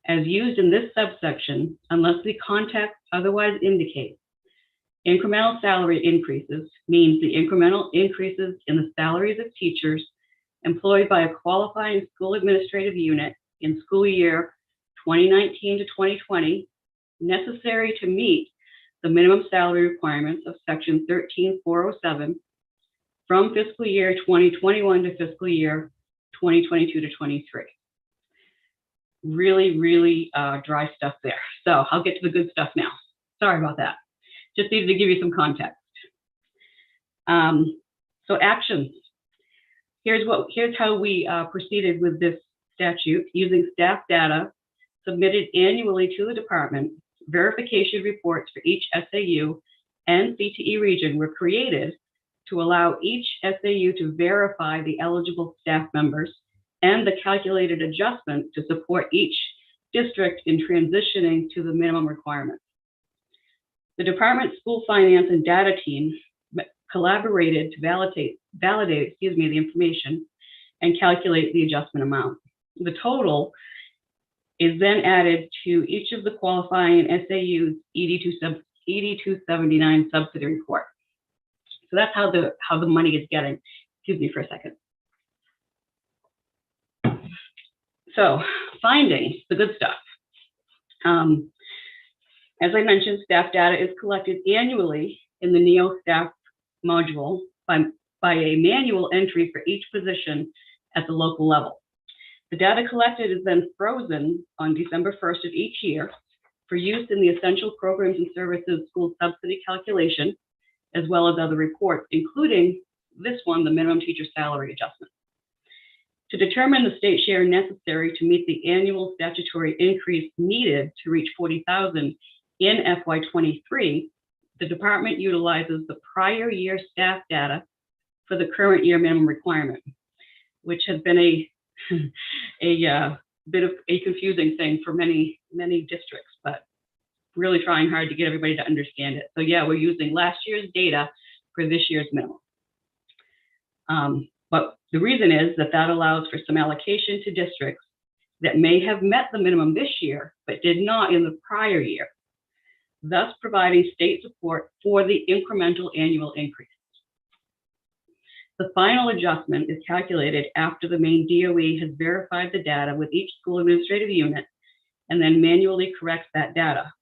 as used in this subsection, unless the context otherwise indicates, incremental salary increases means the incremental increases in the salaries of teachers employed by a qualifying school administrative unit in school year 2019 to 2020, necessary to meet the minimum salary requirements of Section 13407 from fiscal year 2021 to fiscal year 2022 to 23. Really dry stuff there. So I'll get to the good stuff now. Sorry about that. Just needed to give you some context. So actions. Here's how we proceeded with this statute using staff data submitted annually to the department. Verification reports for each SAU and CTE region were created to allow each SAU to verify the eligible staff members and the calculated adjustment to support each district in transitioning to the minimum requirements. The department school finance and data team collaborated to validate the information and calculate the adjustment amount. The total is then added to each of the qualifying SAU's ED 279 subsidy report. So that's how the money is getting. Excuse me for a second. So findings, the good stuff. As I mentioned, staff data is collected annually in the NEO staff module by a manual entry for each position at the local level. The data collected is then frozen on December 1st of each year for use in the essential programs and services school subsidy calculation, as well as other reports, including this one, the minimum teacher salary adjustment. To determine the state share necessary to meet the annual statutory increase needed to reach 40,000 in FY23, the department utilizes the prior year staff data for the current year minimum requirement, which has been a bit of a confusing thing for many districts, but really trying hard to get everybody to understand it. So yeah, we're using last year's data for this year's minimum. But the reason is that allows for some allocation to districts that may have met the minimum this year, but did not in the prior year, thus providing state support for the incremental annual increase. The final adjustment is calculated after the main DOE has verified the data with each school administrative unit and then manually corrects that data.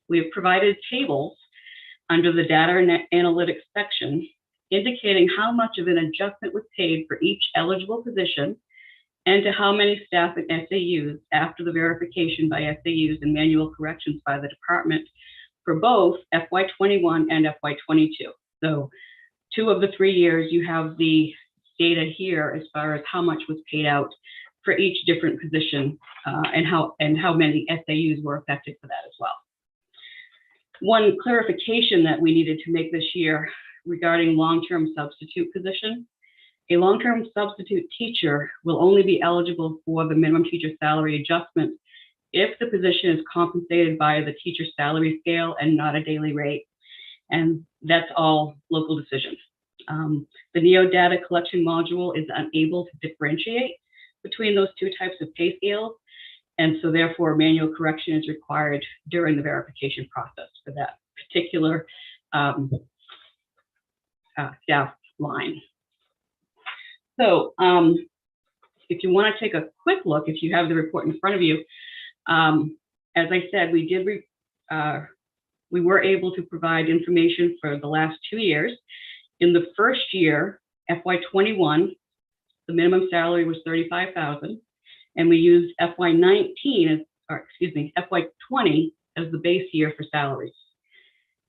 We have provided tables under the data and analytics section indicating how much of an adjustment was paid for each eligible position and to how many staff and SAUs after the verification by SAUs and manual corrections by the department for both FY21 and FY22. So 2 of the 3 years, you have the data here as far as how much was paid out for each different position and how many SAUs were affected for that as well. One clarification that we needed to make this year regarding long-term substitute position. A long-term substitute teacher will only be eligible for the minimum teacher salary adjustment if the position is compensated by the teacher salary scale and not a daily rate. And that's all local decisions. The NEO data collection module is unable to differentiate between those 2 types of pay scales. And so therefore manual correction is required during the verification process for that particular staff line. So if you want to take a quick look, if you have the report in front of you, as I said, we were able to provide information for the last 2 years. In the first year, FY21, the minimum salary was $35,000, and we used FY20 as the base year for salaries.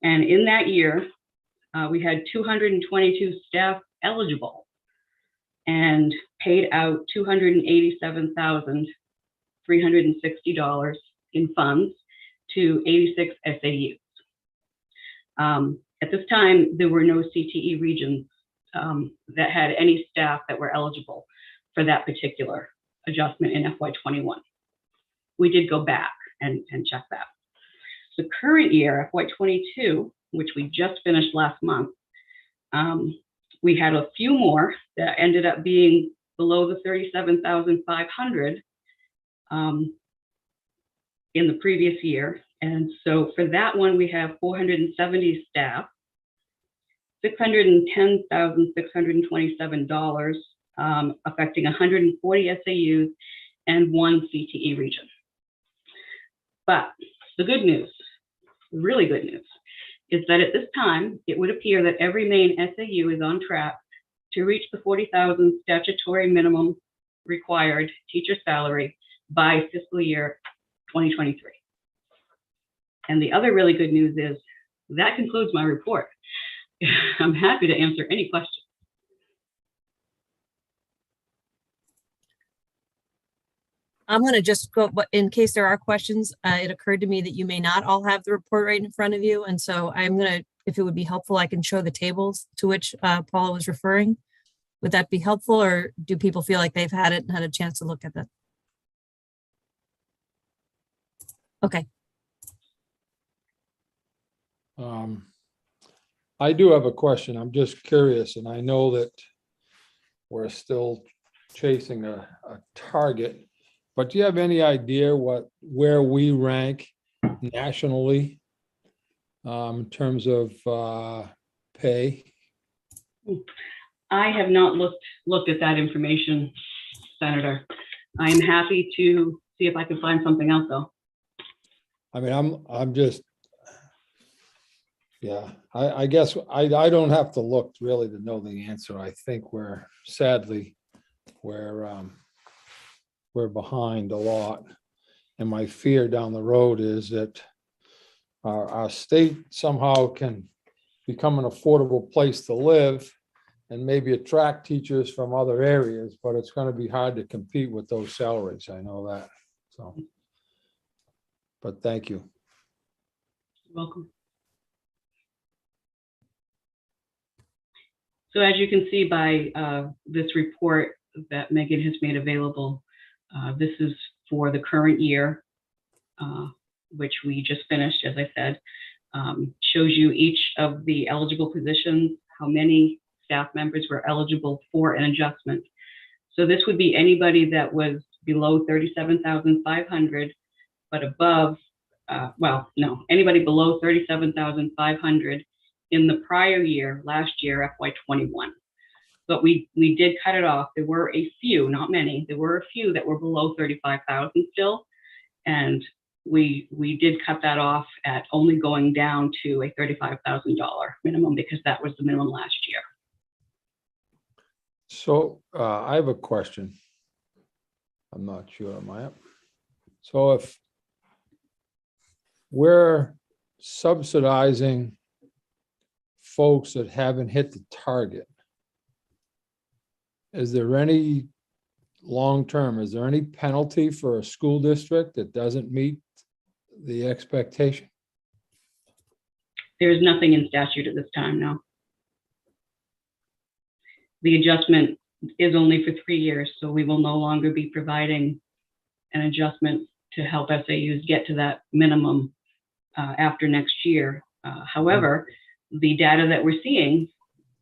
And in that year, we had 222 staff eligible and paid out $287,360 in funds to 86 SAUs. At this time, there were no CTE regions that had any staff that were eligible for that particular adjustment in FY21. We did go back and check that. The current year, FY22, which we just finished last month, we had a few more that ended up being below the 37,500 in the previous year. And so for that one, we have 470 staff, $610,627, affecting 140 SAUs and 1 CTE region. But the good news, really good news, is that at this time, it would appear that every main SAU is on track to reach the 40,000 statutory minimum required teacher salary by fiscal year 2023. And the other really good news is that concludes my report. I'm happy to answer any question. I'm going to just go, but in case there are questions, it occurred to me that you may not all have the report right in front of you. And so I'm going to, if it would be helpful, I can show the tables to which Paula was referring. Would that be helpful, or do people feel like they've had it and had a chance to look at that? Okay. I do have a question. I'm just curious, and I know that we're still chasing a target, but do you have any idea where we rank nationally in terms of pay? I have not looked at that information, Senator. I am happy to see if I can find something else, though. I mean, I'm just, yeah, I guess I don't have to look really to know the answer. I think we're sadly, we're behind a lot. And my fear down the road is that our state somehow can become an affordable place to live and maybe attract teachers from other areas, but it's going to be hard to compete with those salaries. I know that. So, but thank you. You're welcome. So as you can see by this report that Megan has made available, this is for the current year, which we just finished, as I said, shows you each of the eligible positions, how many staff members were eligible for an adjustment. So this would be anybody that was below 37,500, but above, well, no, anybody below 37,500 in the prior year, last year, FY21. But we did cut it off. There were a few, not many, there were a few that were below 35,000 still. And we did cut that off at only going down to a $35,000 minimum because that was the minimum last year. So I have a question. I'm not sure, am I up? So if we're subsidizing folks that haven't hit the target, is there any long-term, is there any penalty for a school district that doesn't meet the expectation? There is nothing in statute at this time, no. The adjustment is only for 3 years, so we will no longer be providing an adjustment to help SAUs get to that minimum after next year. However, the data that we're seeing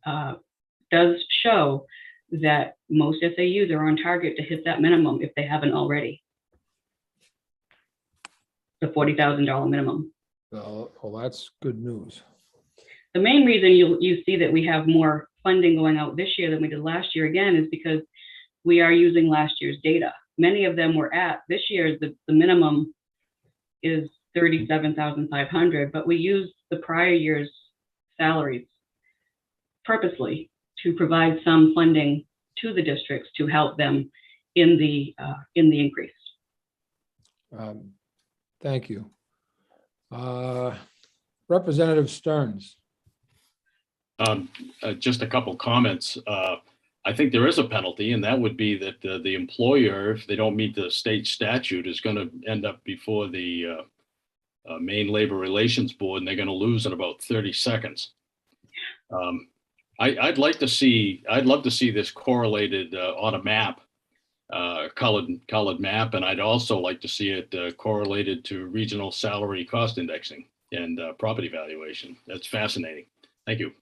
does show that most SAUs are on target to hit that minimum if they haven't already. The $40,000 minimum. Well, that's good news. The main reason you see that we have more funding going out this year than we did last year, again, is because we are using last year's data. Many of them were at this year's, the minimum is 37,500, but we used the prior year's salaries purposely to provide some funding to the districts to help them in the increase. Thank you. Representative Stearns. Just a couple comments. I think there is a penalty, and that would be that the employer, if they don't meet the state statute, is going to end up before the Maine Labor Relations Board, and they're going to lose in about 30 seconds. I'd love to see this correlated on a map, colored map, and I'd also like to see it correlated to regional salary cost indexing and property valuation. That's fascinating. Thank you.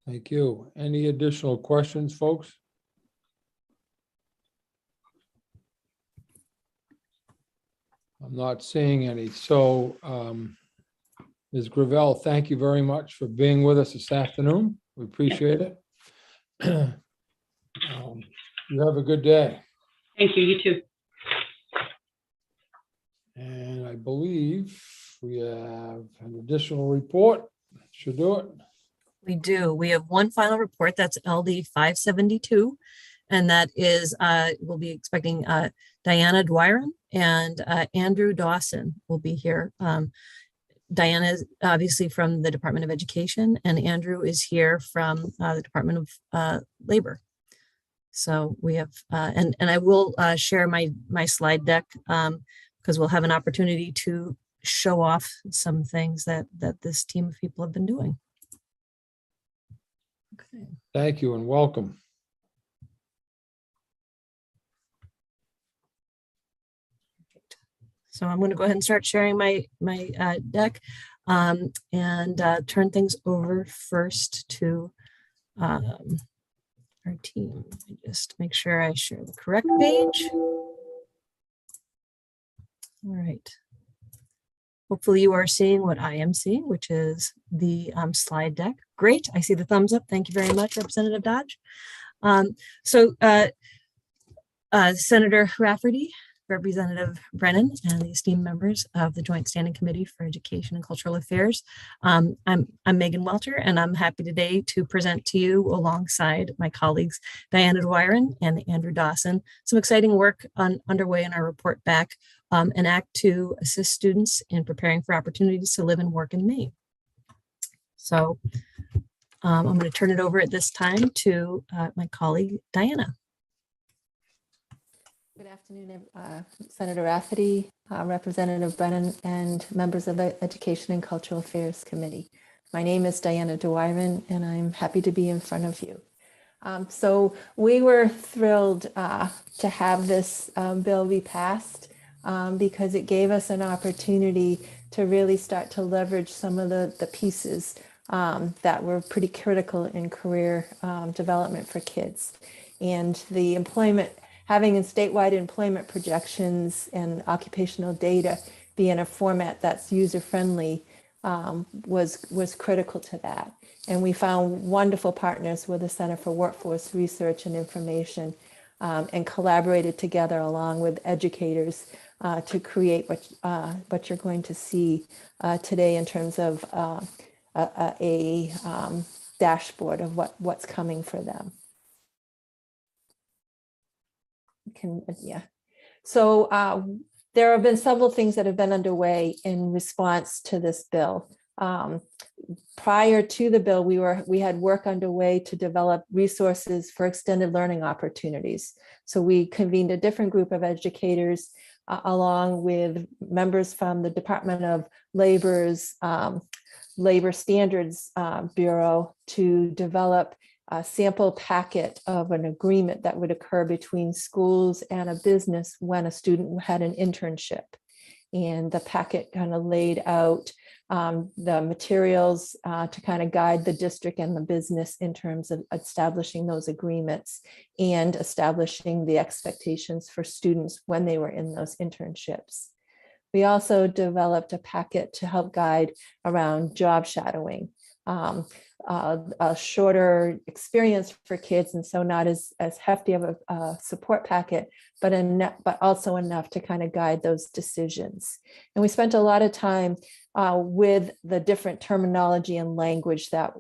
Thank you. Any additional questions, folks? I'm not seeing any. So, Ms. Gravel, thank you very much for being with us this afternoon. We appreciate it. You have a good day. Thank you. You too. And I believe we have an additional report. Should do it. We do. We have one final report, that's LD 572. And that is, we'll be expecting Diana Dwyron and Andrew Dawson will be here Diana is obviously from the Department of Education, and Andrew is here from the Department of Labor. So we have, and I will share my slide deck because we'll have an opportunity to show off some things that this team of people have been doing. Okay. Thank you and welcome. So I'm going to go ahead and start sharing my deck and turn things over first to our team. Let me just make sure I share the correct page. All right. Hopefully you are seeing what I am seeing, which is the slide deck. Great. I see the thumbs up. Thank you very much, Representative Dodge. Senator Rafferty, Representative Brennan, and the esteemed members of the Joint Standing Committee for Education and Cultural Affairs. I'm Megan Welter, and I'm happy today to present to you alongside my colleagues, Diana Dwyron and Andrew Dawson, some exciting work underway in our report back, an act to assist students in preparing for opportunities to live and work in Maine. So I'm going to turn it over at this time to my colleague, Diana. Good afternoon, Senator Rafferty, Representative Brennan, and members of the Education and Cultural Affairs Committee. My name is Diana Dwyron, and I'm happy to be in front of you. So we were thrilled to have this bill be passed because it gave us an opportunity to really start to leverage some of the pieces that were pretty critical in career development for kids. And the having statewide employment projections and occupational data be in a format that's user-friendly was critical to that. And we found wonderful partners with the Center for Workforce Research and Information and collaborated together along with educators to create what you're going to see today in terms of a dashboard of what's coming for them. So there have been several things that have been underway in response to this bill. Prior to the bill, we had work underway to develop resources for extended learning opportunities. So we convened a different group of educators along with members from the Department of Labor's Labor Standards Bureau to develop a sample packet of an agreement that would occur between schools and a business when a student had an internship. And the packet kind of laid out the materials to kind of guide the district and the business in terms of establishing those agreements and establishing the expectations for students when they were in those internships. We also developed a packet to help guide around job shadowing. A shorter experience for kids, and so not as hefty of a support packet, but also enough to kind of guide those decisions. And we spent a lot of time with the different terminology and language that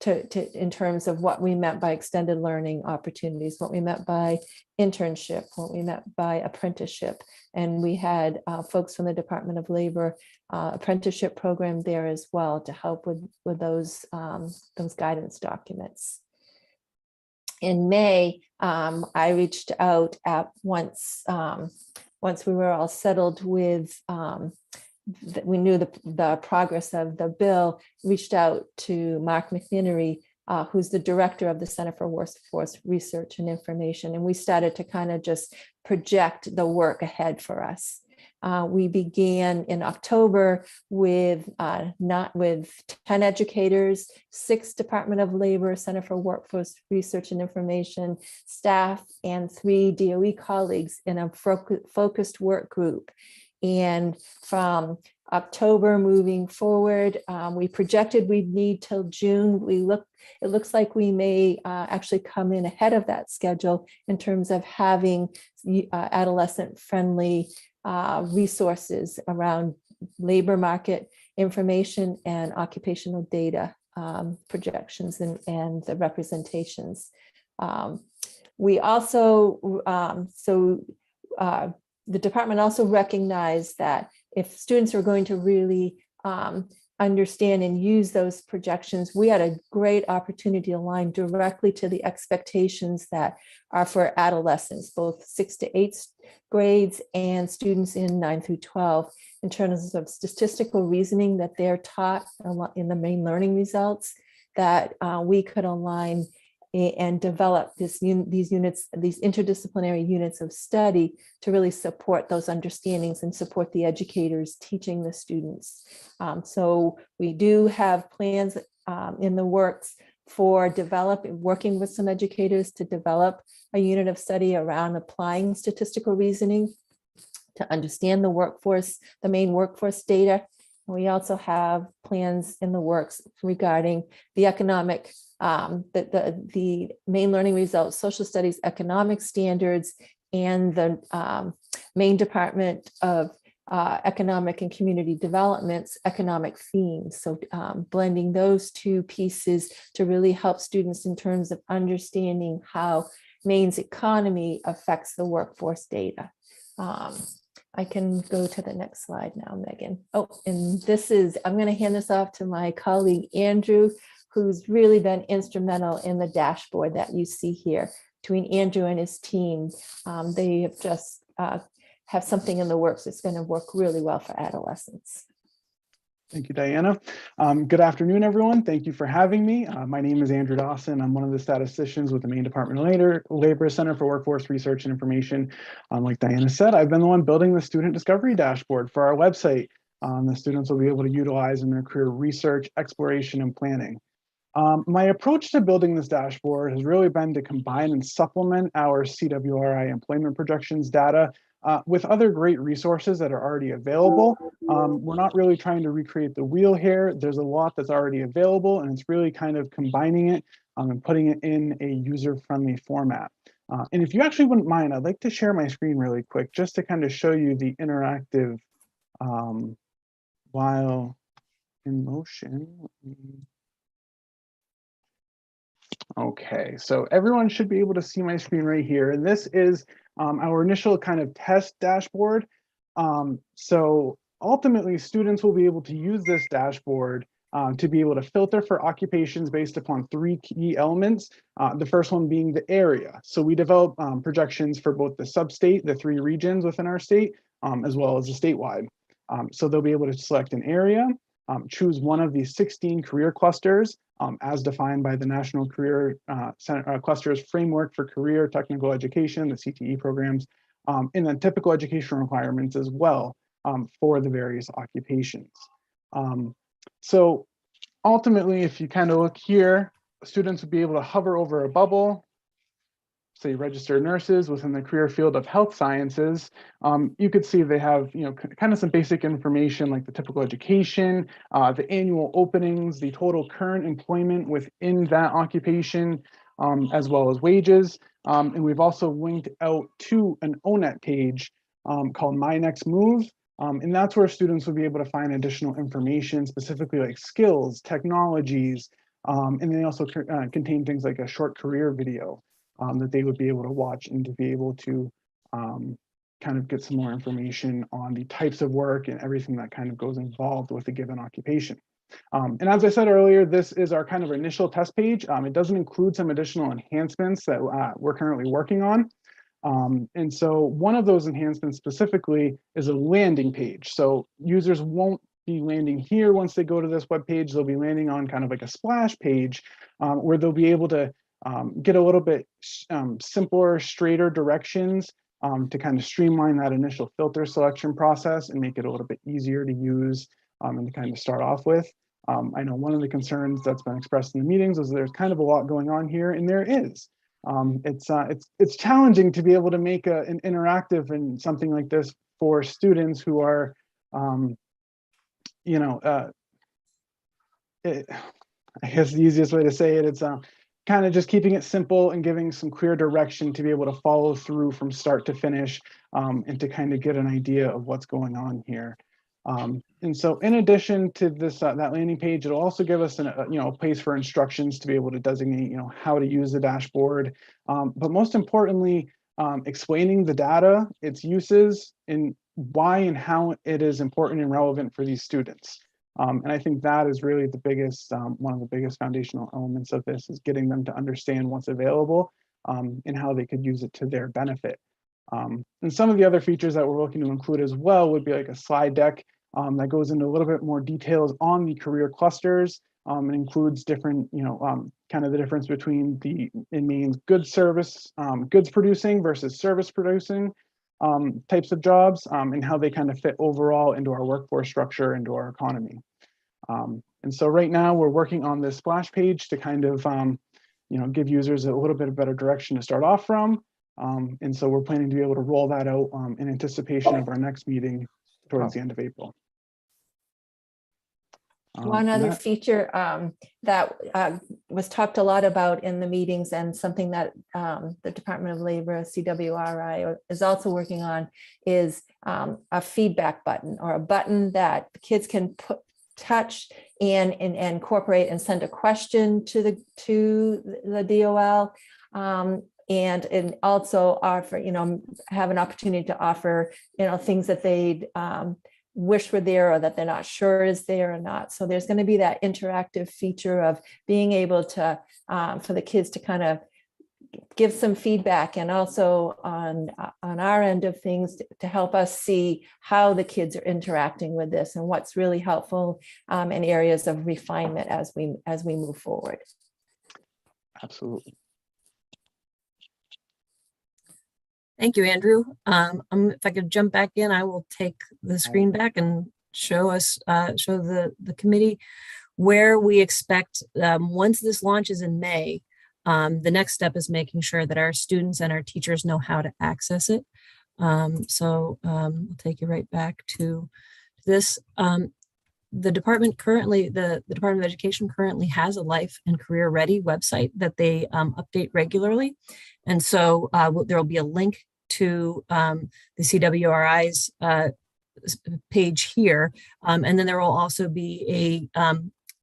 in terms of what we meant by extended learning opportunities, what we meant by internship, what we meant by apprenticeship. And we had folks from the Department of Labor apprenticeship program there as well to help with those guidance documents. In May, I reached out once we were all settled with, we knew the progress of the bill, reached out to Mark McNinery, who's the director of the Center for Workforce Research and Information. And we started to kind of just project the work ahead for us. We began in October with 10 educators, 6 Department of Labor, Center for Workforce Research and Information staff, and 3 DOE colleagues in a focused work group. And from October moving forward, we projected we'd need till June. It looks like we may actually come in ahead of that schedule in terms of having adolescent-friendly resources around labor market information and occupational data projections and the representations. We also, the department also recognized that if students are going to really understand and use those projections, we had a great opportunity to align directly to the expectations that are for adolescents, both 6 to 8 grades and students in 9 through 12, in terms of statistical reasoning that they're taught in the main learning results, that we could align and develop these units, these interdisciplinary units of study to really support those understandings and support the educators teaching the students. So we do have plans in the works for working with some educators to develop a unit of study around applying statistical reasoning to understand the workforce, the main workforce data. We also have plans in the works regarding the economic, the main learning results, social studies, economic standards, and the Maine Department of Economic and Community Development's economic themes. So blending those two pieces to really help students in terms of understanding how Maine's economy affects the workforce data. I can go to the next slide now, Megan. Oh, and I'm going to hand this off to my colleague, Andrew, who's really been instrumental in the dashboard that you see here. Between Andrew and his team, they have just have something in the works that's going to work really well for adolescents. Thank you, Diana. Good afternoon, everyone. Thank you for having me. My name is Andrew Dawson. I'm one of the statisticians with the Maine Department of Labor Center for Workforce Research and Information. Like Diana said, I've been the one building the student discovery dashboard for our website. The students will be able to utilize in their career research, exploration, and planning. My approach to building this dashboard has really been to combine and supplement our CWRI employment projections data with other great resources that are already available. We're not really trying to recreate the wheel here. There's a lot that's already available, and it's really kind of combining it and putting it in a user-friendly format. And if you actually wouldn't mind, I'd like to share my screen really quick just to kind of show you the interactive while in motion. Okay, so everyone should be able to see my screen right here. And this is our initial kind of test dashboard. So ultimately, students will be able to use this dashboard to be able to filter for occupations based upon 3 key elements. The first one being the area. So we develop projections for both the sub-state, the 3 regions within our state, as well as the statewide. So they'll be able to select an area, choose one of these 16 career clusters as defined by the National Career Clusters Framework for Career Technical Education, the CTE programs, and then typical education requirements as well for the various occupations. So ultimately, if you kind of look here, students would be able to hover over a bubble, say registered nurses within the career field of health sciences. You could see they have, kind of some basic information like the typical education, the annual openings, the total current employment within that occupation, as well as wages. And we've also linked out to an ONET page called My Next Move. And that's where students will be able to find additional information, specifically like skills, technologies, and they also contain things like a short career video that they would be able to watch and to be able to kind of get some more information on the types of work and everything that kind of goes involved with a given occupation. And as I said earlier, this is our kind of initial test page. It doesn't include some additional enhancements that we're currently working on. And so one of those enhancements specifically is a landing page. So users won't be landing here once they go to this web page. They'll be landing on kind of like a splash page where they'll be able to get a little bit simpler, straighter directions to kind of streamline that initial filter selection process and make it a little bit easier to use and to kind of start off with. I know one of the concerns that's been expressed in the meetings is there's kind of a lot going on here, and there is. It's challenging to be able to make an interactive and something like this for students who are, I guess the easiest way to say it, it's kind of just keeping it simple and giving some clear direction to be able to follow through from start to finish and to kind of get an idea of what's going on here. And so in addition to this, that landing page, it'll also give us a place for instructions to be able to designate, how to use the dashboard. But most importantly, explaining the data, its uses, and why and how it is important and relevant for these students. And I think that is really the biggest, one of the biggest foundational elements of this is getting them to understand what's available and how they could use it to their benefit. And some of the other features that we're looking to include as well would be like a slide deck that goes into a little bit more details on the career clusters. It includes different, kind of the difference between it means goods producing versus service producing types of jobs and how they kind of fit overall into our workforce structure, into our economy. And so right now we're working on this splash page to kind of, give users a little bit of better direction to start off from. And so we're planning to be able to roll that out in anticipation of our next meeting towards the end of April. One other feature that was talked a lot about in the meetings and something that the Department of Labor, CWRI, is also working on is a feedback button, or a button that kids can touch and incorporate and send a question to the DOL. And also offer, have an opportunity to offer, things that they'd wish were there or that they're not sure is there or not. So there's going to be that interactive feature of being able to, for the kids to kind of give some feedback, and also on our end of things to help us see how the kids are interacting with this and what's really helpful in areas of refinement as we move forward. Absolutely. Thank you, Andrew. If I could jump back in, I will take the screen back and show the committee where we expect, once this launches in May, the next step is making sure that our students and our teachers know how to access it. So I'll take you right back to this. The department of Education currently has a Life and Career Ready website that they update regularly. And so there will be a link to the CWRI's page here. And then there will also be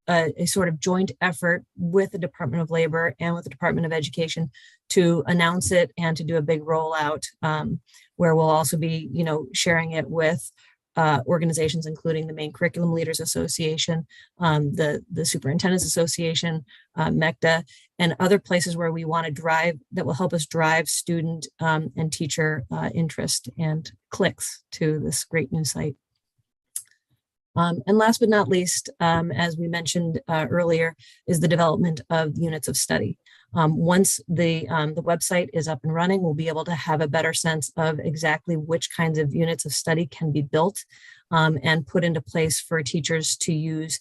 a sort of joint effort with the Department of Labor and with the Department of Education to announce it and to do a big rollout, where we'll also be, sharing it with organizations, including the Maine Curriculum Leaders Association, the Superintendents Association, MECTA, and other places where we want to drive, that will help us drive student and teacher interest and clicks to this great new site. And last but not least, as we mentioned earlier, is the development of units of study. Once the website is up and running, we'll be able to have a better sense of exactly which kinds of units of study can be built and put into place for teachers to use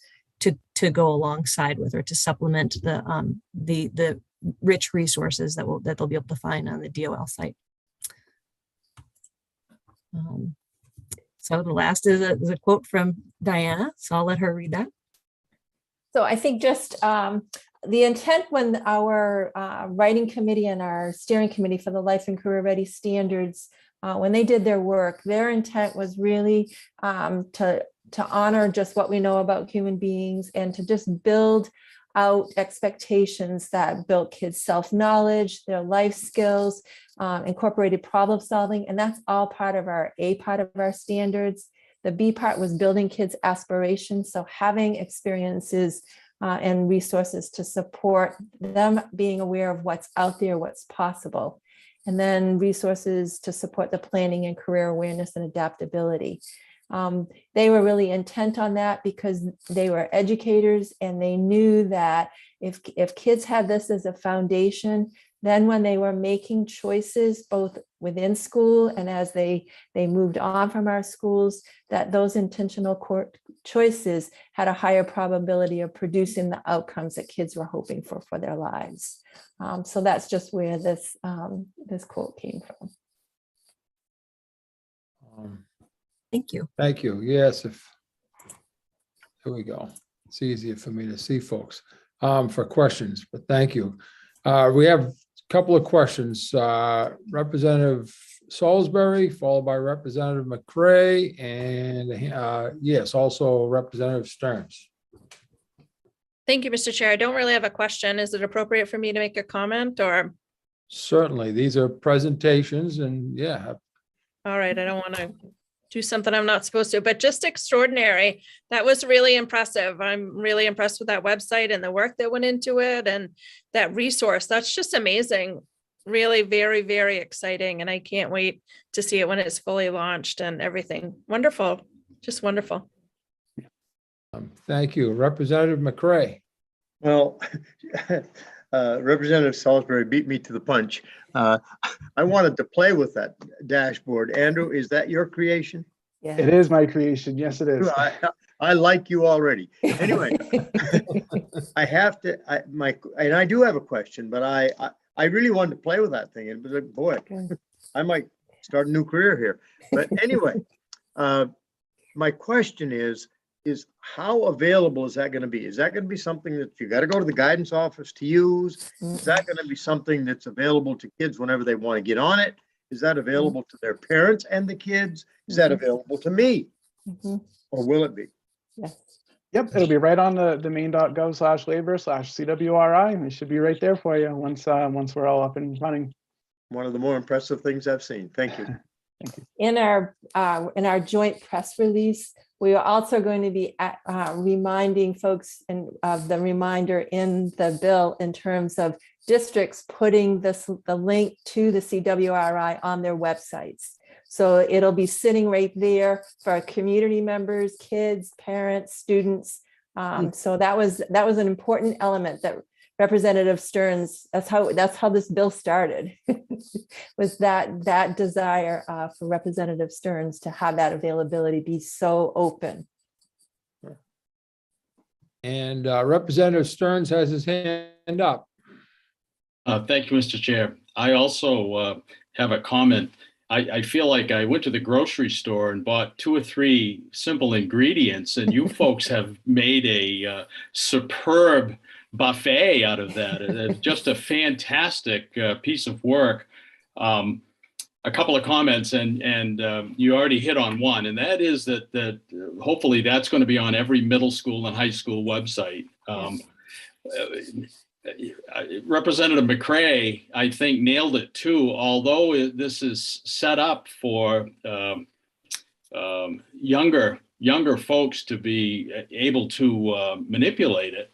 to go alongside with, or to supplement the rich resources that they'll be able to find on the DOL site. So the last is a quote from Diana, so I'll let her read that. So I think just the intent when our writing committee and our steering committee for the Life and Career Ready standards, when they did their work, their intent was really to honor just what we know about human beings and to just build out expectations that built kids' self-knowledge, their life skills, incorporated problem solving, and that's all part of our A part of our standards. The B part was building kids' aspirations, so having experiences and resources to support them being aware of what's out there, what's possible, and then resources to support the planning and career awareness and adaptability. They were really intent on that because they were educators and they knew that if kids had this as a foundation, then when they were making choices both within school and as they moved on from our schools, that those intentional choices had a higher probability of producing the outcomes that kids were hoping for their lives. So that's just where this quote came from. Thank you. Thank you. Yes, here we go. It's easier for me to see folks for questions, but thank you. We have a couple of questions. Representative Salisbury, followed by Representative McCray, and yes, also Representative Stearns. Thank you, Mr. Chair. I don't really have a question. Is it appropriate for me to make a comment, or? Certainly, these are presentations, and yeah. All right, I don't want to do something I'm not supposed to, but just extraordinary. That was really impressive. I'm really impressed with that website and the work that went into it and that resource. That's just amazing. Really very, very exciting. And I can't wait to see it when it's fully launched and everything. Wonderful. Just wonderful. Thank you. Representative McCray. Well, Representative Salisbury beat me to the punch. I wanted to play with that dashboard. Andrew, is that your creation? Yeah. It is my creation. Yes, it is. I like you already. Anyway, I have to, and I do have a question, but I really wanted to play with that thing. And it was like, boy, I might start a new career here. But anyway, my question is how available is that going to be? Is that going to be something that you got to go to the guidance office to use? Is that going to be something that's available to kids whenever they want to get on it? Is that available to their parents and the kids? Is that available to me? Or will it be? Yes. Yep, it'll be right on the main.gov/labor/CWRI. It should be right there for you once we're all up and running. One of the more impressive things I've seen. Thank you. In our joint press release, we are also going to be reminding folks of the reminder in the bill in terms of districts putting the link to the CWRI on their websites. So it'll be sitting right there for our community members, kids, parents, students. So that was an important element that Representative Stearns, that's how this bill started, was that desire for Representative Stearns to have that availability be so open. And Representative Stearns has his hand up. Thank you, Mr. Chair. I also have a comment. I feel like I went to the grocery store and bought 2 or 3 simple ingredients, and you folks have made a superb buffet out of that. It's just a fantastic piece of work. A couple of comments, and you already hit on one, and that is that hopefully that's going to be on every middle school and high school website. Representative McCray, I think, nailed it too. Although this is set up for younger folks to be able to manipulate it,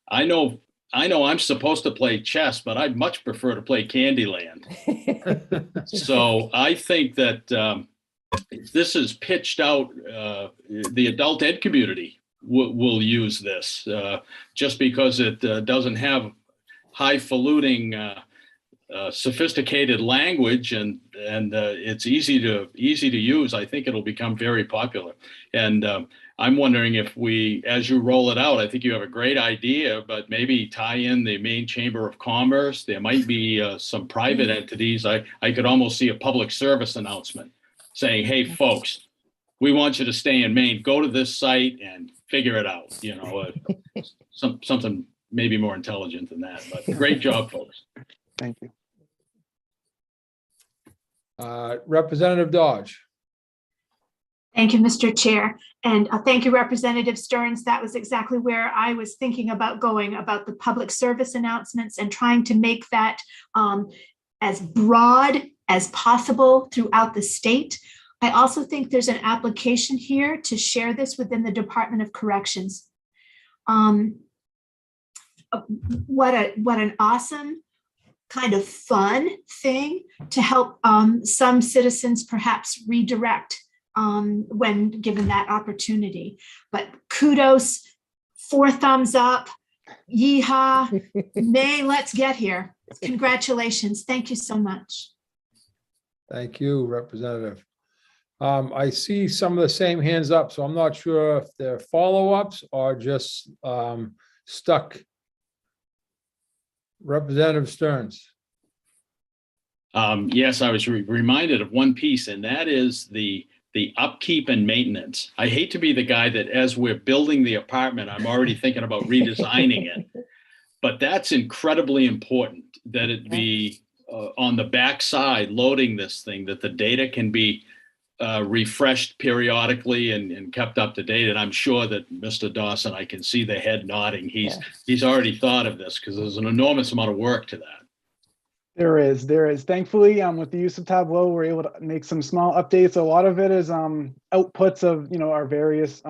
I know I'm supposed to play chess, but I'd much prefer to play Candyland. So I think that if this is pitched out, the adult ed community will use this just because it doesn't have highfalutin, sophisticated language, and it's easy to use. I think it'll become very popular. And I'm wondering if as you roll it out, I think you have a great idea, but maybe tie in the Maine Chamber of Commerce. There might be some private entities. I could almost see a public service announcement saying, hey, folks, we want you to stay in Maine. Go to this site and figure it out. You know, something maybe more intelligent than that. But great job, folks. Thank you. Representative Dodge. Thank you, Mr. Chair. And thank you, Representative Stearns. That was exactly where I was thinking about going, about the public service announcements and trying to make that as broad as possible throughout the state. I also think there's an application here to share this within the Department of Corrections. What an awesome kind of fun thing to help some citizens perhaps redirect when given that opportunity. But kudos, 4 thumbs up, yeehaw, May, let's get here. Congratulations. Thank you so much. Thank you, Representative. I see some of the same hands up, so I'm not sure if they're follow-ups or just stuck. Representative Stearns. Yes, I was reminded of one piece, and that is the upkeep and maintenance. I hate to be the guy that as we're building the apartment, I'm already thinking about redesigning it, but that's incredibly important that it be on the backside loading this thing, that the data can be refreshed periodically and kept up to date. And I'm sure that Mr. Dawson, I can see the head nodding. He's already thought of this because there's an enormous amount of work to that. There is. Thankfully, with the use of Tableau, we're able to make some small updates. A lot of it is outputs of our various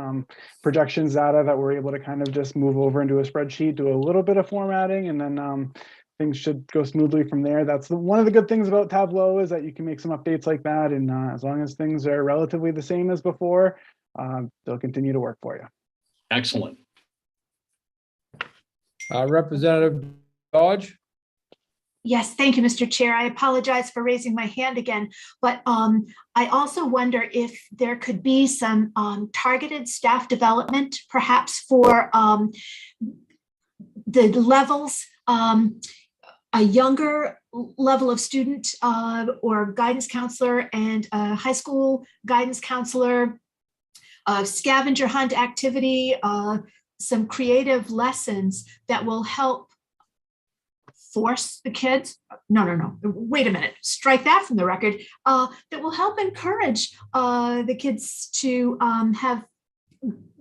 projections data that we're able to kind of just move over into a spreadsheet, do a little bit of formatting, and then things should go smoothly from there. That's one of the good things about Tableau is that you can make some updates like that, and as long as things are relatively the same as before, they'll continue to work for you. Excellent. Representative Dodge? Yes, thank you, Mr. Chair. I apologize for raising my hand again, but I also wonder if there could be some targeted staff development, perhaps for the levels, a younger level of student or guidance counselor and a high school guidance counselor, scavenger hunt activity, some creative lessons that will help force the kids. No, wait a minute, strike that from the record. That will help encourage the kids to have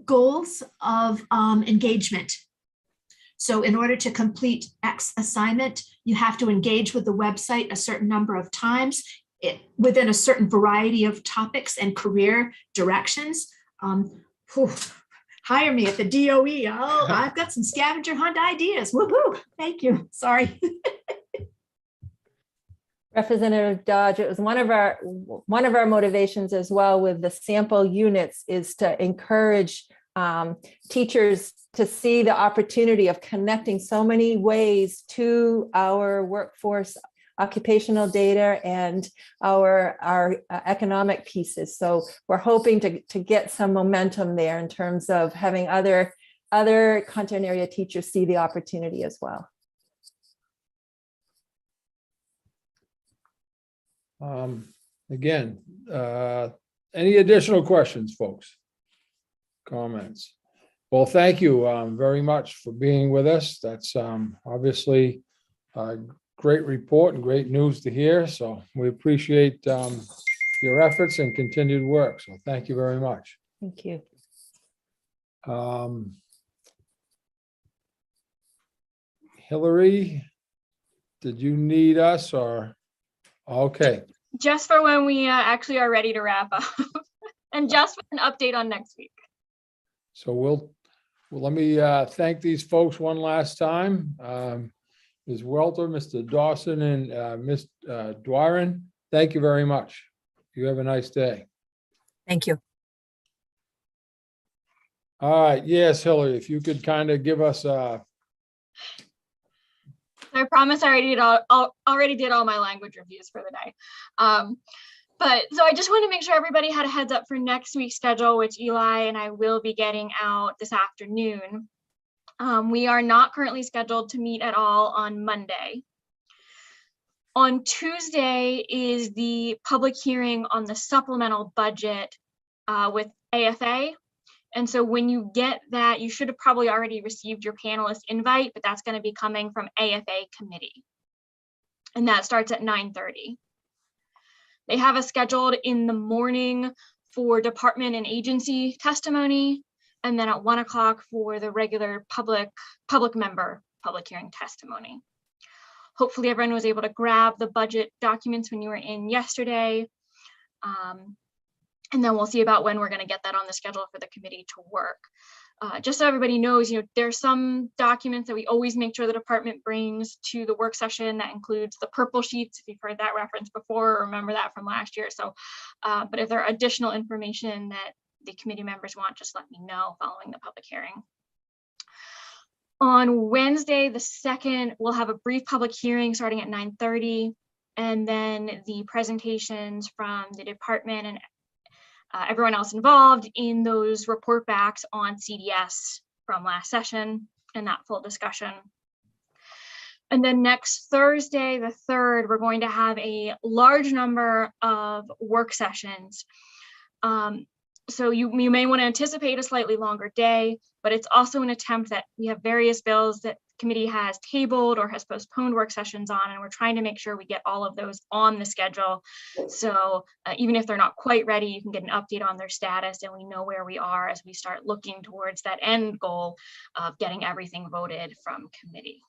goals of engagement. So in order to complete X assignment, you have to engage with the website a certain number of times within a certain variety of topics and career directions. Hire me at the DOE. Oh, I've got some scavenger hunt ideas. Woohoo! Thank you. Sorry. Representative Dodge, it was one of our motivations as well with the sample units is to encourage teachers to see the opportunity of connecting so many ways to our workforce occupational data and our economic pieces. So we're hoping to get some momentum there in terms of having other content area teachers see the opportunity as well. Again, any additional questions, folks? Comments? Well, thank you very much for being with us. That's obviously a great report and great news to hear. So we appreciate your efforts and continued work. So thank you very much. Thank you. Hillary, did you need us or? Okay. Just for when we actually are ready to wrap up and just for an update on next week. So well, let me thank these folks one last time. Ms. Welter, Mr. Dawson, and Ms. Dwyron, thank you very much. You have a nice day. Thank you. All right. Yes, Hillary, if you could kind of give us I promise I already did all my language reviews for the day. But so I just want to make sure everybody had a heads up for next week's schedule, which Eli and I will be getting out this afternoon. We are not currently scheduled to meet at all on Monday. On Tuesday is the public hearing on the supplemental budget with AFA. And so when you get that, you should have probably already received your panelist invite, but that's going to be coming from AFA committee. And that starts at 9:30. They have us scheduled in the morning for department and agency testimony, and then at 1 o'clock for the regular public member public hearing testimony. Hopefully everyone was able to grab the budget documents when you were in yesterday. And then we'll see about when we're going to get that on the schedule for the committee to work. Just so everybody knows, there's some documents that we always make sure the department brings to the work session. That includes the purple sheets, if you've heard that reference before, remember that from last year. So, but if there are additional information that the committee members want, just let me know following the public hearing. On Wednesday, the 2nd, we'll have a brief public hearing starting at 9:30, and then the presentations from the department and everyone else involved in those report backs on CDS from last session and that full discussion. And then next Thursday, the 3rd, we're going to have a large number of work sessions. So you may want to anticipate a slightly longer day, but it's also an attempt that we have various bills that committee has tabled or has postponed work sessions on, and we're trying to make sure we get all of those on the schedule. So even if they're not quite ready, you can get an update on their status and we know where we are as we start looking towards that end goal of getting everything voted from committee.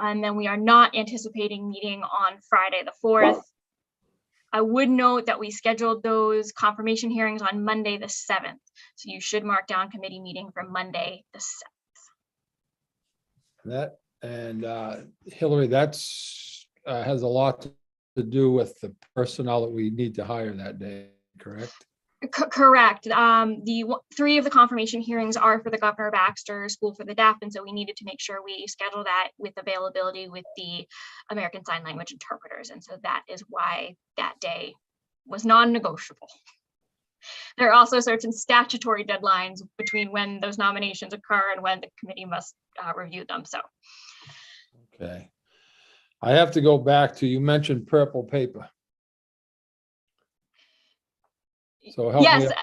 And then we are not anticipating meeting on Friday, the 4th. I would note that we scheduled those confirmation hearings on Monday, the 7th. So you should mark down committee meeting for Monday, the 7th. That, and Hillary, that's has a lot to do with the personnel that we need to hire that day, correct? Correct. Three of the confirmation hearings are for the Governor Baxter School for the Deaf, and so we needed to make sure we schedule that with availability with the American Sign Language interpreters, and so that is why that day was non-negotiable. There are also certain statutory deadlines between when those nominations occur and when the committee must review them. So, Okay. I have to go back to, you mentioned purple paper. So help me yes, out.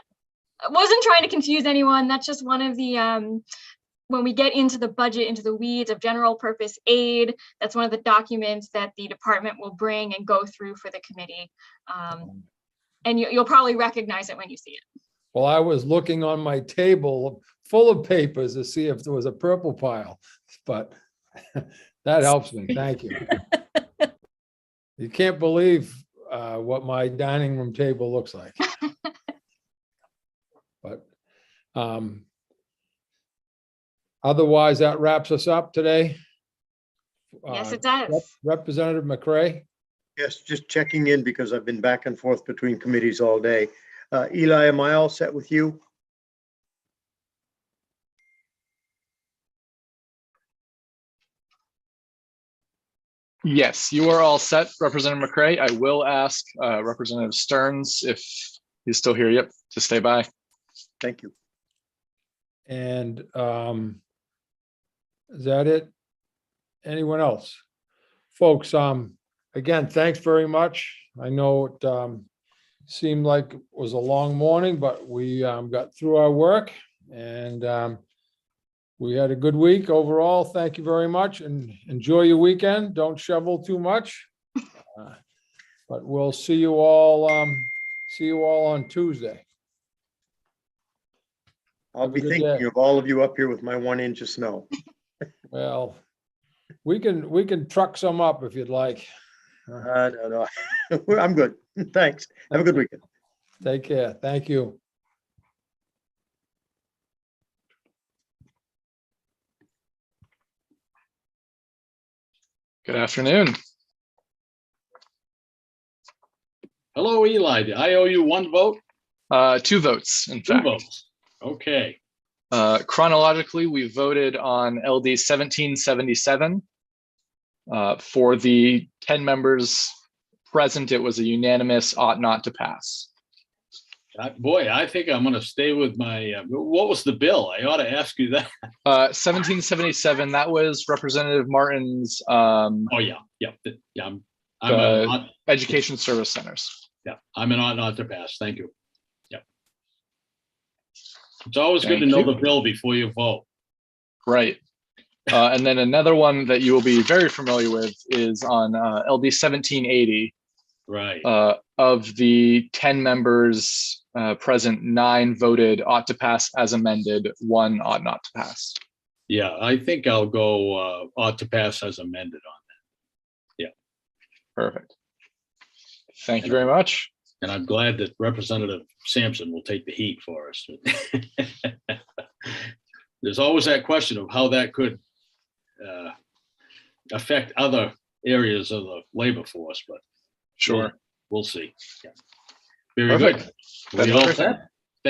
I wasn't trying to confuse anyone. That's just one of the, when we get into the budget, into the weeds of general purpose aid, that's one of the documents that the department will bring and go through for the committee. And you'll probably recognize it when you see it. Well, I was looking on my table full of papers to see if there was a purple pile, but that helps me. Thank you. You can't believe what my dining room table looks like. But otherwise, that wraps us up today. Yes, it does. Representative McCray. Yes, just checking in because I've been back and forth between committees all day. Eli, am I all set with you? Yes, you are all set, Representative McCray. I will ask Representative Stearns if he's still here. Yep, to stay by. Thank you. And is that it? Anyone else? Folks, again, thanks very much. I know it seemed like it was a long morning, but we got through our work and we had a good week overall. Thank you very much and enjoy your weekend. Don't shovel too much. But we'll see you all on Tuesday. I'll be thinking of all of you up here with my 1 inch of snow. Well, we can truck some up if you'd like. No, I'm good. Thanks. Have a good weekend. Take care. Thank you. Good afternoon. Hello, Eli. I owe you one vote? 2 votes, in Two fact. votes. Okay. Chronologically, we voted on LD 1777. For the 10 members present, it was a unanimous ought not to pass. Boy, I think I'm going to stay with my, what was the bill? I ought to ask you that. 1777, that was Representative Martin's oh, yeah. I'm education service centers. Yeah, I'm an ought not to pass. Thank you. Yeah. It's always good to Thank know you. the bill before you vote. Right. And then another one that you will be very familiar with is on LD 1780. Right. Of the 10 members present, 9 voted ought to pass as amended, 1 ought not to pass. Yeah, I think I'll go ought to pass as amended on that. Yeah. Perfect. Thank you very much. And I'm glad that Representative Sampson will take the heat for us. There's always that question of how that could affect other areas of the labor force, but sure, we'll see. Yeah. Very Perfect. good. We all set?